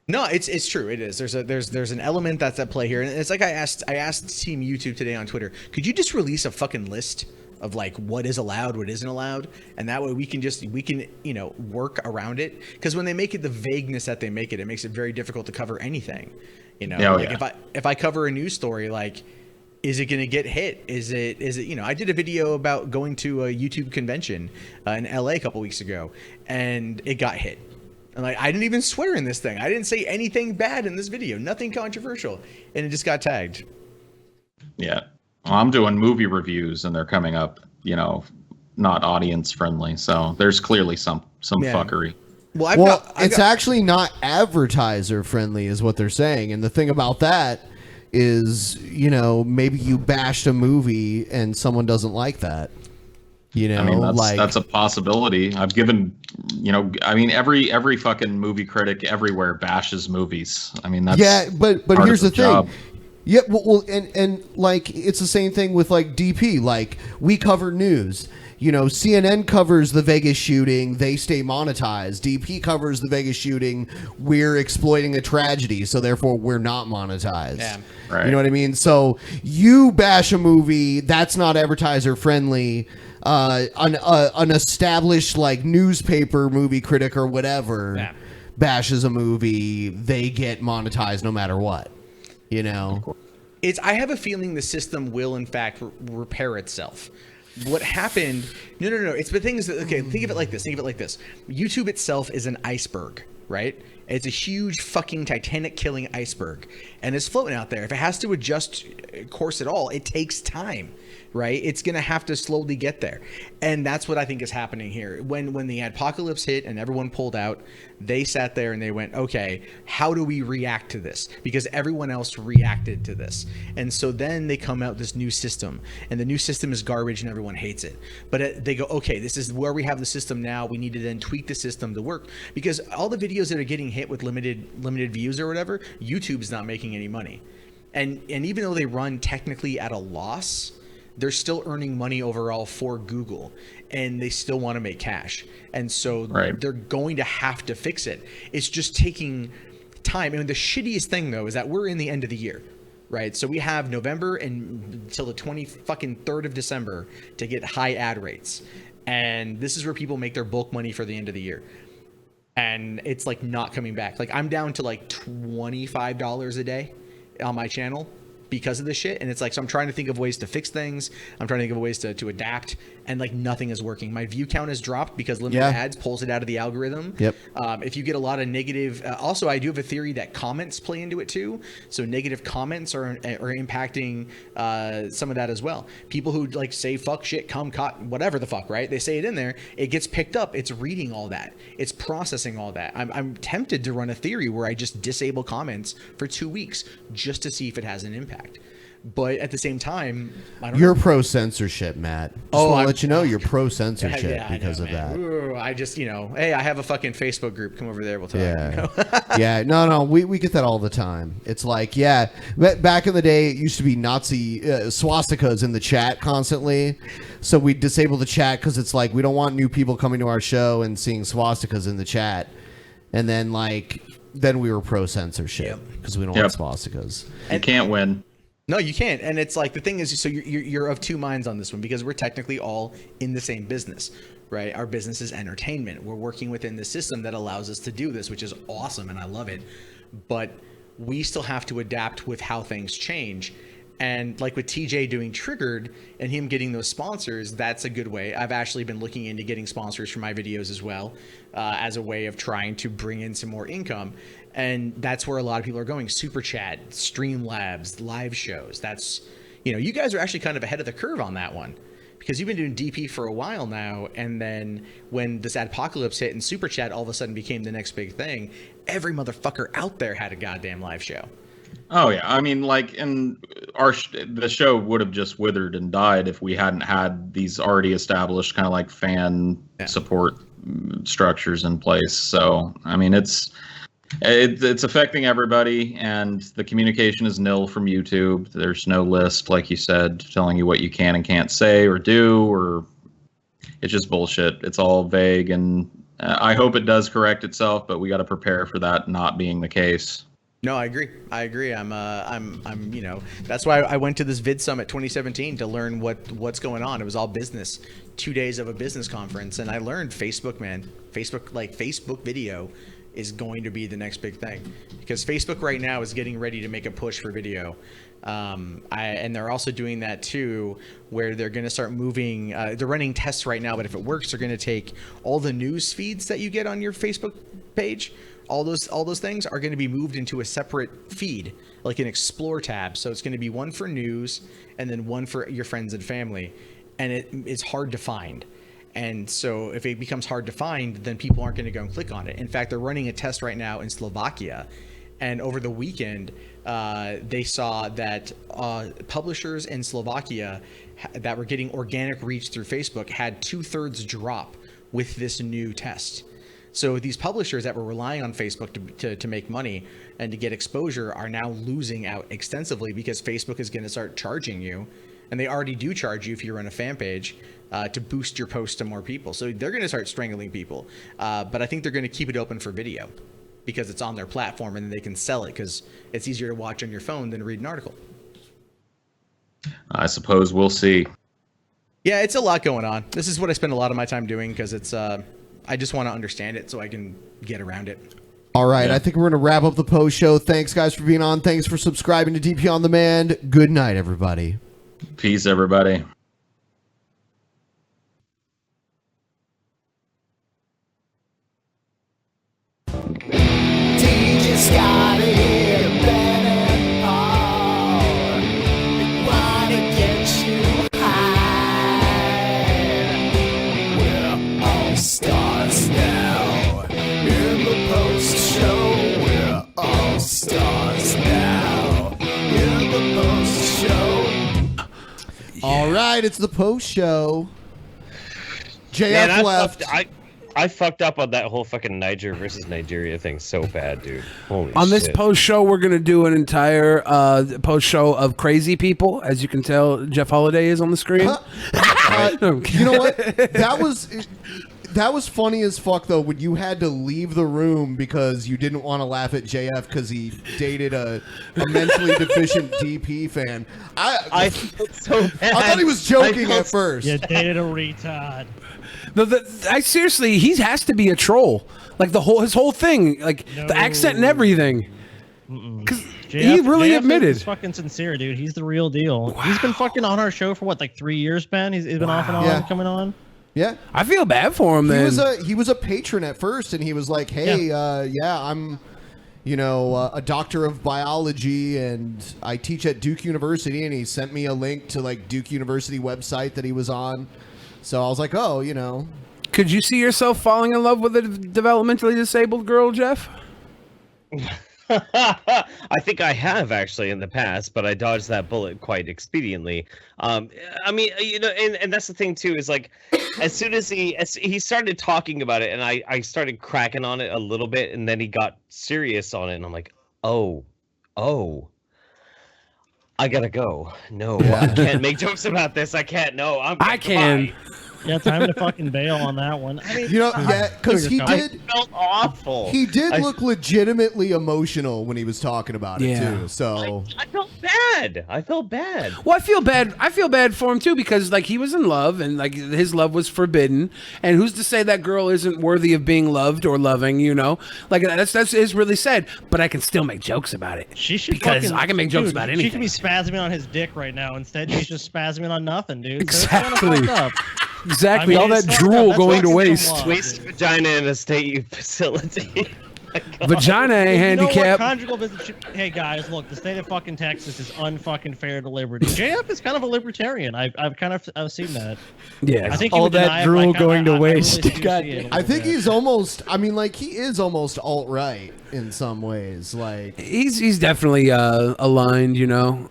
No, it's true. It is. There's an element that's at play here, and it's like I asked Team YouTube today on Twitter. Could you just release a fucking list of like what is allowed, what isn't allowed, and that way we can work around it? Because when they make it the vagueness that they make it, it makes it very difficult to cover anything. If I cover a news story, like, is it going to get hit? Is it? I did a video about going to a YouTube convention in LA a couple weeks ago, and it got hit. And like, I didn't even swear in this thing. I didn't say anything bad in this video, nothing controversial, and it just got tagged. Yeah, well, I'm doing movie reviews, and they're coming up, not audience friendly. So there's clearly some fuckery. Well, it's actually not advertiser friendly, is what they're saying. And the thing about that is, maybe you bashed a movie and someone doesn't like that. That's a possibility. I've given, every fucking movie critic everywhere bashes movies. That's but here's the thing. Yeah, well, and like it's the same thing with like DP. Like we cover news. CNN covers the Vegas shooting. They stay monetized. DP covers the Vegas shooting. We're exploiting a tragedy, so therefore we're not monetized. Yeah. Right. You know what I mean? So you bash a movie that's not advertiser friendly. An established like newspaper movie critic or whatever bashes a movie, they get monetized no matter what. I have a feeling the system will in fact repair itself. What happened? No. It's the thing is that, okay, think of it like this. YouTube itself is an iceberg, right? It's a huge fucking Titanic killing iceberg, and it's floating out there. If it has to adjust course at all, it takes time, right? It's gonna have to slowly get there, and that's what I think is happening here. When the apocalypse hit and everyone pulled out, they sat there and they went, okay, how do we react to this? Because everyone else reacted to this, and so then they come out with this new system, and the new system is garbage and everyone hates it. But they go, okay, this is where we have the system now. We need to then tweak the system to work, because all the videos that are getting hit with limited views or whatever, YouTube's not making any money, and even though they run technically at a loss, they're still earning money overall for Google, and they still want to make cash, and so they're going to have to fix it. It's just taking time. And the shittiest thing though is that we're in the end of the year, right? So we have November and until the 23rd of December to get high ad rates, and this is where people make their bulk money for the end of the year. And it's like not coming back. Like I'm down to like $25 a day on my channel because of this shit, and it's like, so I'm trying to think of ways to fix things. I'm trying to think of ways to adapt, and like nothing is working. My view count has dropped because limited ads pulls it out of the algorithm. Yep. If you get a lot of negative, also I do have a theory that comments play into it too. So negative comments are impacting some of that as well. People who like say fuck, shit, cum, cot, whatever the fuck, right? They say it in there. It gets picked up. It's reading all that. It's processing all that. I'm tempted to run a theory where I just disable comments for 2 weeks just to see if it has an impact. But at the same time, I don't You're know. pro censorship, Matt. Just want to let you know you're pro censorship because of that. Ooh, I just, hey, I have a fucking Facebook group. Come over there. We'll talk. Yeah. No. We get that all the time. It's like, back in the day, it used to be Nazi swastikas in the chat constantly. So we disable the chat because it's like, we don't want new people coming to our show and seeing swastikas in the chat. And then we were pro censorship because we don't want swastikas. You can't win. No, you can't. And it's like, the thing is, so you're of two minds on this one, because we're technically all in the same business, right? Our business is entertainment. We're working within the system that allows us to do this, which is awesome, and I love it. But we still have to adapt with how things change. And like with TJ doing Triggered and him getting those sponsors, that's a good way. I've actually been looking into getting sponsors for my videos as well, as a way of trying to bring in some more income. And that's where a lot of people are going. Super Chat, Streamlabs, live shows. That's, you guys are actually kind of ahead of the curve on that one, because you've been doing DP for a while now. And then when this apocalypse hit and Super Chat all of a sudden became the next big thing, every motherfucker out there had a goddamn live show. Oh yeah, I mean, like, and the show would have just withered and died if we hadn't had these already established kind of like fan support structures in place. So, I mean, it's affecting everybody, and the communication is nil from YouTube. There's no list, like you said, telling you what you can and can't say or do, or it's just bullshit. It's all vague, and I hope it does correct itself, but we got to prepare for that not being the case. No, I agree. I'm, you know, that's why I went to this Vid Summit 2017 to learn what's going on. It was all business, 2 days of a business conference, and I learned Facebook, man. Facebook video is going to be the next big thing, because Facebook right now is getting ready to make a push for video. And they're also doing that too, where they're going to start moving. They're running tests right now, but if it works, they're going to take all the news feeds that you get on your Facebook page. All those things are going to be moved into a separate feed, like an Explore tab. So it's going to be one for news and then one for your friends and family. And it's hard to find. And so if it becomes hard to find, then people aren't going to go and click on it. In fact, they're running a test right now in Slovakia. And over the weekend, they saw that publishers in Slovakia that were getting organic reach through Facebook had 2/3 drop with this new test. So these publishers that were relying on Facebook to make money and to get exposure are now losing out extensively, because Facebook is going to start charging you, and they already do charge you if you run a fan page, to boost your post to more people. So they're going to start strangling people. But I think they're going to keep it open for video, because it's on their platform and they can sell it, because it's easier to watch on your phone than read an article. I suppose we'll see. Yeah, it's a lot going on. This is what I spend a lot of my time doing, because it's I just want to understand it so I can get around it. All right, I think we're going to wrap up the post show. Thanks, guys, for being on. Thanks for subscribing to DP on Demand. Good night, everybody. Peace, everybody. DJ Scotty, Ben and Paul, they wanna get you high. We're all stars now. In the post show, we're all stars now. In the post show. All right, it's the post show. JF Man, left. I fucked up on that whole fucking Niger versus Nigeria thing so bad, dude. Holy On this shit. post show, we're going to do an entire post show of crazy people. As you can tell, Jeff Holiday is on the screen. You know what? That was funny as fuck, though, when you had to leave the room because you didn't want to laugh at JF because he dated a mentally deficient DP fan. I felt so bad. I thought he was joking at first. You dated a retard. No, I seriously, he has to be a troll. Like his whole thing, like the accent and everything. Because he really JF admitted. is fucking sincere, dude. He's the real deal. Wow. He's been fucking on our show for what, like 3 years, Ben? He's been off and on, coming on. Yeah, I feel bad for him. Then he was a patron at first, and he was like, "Hey, I'm, a doctor of biology, and I teach at Duke University." And he sent me a link to like Duke University website that he was on. So I was like, "Oh, Could you see yourself falling in love with a developmentally disabled girl, Jeff? I think I have actually in the past, but I dodged that bullet quite expediently. I mean, and that's the thing too, is like, as soon as he started talking about it, and I started cracking on it a little bit, and then he got serious on it, and I'm like, oh, I gotta go. No, I can't make jokes about this. I can't. No, I can. Bye. Yeah, time to fucking bail on that one. I mean, because he did. I felt awful. He did look legitimately emotional when he was talking about it too. So I felt bad. Well, I feel bad. I feel bad for him too, because like he was in love, and like his love was forbidden. And who's to say that girl isn't worthy of being loved or loving? Like that's is really sad. But I can still make jokes about it. She should because I can make jokes about anything. She could be spasming on his dick right now. Instead, she's just spasming on nothing, dude. Exactly. So Exactly. All that drool going to waste. Waste vagina in a state youth facility. Vagina ain't You know what? handicapped. Conjugal visit should- Hey guys, look, the state of fucking Texas is unfucking fair to liberty. JF is kind of a libertarian. I've seen that. Yeah. I think he All would that deny it, but drool I kinda- going to I really waste. do see God it a I little think bit. he's almost. I mean, like he is almost alt right in some ways. Like He's definitely aligned, you know.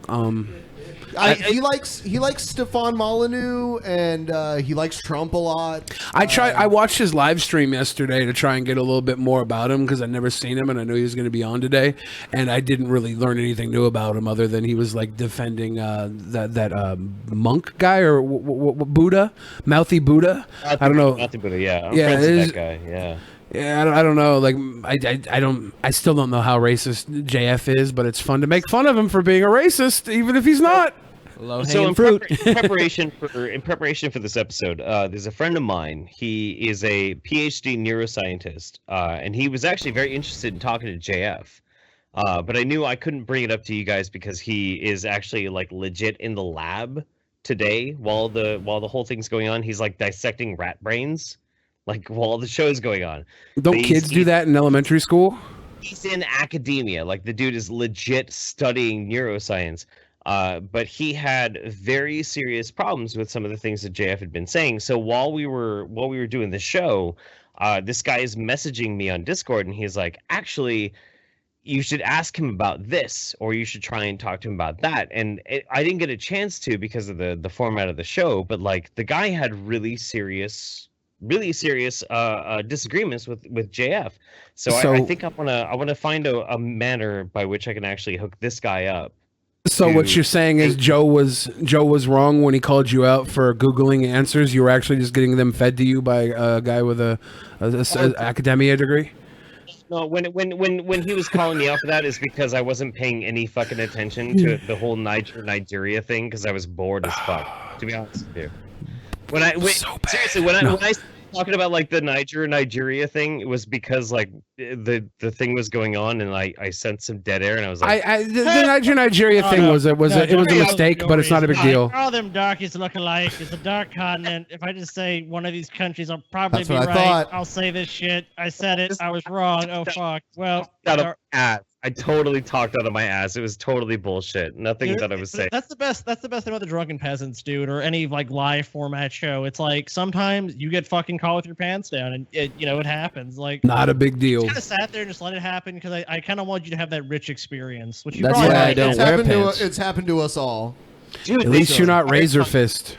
he likes Stefan Molyneux and he likes Trump a lot. I watched his live stream yesterday to try and get a little bit more about him because I'd never seen him and I knew he was going to be on today, and I didn't really learn anything new about him other than he was like defending that monk guy or Buddha, Mouthy Buddha. I don't know. Mouthy Buddha, yeah. I'm Yeah, friends with it is- that guy. Yeah. Yeah, I don't know. Like, I still don't know how racist JF is, but it's fun to make fun of him for being a racist, even if he's not. So in preparation for this episode, there's a friend of mine. He is a PhD neuroscientist, and he was actually very interested in talking to JF. But I knew I couldn't bring it up to you guys because he is actually like legit in the lab today while the whole thing's going on. He's like dissecting rat brains. Like while the show is going on. Don't kids do that in elementary school? He's in academia. Like the dude is legit studying neuroscience. But he had very serious problems with some of the things that JF had been saying. So while we were doing the show, this guy is messaging me on Discord, and he's like, actually, you should ask him about this, or you should try and talk to him about that. And I didn't get a chance to because of the format of the show, but like the guy had really serious disagreements with JF. So I think I want to find a manner by which I can actually hook this guy up. So what you're saying is Joe was wrong when he called you out for Googling answers. You were actually just getting them fed to you by a guy with a academia degree. No, when he was calling me out for that is because I wasn't paying any fucking attention to the whole Nigeria thing because I was bored as fuck. To be honest with you. When I started talking about like the Nigeria thing, it was because like the thing was going on and I sensed some dead air and I was like, the Nigeria thing was a mistake, but it's not a big deal. All them darkies look alike. It's a dark continent. If I just say one of these countries, I'll probably That's be what I right. thought. I'll say this shit. I said it. I was wrong. Oh fuck. Well, out of ass. I totally talked out of my ass. It was totally bullshit. Nothing that I was saying. That's the best thing about the Drunken Peasants, dude, or any like live format show. It's like sometimes you get fucking caught with your pants down, and it happens. Like Not a big deal. Kind of sat there and just let it happen because I kind of want you to have that rich experience. Which you That's probably why I like. don't It's happened to us all. Dude, At least you're not Razor Fist.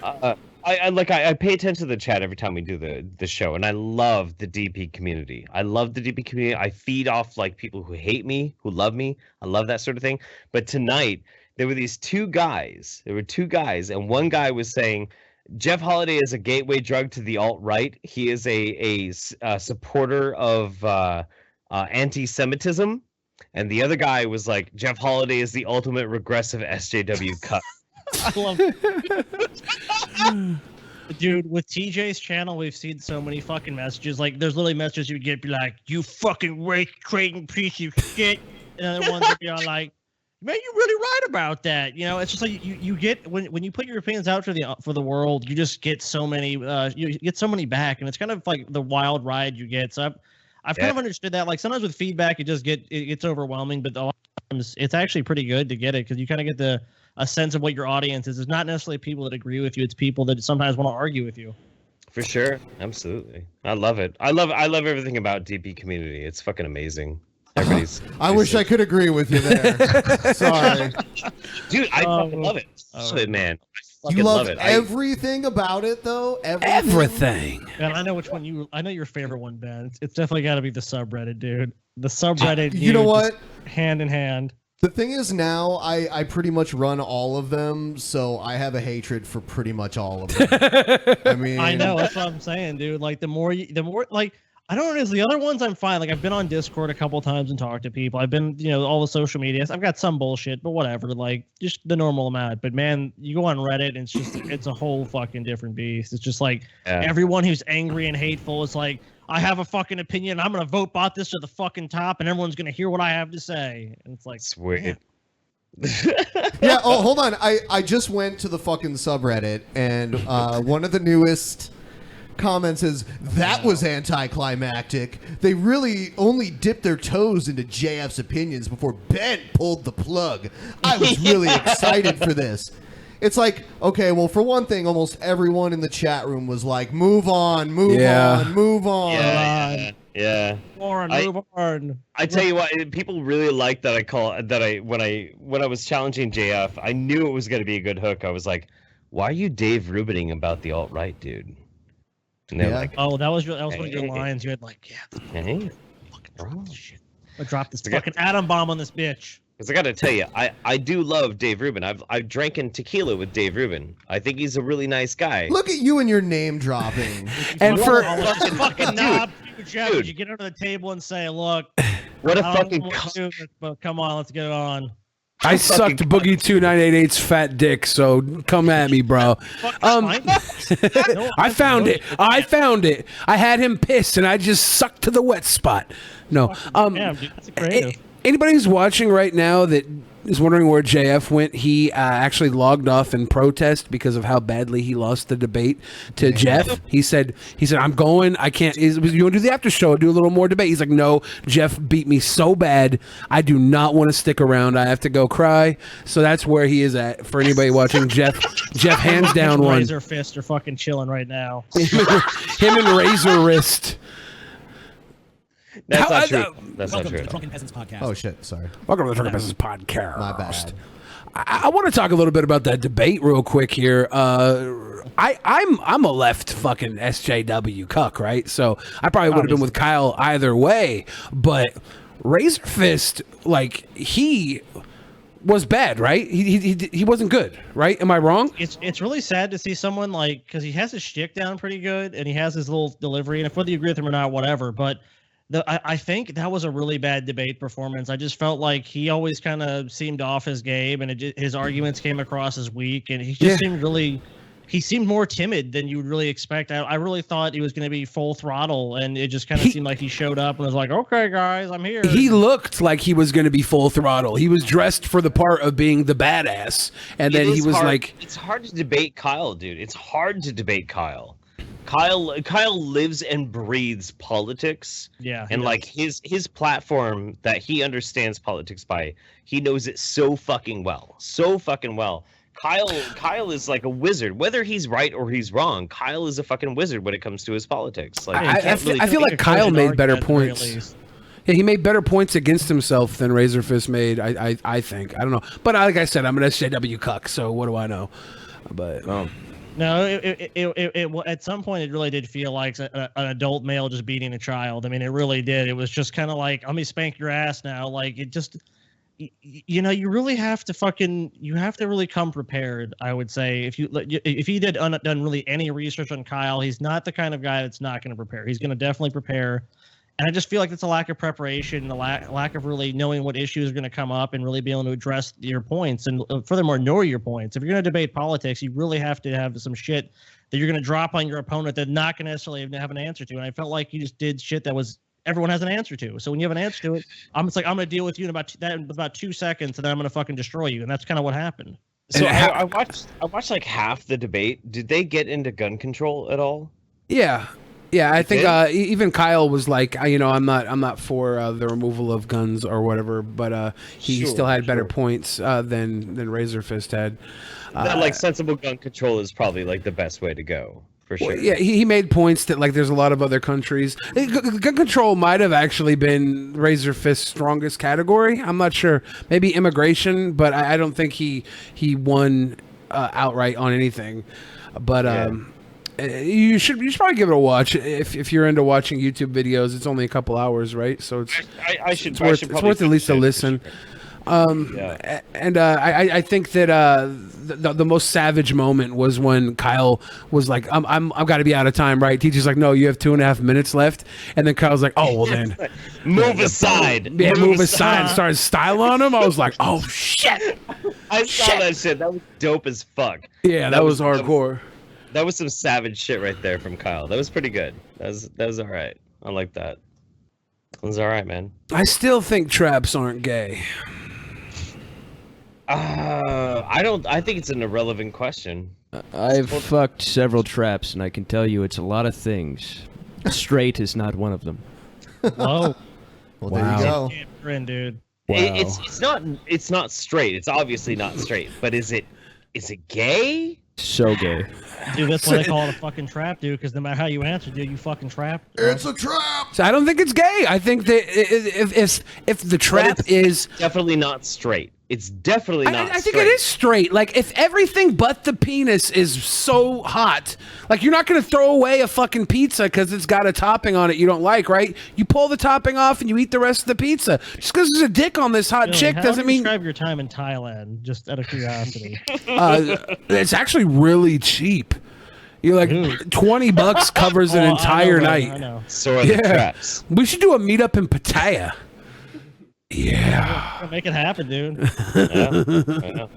I pay attention to the chat every time we do the show, and I love the DP community. I love the DP community. I feed off like people who hate me, who love me. I love that sort of thing. But tonight there were these two guys. There were two guys, and one guy was saying Jeff Holiday is a gateway drug to the alt-right. He is a supporter of anti-Semitism, and the other guy was like Jeff Holiday is the ultimate regressive SJW cut. I love Dude, with TJ's channel, we've seen so many fucking messages. Like, there's literally messages you would get, be like, you fucking race trading piece of shit. And other ones would be all like, man, you're really right about that. You know, it's just like you get when you put your opinions out for the world, you just get so many you get so many back, and it's kind of like the wild ride you get. So I've kind of understood that. Like sometimes with feedback, it gets overwhelming, but a lot of times it's actually pretty good to get it because you kind of get a sense of what your audience is. It's not necessarily people that agree with you; it's people that sometimes want to argue with you. For sure, absolutely. I love it. I love everything about DP community. It's fucking amazing. Everybody's. I wish I could agree with you there. Sorry, dude. I fucking love it. Shit, man. You love it. everything about it, though. Everything. And I know which one I know your favorite one, Ben. It's definitely got to be the subreddit, dude. The subreddit. You know what? Hand in hand. The thing is now I pretty much run all of them, so I have a hatred for pretty much all of them. I mean, I know that's what I'm saying, dude. Like the more like I don't know. Is the other ones I'm fine. Like I've been on Discord a couple times and talked to people. I've been, all the social medias. I've got some bullshit, but whatever. Like just the normal amount. But man, you go on Reddit and it's a whole fucking different beast. It's just like everyone who's angry and hateful is like, I have a fucking opinion. I'm gonna vote bot this to the fucking top, and everyone's gonna hear what I have to say. And it's like sweet. Yeah. Oh, hold on. I just went to the fucking subreddit, and one of the newest comment says, that was anticlimactic. They really only dipped their toes into JF's opinions before Ben pulled the plug. I was really excited for this. It's like, okay, well, for one thing, almost everyone in the chat room was like, move on, move on, move on. Yeah. Move on. I tell you what, people really like that when I was challenging JF, I knew it was going to be a good hook. I was like, why are you Dave Rubining about the alt-right, dude? And they're like, oh, that was one of your lines. You had like, hey, fucking shit. I dropped this fucking atom bomb on this bitch. Because I got to tell you, I do love Dave Rubin. I've drank in tequila with Dave Rubin. I think he's a really nice guy. Look at you and your name dropping. And for fucking knob, Jeff, would you get under the table and say, "Look, what a I don't fucking know what to do, but come on, let's get it on." I sucked Boogie 2988's fat dick, so come at me, bro. I found it. I had him pissed, and I just sucked to the wet spot. No. Damn, dude, that's creative. Anybody who's watching right now that is wondering where JF went, he actually logged off in protest because of how badly he lost the debate to Jeff. He said, I'm going. I can't. You want to do the after show? Do a little more debate. He's like, no, Jeff beat me so bad. I do not want to stick around. I have to go cry. So that's where he is at. For anybody watching, Jeff hands down one. Razor Fist are fucking chilling right now. Him and Razor Wrist. That's not true. That's not Welcome true. to the Drunken Peasants Podcast. Oh, shit. Sorry. Welcome to the Drunken Peasants Podcast. My bad. I want to talk a little bit about that debate real quick here. I'm a left fucking SJW cuck, right? So I probably would have been with Kyle either way. But Razor Fist, like, he was bad, right? He wasn't good, right? Am I wrong? It's really sad to see someone like, because he has his shtick down pretty good and he has his little delivery, and if whether you agree with him or not, whatever. But I think that was a really bad debate performance. I just felt like he always kind of seemed off his game, and his arguments came across as weak, and he just seemed more timid than you would really expect. I really thought he was going to be full throttle, and it just kind of seemed like he showed up and was like, okay, guys, I'm here. He looked like he was going to be full throttle. He was dressed for the part of being the badass, and then he was hard. like... It's hard to debate Kyle, dude. It's hard to debate Kyle. Kyle lives and breathes politics. Yeah. And like his platform that he understands politics by, he knows it so fucking well. So fucking well. Kyle is like a wizard. Whether he's right or he's wrong, Kyle is a fucking wizard when it comes to his politics. Like I feel like Kyle made better points. Yeah, he made better points against himself than Razor Fist made, I think. I don't know. But like I said, I'm an SJW cuck, so what do I know? But no, it at some point it really did feel like an adult male just beating a child. I mean, it really did. It was just kind of like, let me spank your ass now. Like, it just, you really have to really come prepared. I would say if he did done really any research on Kyle, he's not the kind of guy that's not going to prepare. He's going to definitely prepare. And I just feel like it's a lack of preparation, the lack of really knowing what issues are going to come up and really being able to address your points. And furthermore, know your points. If you're going to debate politics, you really have to have some shit that you're going to drop on your opponent that not going to necessarily have an answer to. And I felt like you just did shit that was everyone has an answer to. So when you have an answer to it, I'm going to deal with you in about 2 seconds, and then I'm going to fucking destroy you. And that's kind of what happened. So I watched like half the debate. Did they get into gun control at all? Yeah. Yeah, I think even Kyle was like, I'm not for the removal of guns or whatever, but he still had better points than Razor Fist had. That, like, sensible gun control is probably like the best way to go for sure. Well, yeah, he made points that like there's a lot of other countries. Gun control might have actually been Razor Fist's strongest category. I'm not sure. Maybe immigration, but I don't think he won outright on anything. But you should probably give it a watch if you're into watching YouTube videos. It's only a couple hours, right? So it's worth at least a listen. And I think that the most savage moment was when Kyle was like, I've got to be out of time, right? Teacher's like, no, you have 2.5 minutes left. And then Kyle's like, oh, well then move aside. Yeah, move aside. Started style on him. I was like, oh shit. I saw that shit. That was dope as fuck. Yeah, that was hardcore. That was some savage shit right there from Kyle. That was pretty good. That was all right. I like that. That was all right, man. I still think traps aren't gay. I think it's an irrelevant question. I've fucked several traps, and I can tell you it's a lot of things. Straight is not one of them. Whoa. Well, there you go. Friend, dude. It's not straight. It's obviously not straight. But is it gay? So gay. Dude, that's why they call it a fucking trap, dude. Because no matter how you answer, dude, you fucking trap. It's a trap. So I don't think it's gay. I think that if the trap is definitely not straight. It's definitely not. I think it is straight. Like if everything but the penis is so hot, like you're not gonna throw away a fucking pizza because it's got a topping on it you don't like, right? You pull the topping off and you eat the rest of the pizza. Just because there's a dick on this hot Really, chick how doesn't would you mean describe your time in Thailand. Just out of curiosity. it's actually really cheap. You're like $20 covers an entire night. I know. So are the traps. We should do a meetup in Pattaya. Yeah. Make it happen, dude. I know.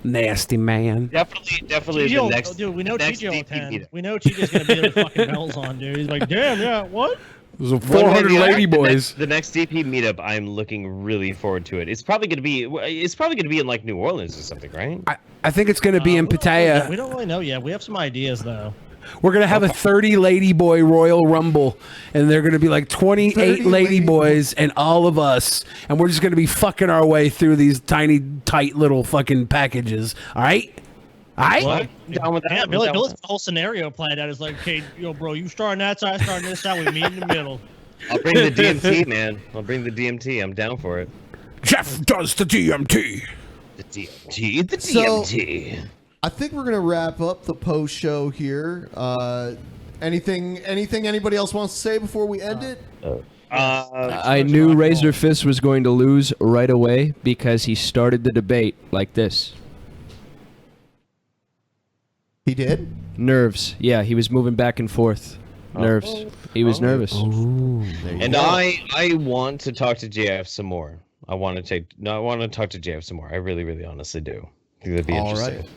Nasty man. Definitely TJ the next. dude, we know next TJ will DP attend. meetup. We know TJ's gonna be there with fucking bells on, dude. He's like, damn, yeah, what? There's a 400 lady boys. The next DP meetup, I'm looking really forward to it. It's probably gonna be in like New Orleans or something, right? I think it's gonna be in Pattaya. We don't really know yet. We have some ideas though. We're gonna have a 30 lady boy Royal Rumble, and they're gonna be like 28 lady boys and all of us, and we're just gonna be fucking our way through these tiny, tight little fucking packages. All right, all right. Well, down with that. yeah, I'm Billy's down with got the whole scenario planned out. It's like, okay, yo, bro, you starting that side, starting this side. We meet in the middle. I'll bring the DMT, man. I'll bring the DMT. I'm down for it. Jeff does the DMT. The DMT. The So- DMT. I think we're gonna wrap up the post show here. Anything anybody else wants to say before we end it? I knew Razor Fist was going to lose right away because he started the debate like this. He did? Nerves. Yeah, he was moving back and forth. Nerves. He was nervous. And I want to talk to JF some more. I want to talk to JF some more. I really, really honestly do. I think that'd be All interesting. right.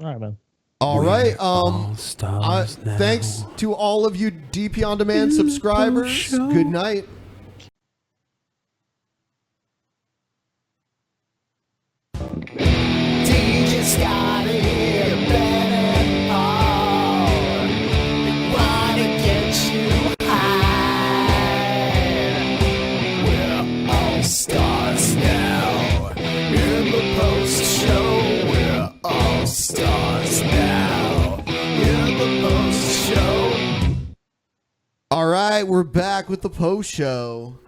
All right, man. All right. Thanks to all of you DP On Demand subscribers. Good night. DJ Scotty here, Ben and Paul. They wanna get you high. We're all stars now. In the post show, we're all stars now. In the post show. All right, we're back with the post show.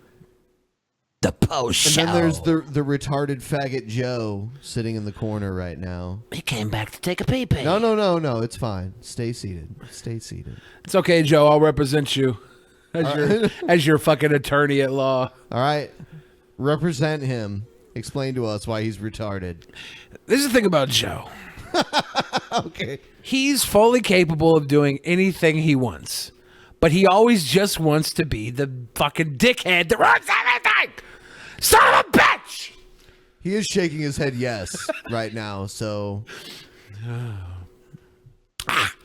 The post And then there's the retarded faggot Joe sitting in the corner right now. He came back to take a pee-pee. No. It's fine. Stay seated. Stay seated. It's okay, Joe. I'll represent you as All your right. as your fucking attorney at law. All right. Represent him. Explain to us why he's retarded. This is the thing about Joe. Okay. He's fully capable of doing anything he wants, but he always just wants to be the fucking dickhead that runs everything. Son of a bitch! He is shaking his head yes right now, so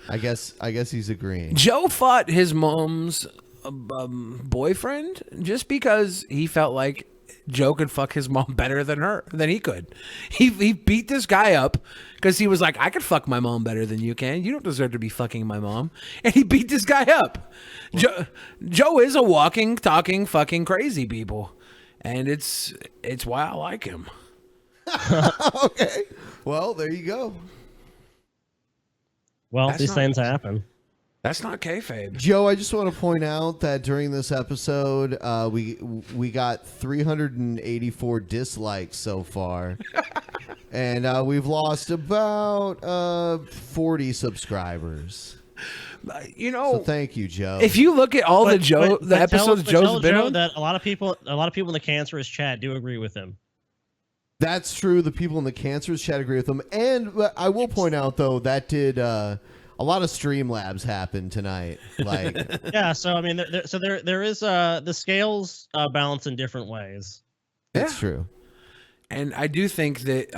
I guess he's agreeing. Joe fought his mom's boyfriend just because he felt like Joe could fuck his mom better than he could. He beat this guy up because he was like, I could fuck my mom better than you can. You don't deserve to be fucking my mom. And he beat this guy up. Joe is a walking, talking, fucking crazy people. And it's why I like him. Okay. Well, there you go. Well, That's these not- things happen. That's not kayfabe. Joe, I just want to point out that during this episode, we got 384 dislikes so far, and we've lost about 40 subscribers. You know, so thank you, Joe. If you look at all the episodes tell Joe's been Joe on, that a lot of people in the cancerous chat do agree with him. That's true. The people in the cancerous chat agree with them, and I will point out though that did a lot of Streamlabs happen tonight. Like, Yeah, so I mean, there is the scales balance in different ways. that's true. and I do think that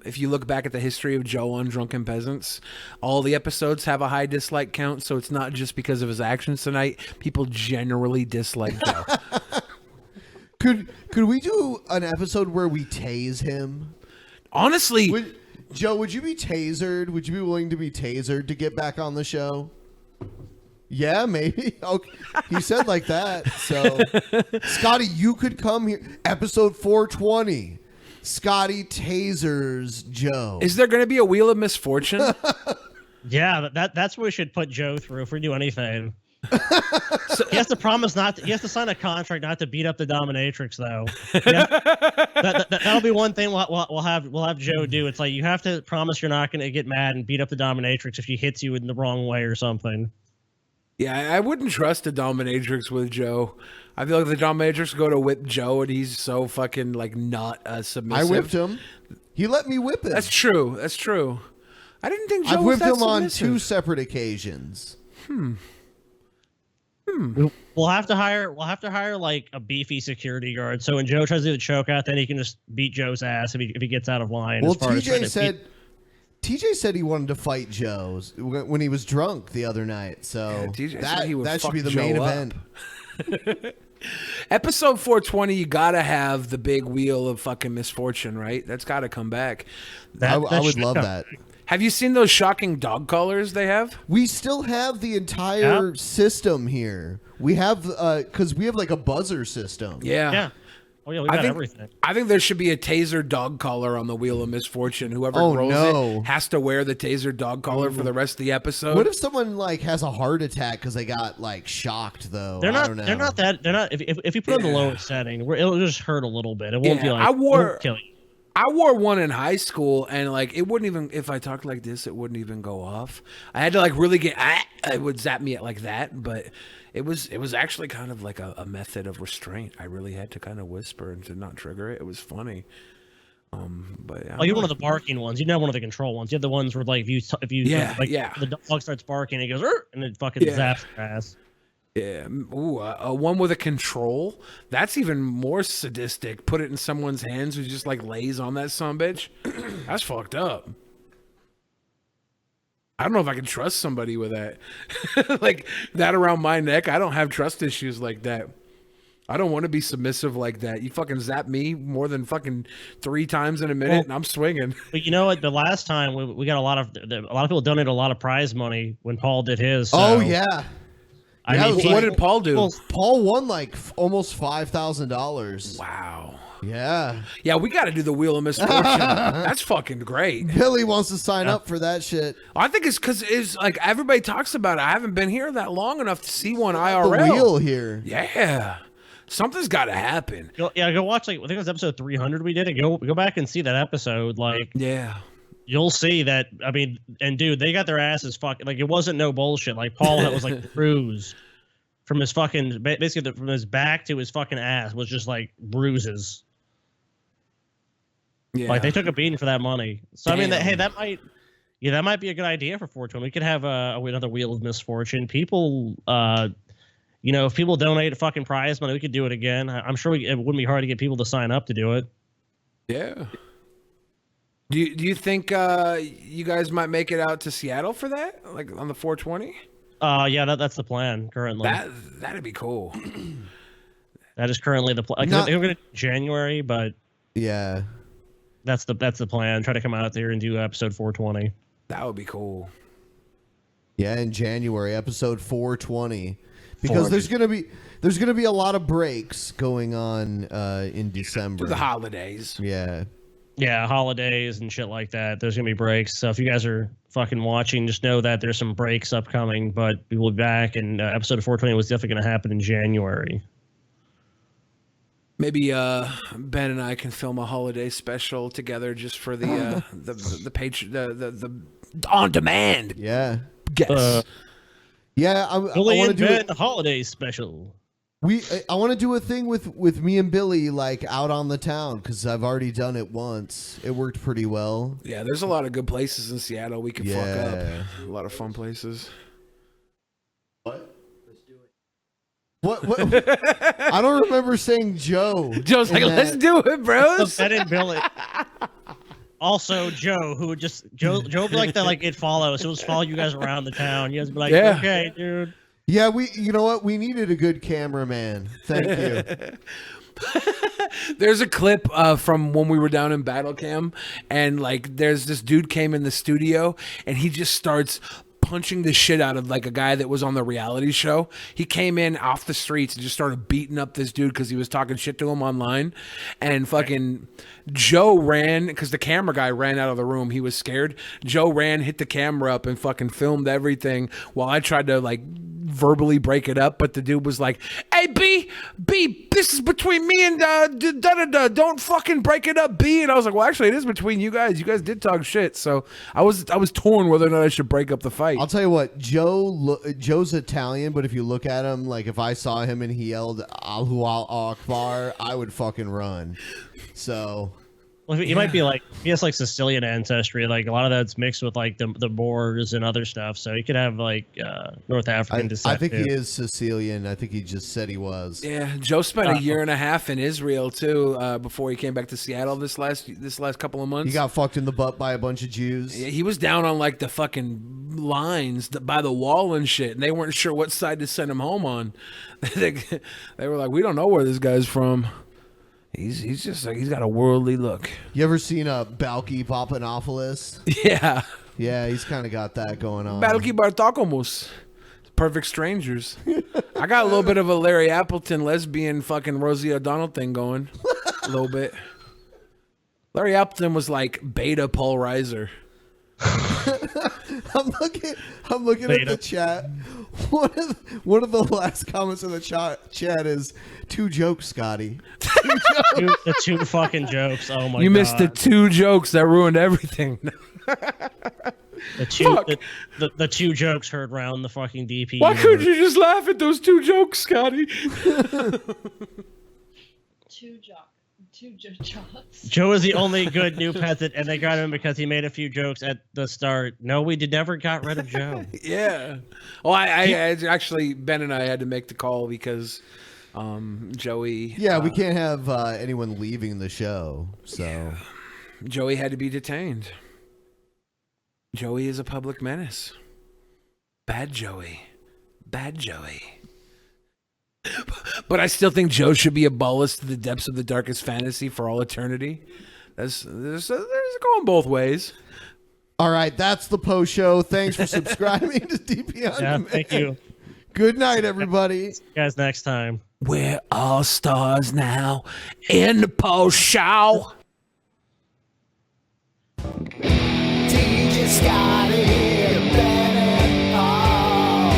if you look back at the history of Joe on Drunken Peasants, all the episodes have a high dislike count. So it's not just because of his actions tonight. People generally dislike Joe. Could we do an episode where we tase him? Honestly, Joe, would you be tasered? Would you be willing to be tasered to get back on the show? Yeah, maybe. Okay. He said like that. So, Scotty, you could come here. Episode 420. Scotty tasers Joe. Is there going to be a Wheel of Misfortune? Yeah, that's what we should put Joe through if we do anything. He has to promise not to. He has to sign a contract not to beat up the dominatrix, though. Yeah, that'll be one thing we'll have Joe do. It's like you have to promise you're not going to get mad and beat up the dominatrix if she hits you in the wrong way or something. Yeah, I wouldn't trust a dominatrix with Joe. I feel like the dominatrix go to whip Joe, and he's so fucking like not submissive. I whipped him. He let me whip him. That's true. That's true. I didn't think Joe I've was whipped that him on submissive. 2 separate occasions. We'll have to hire like a beefy security guard. So when Joe tries to do the choke out, then he can just beat Joe's ass if he gets out of line. Well, as far as trying to TJ said he wanted to fight Joe when he was drunk the other night. So TJ said he would that should fuck be the Joe main up. event. Episode 420, you gotta have the big Wheel of fucking Misfortune, right? That's gotta come back. I would love that. Have you seen those shocking dog collars they have? We still have the entire system here. We have because we have like a buzzer system. Yeah. Oh yeah, we got everything. I think there should be a taser dog collar on the Wheel of Misfortune. Whoever Oh, rolls no. it has to wear the taser dog collar for the rest of the episode. What if someone like has a heart attack because they got like shocked though? They're I not. don't know. They're not that. They're not. If you put it in the lowest setting, it'll just hurt a little bit. It won't be like. I it wore. won't kill you. I wore one in high school, and like it wouldn't even. If I talked like this, it wouldn't even go off. I had to like really get. It would zap me like that, but it was actually kind of like a method of restraint. I really had to kind of whisper and to not trigger it. It was funny. But Oh, you're one of the barking ones. You're not one of the control ones. You're the ones where like if you Yeah. the dog starts barking, it goes and it fucking zaps your ass. Yeah. Ooh, one with a control. That's even more sadistic. Put it in someone's hands who just like lays on that sumbitch. That's fucked up. I don't know if I can trust somebody with that. Like that around my neck. I don't have trust issues like that. I don't want to be submissive like that. You fucking zap me more than fucking 3 times in a minute, and I'm swinging. But you know what? The last time we got a lot of people donated a lot of prize money when Paul did his. So. Oh yeah. I mean, what did Paul do? Paul won like almost $5,000. Wow. Yeah. Yeah, we got to do the Wheel of Misfortune. That's fucking great. Billy wants to sign up for that shit. I think it's because it's like everybody talks about it. I haven't been here that long enough to see one IRL. The wheel here. Yeah. Something's got to happen. Go watch like I think it was episode 300 we did it. Go back and see that episode. Like yeah. You'll see that. I mean, and dude, they got their asses fucking like it wasn't no bullshit. Like Paul was like bruised from his fucking basically from his back to his fucking ass was just like bruises. Yeah. Like they took a beating for that money. So Damn. I mean, that might be a good idea for 420. We could have another Wheel of Misfortune. People, if people donate fucking prize money, we could do it again. I'm sure it wouldn't be hard to get people to sign up to do it. Yeah. Do you think you guys might make it out to Seattle for that? Like on the 420? Yeah, that's the plan currently. That'd be cool. That is currently the plan. Like, we're gonna January, but yeah, that's the plan. Try to come out there and do episode 420. That would be cool. Yeah, in January, episode 420, because there's gonna be a lot of breaks going on in December. The holidays. Yeah. Yeah, holidays and shit like that. There's gonna be breaks. So if you guys are fucking watching, just know that there's some breaks upcoming. But we will be back, and episode 420 was definitely gonna happen in January. Maybe Ben and I can film a holiday special together just for the on demand. Yeah. Guess. Yeah, I Billy want to and do Ben it. holiday special. I want to do a thing with me and Billy like out on the town because I've already done it once. It worked pretty well. Yeah, there's a lot of good places in Seattle we can fuck Yeah. up. A lot of fun places. What? I don't remember saying Joe. Joe's like, in let's that. do it, bros. Ben and Billy. Also, Joe, who would Joe would be like that, like It Follows. It would follow you guys around the town. You guys would be like, Yeah. okay, dude. Yeah, you know what? We needed a good cameraman. Thank you. There's a clip from when we were down in Battle Cam, and like there's this dude came in the studio and he just starts punching the shit out of like a guy that was on the reality show. He came in off the streets and just started beating up this dude because he was talking shit to him online. And fucking Joe ran because the camera guy ran out of the room. He was scared. Joe ran, hit the camera up, and fucking filmed everything while I tried to like verbally break it up. But the dude was like, "Hey, B, this is between me and don't fucking break it up, B." And I was like, "Well, actually, it is between you guys. You guys did talk shit." So I was torn whether or not I should break up the fight. I'll tell you what, Joe's Italian, but if you look at him, like if I saw him and he yelled Allahu Akbar, I would fucking run. So, well, he might be like, he has like Sicilian ancestry. Like a lot of that's mixed with like the Moors and other stuff. So he could have like North African descent. I think too. he is Sicilian. I think he just said he was. Yeah, Joe spent a year and a half in Israel too before he came back to Seattle this last couple of months. He got fucked in the butt by a bunch of Jews. Yeah, he was down on like the fucking lines by the wall and shit, and they weren't sure what side to send him home on. They were like, "We don't know where this guy's from. He's just like, he's got a worldly look." You ever seen Balki Papanopoulos? Yeah. Yeah, he's kind of got that going on. Balki Bartokomous. Perfect Strangers. I got a little bit of a Larry Appleton lesbian fucking Rosie O'Donnell thing going. A little bit. Larry Appleton was like beta Paul Reiser. I'm looking at the chat. One of the last comments in the chat is 2 jokes, Scotty. The 2 fucking jokes. Oh my god. You missed the 2 jokes that ruined everything. The 2 jokes heard round the fucking DP. Why couldn't you just laugh at those 2 jokes, Scotty? 2 jokes. Joe is the only good new peasant, and they got him because he made a few jokes at the start. No, we never got rid of Joe. Yeah. Well, I actually, Ben and I had to make the call because Joey. Yeah, we can't have anyone leaving the show. So yeah. Joey had to be detained. Joey is a public menace. Bad Joey. But I still think Joe should be abolished to the depths of the darkest fantasy for all eternity. There's going both ways. All right, that's the post show. Thanks for subscribing to DP on Demand. Thank you. Good night, everybody. See you guys next time. We're all stars now in the post show. DJ Scotty, Ben and Paul,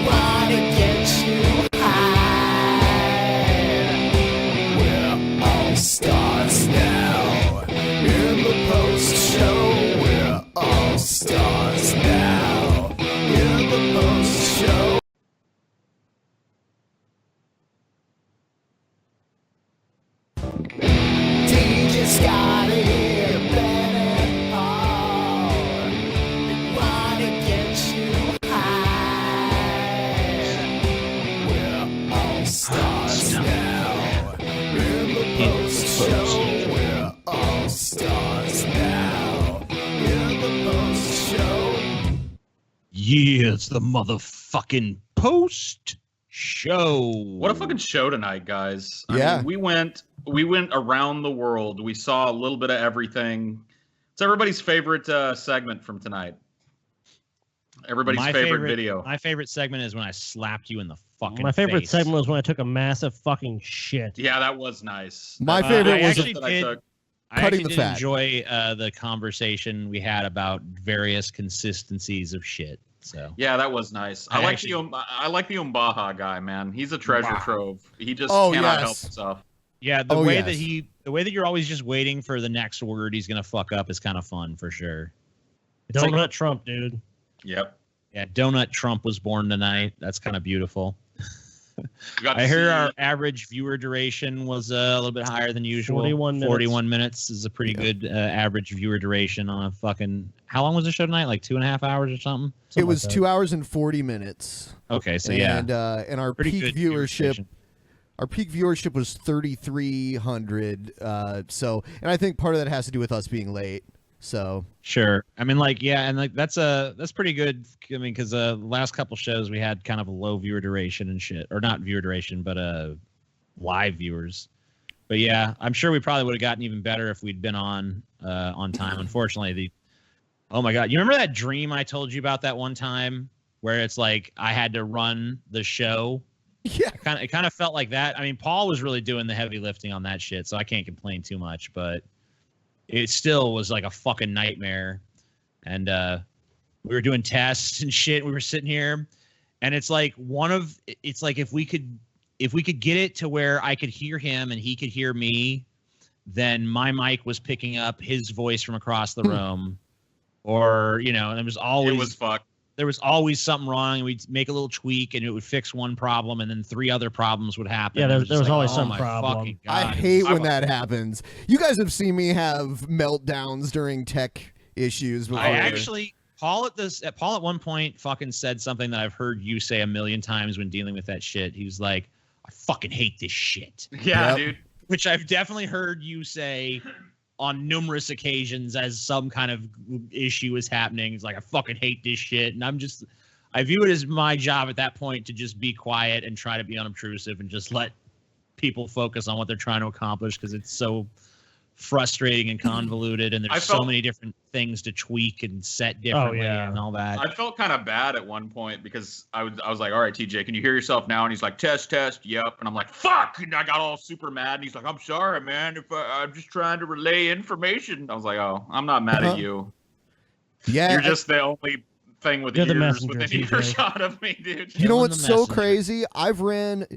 wanna get you high. We're all stars now. In the post show, we're all stars now. In the post show. DJ Scotty, Ben and Paul, wanna get you high. We're all stars now. In the post show, we're all stars now. In the post show. Yeah, it's the motherfucking post show. What a fucking show tonight, guys. I Yeah. mean, we went around the world. We saw a little bit of everything. It's everybody's favorite segment from tonight. Everybody's favorite video. My favorite segment is when I slapped you in the fucking My favorite face. segment was when I took a massive fucking shit. Yeah, that was nice. My favorite was that I took. I Cutting actually the did fat. enjoy the conversation we had about various consistencies of shit. So Yeah, that was nice. I like the Umbaha guy, man. He's a treasure Wow. trove. He just Oh, cannot yes. help himself. yeah, the Oh, way yes. that you're always just waiting for the next word he's gonna fuck up is kind of fun for sure. Don't let Trump, dude. Yep. Yeah, Donut Trump was born tonight. That's kind of beautiful. You got to I heard see- our average viewer duration was a little bit higher than usual. 41 minutes is a pretty good average viewer duration on a fucking. How long was the show tonight? Like 2.5 hours or something? It was 2 hours and 40 minutes. Okay, so yeah. And our Pretty peak good viewership. viewership. Our peak viewership was 3,300. And I think part of that has to do with us being late. So sure. I mean, like, yeah, and like that's pretty good. I mean, because last couple shows we had kind of a low viewer duration and shit, or not viewer duration, but live viewers. But yeah, I'm sure we probably would have gotten even better if we'd been on time. Unfortunately, oh my god, you remember that dream I told you about that one time where it's like I had to run the show? Yeah, it kind of felt like that. I mean, Paul was really doing the heavy lifting on that shit, so I can't complain too much, but it still was like a fucking nightmare. And we were doing tests and shit. We were sitting here, and it's like if we could get it to where I could hear him and he could hear me, then my mic was picking up his voice from across the room, or and there was always something wrong, and we'd make a little tweak and it would fix one problem, and then 3 other problems would happen. Yeah, there was like, always oh some my problem. fucking God. I hate when that happens. You guys have seen me have meltdowns during tech issues before. I actually Paul at one point fucking said something that I've heard you say a million times when dealing with that shit. He was like, I fucking hate this shit. Yeah, dude. Which I've definitely heard you say on numerous occasions as some kind of issue is happening. It's like, I fucking hate this shit. And I view it as my job at that point to just be quiet and try to be unobtrusive and just let people focus on what they're trying to accomplish, because it's so frustrating and convoluted, and there's so many different things to tweak and set differently and all that. I felt kind of bad at one point because I was like, all right, TJ, can you hear yourself now? And he's like, test, yep. And I'm like, fuck! And I got all super mad, and he's like, I'm sorry, man. I'm just trying to relay information. I was like, oh, I'm not mad at you. Yeah. You're just the only thing with You're the ears messenger, within TJ. earshot of me, dude. You know what's so crazy? I've ran...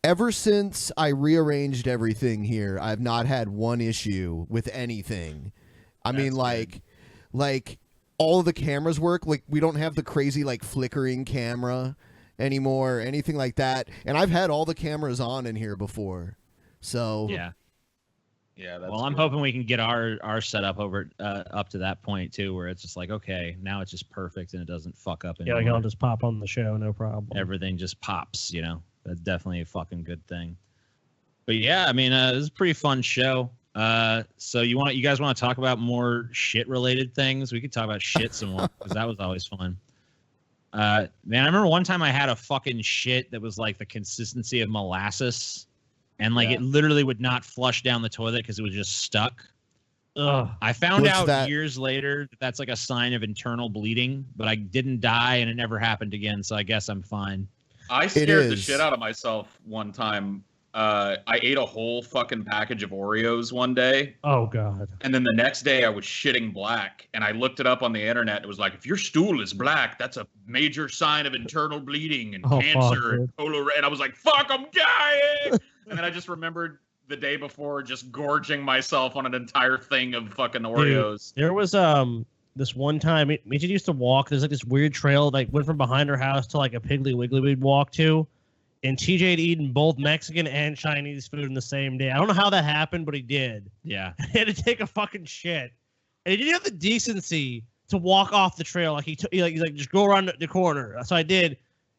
Ever since I rearranged everything here, I've not had one issue with anything. I mean, like all of the cameras work. Like, we don't have the crazy like flickering camera anymore, anything like that. And I've had all the cameras on in here before. So yeah. That's well, I'm hoping we can get our setup over up to that point too, where it's just like, okay, now it's just perfect and it doesn't fuck up anymore. Yeah, like I'll just pop on the show, no problem. Everything just pops, That's definitely a fucking good thing. But yeah, I mean, this is a pretty fun show. So you guys want to talk about more shit related things? We could talk about shit some more, because that was always fun. Man, I remember one time I had a fucking shit that was like the consistency of molasses, and like it literally would not flush down the toilet because it was just stuck. Ugh. I found out years later that that's like a sign of internal bleeding, but I didn't die and it never happened again, so I guess I'm fine. I scared the shit out of myself one time. I ate a whole fucking package of Oreos one day. Oh, God. And then the next day I was shitting black. And I looked it up on the internet. It was like, if your stool is black, that's a major sign of internal bleeding and cancer and cholera. And I was like, fuck, I'm dying. And then I just remembered the day before just gorging myself on an entire thing of fucking Oreos. Dude, there was this one time, Mitchell used to walk. There's like this weird trail that went from behind her house to like a Piggly Wiggly we'd walk to. And TJ had eaten both Mexican and Chinese food in the same day. I don't know how that happened, but he did. Yeah. He had to take a fucking shit. And he didn't have the decency to walk off the trail. Like he's like, just go around the corner. So I did.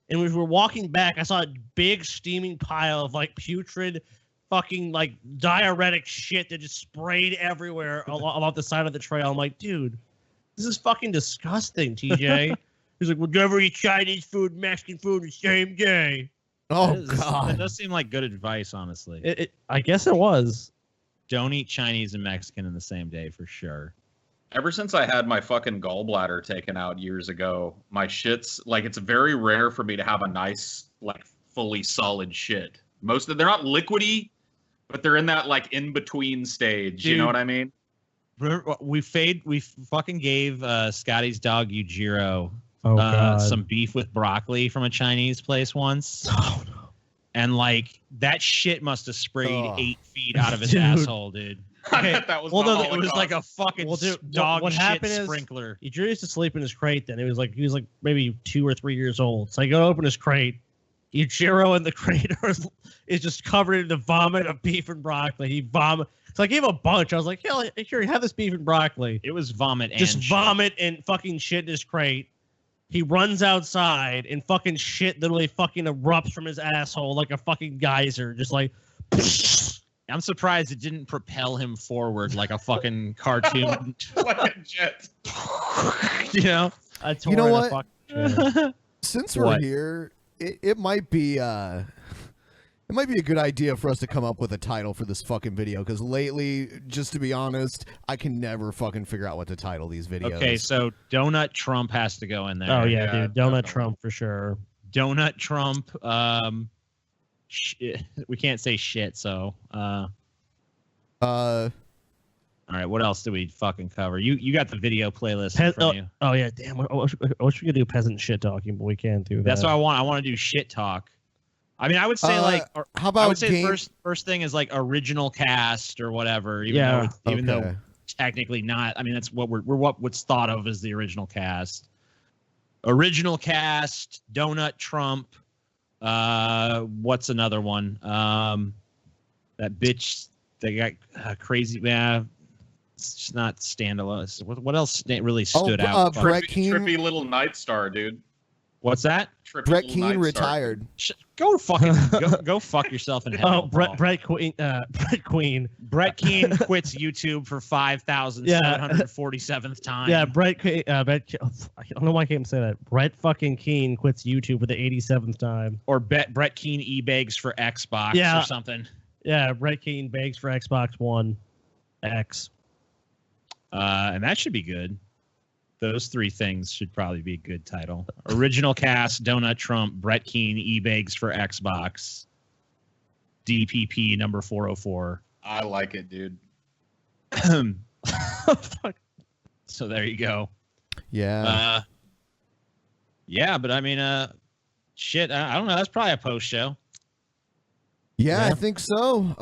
And when we were walking back, I saw a big steaming pile of like putrid fucking like diuretic shit that just sprayed everywhere along the side of the trail. I'm like, dude, this is fucking disgusting, TJ. He's like, we'll never eat Chinese food, Mexican food the same day. Oh, God. That does seem like good advice, honestly. I guess it was. Don't eat Chinese and Mexican in the same day, for sure. Ever since I had my fucking gallbladder taken out years ago, my shits, like, it's very rare for me to have a nice, like, fully solid shit. They're not liquidy, but they're in that, like, in-between stage. Dude, you know what I mean? We fucking gave Scotty's dog Yujiro some beef with broccoli from a Chinese place once. Oh, no. And like that shit must have sprayed 8 feet out of his asshole, dude. Okay. That was it was like a fucking dog what shit happened sprinkler. He used to sleep in his crate then. He was like maybe 2 or 3 years old. So I go to open his crate. Yujiro in the crate is just covered in the vomit of beef and broccoli. He vomit. So I gave him a bunch. I was like, hell, here, have this beef and broccoli. It was vomit and just shit. Vomit and fucking shit in his crate. He runs outside and fucking shit literally fucking erupts from his asshole like a fucking geyser. Just like... I'm surprised it didn't propel him forward like a fucking cartoon. Like a jet. You know? You know what? Since we're here, it might be a good idea for us to come up with a title for this fucking video, because lately, just to be honest, I can never fucking figure out what to title these videos. Okay, so Donut Trump has to go in there. Oh yeah, dude, Donut Trump for sure. Donut Trump. We can't say shit. So. All right, what else do we fucking cover? You got the video playlist in front of you. Oh yeah, damn. I wish we could do peasant shit talking, but we can't do that. That's what I want. I want to do shit talk. I mean, I would say how about I would say the first thing is like original cast or whatever. Even though technically not. I mean, that's what what's thought of as the original cast. Original cast, Donut Trump. What's another one? That bitch. They got crazy. Yeah, it's just not standalone. What else really stood out? Brett Keane, trippy little night star, dude. What's that? Trippy Brett little Keane night retired. Go fucking go fuck yourself in hell. Brett Queen. Brett Keane quits YouTube for 5,747th time. Yeah, Brett. I don't know why I can't say that. Brett fucking Keane quits YouTube for the 87th time. Or Brett Keane begs for Xbox or something. Yeah, Brett Keane begs for Xbox One X. And that should be good. Those three things should probably be a good title. Original cast, Donut Trump, Brett Keane begs for Xbox. DPP number 404. I like it, dude. So there you go. Yeah. Yeah, but I mean, shit, I don't know. That's probably a post show. Yeah, I think so.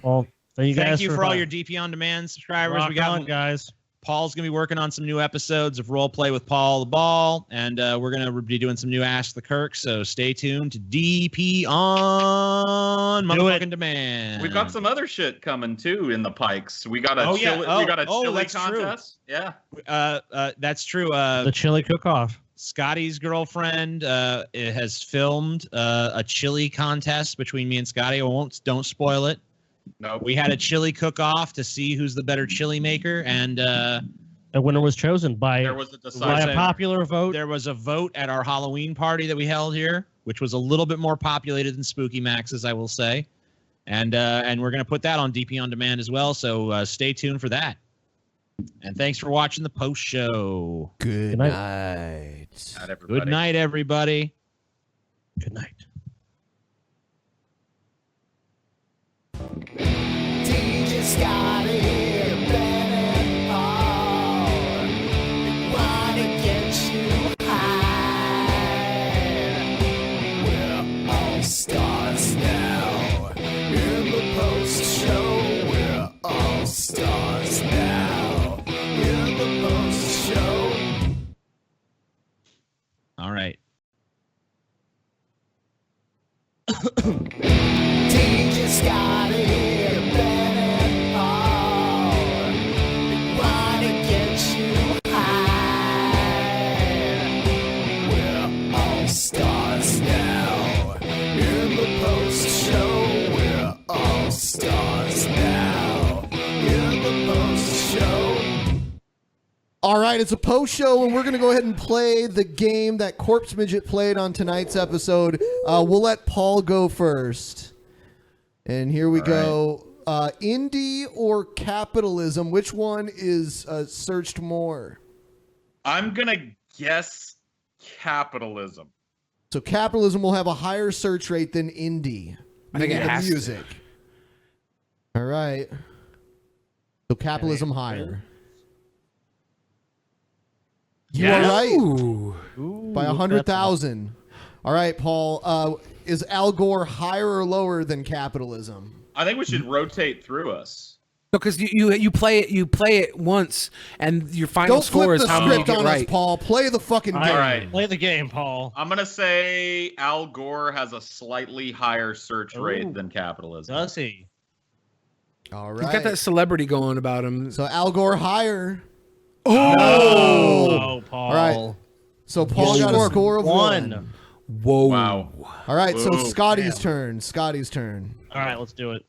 Well, thank you for all your DP on demand subscribers. We got guys. Paul's gonna be working on some new episodes of Role Play with Paul the Ball, and we're gonna be doing some new Ask the Kirk. So stay tuned to DP on motherfucking demand. We've got some other shit coming too in the pikes. We got a chili that's contest. True. Yeah. That's true. The chili cook-off. Scotty's girlfriend has filmed a chili contest between me and Scotty. Don't spoil it. No. We had a chili cook-off to see who's the better chili maker, and a winner was chosen by a popular vote. There was a vote at our Halloween party that we held here, which was a little bit more populated than Spooky Max's, I will say. And we're going to put that on DP on demand as well, so stay tuned for that. And thanks for watching the post show. Good night. Good night, everybody. Good night. DJ Scotty, Ben and Paul, wanna get you high. We're all stars now. In the post show, we're all stars now. In the post show. All right. DJ Scotty, Ben and Paul, wanna get you high. We're all stars now. In the post show, we're all stars now. In the post show. All right, it's a post show, and we're going to go ahead and play the game that Corpse Midget played on tonight's episode. We'll let Paul go first. And here we go. Indie or capitalism? Which one is searched more? I'm going to guess capitalism. So capitalism will have a higher search rate than indie. I think it meaning the has to. music. All right. So capitalism higher. You are right. By 100,000. All right, Paul. Is Al Gore higher or lower than capitalism? I think we should rotate through us. Because you play it once, and your final score is how many you get on right. us, Paul. Play the fucking game. All right. Play the game, Paul. I'm going to say Al Gore has a slightly higher search rate than capitalism. Does he? All He's right. got that celebrity going about him. So Al Gore higher. Oh, Paul. All right. So Paul got a score of 1. Whoa. Wow. All right, so Whoa. Scotty's turn. Scotty's turn. All right, let's do it.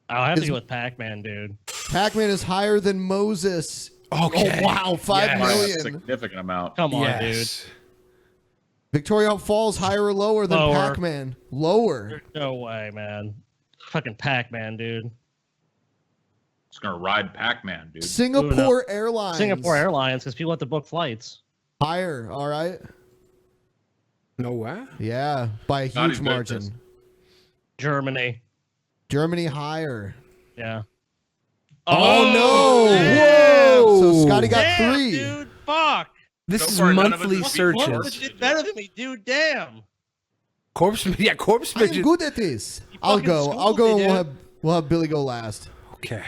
I'll have to go with Pac-Man, dude. Pac-Man is higher than Moses. Okay. Oh, wow. 5 million. Significant amount. Come on, Yes. dude. Victoria Falls higher or lower than Lower. Pac-Man? Lower. No way, man. Fucking Pac-Man, dude. Just gonna ride Pac-Man, dude. Singapore Airlines. Singapore Airlines, because people have to book flights. Higher. All right. No way. Yeah, by a Scotty huge bet margin. this. Germany. Germany higher. Yeah. Oh, no! Yeah. Whoa! So Scotty got Damn, 3. dude. Fuck. This So is far, none of us monthly have searches. Corpse Did better than me, dude. Damn. Corpse I am midget. good at this. I'll fucking go. I'll schooled go, me, and dude. we'll have Billy go last. Okay.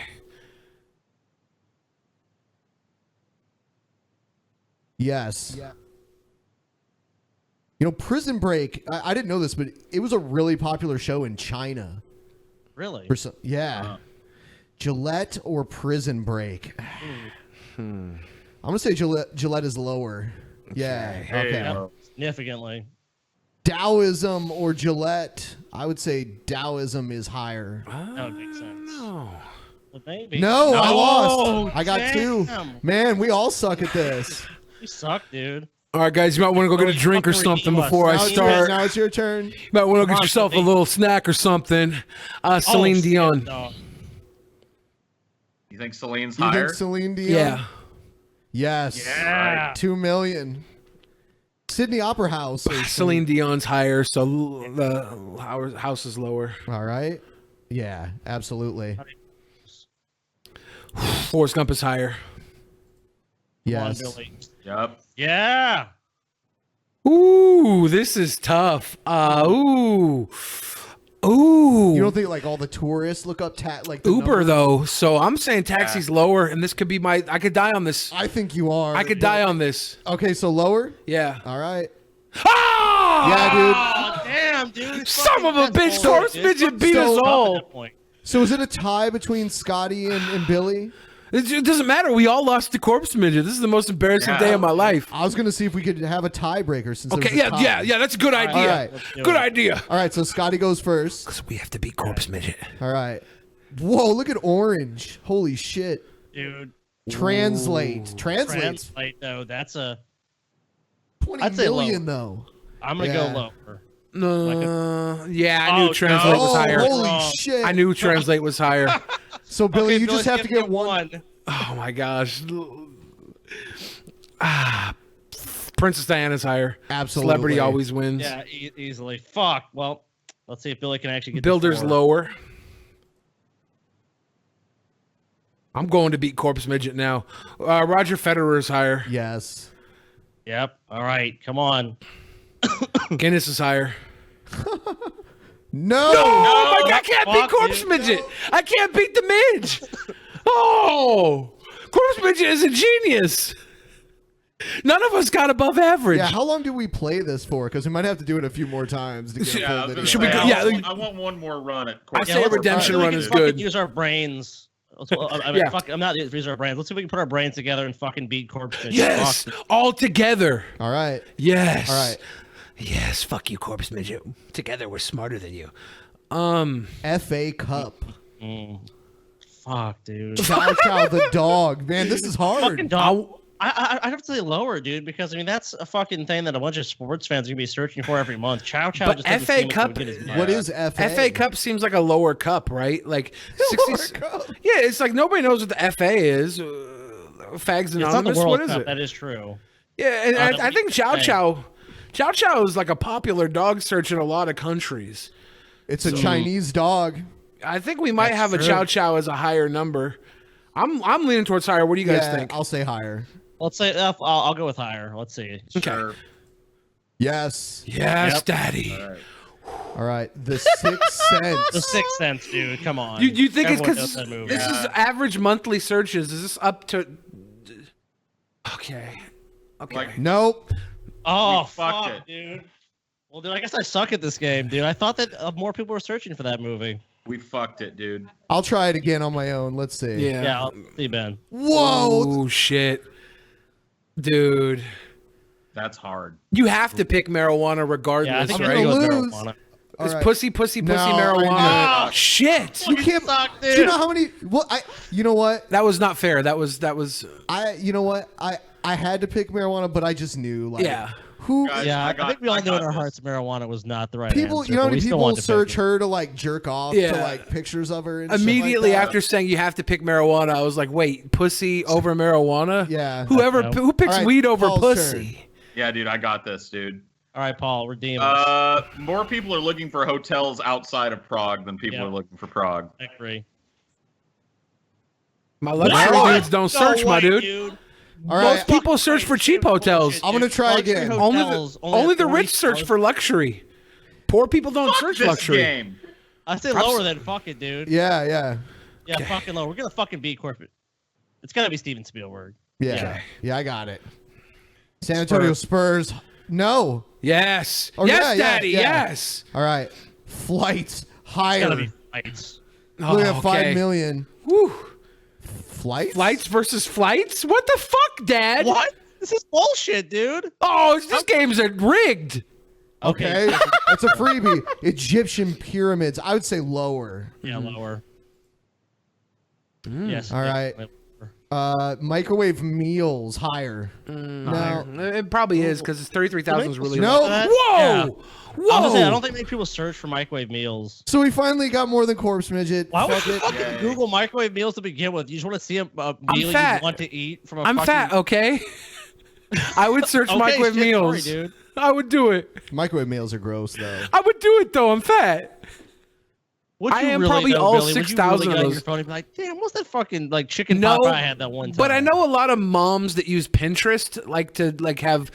Yes. Yeah. You know, Prison Break. I didn't know this, but it was a really popular show in China. Really? Yeah. Gillette or Prison Break? I'm gonna say Gillette is lower. Yeah. Okay. Yep. Significantly. Taoism or Gillette? I would say Taoism is higher. That would make sense. No. But maybe. No, I Oh, lost. I got 2. damn. Man, we all suck at this. You suck, dude. All right, guys, you might want to go get a drink or something before I start. Now it's your turn. You might want to get yourself a little snack or something. Celine Dion. No. You think Celine's You higher? think Celine Dion? Yeah. Yes. Yeah. 2 million. Sydney Opera House. or Celine Dion's higher, so the house is lower. All right. Yeah, absolutely. Forrest Gump is higher. Yes. Come on, Billy. Yep. Yeah. Ooh, this is tough. Ooh. You don't think like all the tourists look up like the Uber number? though, so I'm saying taxi's lower, and this could be my. I could die on this. I think you are. I could die on this. Okay, so lower. Yeah. All right. Ah! Yeah, Damn, dude. Son of a bitch! Corpse midget beat us all. So is it a tie between Scotty and Billy? It doesn't matter. We all lost to Corpse Midget. This is the most embarrassing day of my life. I was gonna see if we could have a tiebreaker since. Okay, there was a tie. yeah. That's a good idea. All right. Good idea. All right, so Scotty goes first. Because we have to beat Corpse Midget. All right. Whoa! Look at orange. Holy shit. Dude. Translate. Translate, though. That's a 20 I'd say million lower. though. I'm gonna Yeah. go lower. Yeah, I knew Translate was higher. Holy shit! I knew Translate was higher. So Billy, Okay, you Billy, just have to give get me one. Oh my gosh. Princess Diana's higher. Absolutely. Celebrity always wins. Yeah, easily. Fuck. Well, let's see if Billy can actually get Builder's the 4. lower. I'm going to beat Corpse Midget now. Roger Federer's higher. Yes. Yep. All right. Come on. Guinness is higher. No! Oh my God, I can't beat Fuck, Corpse dude. Midget. I can't beat the Midge. Oh, Corpse Midget is a genius. None of us got above average. Yeah, how long do we play this for? Because we might have to do it a few more times to get a Yeah, I full was video. gonna Should we say, go- I yeah, want- I want one more run at I Corpse say a redemption Let's run see if is we can fucking good. Use our brains. I mean, Yeah. fuck, I'm not use our brains. Let's see if we can put our brains together and fucking beat Corpse Midget. Yes, Fuck. all together. All right. Yes. All right. Yes, fuck you, Corpse Midget. Together we're smarter than you. FA Cup. Fuck, dude. Chow Chow the dog. Man, this is hard. Fucking dog. I have to say lower, dude, because I mean that's a fucking thing that a bunch of sports fans are gonna be searching for every month. Chow Chow. But just doesn't FA seem like it Cup, would get as much. What is FA? FA Cup seems like a lower cup, right? Like 60. Yeah, it's like nobody knows what the FA is. Fags It's not the Anonymous. World What is Cup. it? That is true. Yeah, and I think Chow FA. Chow. Chow Chow is like a popular dog search in a lot of countries. It's a Chinese dog. I think we might That's have a true. Chow Chow as a higher number. I'm leaning towards higher. What do you guys Yeah, think? I'll say higher. Let's say I'll go with higher. Let's see. Okay. Yes. Yes, Yep. Daddy. All right. The Sixth Sense. The Sixth Sense, dude. Come on. You think it's Everyone because knows that movie. this is average monthly searches? Is this up to? Okay. Okay. Like, Nope. Oh We fucked fuck, dude. Well, dude, I guess I suck at this game, dude. I thought that more people were searching for that movie. we fucked it, dude. I'll try it again on my own. Let's see. Yeah. Yeah, I'll see, Ben. Whoa. Oh shit, dude. That's hard. You have to pick marijuana Yeah, I regardless, think I'm right? I'm gonna gonna go lose. with marijuana. It's right. pussy, pussy, pussy, No, I marijuana. know. Oh, shit! You can't. Suck, Do you know how many? Well, you know what? That was not fair. That was. You know what? I had to pick marijuana, but I just knew. Like, Yeah. Who? Yeah, I think we all knew in our hearts marijuana was not the right People, answer. you know, but how many we still people wanted to pick search it. her to like jerk off Yeah. to like pictures of her. And shit Immediately like that. after saying you have to pick marijuana, I was like, wait, pussy over marijuana? Yeah. Who picks All right, weed over Paul's pussy? Yeah, dude, I got this, dude. All right, Paul, redeem us. More people are looking for hotels outside of Prague than people are looking for Prague. I agree. My luxury dudes don't search, my dude. All Most people search for cheap hotels. I'm gonna try again. Only the rich search for luxury. Poor people don't search this luxury. game. I say lower than fuck it, dude. Yeah. Yeah, fucking lower. We're gonna fucking beat corporate. It's gonna be Steven Spielberg. Yeah. I got it. San Antonio Spurs. No. Yes. Oh, yes, yeah, Daddy. yeah. Yes. All right. Flights higher. It's gotta be fights. Look at Oh, 5 okay. million. Whew. Flights versus flights? What the fuck, Dad? What? This is bullshit, dude. Oh, this game's rigged. Okay. It's a freebie. Egyptian pyramids. I would say lower. Yeah, lower. Yes. All right. Microwave meals higher. No. It probably is because it's 33,000 is really No. low. Yeah. Whoa. Whoa. I don't think many people search for microwave meals. So we finally got more than Corpse Midget. Why would Fuck you it. fucking Google microwave meals to begin with? You just want to see a meal you fat. want to eat from a I'm fucking... fat, okay? I would search Okay, microwave shit, meals. sorry, dude. I would do it. Microwave meals are gross though. I would do it though. I'm fat. Would I you am really probably though, all Billy? Would you 6,000 really of get on those. your phone and be like, damn, what's that fucking like chicken No, pot pie I had that one time? but I know a lot of moms that use Pinterest like to like have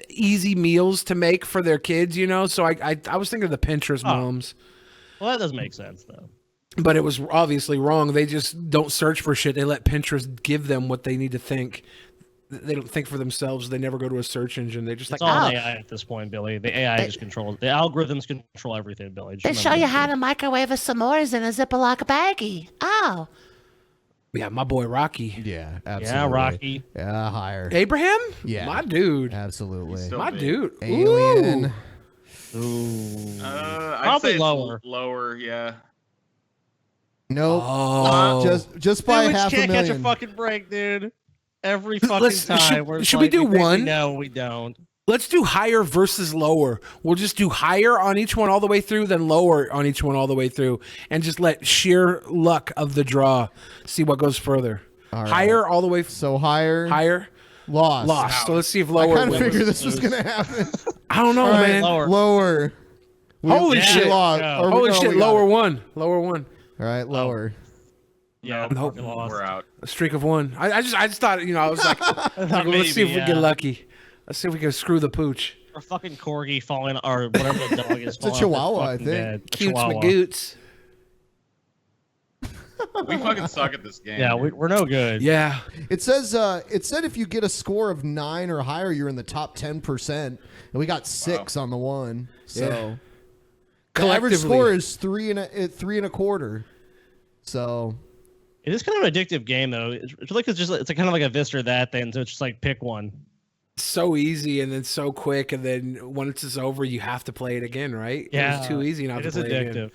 easy meals to make for their kids. You know, so I was thinking of the Pinterest moms. Well, that does make sense though. But it was obviously wrong. They just don't search for shit. They let Pinterest give them what they need to think. They don't think for themselves. They never go to a search engine. They're just It's like, all AI at this point, Billy. The AI just controls. The algorithms control everything, Billy. Just They show remember you that. how to microwave a s'mores in a Ziploc baggie. Oh. Yeah, my boy Rocky. Yeah, absolutely. Yeah, Rocky. Yeah, higher. Abraham? Yeah. My dude. Absolutely. My dude. Alien. Ooh. I'd Probably say it's lower. Lower, yeah. Nope. Oh. Just by Dude, we half a can't million. catch a fucking break, dude. Every fucking Let's- time. should- where it's should we like, do think we one? know, we don't. Let's do higher versus lower. We'll just do higher on each one all the way through, then lower on each one all the way through, and just let sheer luck of the draw see what goes further. All right. Higher all the way. So higher. Higher. Lost. Lost. So let's see if I lower kind of wins. figured this was gonna happen. I don't know, All right, man. Lower. Holy We shit. lost. Or Holy no, shit. we got Lower it. one. Lower one. All right, lower. Yeah, Nope. we lost. We're out. A streak of one. I just thought, I was like, let's see if we Maybe, get lucky. Let's see if we can screw the pooch. Or fucking corgi falling, or whatever the dog is. It's a falling off chihuahua, the I fucking think. bed. A Cutes chihuahua. magoots. We fucking suck at this game. Yeah, we're no good. Yeah. It says it said if you get a score of 9 or higher, you're in the top 10%, and we got 6 on the one. So Yeah. the average Collectively. score is 3 and a quarter. So It is kind of an addictive game, though. It's like it's kind of like a this or that thing. So it's just like pick one. So easy and then so quick, and then once it's over, you have to play it again, right? Yeah, It's too easy not it to is play it addictive. again.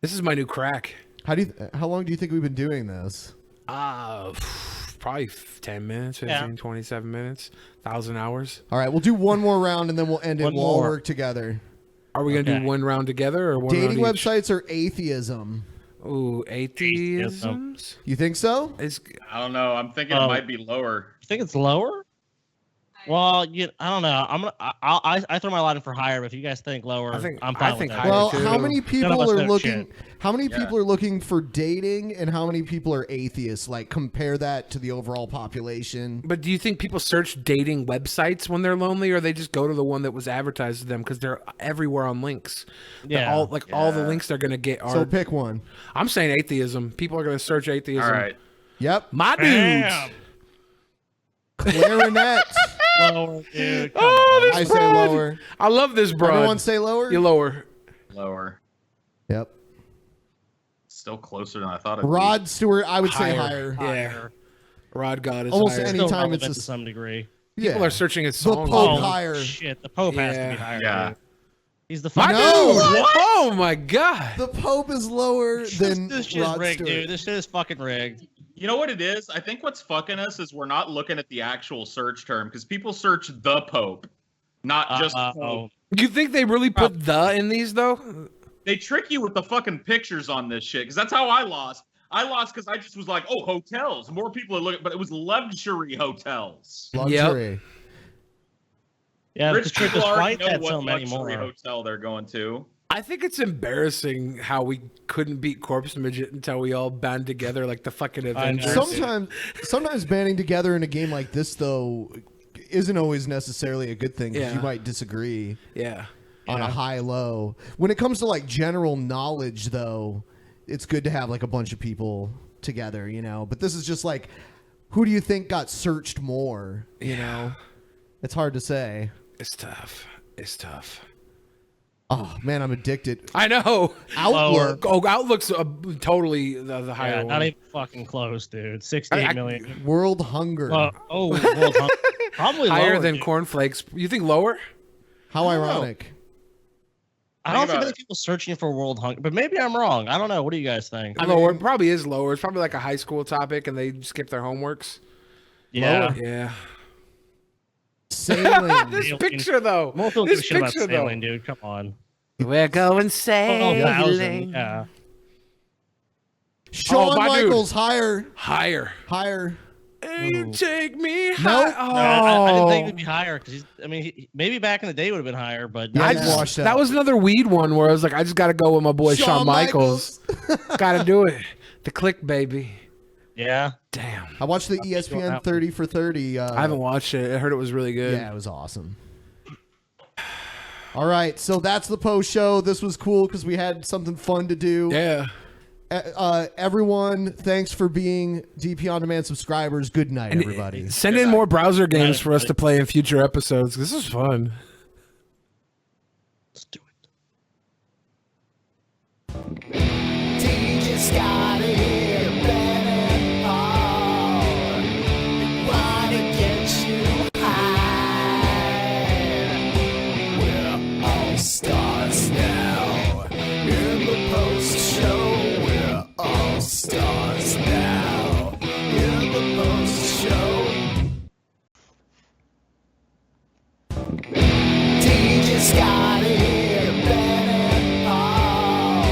This is my new crack. how long do you think we've been doing this? Probably 10 minutes, 15, 27 minutes, 1,000 hours. All right, we'll do one more round and then we'll end it. One We'll all more. work together. Are we going to do one round together or one Dating round each? websites or atheism? Ooh, atheisms? You think so? I don't know. I'm thinking it might be lower. You think it's lower? Well, I don't know. I throw my lot in for higher, but if you guys think lower, I'm fine with that. Well, how many None people of us are know looking? shit. How many people are looking for dating, and how many people are atheists? Like compare that to the overall population. But do you think people search dating websites when they're lonely, or they just go to the one that was advertised to them because they're everywhere on links? Yeah. all the links they're gonna get are. So pick one. I'm saying atheism. People are gonna search atheism. All right. Yep. My Damn. dudes. Clarinet. Lower, dude. Oh, this I say broad. lower. I love this broad. Everyone say lower. You lower. Lower. Yep. Still closer than I thought it'd Rod Stewart. I would say higher. Yeah. Rod God is Almost higher. any Still time it's relevant a to some degree. People are searching his The songs. Pope Oh, higher. Shit, the Pope has to be higher. Yeah. dude. He's the My fucking. dude! Oh my god! The Pope is lower than This shit is Rod rigged, Stewart. dude. This shit is fucking rigged. You know what it is? I think what's fucking us is we're not looking at the actual search term because people search the Pope, not just Pope. You think they really put the in these though? They trick you with the fucking pictures on this shit because that's how I lost. I lost because I just was like, oh, hotels. More people are looking, but it was luxury hotels. Luxury. Yeah, Rich the trick people is already white know had what so many luxury more. hotel they're going to. I think it's embarrassing how we couldn't beat Corpse Midget until we all band together like the fucking Avengers. Sometimes banding together in a game like this though isn't always necessarily a good thing because Yeah. you might disagree. Yeah. On a high-low. When it comes to like general knowledge though, it's good to have like a bunch of people together, you know. But this is just like, who do you think got searched more? You know, it's hard to say. It's tough. It's tough. Oh man, I'm addicted. I know. Outlook. Oh, Outlook's totally the higher Yeah, one. not even fucking close, dude. 68 million. World hunger. World hunger. Probably higher lower, than dude. cornflakes. You think lower? How ironic. I don't think many people searching for world hunger, but maybe I'm wrong. I don't know. What do you guys think? Lower. It probably is lower. It's probably like a high school topic, and they skip their homeworks. Yeah. Lower. Yeah. Sailing. This picture though. Most people give a This shit about picture sailing, though. dude. Come on. We're going Oh, sailing. yeah. Shawn my dude. Michaels higher. Higher. You take me Nope. high. I didn't think Oh. it'd be higher because maybe back in the day it would have been higher, but That was another weed one where I was like, I just got to go with my boy Shawn, Shawn Michaels. got to do it. The click, baby. Yeah. Damn. I watched the ESPN 30 for 30. I haven't watched it. I heard it was really good. Yeah, it was awesome. All right, so that's the post show. This was cool because we had something fun to do. Yeah. Everyone, thanks for being DP On Demand subscribers. Good night, everybody. Send in more browser games for us to play in future episodes. This is fun. DJ Scotty, Ben and Paul, they wanna get you high. We're all stars now. In the post show, we're all stars now. In the post show. DJ Scotty, Ben and Paul,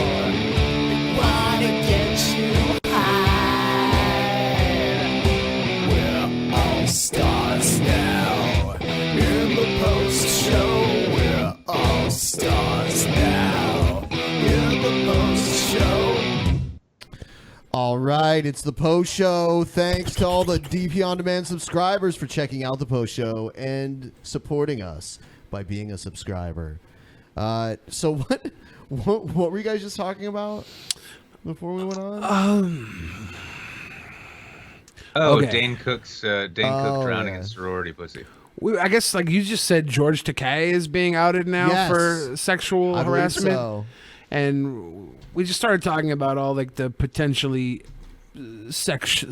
they wanna get you high. We're all stars now. In the post show, we're all stars now. In the post show. All right, it's the post show. Thanks to all the DP On Demand subscribers for checking out the post show and supporting us by being a subscriber. So what were you guys just talking about before we went on? Oh, Okay. Dane Cook's Cook drowning in sorority pussy. I guess, like you just said, George Takei is being outed now Yes. for sexual I believe harassment, so. and we just started talking about all like the potentially sexy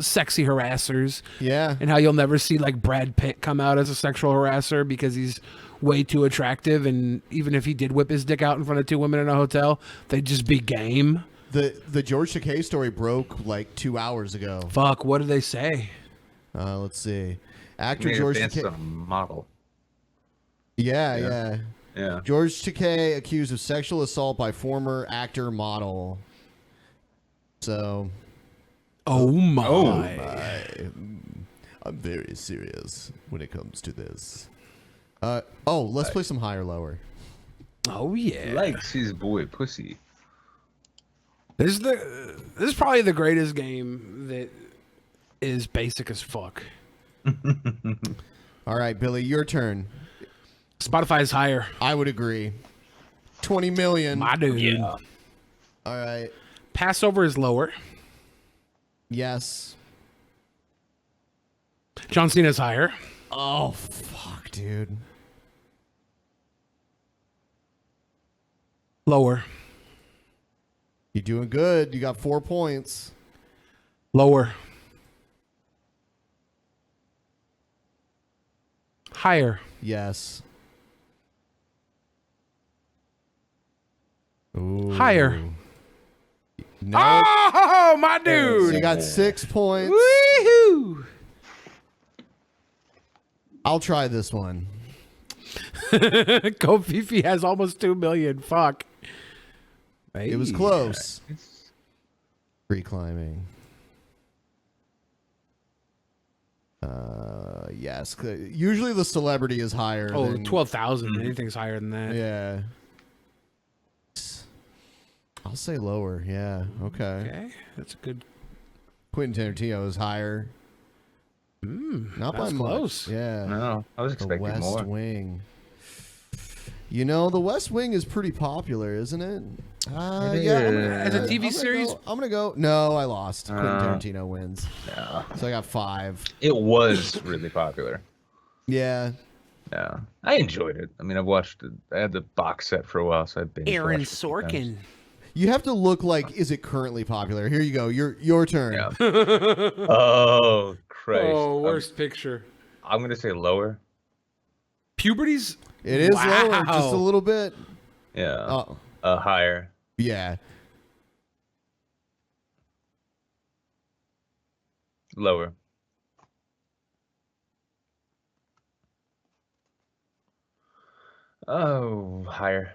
harassers. Yeah, and how you'll never see like Brad Pitt come out as a sexual harasser because he's way too attractive, and even if he did whip his dick out in front of two women in a hotel, they'd just be game. The George Takei story broke like 2 hours ago. Fuck, what did they say? Let's see. He Actor made her George dance Takei. on a model. Yeah. Yeah. George Takei accused of sexual assault by former actor model. So. Oh my. I'm very serious when it comes to this. Let's play some higher lower. Oh yeah. Likes his boy pussy. This is probably the greatest game that is basic as fuck. All right, Billy, your turn. Spotify is higher. I would agree. 20 million. My dude. Yeah. All right. Passover is lower. Yes. John Cena is higher. Oh, fuck, dude. Lower. You're doing good. You got 4 points. Lower. Higher. Yes. Ooh. Higher. No. Oh, my dude. So you got 6 points. Woohoo! I'll try this one. Kofifi has almost 2 million. Fuck. It was close. Free climbing. Yes. Usually the celebrity is higher. Oh, than, 12,000. Anything's higher than that. Yeah. I'll say lower. Yeah. Okay. Okay. That's a good. Quentin Tarantino is higher. Not by that's much. close. Yeah. No, I was expecting the West more. Wing. You know, the West Wing is pretty popular, isn't it? Yeah. As a TV series? I'm gonna go. No, I lost. Quentin Tarantino wins. Yeah. So I got 5. It was really popular. Yeah. Yeah. I enjoyed it. I mean, I've watched it. I had the box set for a while, so I've been. Aaron Sorkin. You have to look like, is it currently popular? Here you go. Your turn. Yeah. Oh, Christ. Oh, worst picture. I'm going to say lower. Puberty's. It is lower, just a little bit. Yeah. Higher. Yeah. Lower. Oh, higher.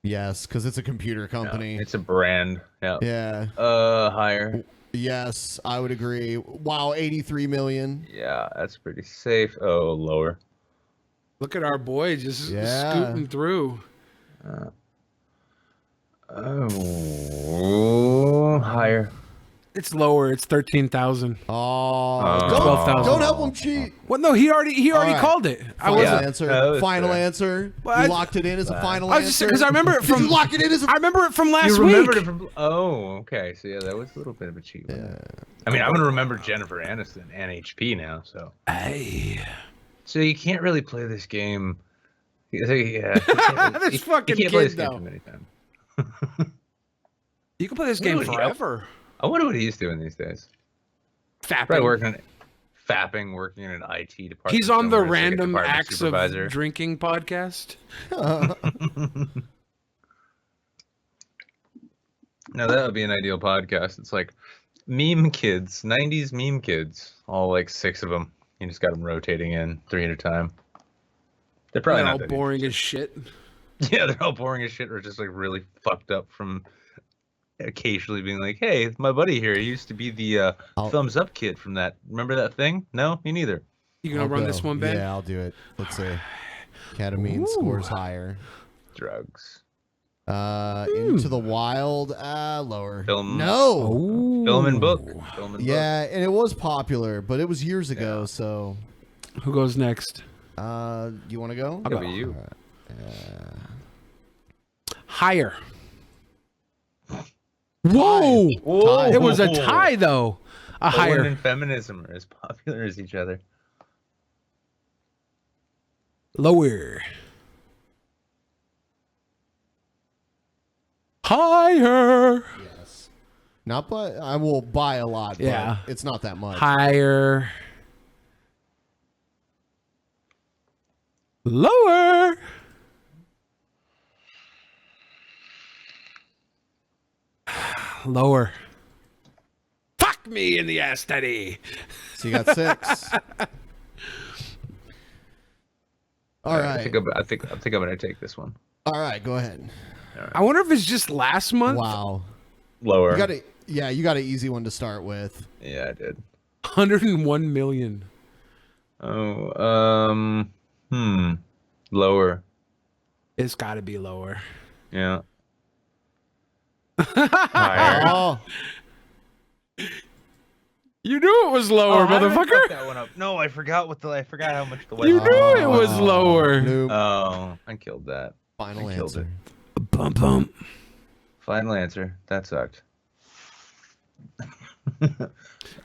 Yes, because it's a computer company. Yeah, it's a brand. Yeah. Yeah. Higher. Yes, I would agree. Wow, 83 million. Yeah, that's pretty safe. Oh, lower. Look at our boy just Yeah. scooting through. Oh, higher. It's lower. It's 13,000. Oh, don't, 12,000. Don't help him cheat. Well, no, he already All right. called it. Final answer. that was Final fair. answer. Well, You locked it in as a final I was just answer. because I remember it Did from. you lock it in as a I remember it from last You week. remembered it from. Oh, okay. So yeah, that was a little bit of a cheat. Yeah. I mean, I'm gonna remember Jennifer Aniston and HP now. So. Hey. So you can't really play this game. Yeah. You can't This fucking you can't play kid, this game though. too many times. You can play this I game wonder what- forever. I wonder what he's doing these days. Fapping. Probably working in an IT department. He's on the somewhere as, like, a Random department Acts supervisor. of Drinking podcast. Now that would be an ideal podcast. It's like meme kids, 90s meme kids, all like 6 of them. You just got them rotating in 3 at a time. They're probably They're not all that boring as shit. Yeah, they're all boring as shit, or just like really fucked up from occasionally being like, "Hey, my buddy here, he used to be the thumbs up kid from that. Remember that thing? No, me neither." You gonna I'll run go. this one, Ben? Yeah, I'll do it. Let's see. Ketamine scores higher. Drugs. Into the Wild, lower. Film. No. Film and book. Film and Yeah, and it was popular, but it was years ago. So, Who goes next? you want to go? I'll go. You. Higher. Whoa! Whoa. It was a tie, though. A Porn higher. and feminism are as popular as each other. Lower. Higher. Yes. Not by. I will buy a lot. But Yeah. it's not that much. Higher. Lower. Lower. Fuck me in the ass, daddy. So you got 6. All right. I think I'm gonna take this one. All right. Go ahead. I wonder if it's just last month. Wow. Lower. You got a you got an easy one to start with. Yeah, I did. 101 million. Oh, lower. It's got to be lower. Yeah. Higher. Oh. You knew it was lower, how did I fuck motherfucker. that one up? No, I forgot I forgot how much the You knew it was lower. Nope. Oh, I killed that. Final I killed answer. it. Bump bump. Final answer. That sucked.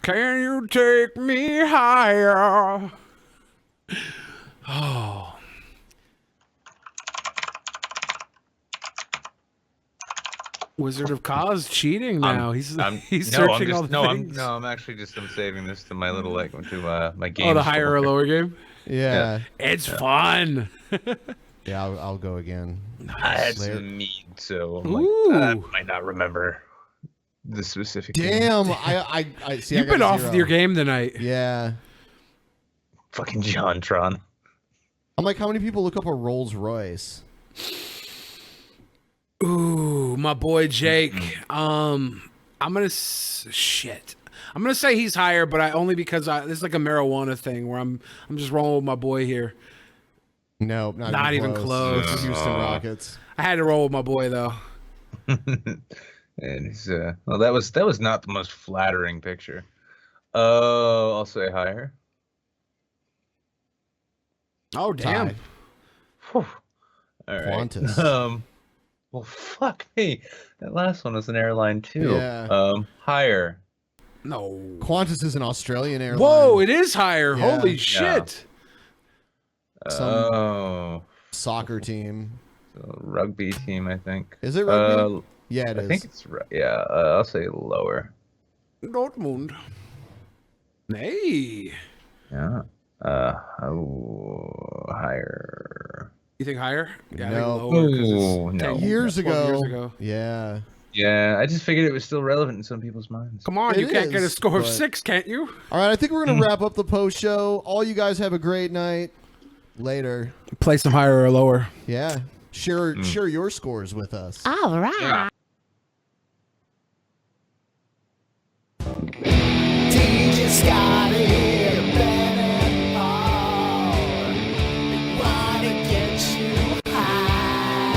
Can you take me higher? Oh. Wizard of Cause cheating now. He's searching all the things. I'm actually just saving this to my little to my game. Oh, the higher or lower game? Yeah. It's fun. Yeah, I'll go again. I had Slayer. some mead, so I'm Ooh. like, I might not remember the specific. Damn, name. I see. I You've got been a off zero. with your game tonight. Yeah. Fucking JonTron. I'm like, how many people look up a Rolls Royce? Ooh, my boy Jake. I'm gonna shit. I'm gonna say he's higher, but only because this is like a marijuana thing where I'm just rolling with my boy here. No, Not even close. The Houston Rockets. I had to roll with my boy though. And it's well, that was not the most flattering picture. I'll say higher. Oh damn. Tie. All right. Qantas. Well, fuck me. That last one was an airline too. Yeah. Higher. No. Qantas is an Australian airline. Whoa, it is higher. Yeah. Holy Yeah. shit. Some soccer team. Rugby team, I think. Is it rugby? Yeah, it I is. think it's yeah. I'll say lower. Dortmund. Hey. Yeah. Higher. You think higher? Yeah, No. I think lower 'cause it's Ooh, 10 no. Years 12 ago. years ago. Yeah. Yeah, I just figured it was still relevant in some people's minds. Come on, It you can't get a is, score of but- 6, can't you? All right, I think we're going to wrap up the post show. All you guys have a great night. Later. Play some higher or lower. Yeah. Share your scores with us. All right. DJ Scotty, Ben and Paul, they wanna get you high.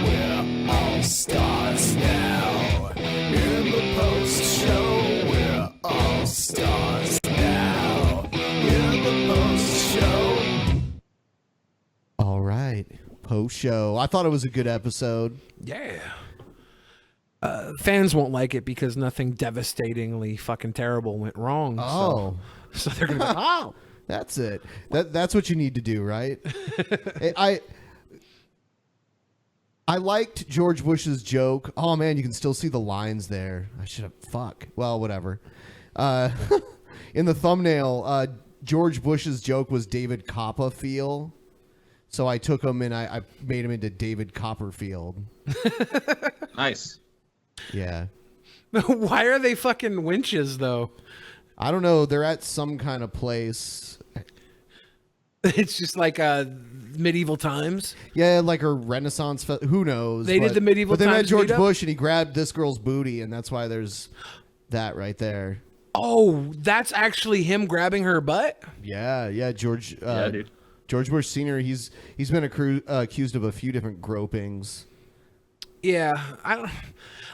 We're all stars now. In the post show, we're all stars now. In the post show. All right. Post show. I thought it was a good episode. Yeah. Fans won't like it because nothing devastatingly fucking terrible went wrong. Oh. So they're gonna be like, oh, That's it. That's what you need to do, right? I liked George Bush's joke. Oh man, you can still see the lines there. I should have fuck. Well, whatever. In the thumbnail, George Bush's joke was David Copperfield. So I took him and I made him into David Copperfield. Nice. Yeah. why are they fucking winches though? I don't know. They're at some kind of place. It's just like medieval times. Yeah, like a Renaissance. Who knows? They did the medieval But they met times George meetup? Bush and he grabbed this girl's booty, and that's why there's that right there. Oh, that's actually him grabbing her butt? Yeah, George. Yeah, dude. George Bush Sr. He's been accused of a few different gropings. Yeah, I don't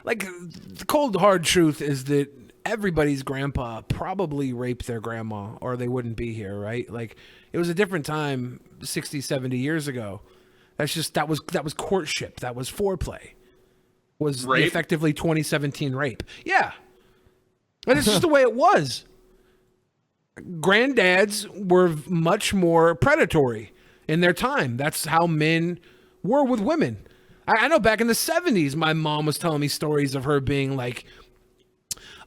like the cold hard truth is that everybody's grandpa probably raped their grandma or they wouldn't be here, right? Like it was a different time 60, 70 years ago. That was courtship. That was foreplay. Was Rape? effectively 2017 rape. Yeah. And it's just the way it was. Granddads were much more predatory in their time. That's how men were with women. I know back in the 70s, my mom was telling me stories of her being like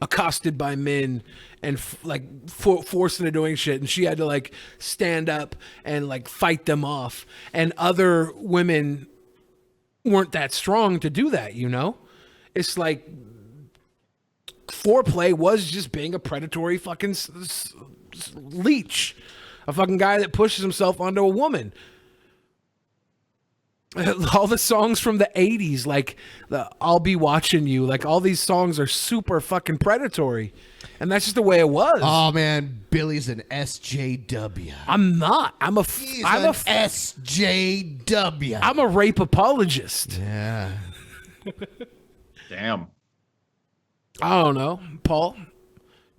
accosted by men and forced into doing shit. And she had to like stand up and like fight them off. And other women weren't that strong to do that, you know? It's like foreplay was just being a predatory fucking leech. A fucking guy that pushes himself onto a woman. All the songs from the 80s, like I'll Be Watching You, like all these songs are super fucking predatory. And that's just the way it was. Oh man, Billy's an SJW. I'm not. I'm a SJW. I'm a rape apologist. Yeah. Damn. I don't know. Paul,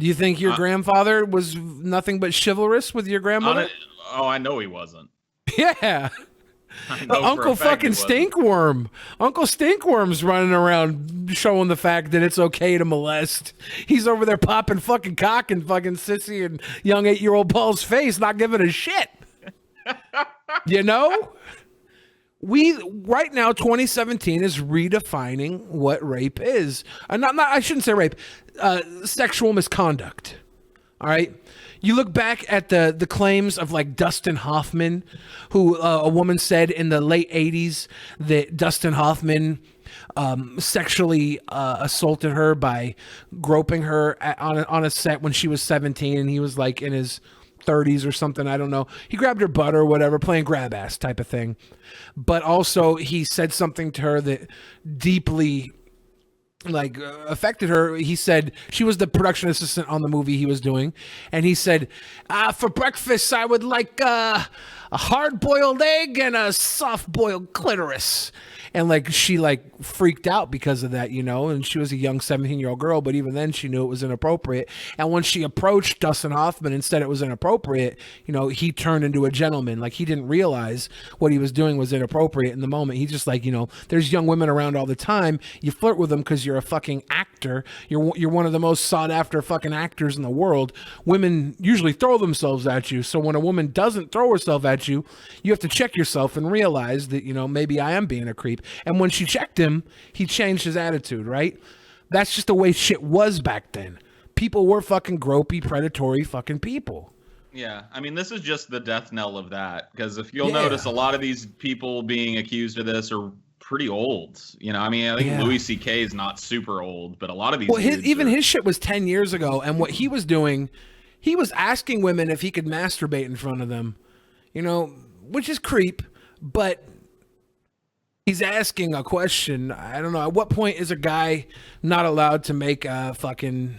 do you think your grandfather was nothing but chivalrous with your grandmother? I know he wasn't. Yeah. I know for Uncle a fact fucking he wasn't. Stinkworm. Uncle Stinkworm's running around showing the fact that it's okay to molest. He's over there popping fucking cock in fucking Sissy and young 8-year-old Paul's face, not giving a shit. You know? Right now, 2017 is redefining what rape is. I shouldn't say rape. Sexual misconduct. All right. You look back at the claims of like Dustin Hoffman, who a woman said in the late 80s that Dustin Hoffman sexually assaulted her by groping her on a set when she was 17 and he was like in his 30s or something. I don't know. He grabbed her butt or whatever, playing grab ass type of thing. But also he said something to her that deeply affected her. He said she was the production assistant on the movie he was doing, and he said, for breakfast I would like a hard-boiled egg and a soft-boiled clitoris. And like she like freaked out because of that, you know, and she was a young 17-year-old girl, but even then she knew it was inappropriate. And when she approached Dustin Hoffman and said it was inappropriate, you know, he turned into a gentleman. Like he didn't realize what he was doing was inappropriate in the moment. He's just like, you know, there's young women around all the time. You flirt with them because you're a fucking actor. You're one of the most sought after fucking actors in the world. Women usually throw themselves at you. So when a woman doesn't throw herself at you, you have to check yourself and realize that, you know, maybe I am being a creep. And when she checked him, he changed his attitude, right? That's just the way shit was back then. People were fucking gropey, predatory fucking people. Yeah, I mean, this is just the death knell of that. Because if you'll notice, a lot of these people being accused of this are pretty old. You know, I mean, I think Louis C.K. is not super old, but a lot of these. Well, his shit was 10 years ago, and what he was doing, he was asking women if he could masturbate in front of them. You know, which is creep, but he's asking a question. I don't know. At what point is a guy not allowed to make a fucking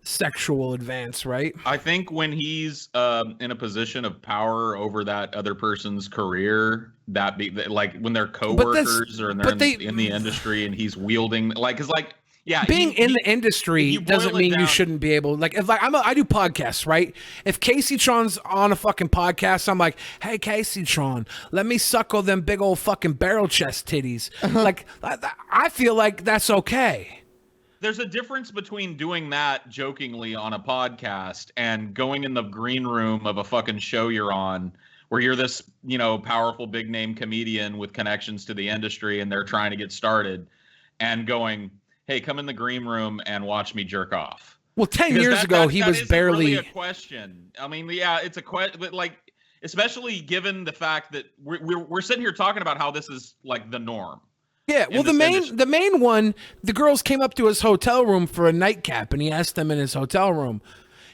sexual advance, right? I think when he's in a position of power over that other person's career, like when they're coworkers or they're in the industry and he's wielding, like, cause like, yeah, being in the industry doesn't mean you shouldn't be able. Like, if I do podcasts, right? If Casey Tron's on a fucking podcast, I'm like, hey, Casey Tron, let me suckle them big old fucking barrel chest titties. Like, I feel like that's okay. There's a difference between doing that jokingly on a podcast and going in the green room of a fucking show you're on, where you're this, you know, powerful big name comedian with connections to the industry, and they're trying to get started, and going, hey, come in the green room and watch me jerk off. Well, 10 years ago, he was barely really a question. I mean, yeah, it's a question, but like, especially given the fact that we're sitting here talking about how this is like the norm. Yeah, well, the main one, the girls came up to his hotel room for a nightcap, and he asked them in his hotel room,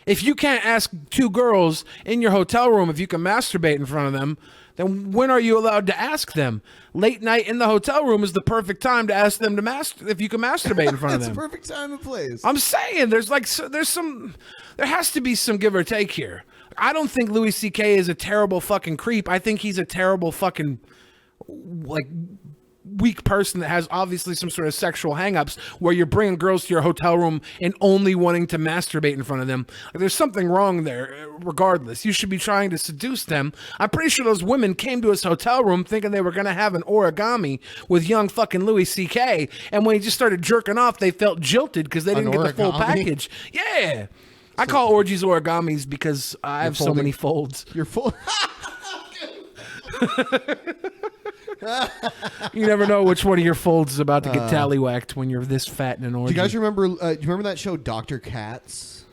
if you can't ask two girls in your hotel room if you can masturbate in front of them, then when are you allowed to ask them? Late night in the hotel room is the perfect time to ask them to if you can masturbate in front of them. It's the perfect time and place. I'm saying there has to be some give or take here. I don't think Louis C.K. is a terrible fucking creep. I think he's a terrible fucking like weak person that has obviously some sort of sexual hangups where you're bringing girls to your hotel room and only wanting to masturbate in front of them. Like, there's something wrong there. Regardless, you should be trying to seduce them. I'm pretty sure those women came to his hotel room thinking they were going to have an origami with young fucking Louis C.K. And when he just started jerking off, they felt jilted because they didn't get the full package. Yeah. I call orgies origamis because I have so many folds. You're full. You never know which one of your folds is about to get tallywhacked when you're this fat in an orgy. Do you guys remember? Do you remember that show, Dr. Katz?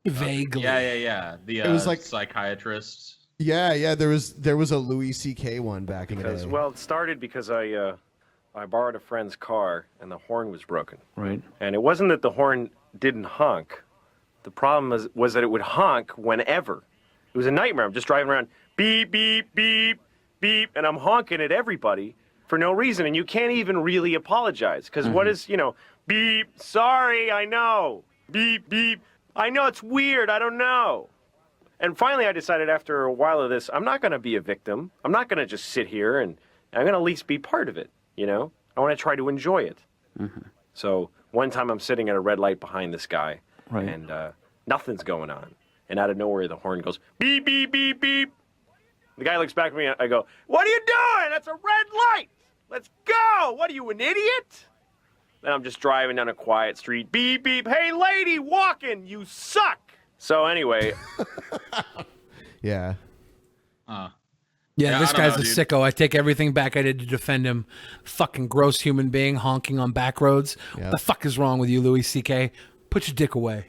Vaguely. Yeah. It was like psychiatrists. Yeah. There was a Louis C.K. one back in the day. Well, it started because I borrowed a friend's car and the horn was broken. Right. And it wasn't that the horn didn't honk. The problem was that it would honk whenever. It was a nightmare. I'm just driving around, beep, beep, beep, beep, and I'm honking at everybody for no reason. And you can't even really apologize because what is, beep, sorry, I know, beep, beep, I know it's weird, I don't know. And finally I decided after a while of this, I'm not going to be a victim. I'm not going to just sit here, and I'm going to at least be part of it, I want to try to enjoy it. So one time I'm sitting at a red light behind this guy, and nothing's going on. And out of nowhere, the horn goes, beep, beep, beep, beep. The guy looks back at me, and I go, what are you doing? That's a red light. Let's go. What are you, an idiot? Then I'm just driving down a quiet street. Beep, beep. Hey, lady, walking. You suck. So anyway. Yeah. Yeah, this guy's a sicko. I take everything back I did to defend him. Fucking gross human being honking on back roads. What the fuck is wrong with you, Louis C.K.? Put your dick away.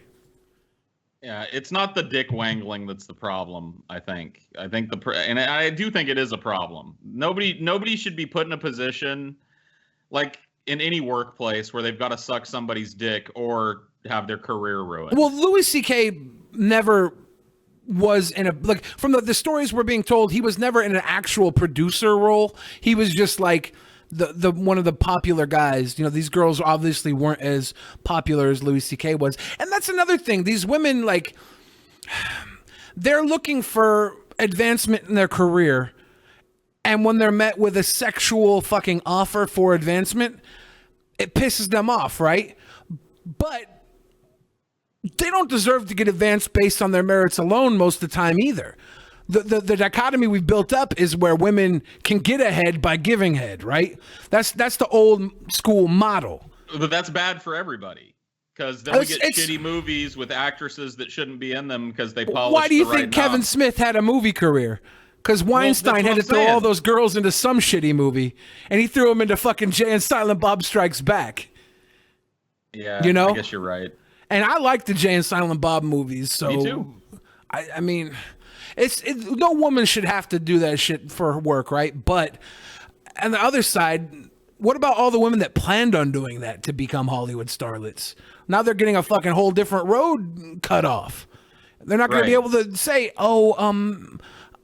Yeah, it's not the dick wangling that's the problem. I think and I do think it is a problem. Nobody should be put in a position like in any workplace where they've got to suck somebody's dick or have their career ruined. Well, Louis C.K. never was in a, like, from the stories we're being told, he was never in an actual producer role. He was just like the one of the popular guys. You know, these girls obviously weren't as popular as Louis C.K. was. And that's another thing. These women, like, they're looking for advancement in their career. And when they're met with a sexual fucking offer for advancement, it pisses them off, right? But they don't deserve to get advanced based on their merits alone most of the time either. The dichotomy we've built up is where women can get ahead by giving head, right? That's the old school model. But that's bad for everybody. Because then we get shitty movies with actresses that shouldn't be in them because they polish. Why do you the right think Kevin knob. Smith had a movie career? Because Weinstein had to throw all those girls into some shitty movie, and he threw them into fucking Jay and Silent Bob Strikes Back. Yeah, You know? I guess you're right. And I like the Jay and Silent Bob movies, so Me too. I mean, no woman should have to do that shit for her work, right? But on the other side, what about all the women that planned on doing that to become Hollywood starlets? Now they're getting a fucking whole different road cut off. They're not going to be able to say,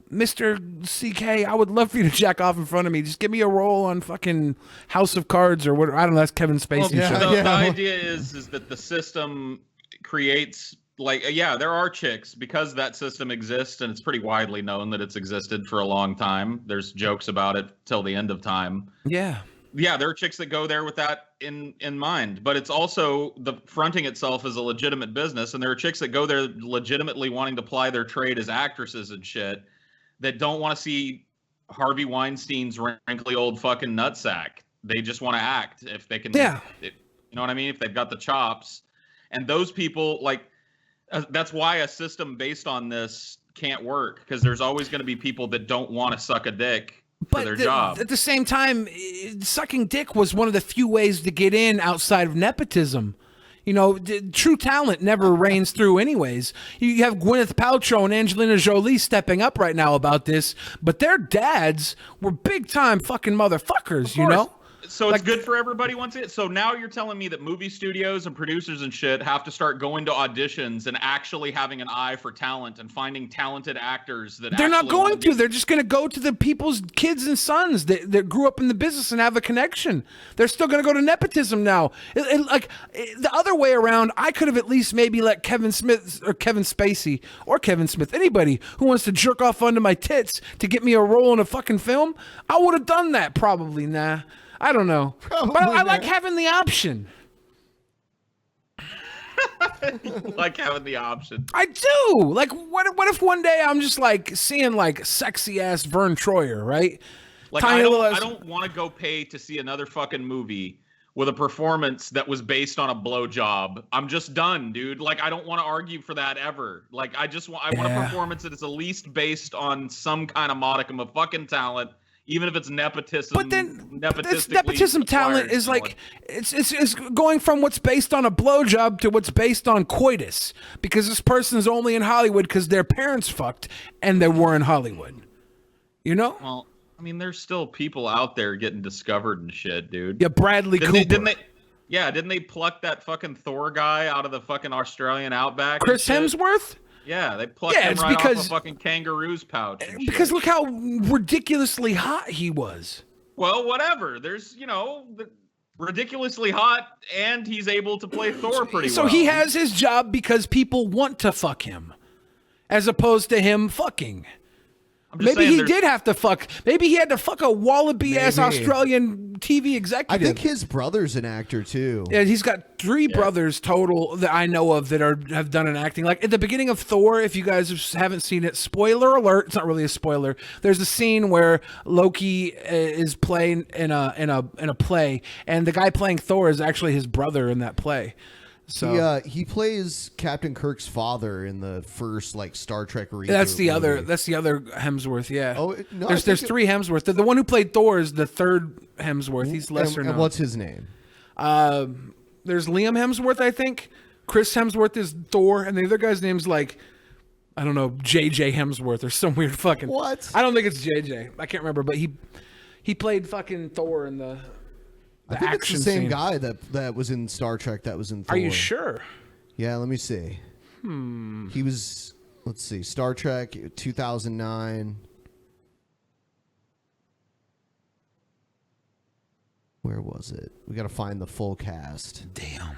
Mr. CK, I would love for you to jack off in front of me. Just give me a role on fucking House of Cards or what? I don't know. That's Kevin Spacey. Well, the idea is that the system creates, like, there are chicks, because that system exists, and it's pretty widely known that it's existed for a long time. There's jokes about it till the end of time. Yeah. Yeah, there are chicks that go there with that in mind, but it's also the fronting itself as a legitimate business, and there are chicks that go there legitimately wanting to ply their trade as actresses and shit that don't want to see Harvey Weinstein's wrinkly old fucking nutsack. They just want to act if they can. Yeah. You know what I mean? If they've got the chops. And those people, like, that's why a system based on this can't work, because there's always going to be people that don't want to suck a dick for their job. At the same time, sucking dick was one of the few ways to get in outside of nepotism. You know, true talent never reigns through anyways. You have Gwyneth Paltrow and Angelina Jolie stepping up right now about this, but their dads were big time fucking motherfuckers, you know? So it's good for everybody once it. So now you're telling me that movie studios and producers and shit have to start going to auditions and actually having an eye for talent and finding talented actors that they're not going to. They're just going to go to the people's kids and sons that grew up in the business and have a connection. They're still going to go to nepotism now. The other way around, I could have at least maybe let Kevin Smith or Kevin Spacey or Kevin Smith, anybody who wants to jerk off under my tits to get me a role in a fucking film, I would have done that probably. Nah. I don't know. But I like having the option. Like having the option. I do. Like, what if one day I'm just like seeing like sexy ass Vern Troyer, right? Like, I don't want to go pay to see another fucking movie with a performance that was based on a blowjob. I'm just done, dude. Like, I don't want to argue for that ever. Like, I want a performance that is at least based on some kind of modicum of fucking talent. Even if it's nepotism, but then nepotism talent is like it's going from what's based on a blowjob to what's based on coitus, because this person's only in Hollywood because their parents fucked and they were in Hollywood. You know? Well, I mean, there's still people out there getting discovered and shit, dude. Yeah, Bradley Cooper. Didn't they pluck that fucking Thor guy out of the fucking Australian outback? Chris Hemsworth? Yeah, they plucked him right off a fucking kangaroo's pouch. Because look how ridiculously hot he was. Well, whatever. There's, ridiculously hot, and he's able to play Thor pretty well. So he has his job because people want to fuck him, as opposed to him fucking. Maybe he did have to fuck. Maybe he had to fuck a wallaby-ass Australian TV executive. I think his brother's an actor, too. Yeah, he's got 3 brothers total that I know of that have done an acting. Like, at the beginning of Thor, if you guys haven't seen it, spoiler alert, it's not really a spoiler. There's a scene where Loki is playing in a play, and the guy playing Thor is actually his brother in that play. So he plays Captain Kirk's father in the first Star Trek reboot. That's the other Hemsworth. Yeah. Oh no, there's 3 Hemsworth. The one who played Thor is the 3rd Hemsworth. He's lesser known. And what's his name? There's Liam Hemsworth, I think, Chris Hemsworth is Thor, and the other guy's name's like, I don't know, JJ Hemsworth or some weird fucking. What? I don't think it's JJ. I can't remember, but he played fucking Thor in the I think it's action the same scene. guy that was in Star Trek that was in Thor. Are you sure? Yeah, let me see. He was, let's see, Star Trek 2009. Where was it? We got to find the full cast. Damn.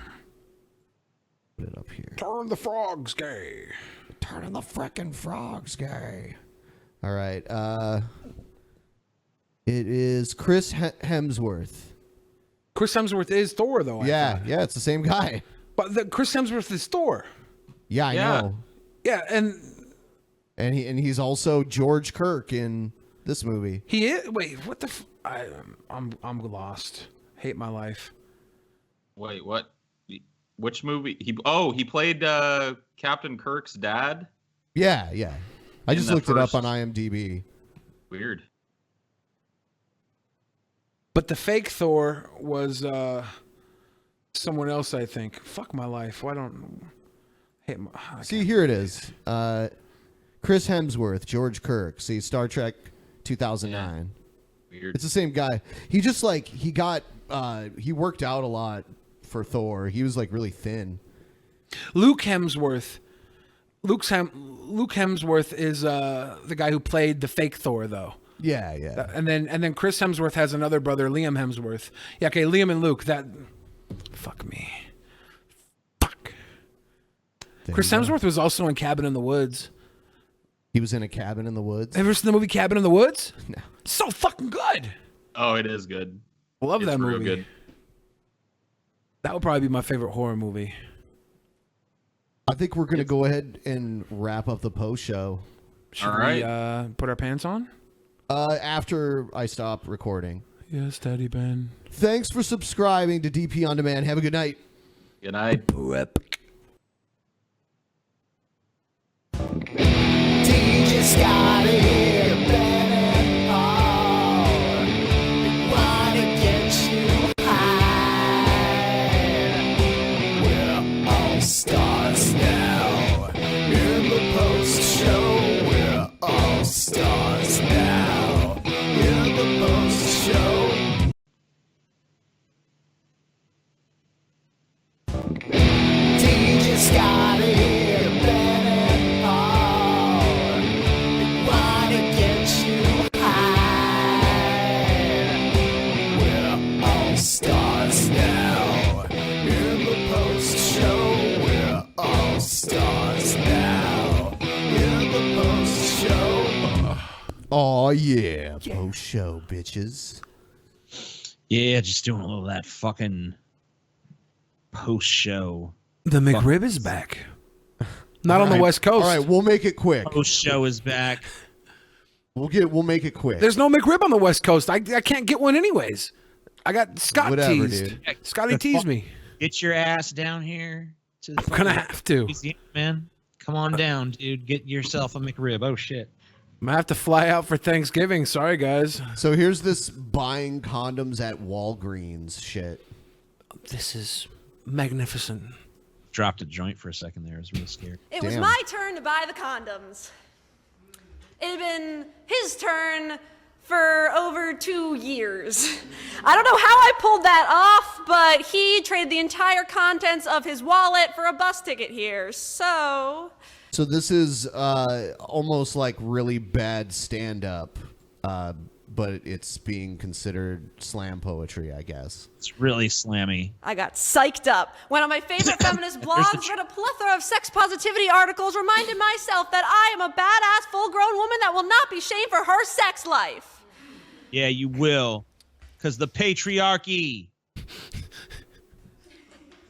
Put it up here. Turn the frogs gay. Turning the frickin' frogs gay. All right. It is Chris Hemsworth. Chris Hemsworth is Thor, though. Yeah, it's the same guy. But Chris Hemsworth is Thor. Yeah, I know. Yeah, and he's also George Kirk in this movie. he is. Wait, what the? I'm lost. Hate my life. Wait, what? Which movie? He played Captain Kirk's dad. Yeah. I just the looked it up first- on IMDb. Weird. But the fake Thor was someone else, I think. Fuck my life. Why don't hate my? See, here it is. Chris Hemsworth, George Kirk. See, Star Trek 2009. Weird. It's the same guy. He just like he worked out a lot for Thor. He was like really thin. Luke Hemsworth. Luke Hemsworth is the guy who played the fake Thor, though. Yeah. And then Chris Hemsworth has another brother, Liam Hemsworth. Yeah, okay, Liam and Luke. Fuck me. Fuck. Chris Hemsworth was also in Cabin in the Woods. He was in a Cabin in the Woods. Ever seen the movie Cabin in the Woods? No. So fucking good. Oh, it is good. Love that It's real movie. good. That would probably be my favorite horror movie. I think we're gonna go ahead and wrap up the post show. Should we put our pants on? After I stop recording. Yes, Daddy Ben. Thanks for subscribing to DP On Demand. Have a good night. Good night. DJ Scotty, Ben and Paul, wanna get you high. We're all stars now. In the post show, we're all stars now. In the post show. DJ Scotty, Ben and Paul, wanna get you high. We're all stars now. In the post show, we're all stars now. In the post show. Oh yeah, post show bitches. Yeah, just doing a little of that fucking post show. The McRib is back. Not on the West Coast. All right, we'll make it quick. Post show is back. We'll make it quick. There's no McRib on the West Coast. I can't get one anyways. I got Scott Whatever, teased. dude. Scotty teased me. Get your ass down here to the I'm gonna have to. man. Come on down, dude. Get yourself a McRib. Oh shit. I'm gonna have to fly out for Thanksgiving. Sorry, guys. So here's this buying condoms at Walgreens shit. This is magnificent. Dropped a joint for a second there. I was real scared. It was my turn to buy the condoms. It had been his turn for over 2 years. I don't know how I pulled that off, but he traded the entire contents of his wallet for a bus ticket here. So this is almost like really bad stand-up, but it's being considered slam poetry, I guess. It's really slammy. I got psyched up. Went on my favorite feminist blogs, read a plethora of sex positivity articles, reminded myself that I am a badass full-grown woman that will not be shamed for her sex life. Yeah, you will. Because the patriarchy.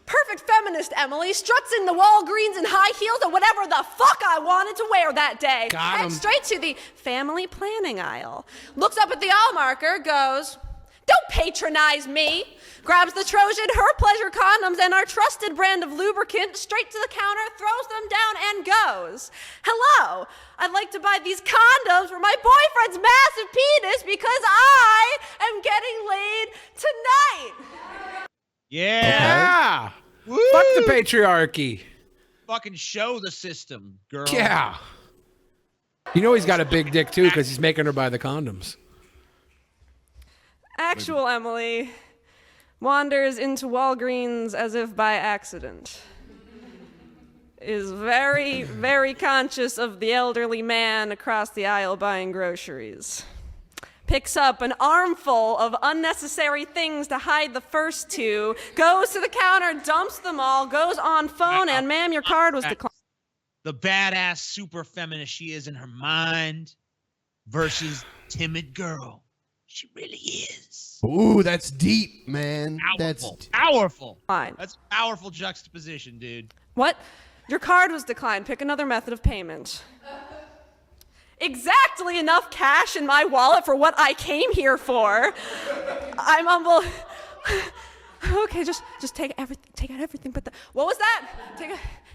Perfect feminist Emily struts in the Walgreens in high heels and whatever the fuck I wanted to wear that day. Got 'em. Heads straight to the family planning aisle. Looks up at the aisle marker, goes, "Don't patronize me." Grabs the Trojan Her Pleasure condoms and our trusted brand of lubricant straight to the counter, throws them down and goes, "Hello, I'd like to buy these condoms for my boyfriend's massive penis because I am getting laid tonight." Yeah. Fuck the patriarchy. Fucking show the system, girl. Yeah. You know he's got a big dick too because he's making her buy the condoms. Actual Emily wanders into Walgreens as if by accident. Is very, very conscious of the elderly man across the aisle buying groceries. Picks up an armful of unnecessary things to hide the first two, goes to the counter, dumps them all, goes on phone, and ma'am, your card was declined. The badass super feminist she is in her mind versus timid girl. She really is. Ooh, that's deep, man. Powerful. That's powerful. Fine. That's a powerful juxtaposition, dude. What? Your card was declined. Pick another method of payment. Exactly enough cash in my wallet for what I came here for. I'm humble. Okay, just take everything. Take out everything. But what was that?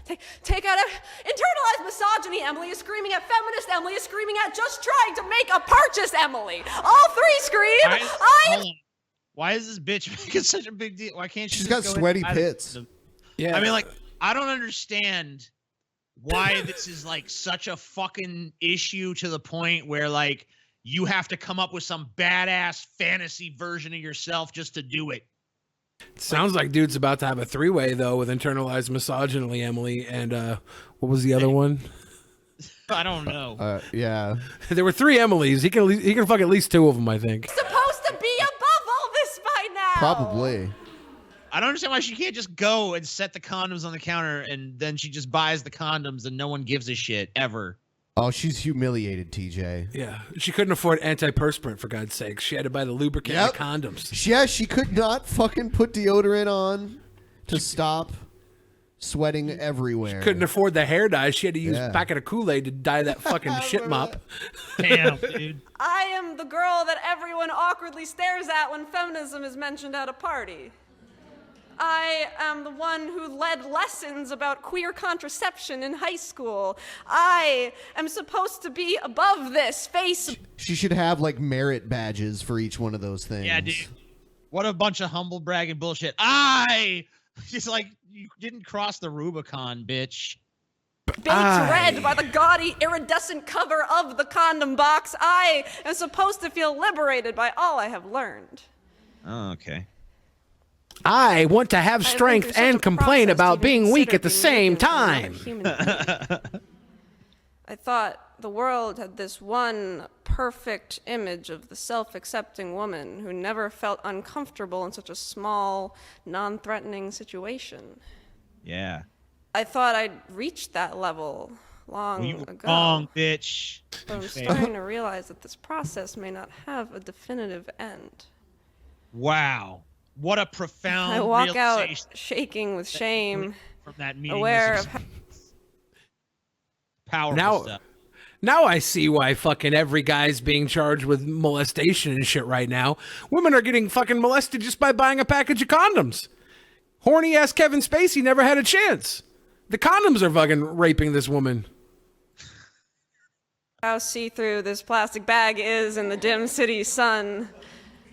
Take out internalized misogyny. Emily is screaming at feminist. Emily is screaming at just trying to make a purchase. Emily. All three scream. Hold on. Why is this bitch making such a big deal? Why can't she? She's just got go sweaty inside pits. Yeah. I mean, like, I don't understand why this is like such a fucking issue to the point where like you have to come up with some badass fantasy version of yourself just to do it. Sounds like dude's about to have a three-way though with internalized misogyny, Emily, and what was the other one? I don't know. Yeah. There were three Emilys. He can fuck at least two of them, I think. Supposed to be above all this by now. Probably. I don't understand why she can't just go and set the condoms on the counter and then she just buys the condoms and no one gives a shit ever. Oh, she's humiliated, TJ. Yeah, she couldn't afford antiperspirant for God's sake. She had to buy the lubricant and the condoms. Yeah, she could not fucking put deodorant on to stop sweating everywhere. Couldn't afford the hair dye. She had to use Yeah. a packet of Kool-Aid to dye that fucking shit mop. Damn, dude. I am the girl that everyone awkwardly stares at when feminism is mentioned at a party. I am the one who led lessons about queer contraception in high school. I am supposed to be above this face. She should have like merit badges for each one of those things. Yeah, dude. What a bunch of humble bragging bullshit. Just like, you didn't cross the Rubicon, bitch. Baked red by the gaudy, iridescent cover of the condom box. I am supposed to feel liberated by all I have learned. Oh, okay. I want to have strength and complain about being weak at the same time. I thought the world had this one perfect image of the self-accepting woman who never felt uncomfortable in such a small, non-threatening situation. Yeah. I thought I'd reached that level long You ago. wrong, bitch. But I'm starting to realize that this process may not have a definitive end. Wow. What a profound I walk out realization shaking with shame, from that meeting. aware of Powerful stuff. Now I see why fucking every guy's being charged with molestation and shit right now. Women are getting fucking molested just by buying a package of condoms. Horny ass Kevin Spacey never had a chance. The condoms are fucking raping this woman. how see-through this plastic bag is in the dim city sun,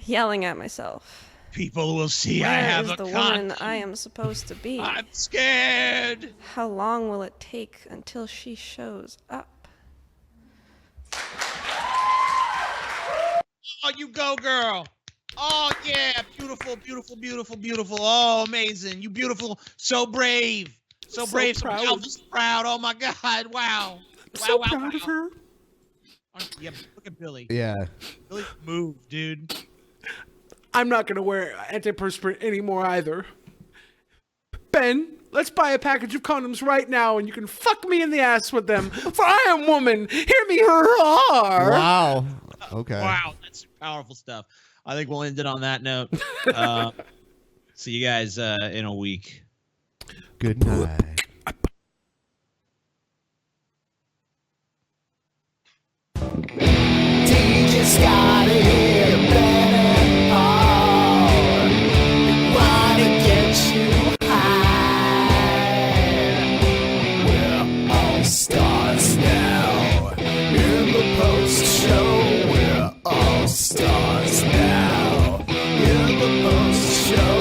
yelling at myself. People will see Where I have is a the con. woman I am supposed to be? I'm scared. How long will it take until she shows up? Oh, you go, girl. Oh, yeah. Beautiful, beautiful, beautiful, beautiful. Oh, amazing. You beautiful. So brave. So brave. So proud. So proud. Oh, my God. Wow. So wow, proud of her. Yeah, look at Billy. Yeah. Billy, move, dude. I'm not going to wear antiperspirant anymore either. Ben, let's buy a package of condoms right now and you can fuck me in the ass with them. For I am woman. Hear me roar. Wow. Okay. Wow, that's powerful stuff. I think we'll end it on that note. See you guys in a week. Good night. DJ Scotty here, Ben and Paul. Wanna get you high. We're all stars now. In the post show, we're all stars now. In the post show.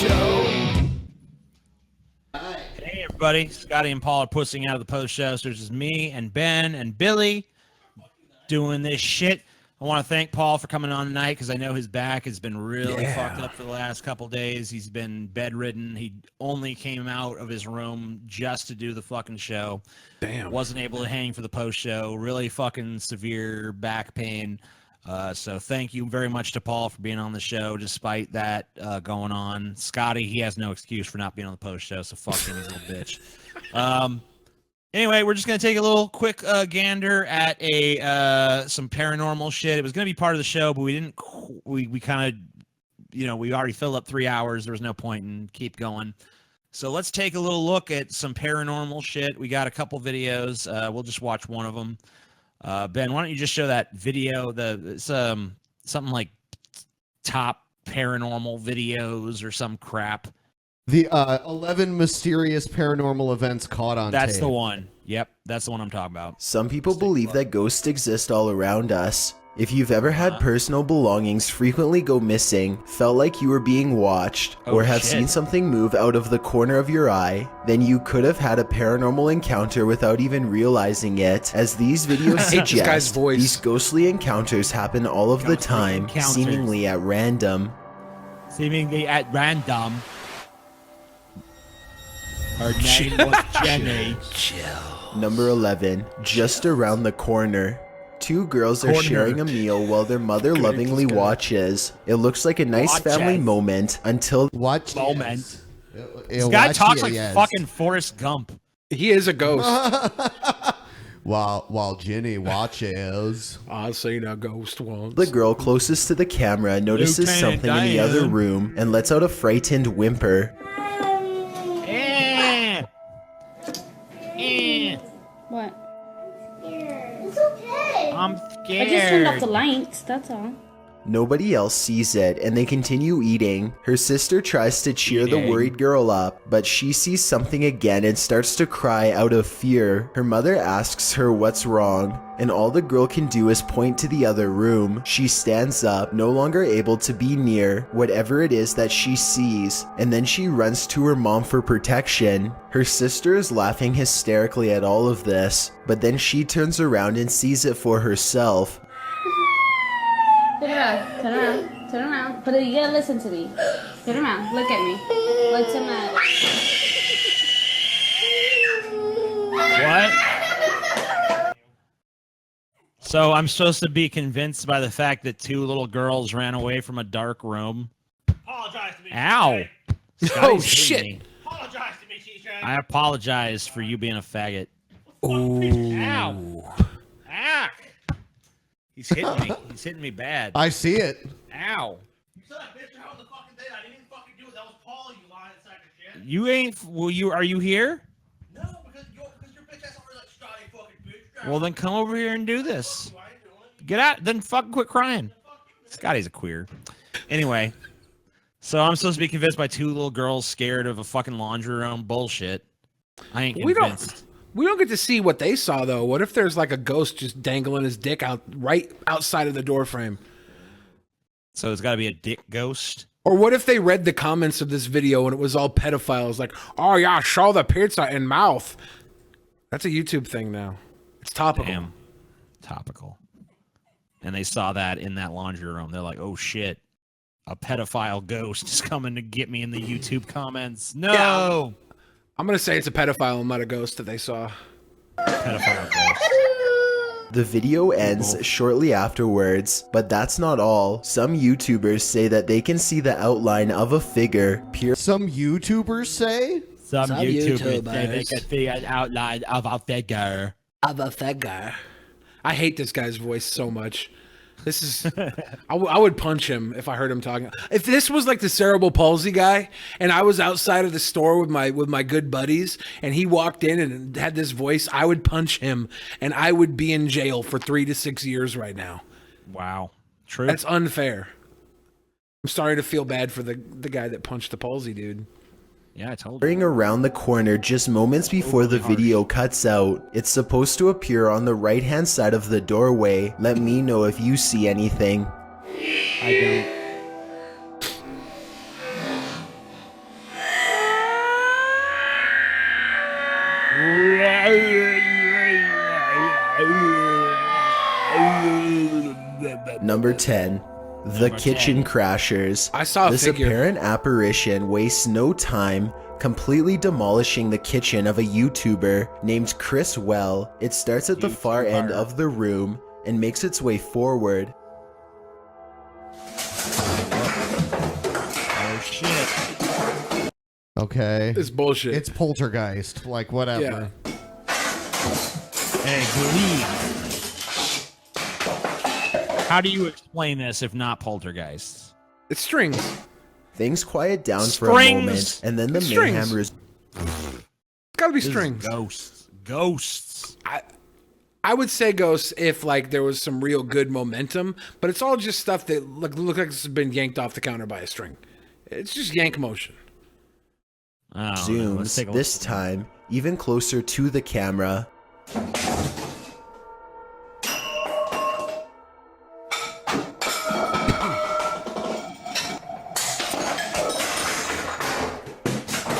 Show. Hey everybody, Scotty and Paul are pussing out of the post show. So it's just me and Ben and Billy doing this shit. I want to thank Paul for coming on tonight because I know his back has been really fucked up for the last couple days. He's been bedridden. He only came out of his room just to do the fucking show. Damn. Wasn't able to hang for the post show. Really fucking severe back pain. So thank you very much to Paul for being on the show despite that going on. Scotty, he has no excuse for not being on the post show, so fuck him, he's a little bitch. Anyway, we're just gonna take a little quick gander at some paranormal shit. It was gonna be part of the show, but we didn't. We kind of, we already filled up 3 hours. There was no point in keep going. So let's take a little look at some paranormal shit. We got a couple videos. We'll just watch one of them. Ben, why don't you just show that video? It's something like top paranormal videos or some crap. The 11 mysterious paranormal events caught on That's tape. the one. Yep, that's the one I'm talking about. Some people believe that ghosts exist all around us. If you've ever had personal belongings frequently go missing, felt like you were being watched, or have seen something move out of the corner of your eye, then you could have had a paranormal encounter without even realizing it. As these videos suggest, these ghostly encounters happen all of the time, seemingly at random. Seemingly at random. Her name was Jenny. Number 11, just around the corner. Two girls are sharing a meal while their mother lovingly watches. It looks like a nice family moment until This guy talks like fucking Forrest Gump. He is a ghost. While Jenny watches. I seen a ghost once. the girl closest to the camera notices Lieutenant something in the other Diane. room and lets out a frightened whimper. What? It's okay. I'm I just turned off the lights, that's all. Nobody else sees it, and they continue eating. Her sister tries to cheer the worried girl up, but she sees something again and starts to cry out of fear. Her mother asks her what's wrong, and all the girl can do is point to the other room. She stands up, no longer able to be near whatever it is that she sees, and then she runs to her mom for protection. Her sister is laughing hysterically at all of this, but then she turns around and sees it for herself. Turn around, turn around, turn around. But you gotta listen to me. Turn around, look at me. What's the matter? What? So I'm supposed to be convinced by the fact that two little girls ran away from a dark room? Apologize to me. Ow! Oh, Scotty's shit. hitting me. Apologize to me, TJ. I apologize for you being a faggot. Ooh. Ow! Ah! He's hitting me. He's hitting me bad. I see it. Ow! You said I bitched out the fucking thing. I didn't even fucking do it. That was Paul, you lying sack of shit. You ain't. Well, you are you here? No, because your bitch ass over like Scotty fucking bitch. Well, then come over here and do this. Get out. Then fucking quit crying. Scotty's a queer. Anyway, so I'm supposed to be convinced by two little girls scared of a fucking laundry room. Bullshit. I ain't convinced. We don't get to see what they saw though. What if there's like a ghost just dangling his dick out right outside of the door frame? So it's got to be a dick ghost. Or what if they read the comments of this video and it was all pedophiles like, "Oh yeah, show the pizza in mouth." That's a YouTube thing now. It's topical. Damn. Topical. And they saw that in that laundry room. They're like, "Oh shit, a pedophile ghost is coming to get me in the YouTube comments." No. Yeah. I'm gonna say it's a pedophile and not a ghost that they saw. Pedophile ghost. The video ends shortly afterwards, but that's not all. Some YouTubers say that they can see the outline of a figure peer. Some YouTubers say? Some YouTubers say they can see an outline of a figure. I hate this guy's voice so much. This is, I would punch him if I heard him talking. If this was like the cerebral palsy guy, and I was outside of the store with my good buddies, and he walked in and had this voice, I would punch him, and I would be in jail for 3 to 6 years right now. Wow, true. That's unfair. I'm starting to feel bad for the guy that punched the palsy dude. Yeah, I told you. Ring around the corner just moments before the video cuts out. It's supposed to appear on the right-hand side of the doorway. Let me know if you see anything. I don't. Number 10. The Kitchen Crashers. I saw a this figure. apparent apparition wastes no time, completely demolishing the kitchen of a YouTuber named Chris Well. It starts at the far end of the room and makes its way forward. Oh shit. Okay. It's bullshit. It's poltergeist. Like, whatever. Hey, believe. How do you explain this if not poltergeists? It's strings. Things quiet down for a Strings. moment, and then the It's strings. mayhem It's gotta be This is strings. Ghosts. I would say ghosts if like there was some real good momentum, but it's all just stuff that look like it's been yanked off the counter by a string. It's just yank motion. zooms, this time even closer to the camera.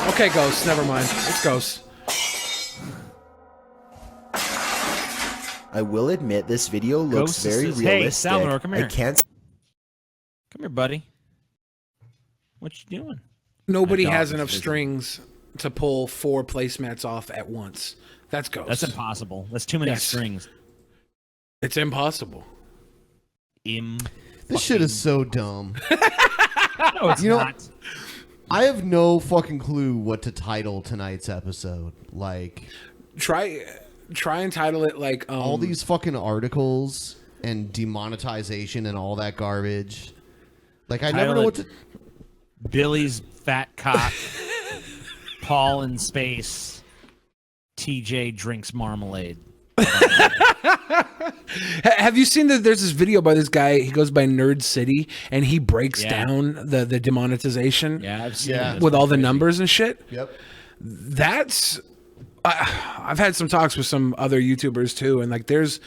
Okay, ghosts. Never mind. It's ghosts. I will admit this video looks Ghost very says, "Hey, realistic. Salvador, come I here." can't. Come here, buddy. What you doing? Nobody My dog has is enough busy. strings to pull 4 placemats off at once. That's ghosts. That's impossible. That's too many Yes. strings. It's impossible. This shit is so dumb. No, it's You know, not. I have no fucking clue what to title tonight's episode. Like, Try and title it like all these fucking articles and demonetization and all that garbage. Like, I never Title know it what to. Billy's fat cock. Paul in space. TJ drinks marmalade. Have you seen that? There's this video by this guy. He goes by Nerd City, and he breaks Yeah. down the demonetization. Yeah, I've seen it. with all the numbers and shit. Yep. That's. I've had some talks with some other YouTubers too, and like there's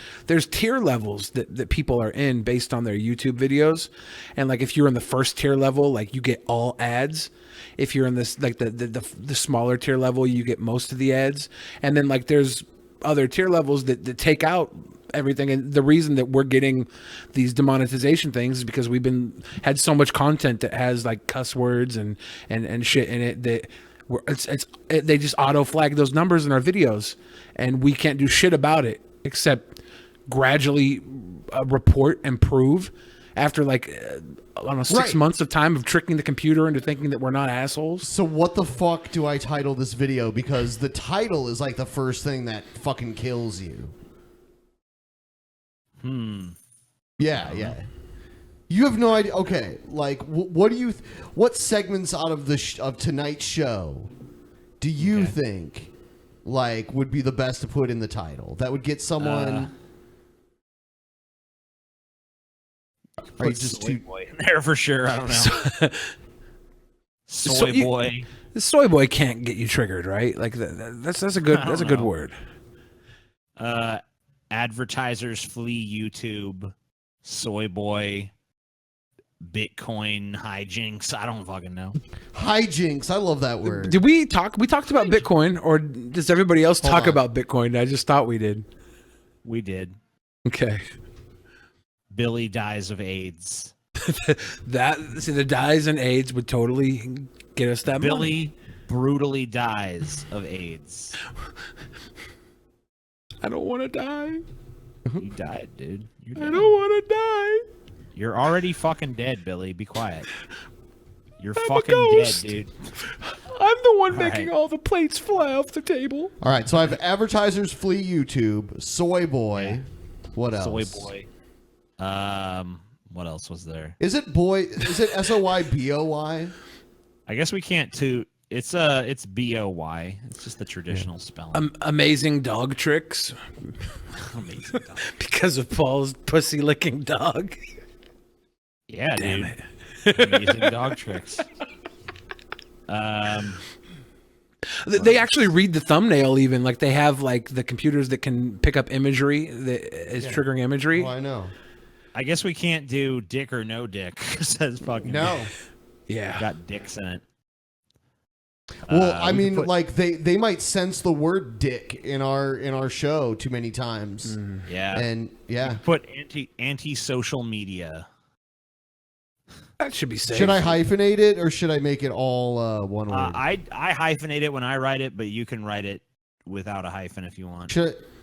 tier levels that people are in based on their YouTube videos, and like if you're in the first tier level, like you get all ads. If you're in this like the smaller tier level, you get most of the ads, and then like there's other tier levels that take out everything. And the reason that we're getting these demonetization things is because we've had so much content that has like cuss words and shit in it that they just auto flag those numbers in our videos, and we can't do shit about it except gradually report and prove after like I don't know, 6 Right. months of time of tricking the computer into thinking that we're not assholes. So what the fuck do I title this video? Because the title is like the first thing that fucking kills you. Yeah. You have no idea. Okay, like what do you? What segments out of of tonight's show do you think like would be the best to put in the title that would get someone? Are you Put just soy too? boy in there for sure. I don't know. Soy boy. The soy boy can't get you triggered, right? Like that's a good I don't know. word. Advertisers flee YouTube. Soy boy. Bitcoin hijinks. I don't fucking know. Hijinks. I love that word. Did we talk? We talked about Bitcoin, or does everybody else Hold talk on. about Bitcoin? I just thought we did. We did. Okay. Billy dies of AIDS. The dyes and AIDS would totally get us that Billy money. brutally dies of AIDS. I don't want to die. You died, dude. You're I dead. don't want to die. You're already fucking dead, Billy. Be quiet. You're I'm a fucking ghost. dead, dude. I'm the one All making right. all the plates fly off the table. All right, so I have advertisers flee YouTube. Soy boy. What else? Soy boy. What else was there? Is it boy? Is it SOYBOY? I guess we can't toot. It's BOY. It's just the traditional spelling. Amazing dog tricks. Amazing dog. Because of Paul's pussy licking dog. Yeah, Damn dude. Amazing dog tricks. They actually read the thumbnail even. Like they have like the computers that can pick up imagery that is triggering imagery. Oh, I know. I guess we can't do dick or no dick. Says fucking No. Yeah. Got dicks in it. Well, I we mean, could put- like they might sense the word "dick" in our show too many times. Yeah. and yeah, Put anti-social media. That should be safe. should I hyphenate it or should I make it all one word? I hyphenate it when I write it, but you can write it without a hyphen if you want.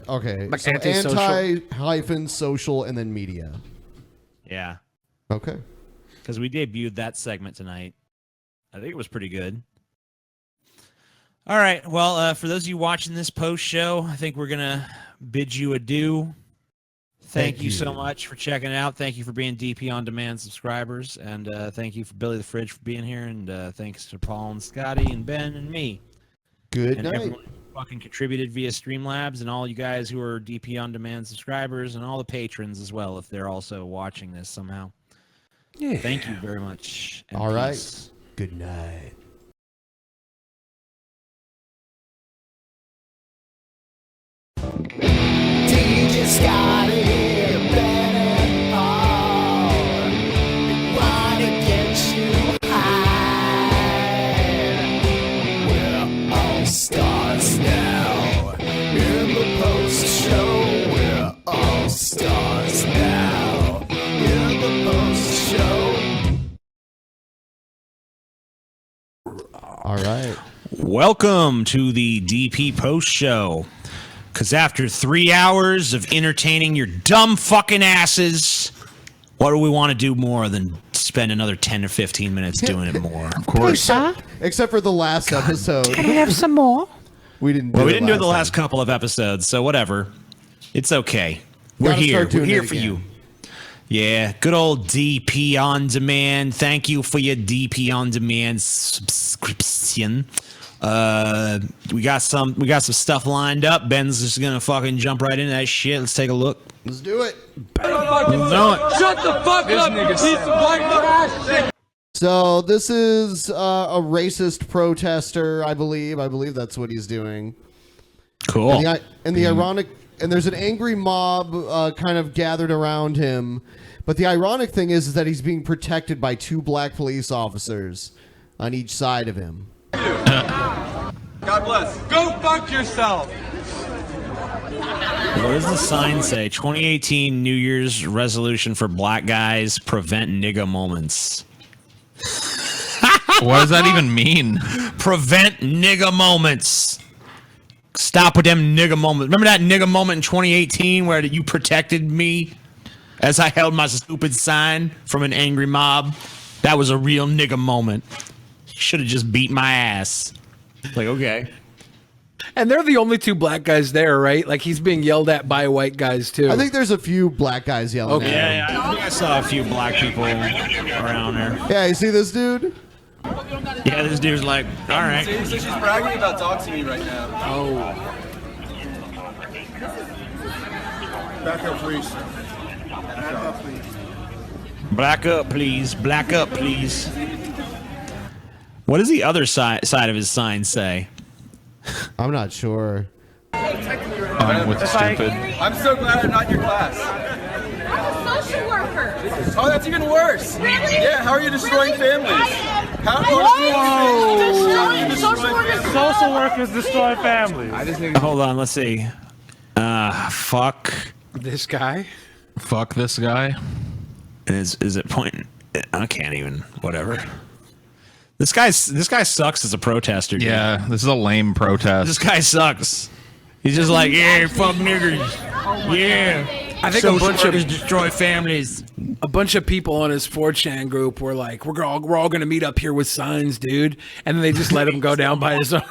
Okay, Like so antisocial? anti-social and then media. Yeah. Okay. Because we debuted that segment tonight. I think it was pretty good. All right. Well, for those of you watching this post show, I think we're going to bid you adieu. Thank you so much for checking it out. Thank you for being DP On Demand subscribers. And thank you for Billy the Fridge for being here. And thanks to Paul and Scotty and Ben and me. Good and night. Everyone who fucking contributed via Streamlabs and all you guys who are DP On Demand subscribers and all the patrons as well if they're also watching this somehow. Yeah. Thank you very much. and All right. peace. Good night. DJ Scotty, Ben and Paul, wanna get you high. We're all stars now. In the post show, we're all stars now. In the post show. All right. Welcome to the DP Post Show. Because after 3 hours of entertaining your dumb fucking asses, what do we want to do more than spend another 10 or 15 minutes doing it more? Of course. Except for the last episode. Can I have some more? We didn't. Well, we didn't do it the last couple of episodes, so whatever. It's okay. We're Gotta here. start We're doing here it for again. you. Yeah, good old DP On Demand. Thank you for your DP On Demand subscription. We got some stuff lined up. Ben's just gonna fucking jump right into that shit. Let's take a look. Let's do it. Shut the fuck up, you piece of white trash! So this is a racist protester, I believe. I believe that's what he's doing. Cool. And the ironic, and there's an angry mob kind of gathered around him. But the ironic thing is that he's being protected by 2 black police officers on each side of him. God bless. Go fuck yourself! What does the sign say? 2018 New Year's resolution for black guys: prevent nigga moments. What does that even mean? Prevent nigga moments. Stop with them nigga moments. Remember that nigga moment in 2018 where you protected me as I held my stupid sign from an angry mob? That was a real nigga moment. You should have just beat my ass. Like, okay. And they're the only 2 black guys there, right? Like he's being yelled at by white guys too. I think there's a few black guys yelling Okay. at him. Yeah, I think I saw a few black people around there. Yeah, you see this dude? Yeah, this dude's like, all right. Seriously, she's bragging about doxing me right now. Oh. Back up, please. Black up, please. Black up, please. What does the other side of his sign say? I'm not sure. I'm with stupid. I'm so glad I'm not in your class. I'm a social worker. Oh, that's even worse. Really? Yeah, how are you destroying families? How are you destroying families? Social workers destroy families. I just need Hold on, let's see. Fuck this guy. Fuck this guy. Is it pointing? I can't even. Whatever. This guy sucks as a protester. Dude. Yeah, this is a lame protest. This guy sucks. He's just like, yeah, fuck niggers. Yeah. I think Social a bunch of workers destroy families. A bunch of people on his 4chan group were like, "We're all going to meet up here with signs, dude," and then they just let him go down by himself.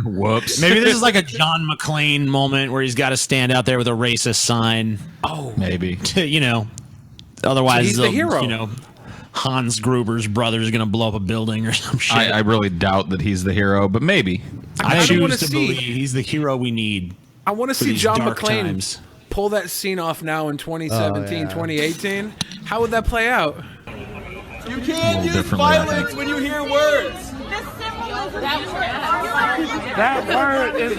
Whoops. Maybe this is like a John McClane moment where he's got to stand out there with a racist sign. Oh, maybe. You know, otherwise, So he's the hero. You know, Hans Gruber's brother is going to blow up a building or some shit. I really doubt that he's the hero, but maybe. I kinda wanna choose to see- believe he's the hero we need. I want to for see these John dark McClane times. pull that scene off now in 2017, Oh, yeah. 2018. How would that play out? You can't use violence when you hear words. That word is.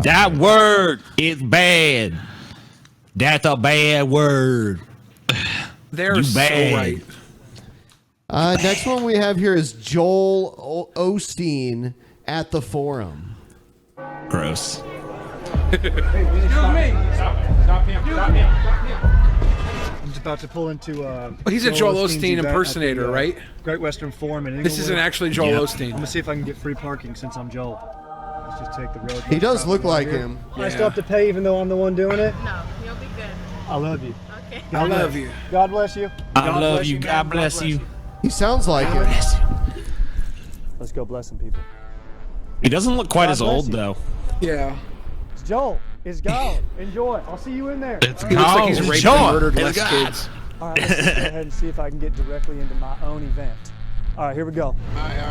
That word is bad. That's a bad word. They're You so bad. right. Next one we have here is Joel Osteen at the Forum. Gross. Excuse me. Stop him. I'm just about to pull into. He's a Joel Osteen's Osteen event at impersonator, the, right? Great Western Forum in This isn't Inglewood. actually Joel Osteen. I'm gonna see if I can get free parking since I'm Joel. Let's just take the road. He does look like here. him. I still have to pay even though I'm the one doing it. No, you'll be good. I love you. Okay. God bless. God bless you. I love you. God bless you. He sounds like him. Let's go bless some people. He doesn't look quite God as bless old you. though. Yeah. It's Joel. It's gone. Enjoy. I'll see you in there. It's He looks like he's gone. raped Joel. and murdered It's less gone. kids. All right, let's just go ahead and see if I can get directly into my own event. All right, here we go.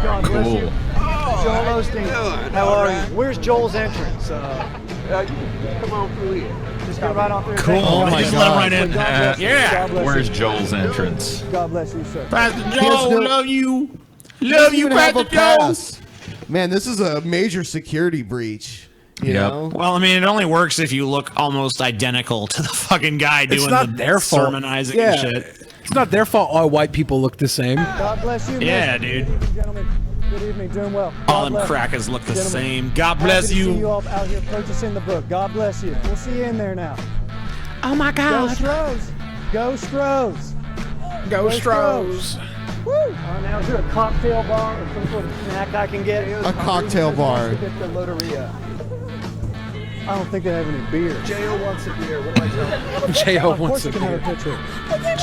God bless you. Joel Osteen. How are you? Where's Joel's entrance? Come on through here. Just go right on through. Cool. Thank you. Oh my Just let him right in. God bless you. Yeah. God bless Where's you. Joel's entrance? God bless you, sir. Pastor He has Joel, no- love you. He Love doesn't you, even have a Pastor Joel. pass. Man, this is a major security breach. You know? Well, I mean, it only works if you look almost identical to the fucking guy It's doing not the their fault. sermonizing Yeah. and shit. It's not their fault all white people look the same. God bless you. Yeah, Miss. dude. Good evening, gentlemen. Good evening. Doing well. All God them bless. crackers look the Gentlemen, same. God happy bless to see you. you all out here purchasing the book. God bless you. We'll see you in there now. Oh my Go God. Stros. Go Stros. Go Stros. Woo! All right, now is there a cocktail bar or some sort of snack I can get? A cocktail bar. Get the Loteria. I don't think they have any beer. J.O. wants a beer. What do I tell him? J.O. Of wants course a you can have beer. picture.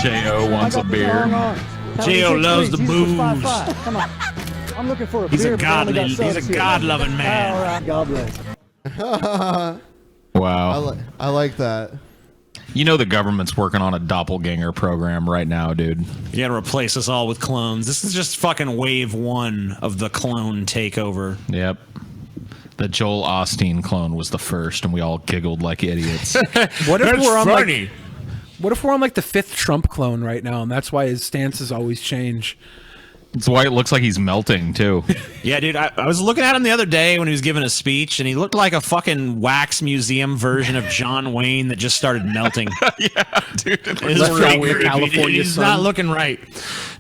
J.O. wants a beer. J.O. loves the booze. Come on. I'm looking for a He's beer. a but I only got godly, he's sodas a here. God-loving man. All right. God bless. Wow. I like that. You know the government's working on a doppelganger program right now, dude. You gotta replace us all with clones. This is just fucking wave one of the clone takeover. Yep. The Joel Osteen clone was the first, and we all giggled like idiots. What if That's we're on funny. like? What if we're on like the 5th Trump clone right now, and that's why his stances always change? That's why it looks like he's melting too. Yeah, dude, I was looking at him the other day when he was giving a speech, and he looked like a fucking wax museum version of John Wayne that just started melting. Yeah, dude. It's Like really John Wayne, creepy, California dude. He's sun. not looking right.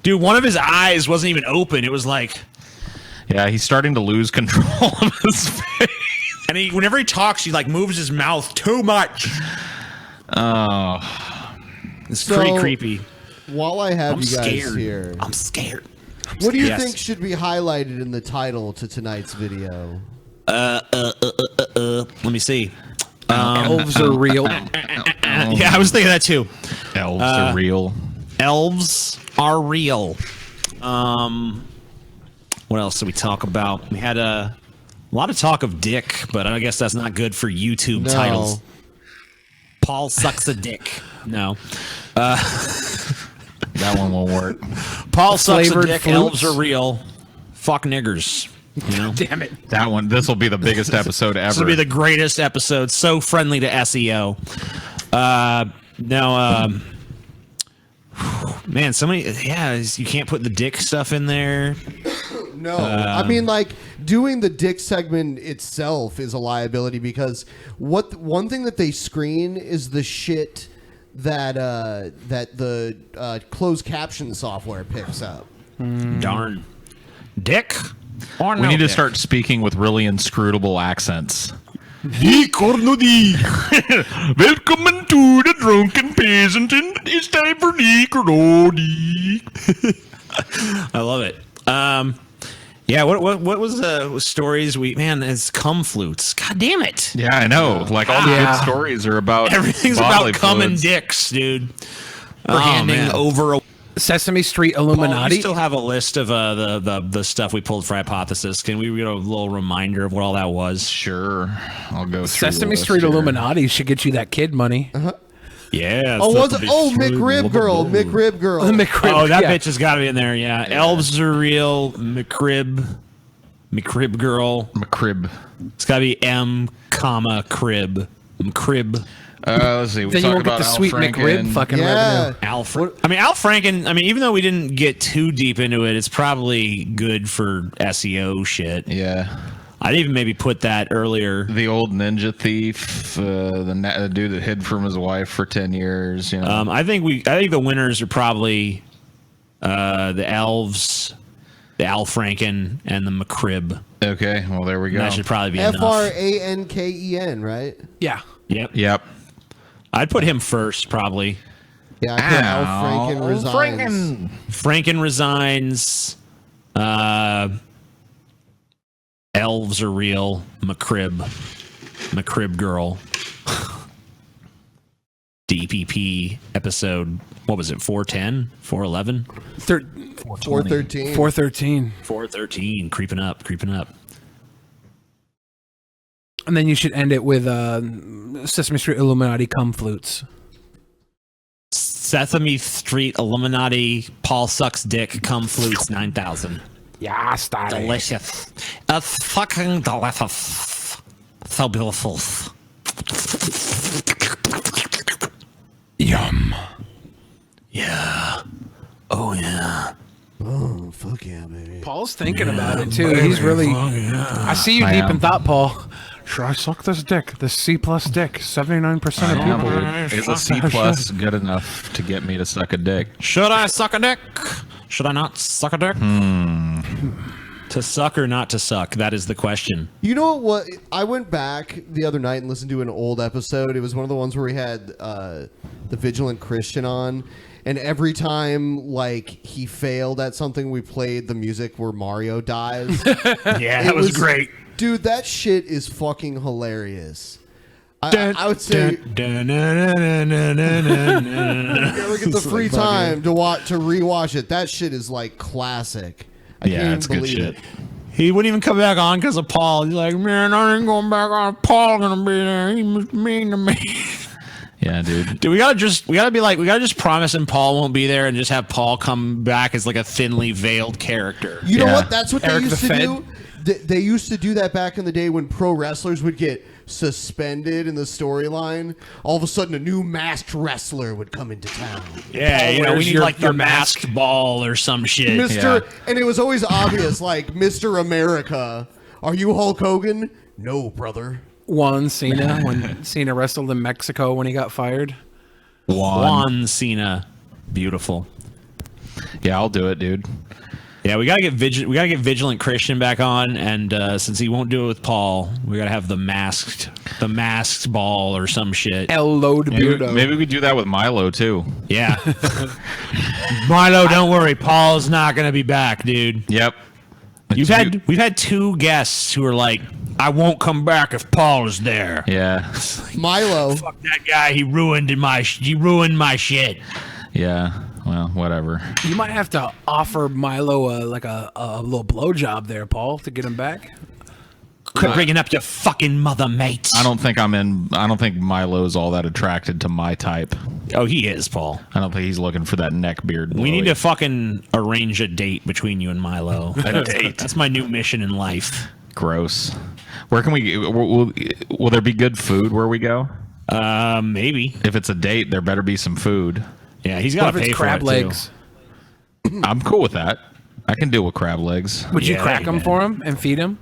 Dude, one of his eyes wasn't even open. It was like... Yeah, he's starting to lose control of his face. And he, whenever he talks, he like moves his mouth too much. Oh. It's So, pretty creepy. While I have I'm you guys scared. here, I'm scared. what do you Yes. think should be highlighted in the title to tonight's video? Let me see. Elves are real. Yeah, I was thinking that too. Elves are real. Elves are real. What else did we talk about? We had a lot of talk of dick, but I guess that's not good for YouTube No. titles. Paul sucks a dick. No. That one won't work. Paul sucks a Flavored dick. flutes. Elves are real. Fuck niggers. You know? Damn it. That one. This will be the biggest episode ever. This will be the greatest episode. So friendly to SEO. Man, so many. Yeah, you can't put the dick stuff in there. No, I mean, like, doing the dick segment itself is a liability because one thing that they screen is the shit that that the closed caption software picks up. Darn. Dick? Or We no need to dick? start speaking with really inscrutable accents. Dick or no dick? Welcome to the drunken peasant, and it's time for dick or no dick. I love it. Yeah. What was stories we it's cum flutes? God damn it! Yeah, I know. Like all the Yeah. good stories are about Everything's bodily about cum and fluids. dicks, dude. We're handing man. over a Sesame Street Paul, Illuminati. you still have a list of the stuff we pulled for Hypothesis. Can we get a little reminder of what all that was? Sure, I'll go through. Sesame the list Street here. Illuminati should get you that kid money. Yeah. Oh, was it? Oh, McRib Girl, McRib Girl. McRib, Oh, that yeah. bitch has got to be in there. Yeah. Elves are real. McRib Girl. McRib. It's got to be M, comma crib. McRib. Let's see. We Then you talked won't get about the Al sweet Franken. McRib fucking revenue. Al Franken. I mean, even though we didn't get too deep into it, it's probably good for SEO shit. Yeah. I'd even maybe put that earlier. The old ninja thief, the dude that hid from his wife for 10 years. You know. I think the winners are probably the elves, the Al Franken, and the McCrib. Okay, well there we go. That should probably be enough. Franken, right? Yeah. Yep. I'd put him first, probably. Yeah, I put Al Franken resigns. Franken resigns. Elves are real. McCrib girl. DPP episode, what was it, 410? 411? 413. 413. 413. Creeping up. And then you should end it with Sesame Street Illuminati cum flutes. Sesame Street Illuminati Paul sucks dick cum flutes 9000. Yeah, start it. Delicious. It's fucking delicious. So beautiful. Yum. Yeah. Oh yeah. Oh fuck yeah, baby. Paul's thinking about it too. He's really. I see you deep in thought, Paul. Should I suck this dick? This C+ dick. 79% of people. Is a C+ good enough to get me to suck a dick? Should I suck a dick? Should I not suck a dick? To suck or not to suck? That is the question. You know what? I went back the other night and listened to an old episode. It was one of the ones where we had the Vigilant Christian on. And every time, like, he failed at something, we played the music where Mario dies. Yeah, that was great. Dude, that shit is fucking hilarious. I would say if you ever get the free time to rewatch it, that shit is like classic. I can't even believe it. He wouldn't even come back on because of Paul. He's like, man, I ain't going back on. Paul gonna be there. He was mean to me. Yeah, dude. Dude, we gotta just promise him Paul won't be there and just have Paul come back as like a thinly veiled character. You know what? That's what Eric they used the to Fed. do. They used to do that back in the day when pro wrestlers would get suspended in the storyline. All of a sudden, a new masked wrestler would come into town. Yeah, you know, we need like your masked ball or some shit. Mr. And it was always obvious, like, Mr. America, are you Hulk Hogan? No, brother. Juan Cena, when Cena wrestled in Mexico when he got fired. Juan Cena. Beautiful. Yeah, I'll do it, dude. Yeah, we gotta get Vigilant Christian back on, and since he won't do it with Paul, we gotta have the masked ball or some shit. Maybe we do that with Milo too. Yeah. Milo, don't worry, Paul's not gonna be back, dude. Yep. We've had two guests who are like, I won't come back if Paul is there. Yeah. Milo. Fuck that guy. He ruined my shit. Yeah. Well, whatever. You might have to offer Milo a little blowjob there, Paul, to get him back. Quit bringing up your fucking mother, mate. I don't think Milo's all that attracted to my type. Oh, he is, Paul. I don't think he's looking for that neck beard. We need to fucking arrange a date between you and Milo. A date. That's my new mission in life. Gross. Where can we? Will there be good food where we go? Maybe. If it's a date, there better be some food. Yeah, he's got to pay for crab it, legs. too. I'm cool with that. I can deal with crab legs. Would you crack them for him and feed him?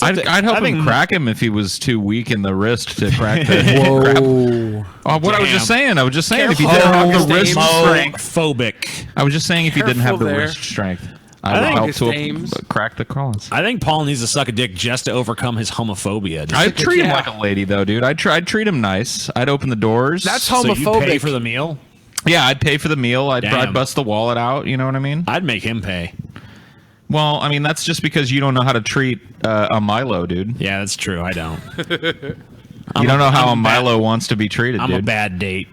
I'd help him crack him if he was too weak in the wrist to crack the Whoa. Oh, what I was just saying. I was just saying if he Careful. didn't have the wrist strength. Phobic. I was just saying if he didn't have the Careful there. wrist strength, I would help to crack the collars. I think Paul needs to suck a dick just to overcome his homophobia. I'd treat him like a lady, though, dude. I'd treat him nice. I'd open the doors. That's So you homophobic. pay for the meal? Yeah, I'd pay for the meal. I'd Damn. bust the wallet out. You know what I mean? I'd make him pay. Well, I mean, that's just because you don't know how to treat a Milo, dude. Yeah, that's true. I don't. You don't know how a Milo wants to be treated, I'm dude. a bad date.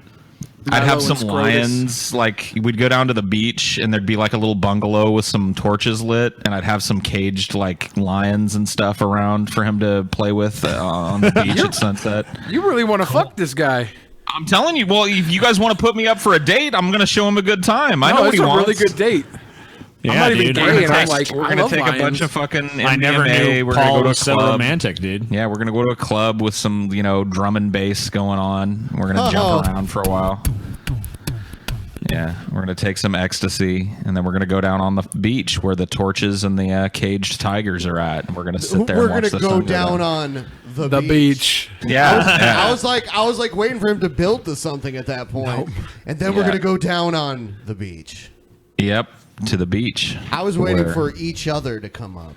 I'd have Milo and some Scrotus. lions. Like, we'd go down to the beach, and there'd be like a little bungalow with some torches lit, and I'd have some caged like lions and stuff around for him to play with on the beach at sunset. You really want to fuck this guy? I'm telling you. Well, if you guys want to put me up for a date, I'm gonna show him a good time. I No, know what it's he a wants. really good date. Yeah, I'm not even dude. gay, and I'm like, We're I gonna love take a lions. bunch of fucking MDMA. I never knew We're Paul gonna go to a was so club. romantic, dude. Yeah, we're gonna go to a club with some, drum and bass going on. We're gonna jump around for a while. Yeah, we're gonna take some ecstasy, and then we're gonna go down on the beach where the torches and the caged tigers are at. And we're gonna sit there. We're and watch gonna the go sun down down. on the beach. Yeah, yeah. I was like waiting for him to build to something at that point, and then we're Yeah. gonna go down on the beach. Yep, to the beach. I was waiting Where- for each other to come up.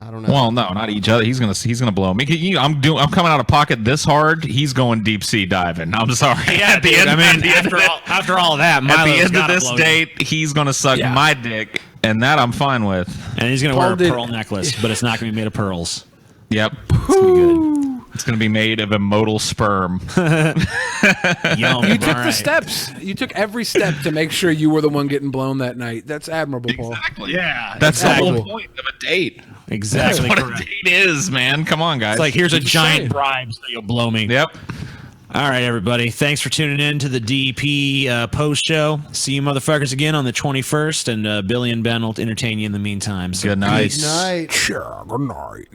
I don't know. Well, no, not each other. He's gonna blow me. I'm coming out of pocket this hard. He's going deep sea diving. I'm sorry. Yeah, at the dude, end, I mean, at the end after all of that, at Milo's the end of gotta this blow you. date, he's gonna suck my dick, and that I'm fine with. And he's gonna wear a pearl necklace, but it's not gonna be made of pearls. Yep, it's gonna be good. It's gonna be made of immortal sperm. Yum. You took All the right. steps. You took every step to make sure you were the one getting blown that night. That's admirable, Paul. Yeah, That's exactly. the whole point of a date. Exactly That's what correct. a date is, man. Come on, guys. It's like, here's a Just giant saying. bribe so you'll blow me. Yep. All right, everybody. Thanks for tuning in to the DP post show. See you motherfuckers again on the 21st, and Billy and Ben will entertain you in the meantime. So Good night. peace. Good night. Sure, good night.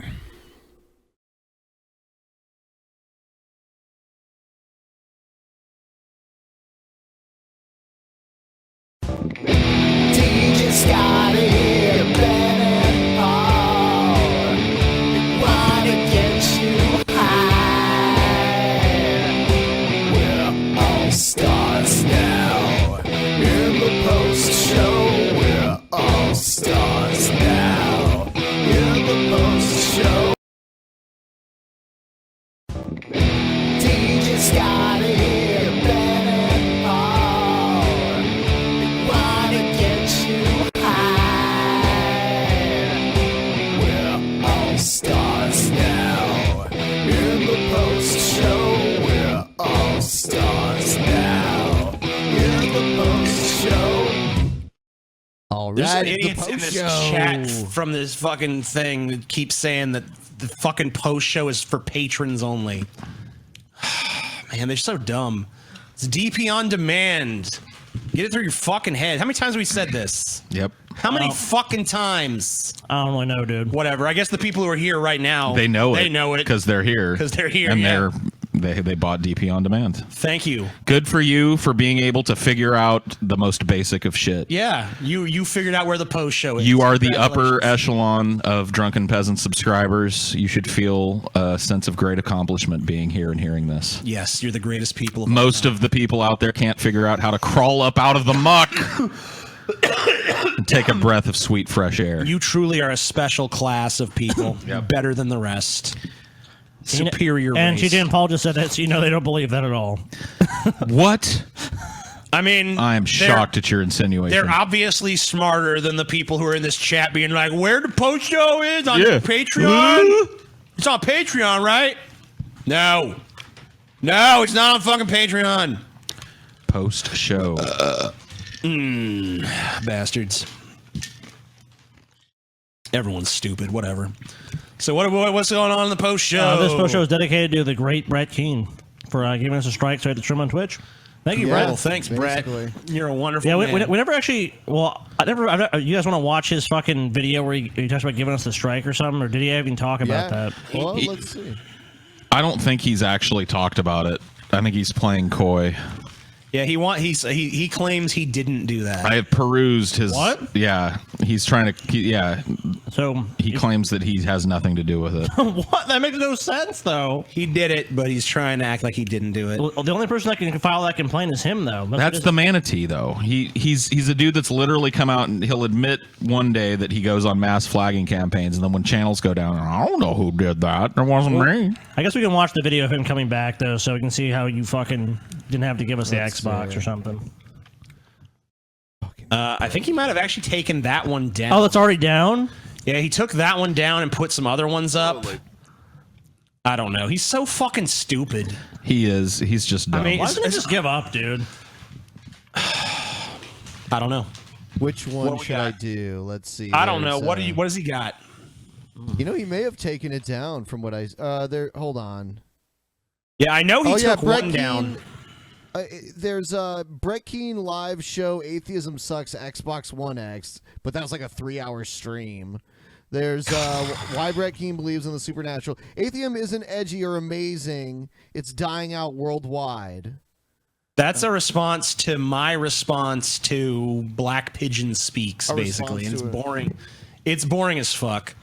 DJ Scotty, Ben and Paul, they wanna get you high. We're all stars now. In the post show, we're all stars now. In the post show. DJ Scotty, Ben and Paul, they wanna get you high. We're all stars now. In the post show, we're all stars now. In the post show. All There's right, idiots the in post this show. chat from this fucking thing that keep saying that the fucking post show is for patrons only. Man, they're so dumb. It's DP on demand. Get it through your fucking head. How many times have we said this? Yep. How many fucking times? I don't really know, dude. Whatever. I guess the people who are here right now, They know it. They know it because they're here. 'Cause they're here, and yeah. they bought DP on demand. Thank you. Good for you for being able to figure out the most basic of shit. Yeah, you figured out where the post show is. You are the upper echelon of Drunken Peasant subscribers. You should feel a sense of great accomplishment being here and hearing this. Yes, you're the greatest people. Of all Most of the people out there can't figure out how to crawl up out of the muck and take a breath of sweet fresh air. You truly are a special class of people, better than the rest. Superior And race. TJ and Paul just said that, so you know they don't believe that at all. What? I mean, I am they're- shocked at your insinuation. They're obviously smarter than the people who are in this chat being like, where the post show is on Yeah. Patreon? It's on Patreon, right? No. No, it's not on fucking Patreon. Post show. Bastards. Everyone's stupid, whatever. So what's going on in the post show? This post show is dedicated to the great Brett Keane for giving us a strike so I had to trim on Twitch. Thank you, Yeah, Brett. well, thanks, Brett. You're a wonderful Yeah, man. we never actually. Well, you guys want to watch his fucking video where he talks about giving us the strike or something, or did he even talk about that? Well, let's see. I don't think he's actually talked about it. I think he's playing coy. Yeah, he claims he didn't do that. I have perused his. What? Yeah, he's trying to. Yeah. So he claims that he has nothing to do with it. What? That makes no sense, though. He did it, but he's trying to act like he didn't do it. Well, the only person that can file that complaint is him, though. That's the manatee, though. He's a dude that's literally come out and he'll admit one day that he goes on mass flagging campaigns, and then when channels go down, I don't know who did that. It wasn't me. I guess we can watch the video of him coming back though, so we can see how you fucking didn't have to give us the Xbox or something. I think he might have actually taken that one down. Oh, that's already down? Yeah, he took that one down and put some other ones up. I don't know. He's so fucking stupid. He is. He's just dumb. I mean, Why doesn't he just give up, dude? I don't know. Which one What we should got? I do? Let's see. I don't know. There's, What does he got? You know, he may have taken it down from what I. There. Hold on. Yeah, I know he Oh, yeah, took Brett one down. Keane. There's a Brett Keane live show. Atheism Sucks Xbox One X, but that was like a 3-hour stream. There's why Brett Keane believes in the supernatural. Atheism isn't edgy or amazing. It's dying out worldwide. That's a response to my response to Black Pigeon Speaks, A basically. And response it's to it. boring. It's boring as fuck.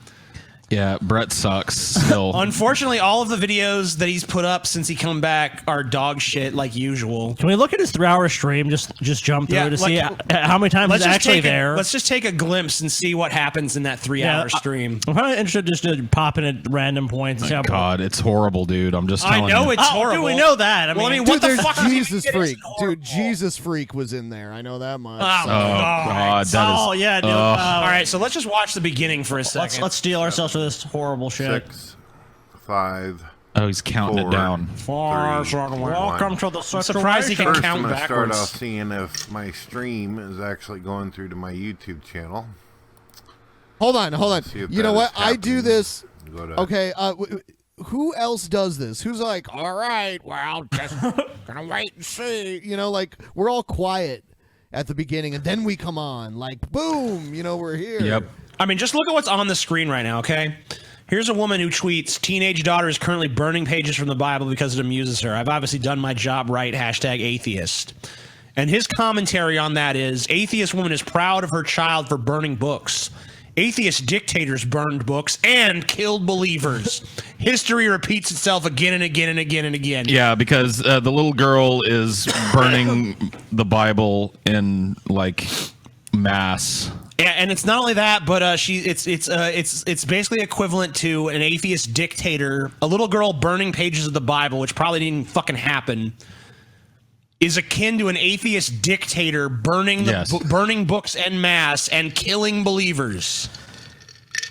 Yeah, Brett sucks still. Unfortunately, all of the videos that he's put up since he come back are dog shit like usual. Can we look at his 3-hour stream? Just jump through to see how many times he's actually there. Let's just take a glimpse and see what happens in that 3-hour stream. I'm kind of interested just to pop in at random points. And see how God, it's horrible, dude. I'm just telling you. I know it's horrible. Dude, we know that. I Well, mean, what the Dude, fuck? there's Jesus Freak. Dude, Jesus Freak was in there. I know that much. Oh, God, that is. yeah, dude. All right, so let's just watch the beginning for a second. Let's steel ourselves for this horrible shit. 6, 5. Oh, he's counting it down. 3, Welcome to the I'm surprised he can First, count I'm gonna start backwards. off seeing if my stream is actually going through to my YouTube channel. Hold on. See if You know that what? is I do happening. this. Go to- Okay. Who else does this? Who's like, all right, well, just gonna wait and see. You know, like we're all quiet at the beginning, and then we come on. Like, boom. You know, we're here. Yep. I mean, just look at what's on the screen right now, okay? Here's a woman who tweets, teenage daughter is currently burning pages from the Bible because it amuses her. I've obviously done my job right, #atheist. And his commentary on that is, atheist woman is proud of her child for burning books. Atheist dictators burned books and killed believers. History repeats itself again and again and again and again. Yeah, because the little girl is burning the Bible in like mass. And it's not only that, but it's basically equivalent to an atheist dictator. A little girl burning pages of the Bible, which probably didn't fucking happen, is akin to an atheist dictator burning burning books en masse and killing believers.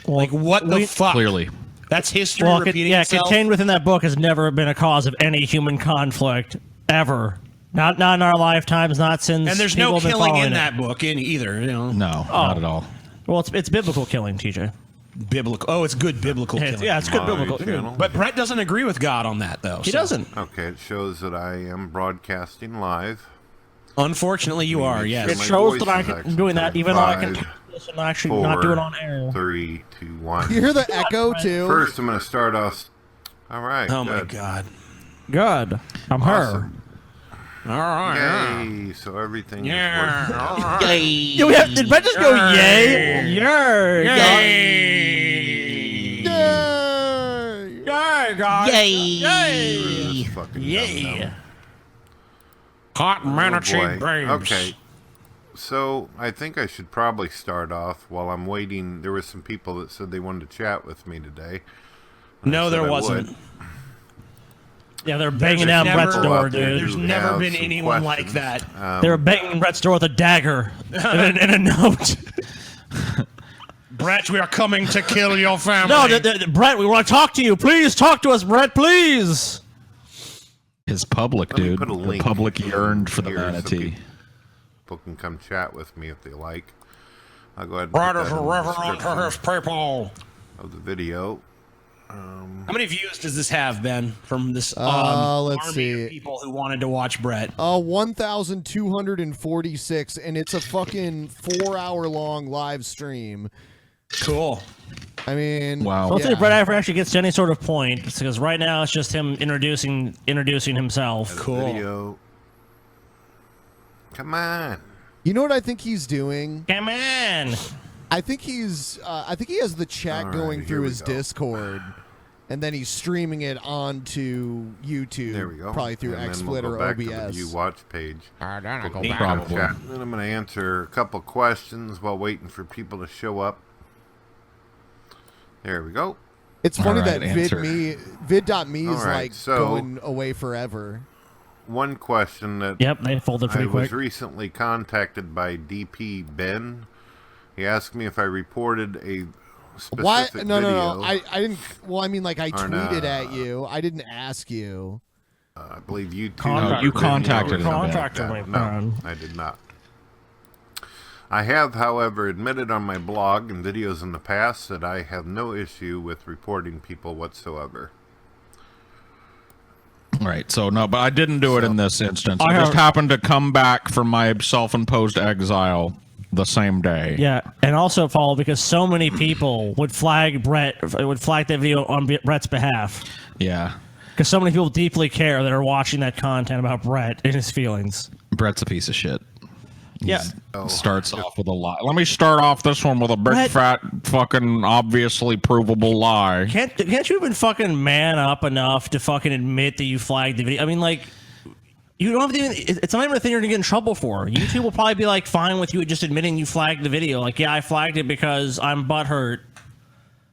Like what the fuck? Clearly. That's history repeating itself. Contained within that book has never been a cause of any human conflict ever. Not in our lifetimes, not since. And there's people no have been killing following in it. that book either. You know. No, not at all. Well, it's biblical killing, TJ. Biblical. Oh, it's good biblical killing. Yeah, it's good My biblical. channel. But Brett doesn't agree with God on that, though. He so- doesn't. Okay, it shows that I am broadcasting live. Unfortunately, you are. Yes. It shows that I'm doing that, even though I can and actually not do it on air. 3, 2, 1. You hear the echo too? First, I'm going to start off. All right. Oh my good. God. Good. I'm her. All right. Yay! So everything Yeah. is working. All right. Yay! Did Brett just go yay? Yay! Yay, God. Yay! Yay! Hot Manichae boy. babes. Okay. So I think I should probably start off while I'm waiting. There was some people that said they wanted to chat with me today. No, I said there I wasn't. would. Yeah, they're banging down Brett's door, dude. There's never been anyone like that. They were banging Brett's door with a dagger and a note. Brett, we are coming to kill your family. No, Brett, we want to talk to you. Please talk to us, Brett, please. His public, Let me dude. put a The link public yearned for the here so manatee. People can come chat with me if they like. I'll go ahead and Brett put is that a in the reverend to his description people. of the video. How many views does this have, Ben, from this let's army see. of people who wanted to watch Brett? 1,246, and it's a fucking 4-hour long live stream. Cool. I mean, wow. So let's see if Brett ever actually gets to any sort of point, because right now it's just him introducing himself. Video. Come on. You know what I think he's doing? Come on. I think he's. I think he has the chat All going right, through here we his go. Discord, and then he's streaming it onto YouTube. There we go. Probably through and then XSplit we'll go or back to the OBS. View Watch page. Then We'll go go back. back to Probably. chat. Then I'm going to answer a couple questions while waiting for people to show up. There we go. It's funny All right, that answer. vid.me is All right, like so- going away forever. One question that Yep, they folded I pretty was quick. recently contacted by DP Ben. He asked me if I reported a specific Why? No, video. no, no. I didn't. Well, I mean, like I On, tweeted at you. I didn't ask you. I believe you two. Contact- you contacted him. Contacted me. No, I did not. I have, however, admitted on my blog and videos in the past that I have no issue with reporting people whatsoever. Right. So no, but I didn't do it in this instance. I I just have- happened to come back from my self-imposed exile the same day. Yeah, and also follow because so many people would flag that video on Brett's behalf. Yeah. Because so many people deeply care that are watching that content about Brett and his feelings. Brett's a piece of shit. Starts off with a lie. Let me start off this one with a big fat fucking obviously provable lie. Can't you even fucking man up enough to fucking admit that you flagged the video? I mean, like, you don't have to even, it's not even a thing you're gonna get in trouble for. YouTube will probably be like fine with you just admitting you flagged the video. Like, yeah, I flagged it because I'm butthurt.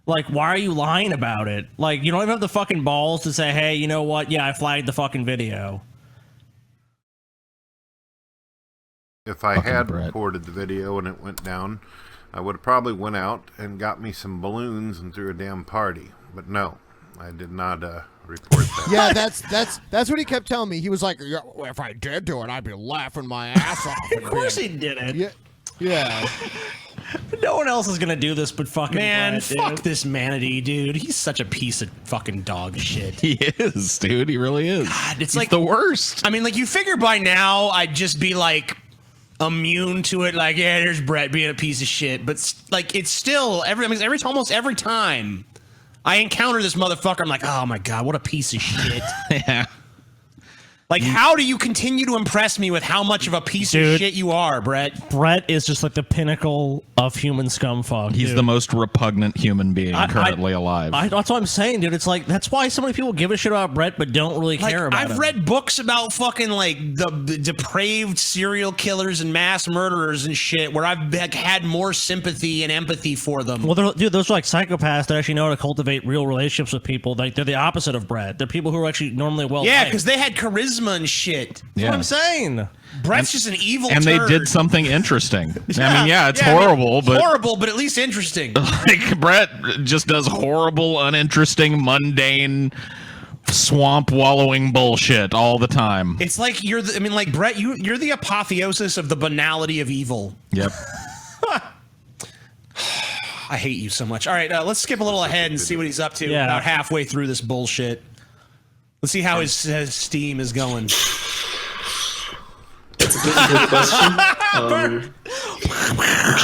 Like, why are you lying about it? Like, you don't even have the fucking balls to say, hey, you know what? Yeah, I flagged the fucking video. If I had reported the video and it went down, I would have probably went out and got me some balloons and threw a damn party. But no, I did not report that. Yeah, that's what he kept telling me. He was like, yeah, well, if I did do it, I'd be laughing my ass off. Of course he didn't. Yeah. No one else is gonna do this but fucking Man, Brett, fuck dude. this manatee, dude. He's such a piece of fucking dog shit. He is, dude. He really is. God, it's He's like the worst. I mean, like, you figure by now I'd just be like immune to it. Like, yeah, there's Brett being a piece of shit. But like, it's still almost every time I encounter this motherfucker, I'm like, oh my god, what a piece of shit. Yeah. Like, how do you continue to impress me with how much of a piece of shit you are, Brett? Brett is just like the pinnacle of human scumfuck. He's dude. the most repugnant human being currently alive. That's what I'm saying, dude. It's like, that's why so many people give a shit about Brett but don't really care about him. I've read books about fucking like the depraved serial killers and mass murderers and shit where I've like, had more sympathy and empathy for them. Well, dude, those are like psychopaths that actually know how to cultivate real relationships with people. Like, they're the opposite of Brett. They're people who are actually normally well. Yeah, because they had charisma and shit. That's what I'm saying. Brett's just an evil and turd. they did something interesting. I mean, it's horrible, but horrible, but at least interesting. like Brett just does horrible, uninteresting, mundane, swamp wallowing bullshit all the time. It's like like Brett, you're the apotheosis of the banality of evil. Yep. I hate you so much. All right, let's skip a little ahead and see what he's up to about halfway through this bullshit. Let's see how his steam is going. That's a difficult question.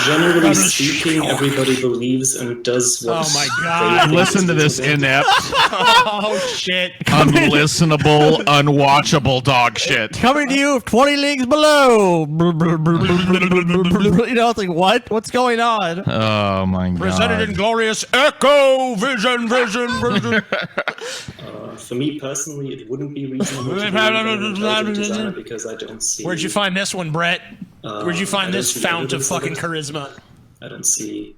Generally speaking, everybody believes and does what. Oh my god! Listen to this inept, oh shit, unlistenable, unwatchable dog shit. Coming to you 20 leagues below. You know, it's like, what? What's going on? Oh my god! Presented in glorious echo vision. For me personally, it wouldn't be reasonable to designer because I don't see. Where'd you find this one, Brett? Where'd you find this fount of fucking charisma? I don't see.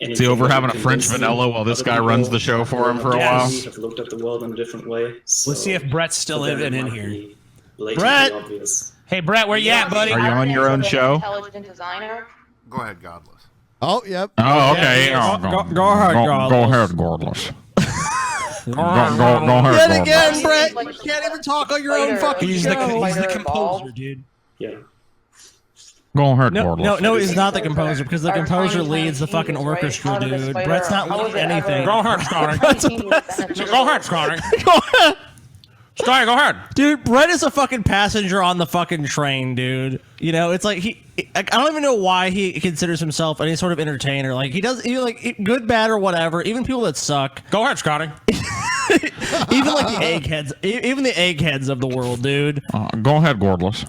Is he over having a French vanilla while this guy runs the show for him for a while? Have looked at the world in a different way. So Let's see if Brett's still in here. Brett! Hey, Brett, where you at, buddy? Are you on your own show? Intelligent designer. Go ahead, Godless. Oh, yep. Oh, okay. Go ahead, Go ahead, Godless. Go ahead, Yet Godless. again, Brett, you can't even talk on your own fucking He's show. the composer, dude. Yeah. Go ahead, No, Godless. no, he's not the composer because the composer leads the fucking orchestra, dude. Brett's not leading anything. Go ahead, Scotty. Go ahead, Scotty. Scotty, go ahead. Dude, Brett is a fucking passenger on the fucking train, dude. You know, it's like I don't even know why he considers himself any sort of entertainer. Like, he does, like, good, bad, or whatever. Even people that suck. Go ahead, Scotty. Even like the eggheads, even the eggheads of the world, dude. Go ahead, Godless.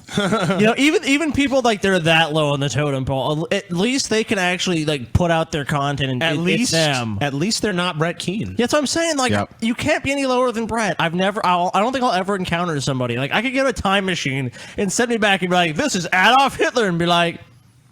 You know, even people like they're that low on the totem pole. At least they can actually like put out their content and At least them. At least they're not Brett Keane. Yeah, that's what I'm saying. Like, you can't be any lower than Brett. I don't think I'll ever encounter somebody. Like, I could get a time machine and send me back and be like, this is Adolf Hitler, and be like,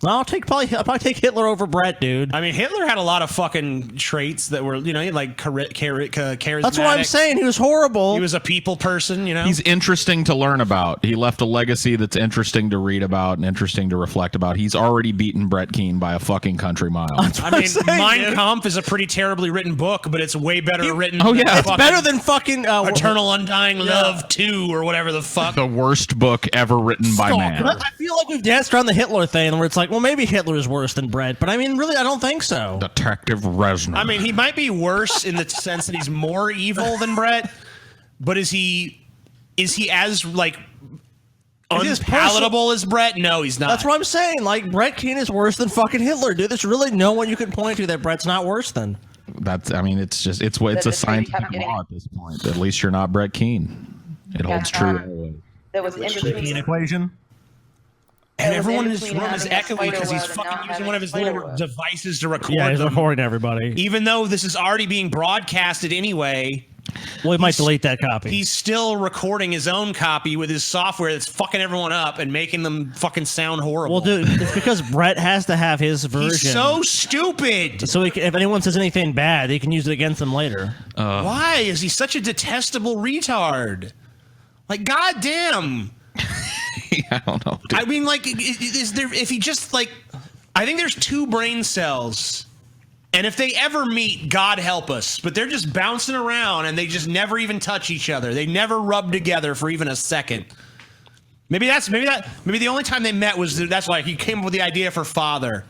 I'll probably take Hitler over Brett, dude. I mean, Hitler had a lot of fucking traits that were, you know, like charismatic. That's what I'm saying. He was horrible. He was a people person, you know. He's interesting to learn about. He left a legacy that's interesting to read about and interesting to reflect about. He's already beaten Brett Keane by a fucking country mile. I mean, Mein Kampf is a pretty terribly written book, but it's way better written. Oh, yeah. It's better than fucking Eternal Undying Love 2 or whatever the fuck. The worst book ever written by man. I feel like we've danced around the Hitler thing where it's like, well, maybe Hitler is worse than Brett, but I mean, really, I don't think so. Detective Reznor. I mean, he might be worse in the sense that he's more evil than Brett, but is he as like unpalatable as Brett? No, he's not. That's what I'm saying. Like, Brett Keane is worse than fucking Hitler, dude. There's really no one you can point to that Brett's not worse than. I mean, it's a scientific law at this point. At least you're not Brett Keane. It holds true. There was in between. Equation. And everyone in this room is echoing because he's fucking using one of his little devices to record. Yeah, he's them. recording everybody. Even though this is already being broadcasted anyway. Well, he might delete that copy. He's still recording his own copy with his software that's fucking everyone up and making them fucking sound horrible. Well, dude, it's because Brett has to have his version. He's so stupid. So he can, if anyone says anything bad, they can use it against them later. Why is he such a detestable retard? Like, goddamn. I don't know. I mean, like, is there? If he just like, I think there's 2 brain cells. And if they ever meet, God help us, but they're just bouncing around and they just never even touch each other. They never rub together for even a second. Maybe the only time they met was that's like he came up with the idea for Father.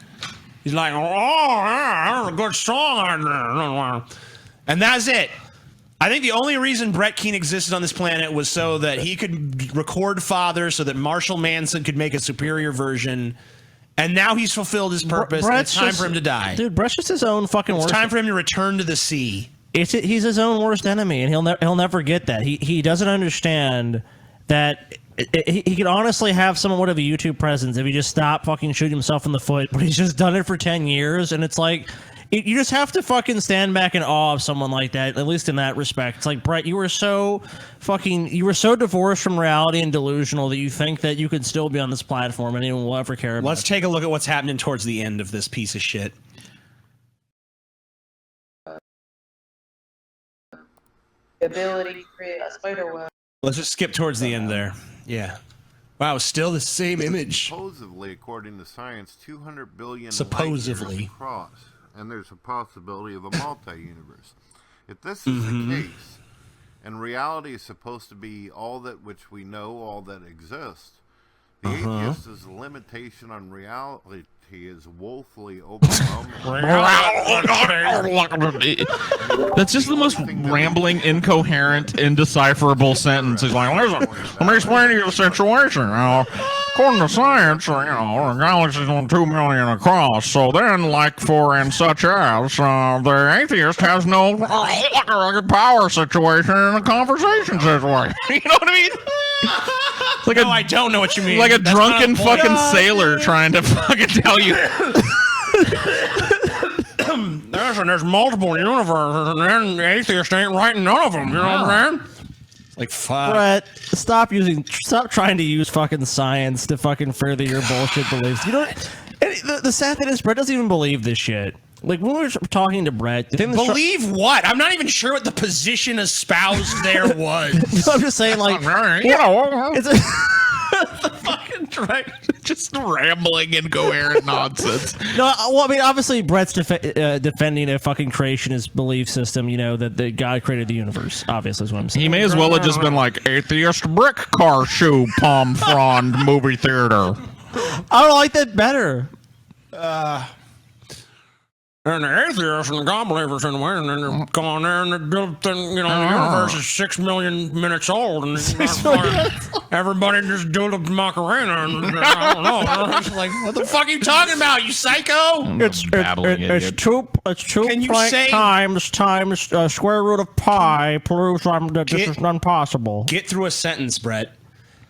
He's like, oh, yeah, a good song. And that's it. I think the only reason Brett Keane existed on this planet was so that he could record Father so that Marshall Manson could make a superior version. And now he's fulfilled his purpose. And it's time for him to die. Dude, Brett's just his own fucking worst. It's time for him to return to the sea. He's his own worst enemy, and he'll never get that. He doesn't understand that he could honestly have somewhat of a YouTube presence if he just stopped fucking shooting himself in the foot. But he's just done it for 10 years, and it's like you just have to fucking stand back in awe of someone like that. At least in that respect, it's like Brett, you were so divorced from reality and delusional that you think that you could still be on this platform and anyone will ever care about. Let's take a look at what's happening towards the end of this piece of shit. Ability to create a spider web. Let's just skip towards the end there. Yeah. Wow, still the same image. Supposedly, according to science, 200 billion Supposedly. light years across, and there's a possibility of a multi-universe. If this is the case, and reality is supposed to be all that which we know, all that exists, the atheist's limitation on reality is woefully overwhelming. That's just the most rambling, incoherent, indecipherable sentence. He's like, let me explain to you the situation. According to science, the galaxy is only 2 million across. So then, like and such as, the atheist has no power situation in a conversation situation. You know what I mean? Like no, I don't know what you mean. Like a That's drunken not a point. fucking sailor trying to fucking tell you. There's multiple universes, and then the atheist ain't writing none of them. You know what I'm saying? Like, fuck. Brett, stop trying to use fucking science to fucking further your bullshit beliefs. You don't. The sad thing is, Brett doesn't even believe this shit. Like when we were talking to Brett, believe what? I'm not even sure what the position espoused there was. I'm just saying, like, it's a fucking direct, just rambling, incoherent nonsense. No, well, I mean, obviously, Brett's defending a fucking creationist belief system. You know that God created the universe. Obviously, is what I'm saying. He may as well have just been like atheist brick car shoe palm frond movie theater. I don't like that better. And the atheists and the God believers in the way, and then they're going there and they built, the universe is 6 million minutes old, and everybody just do the Macarena, and I don't know. It's like, what the fuck are you talking about, you psycho? It's 2 times square root of pi proves that this is impossible. Get through a sentence, Brett.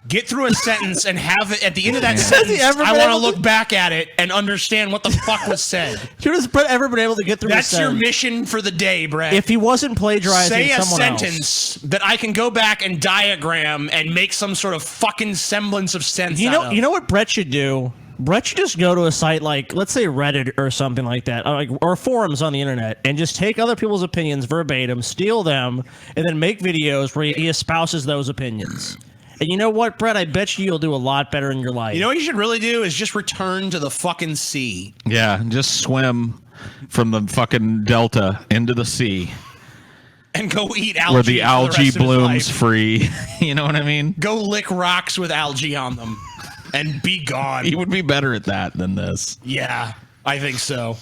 Get through a sentence and have it at the end of that sentence. I want to look back at it and understand what the fuck was said. Has Brett ever been able to get through? That's your mission for the day, Brett. If he wasn't plagiarizing say a someone sentence that I can go back and diagram and make some sort of fucking semblance of sense. You know what Brett should do? Brett should just go to a site like, let's say Reddit or something like that, or forums on the internet, and just take other people's opinions verbatim, steal them, and then make videos where he espouses those opinions. And you know what, Brett? I bet you'll do a lot better in your life. You know what you should really do is just return to the fucking sea. Yeah, just swim from the fucking delta into the sea. And go eat algae. Where the algae for the rest of his blooms life. free. You know what I mean? Go lick rocks with algae on them and be gone. He would be better at that than this. Yeah, I think so.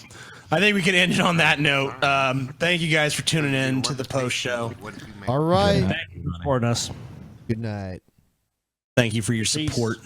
I think we can end it on that note. Thank you guys for tuning in to the post show. All right. Thank you for supporting us. Good night. Thank you for your support.